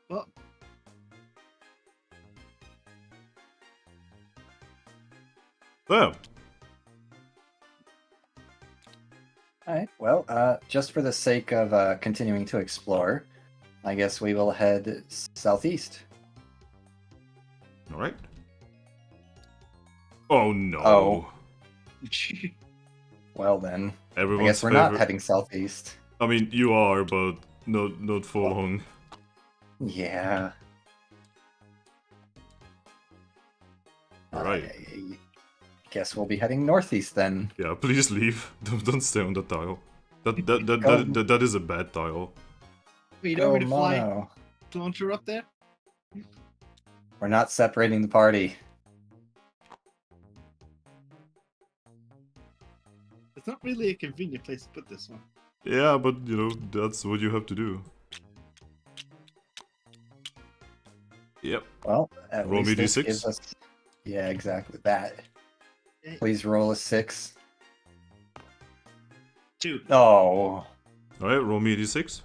Well, So, Alright, well, just for the sake of continuing to explore, I guess we will head southeast. alright. Oh no. Oh. Well then, I Everyone's guess we're not favorite- heading southeast. I mean, you are, but not for long. Yeah. Alright. I guess we'll be heading northeast then. Yeah, please leave. Don't stay on the tile. That is a bad tile. you don't want me to fly Mono. launcher up there? We're not separating the party. It's not really a convenient place to put this one. Yeah, but you know, that's what you have to do. Yep. Well, at Roll me least this d6. gives us... Yeah, exactly that. Eh. Please roll a 6. 2. Oh. Alright, roll me a d6.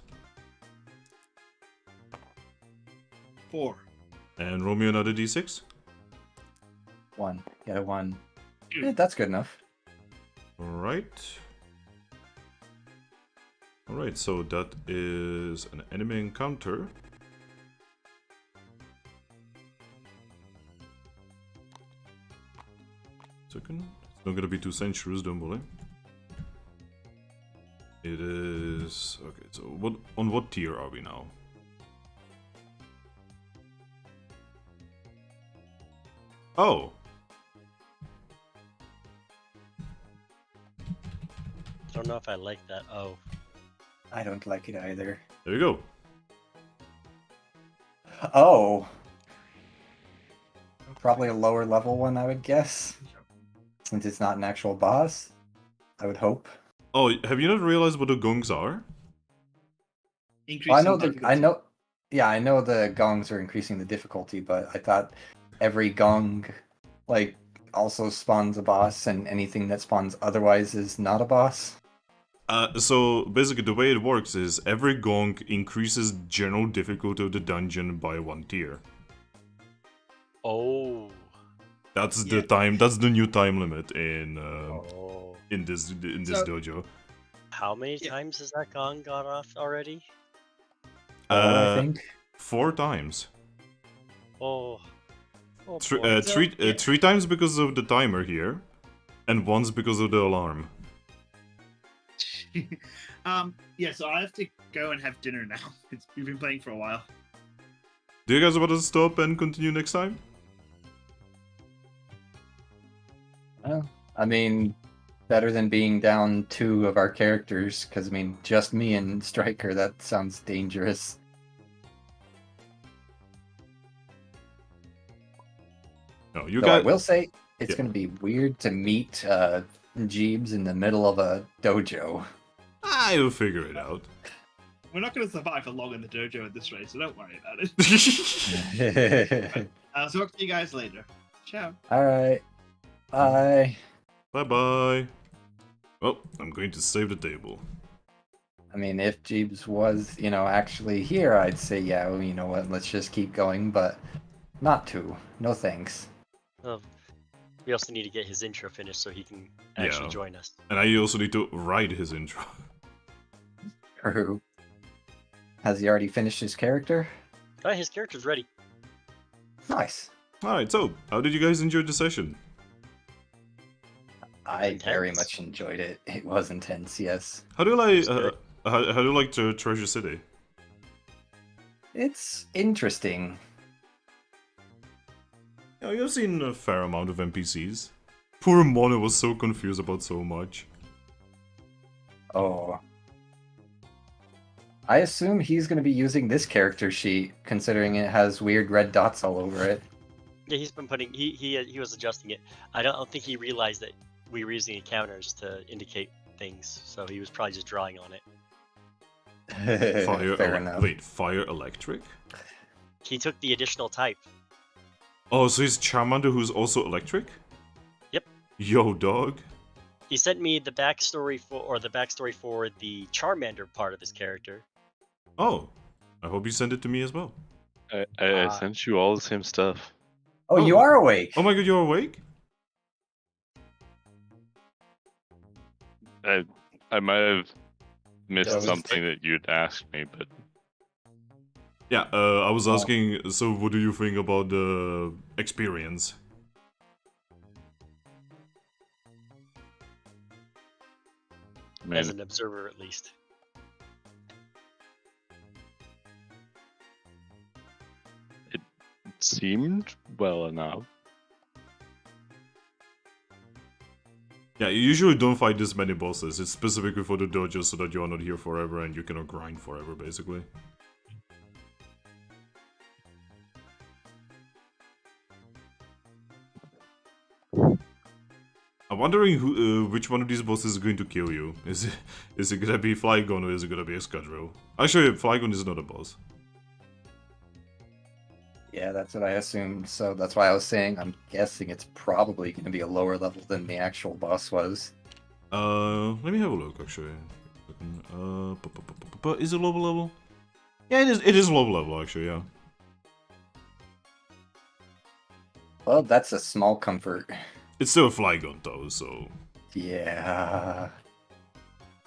4. And roll me another d6. 1. Get a 1. Two. Yeah, that's good enough. Alright. Alright, so that is an enemy encounter. Second. It's not gonna be 2 centuries, don't worry. It is... Okay, so on what tier are we now? Oh! Don't know if I like that. Oh, I don't like it either. There we go. Oh. Probably a lower level one, I would guess. since it's not an actual boss. I would hope. Oh, have you not realized what the gongs are? Well, Increasing difficulty. Yeah, I know the gongs are increasing the difficulty, but I thought every gong, like, also spawns a boss, and anything that spawns otherwise is not a boss. So basically the way it works is every gong increases general difficulty of the dungeon by 1 tier. Oh. That's Yeah. that's the new time limit in Oh. this So- dojo. How many Yeah. times has that gone off already? I think. 4 times. Oh. Oh Three, boy. So, yeah. 3 times because of the timer here, and once because of the alarm. Yeah, so I have to go and have dinner now. We've been playing for a while. Do you guys want to stop and continue next time? Well, I mean, better than being down 2 of our characters, because, I mean, just me and Striker, that sounds dangerous. No, you Though I guys. will say, it's Yeah. going to be weird to meet Jeebs in the middle of a dojo. I'll figure it out. We're not going to survive for long in the dojo at this rate, so don't worry about it. I'll talk to you guys later. Ciao. Alright. Bye. Bye bye. Well, I'm going to save the table. I mean, if Jeebs was, actually here, I'd say, yeah, well, you know what, let's just keep going, but not to. No thanks. We also need to get his intro finished so he can actually Yeah. join us. And I also need to write his intro. True. Has he already finished his character? Oh, his character's ready. Nice. Alright, so, how did you guys enjoy the session? I very Intense. much enjoyed it. It was intense, yes. How do you like, It's good. how do you like Treasure City? It's interesting. Yeah, you've seen a fair amount of NPCs. Poor Mono was so confused about so much. Oh. I assume he's going to be using this character sheet, considering it has weird red dots all over it. Yeah, he's been putting. He was adjusting it. I don't think he realized that we were using counters to indicate things, so he was probably just drawing on it. Fire, Fair enough. wait, fire electric? He took the additional type. Oh, so he's Charmander who's also electric? Yep. Yo, dog. He sent me the backstory for the Charmander part of his character. Oh, I hope you send it to me as well. I sent you all the same stuff. Oh, you Oh. are awake! Oh my god, you're awake? I might have missed That was- something that you'd asked me, but Yeah, I was asking, so what do you think about the experience? man, As an observer, at least. it seemed well enough. Yeah, you usually don't fight this many bosses. It's specifically for the dojo so that you are not here forever and you cannot grind forever, basically. I'm wondering which one of these bosses is going to kill you. Is it gonna be Flygon or is it gonna be Excadrill? Actually, Flygon is not a boss. Yeah, that's what I assumed. So that's why I was saying I'm guessing it's probably going to be a lower level than the actual boss was. Let me have a look, actually. Is it low level? Yeah, it is. It is low level, actually. Yeah. Well, that's a small comfort. It's still a Flygon though, so. Yeah.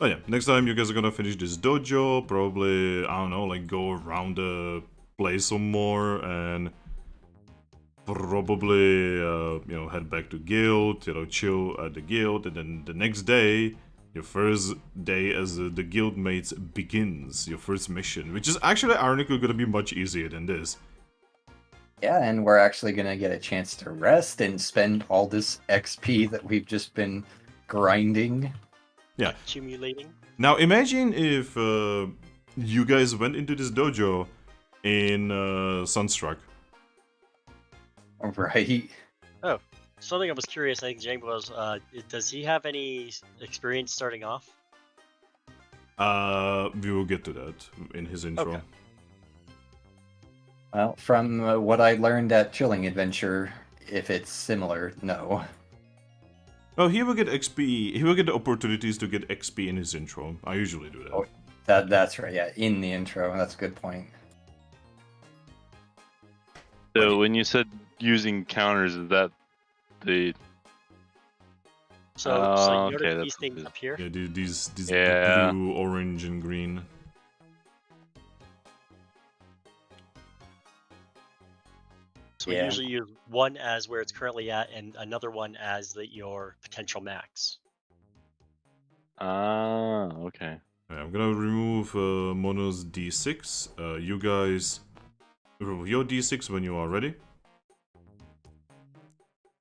Oh yeah, next time you guys are gonna finish this dojo, probably, I don't know, like go around the place some more and probably, head back to guild, chill at the guild, and then the next day, your first day as the guild mates begins, your first mission, which is actually ironically gonna be much easier than this. Yeah, and we're actually going to get a chance to rest and spend all this XP that we've just been grinding. Yeah. Accumulating. Now imagine if you guys went into this dojo in Sunstruck. Right? something I was curious. I think James was. Does he have any experience starting off? We will get to that in his intro. Okay. Well, from what I learned at Chilling Adventure, if it's similar, no. Oh, he will get XP. He will get the opportunities to get XP in his intro. I usually do that. Oh, that's right. Yeah, in the intro. That's a good point. So when you said using counters, is that the So you okay, notice that's these things good. up here. Yeah, these Yeah. blue, orange, and green. So we Yeah. usually use one as where it's currently at, and another one as your potential max. Okay. I'm gonna remove Mono's D6. You guys remove your D6 when you are ready.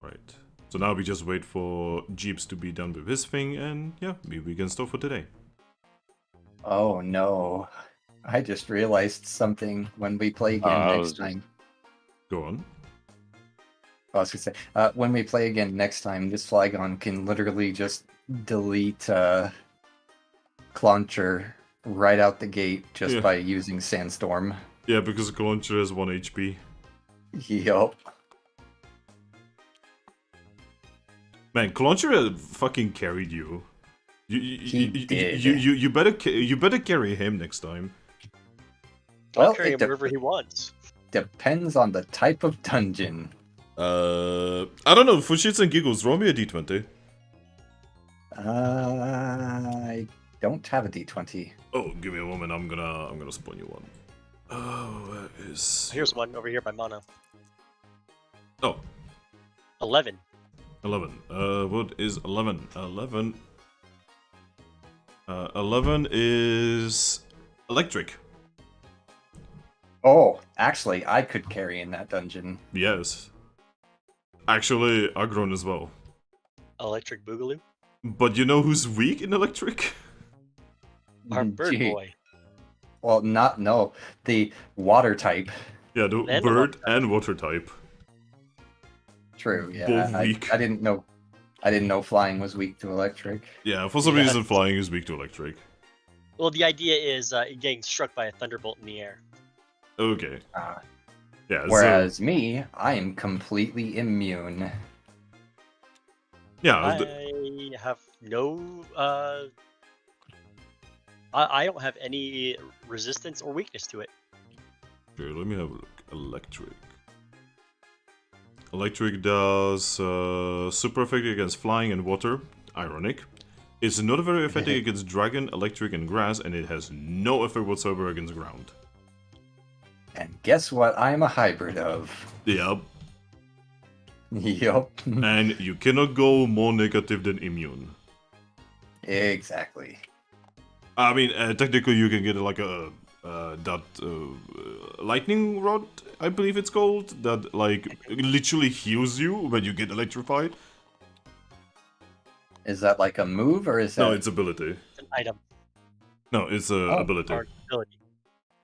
Right. So now we just wait for Jeeps to be done with his thing, and yeah, we can start for today. Oh no. I just realized something when we play again I next was just- time. Go on. I was gonna say, when we play again next time, this Flygon can literally just delete Clauncher right out the gate just Yeah. by using Sandstorm. Yeah, because Clauncher has 1 HP. Yup. Man, Clauncher fucking carried you. He did. You better carry him next time. I'll Well, carry it him wherever he wants. depends on the type of dungeon. I don't know. For shits and giggles, roll me a d20. I don't have a D20. Oh, give me a moment. I'm gonna spawn you one. Oh, where is? Here's one over here by Mono. Oh, 11. 11. What is 11? 11. 11 is electric. Oh, actually, I could carry in that dungeon. Yes. Actually, Aggron as well. Electric Boogaloo. But you know who's weak in electric? Our bird Gee. boy. Well, no, the water type. Yeah, the And the bird water and water type. True, yeah. Both I weak. didn't know flying was weak to electric. Yeah, for some Yeah. reason flying is weak to electric. Well, the idea is getting struck by a thunderbolt in the air. Okay. Ah. Yeah. Whereas me, I am completely immune. Yeah. I have no. I don't have any resistance or weakness to it. Okay, let me have a look. Electric. Electric does super effective against flying and water. Ironic. It's not very effective against dragon, electric, and grass, and it has no effect whatsoever against ground. And guess what I'm a hybrid of? Yep. Yup. And you cannot go more negative than immune. Exactly. I mean, technically you can get like a lightning rod, I believe it's called, that like literally heals you when you get electrified. Is that like a move or is that... No, it's ability. It's an item No, it's Oh. ability. or ability.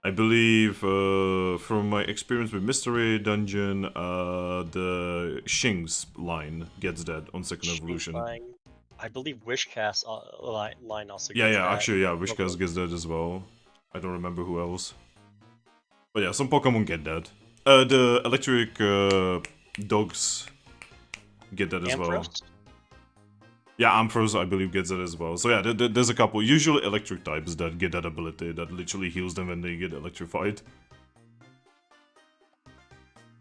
I believe, from my experience with Mystery Dungeon, the Shings line gets that on second evolution. Flying. I believe Wishcast line also Yeah, gets yeah, that. actually, yeah, Wishcast gets that as well. I don't remember who else. But yeah, some Pokemon get that. The electric dogs get that as well. Ampharos? Yeah, Ampharos, I believe, gets it as well. So yeah, there's a couple. Usually electric types that get that ability that literally heals them when they get electrified.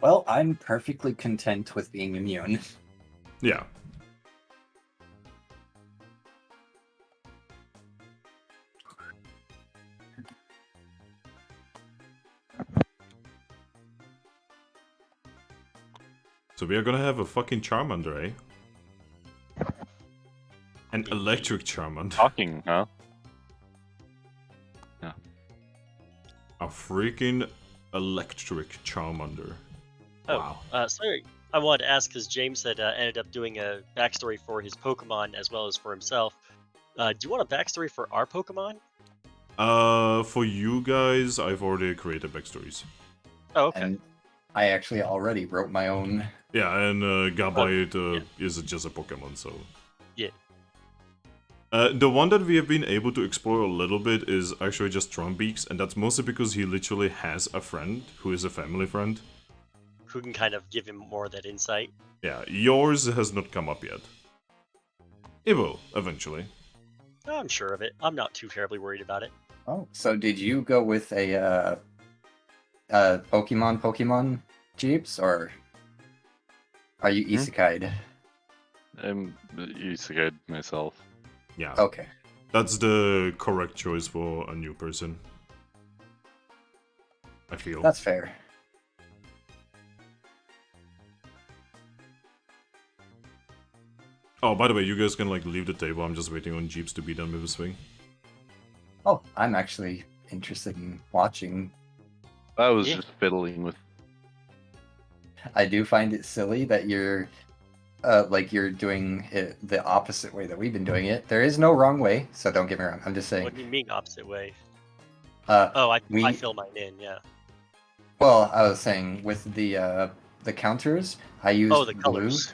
Well, I'm perfectly content with being immune. Yeah. So we are gonna have a fucking Charmander, eh? An electric Charmander. Talking, huh? A freaking electric Charmander. Oh, Wow. sorry. I wanted to ask because James had ended up doing a backstory for his Pokemon as well as for himself. Do you want a backstory for our Pokemon? For you guys, I've already created backstories. Oh, okay. And I actually already wrote my own. Yeah, and Gabite is just a Pokemon, so... Yeah. The one that we have been able to explore a little bit is actually just Trumbeaks, and that's mostly because he literally has a friend who is a family friend. Who can kind of give him more of that insight. Yeah, yours has not come up yet. It will, eventually. I'm sure of it. I'm not too terribly worried about it. Oh, so did you go with a Pokemon Jeeps, or are you isekai'd? I'm isekai myself. Yeah, Okay. that's the correct choice for a new person. I feel. That's fair. Oh, by the way, you guys can like leave the table. I'm just waiting on Jeeps to be done with the swing. Oh, I'm actually interested in watching. I was Yeah. just fiddling with. I do find it silly that you're you're doing it the opposite way that we've been doing it. There is no wrong way, so don't get me wrong. I'm just saying. What do you mean opposite way? Uh, Oh, I we- fill mine in, yeah. well, I was saying with the counters, I used Oh, the blue. colors.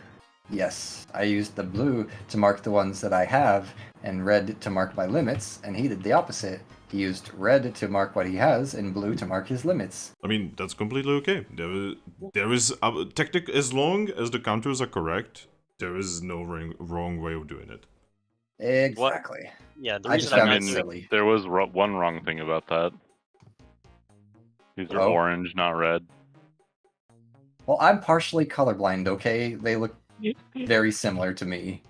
Yes, I used the blue to mark the ones that I have, and red to mark my limits, and he did the opposite. He used red to mark what he has, and blue to mark his limits. I mean, that's completely okay. There is as long as the counters are correct, there is no wrong way of doing it. Exactly. Yeah, the I reason just I'm found not it doing silly. There was one wrong thing about that. These are Oh. orange, not red. Well, I'm partially colorblind. Okay, they look very similar to me.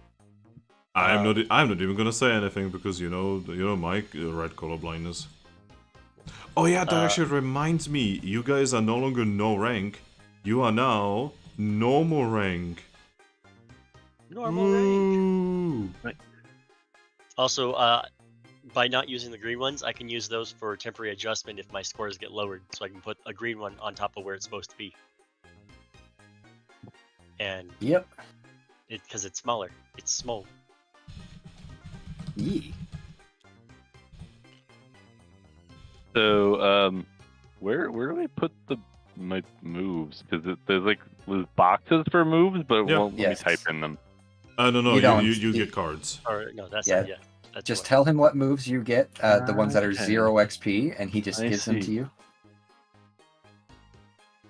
I'm not even gonna say anything because you know my red color blindness. Oh yeah, that actually reminds me. You guys are no longer no rank. You are now normal rank. normal rank. Ooh. Also, by not using the green ones, I can use those for temporary adjustment if my scores get lowered, so I can put a green one on top of where it's supposed to be. And Yep. because it's smaller, it's small. Yee. So, where do I put my moves? Because there's like boxes for moves, but it Yeah. won't let me Yes. type in them. No, You don't. you get cards. Or no, that's Yeah. yeah. That's Just what- tell him what moves you get, the ones that are Okay. 0 XP, and he just I gives them to see. you.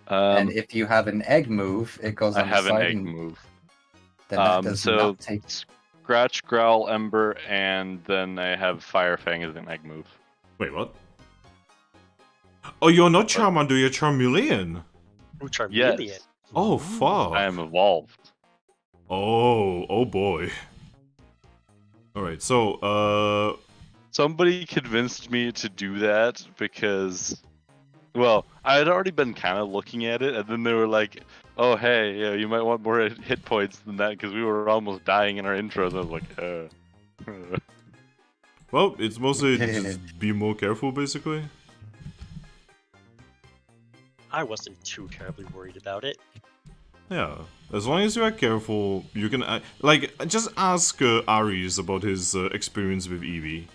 And if you have an egg move, it goes I on the have an side, egg and move. then that does so not take. Scratch, Growl, Ember, and then I have Fire Fang as an egg move. Wait, what? Oh, you're not Charmander, you're Charmeleon. Ooh, Charmeleon. Yes, Oh fuck. I am evolved. Oh boy. Alright, so, Somebody convinced me to do that because, well, I had already been kind of looking at it, and then they were like, "Oh, hey, yeah, you might want more hit points than that," because we were almost dying in our intros. I was like, well, it's mostly just be more careful, basically. I wasn't too terribly worried about it. Yeah, as long as you are careful, you can, just ask Aries about his experience with Eevee.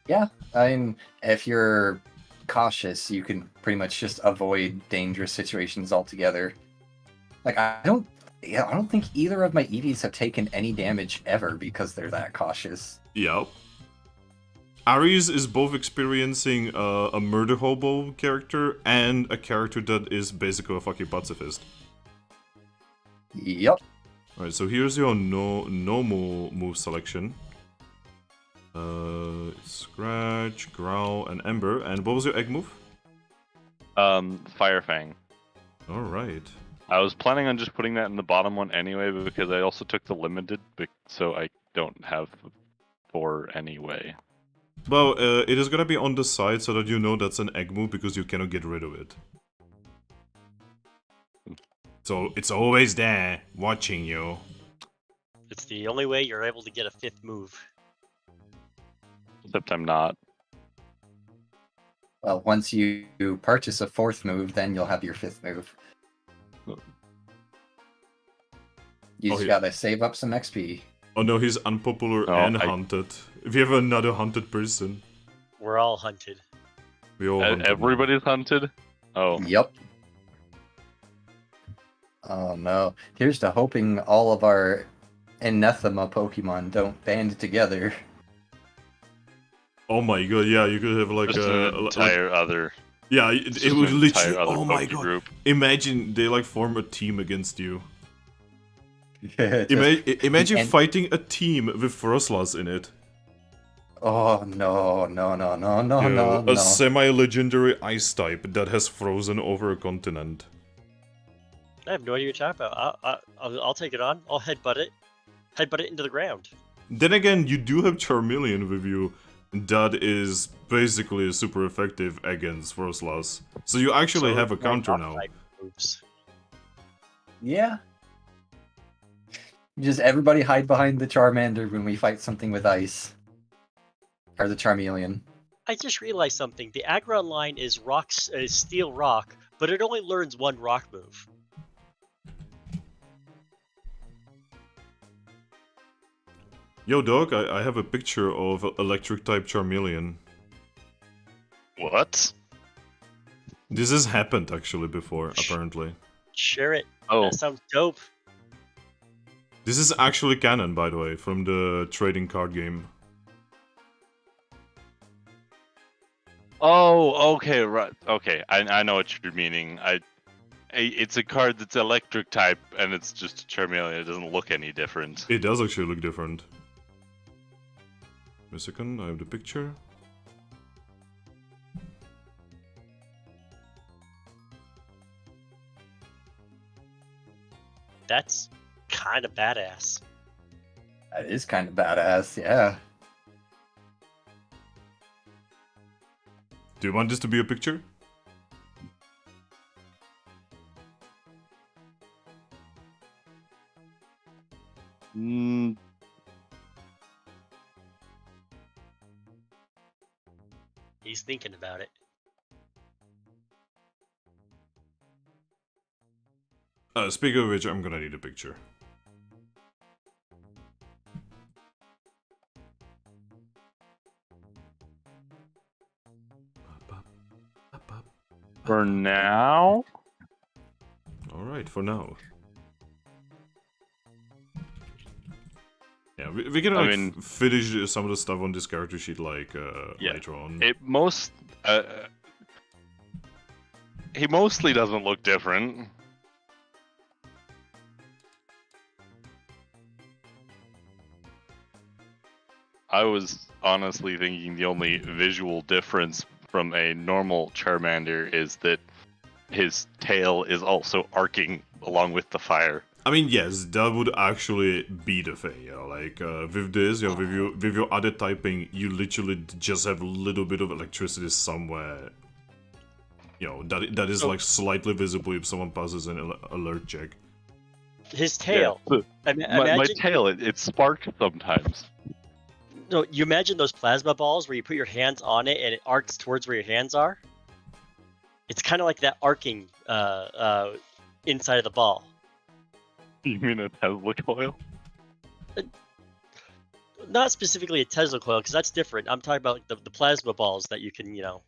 Yeah, I mean, if you're cautious, you can pretty much just avoid dangerous situations altogether. Like I don't think either of my Eevees have taken any damage ever because they're that cautious. Yep. Aries is both experiencing a murder hobo character and a character that is basically a fucking pacifist. Yep. Alright, so here's your normal move selection. Scratch, Growl, and Ember. And what was your egg move? Fire Fang. Alright. I was planning on just putting that in the bottom one anyway, because I also took the limited, so I don't have 4 anyway. Well, it is gonna be on the side so that you know that's an egg move because you cannot get rid of it. So it's always there, watching you. It's the only way you're able to get a 5th move. Except I'm not. Well, once you purchase a 4th move, then you'll have your 5th move. You just gotta save up some XP. Oh no, he's unpopular Oh, and hunted. If you have another hunted person, We're all hunted. we all hunted. Everybody's hunted? Oh. Yep. Oh no. Here's to hoping all of our anathema Pokemon don't band together. Oh my god, yeah, you could have like Just a an entire other. yeah, it would an literally. entire other Oh my Poke god! group. Imagine they like form a team against you. Just- Imagine and- fighting a team with Froslas in it. Oh no, no, no, no, no, Yo, no, a no. semi-legendary ice type that has frozen over a continent. I have no idea what you're talking about. I'll take it on. I'll headbutt it. Headbutt it into the ground. Then again, you do have Charmeleon with you. That is basically super effective against Froslas. So you actually So have a my counter rock now. type moves. Yeah. Just everybody hide behind the Charmander when we fight something with ice. Or the Charmeleon. I just realized something. The Aggron line is Steel Rock, but it only learns one rock move. Yo, dog, I have a picture of electric type Charmeleon. What? This has happened actually before, apparently. Share it. Oh, That sounds dope. This is actually canon, by the way, from the trading card game. oh, okay, right. Okay, I know what you're meaning. It's a card that's electric type, and it's just a Charmeleon. It doesn't look any different. It does actually look different. Wait a second, I have the picture. That's kind of badass. That is kind of badass, yeah. Do you want this to be a picture? Mm, He's thinking about it. Speaking of which, I'm gonna need a picture. for now. Alright, for now. Yeah, we can I like mean- finish some of the stuff on this character sheet like Yeah, later on. He mostly doesn't look different. I was honestly thinking the only visual difference from a normal Charmander is that his tail is also arcing along with the fire. I mean, yes, that would actually be the thing, you know, like, with this, you know, with your other typing, you literally just have a little bit of electricity somewhere, you know, that is, like, slightly visible if someone passes an alert check. His tail. Yeah, my Imagine, tail, it sparks sometimes. no, you imagine those plasma balls where you put your hands on it and it arcs towards where your hands are? It's kind of like that arcing inside of the ball. You mean a Tesla coil? Not specifically a Tesla coil, because that's different. I'm talking about the plasma balls that you can, you know,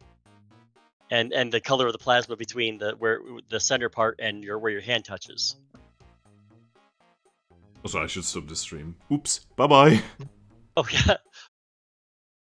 and the color of the plasma between the center part and where your hand touches. Also, I should stop the stream. Oops. Bye-bye. Oh yeah.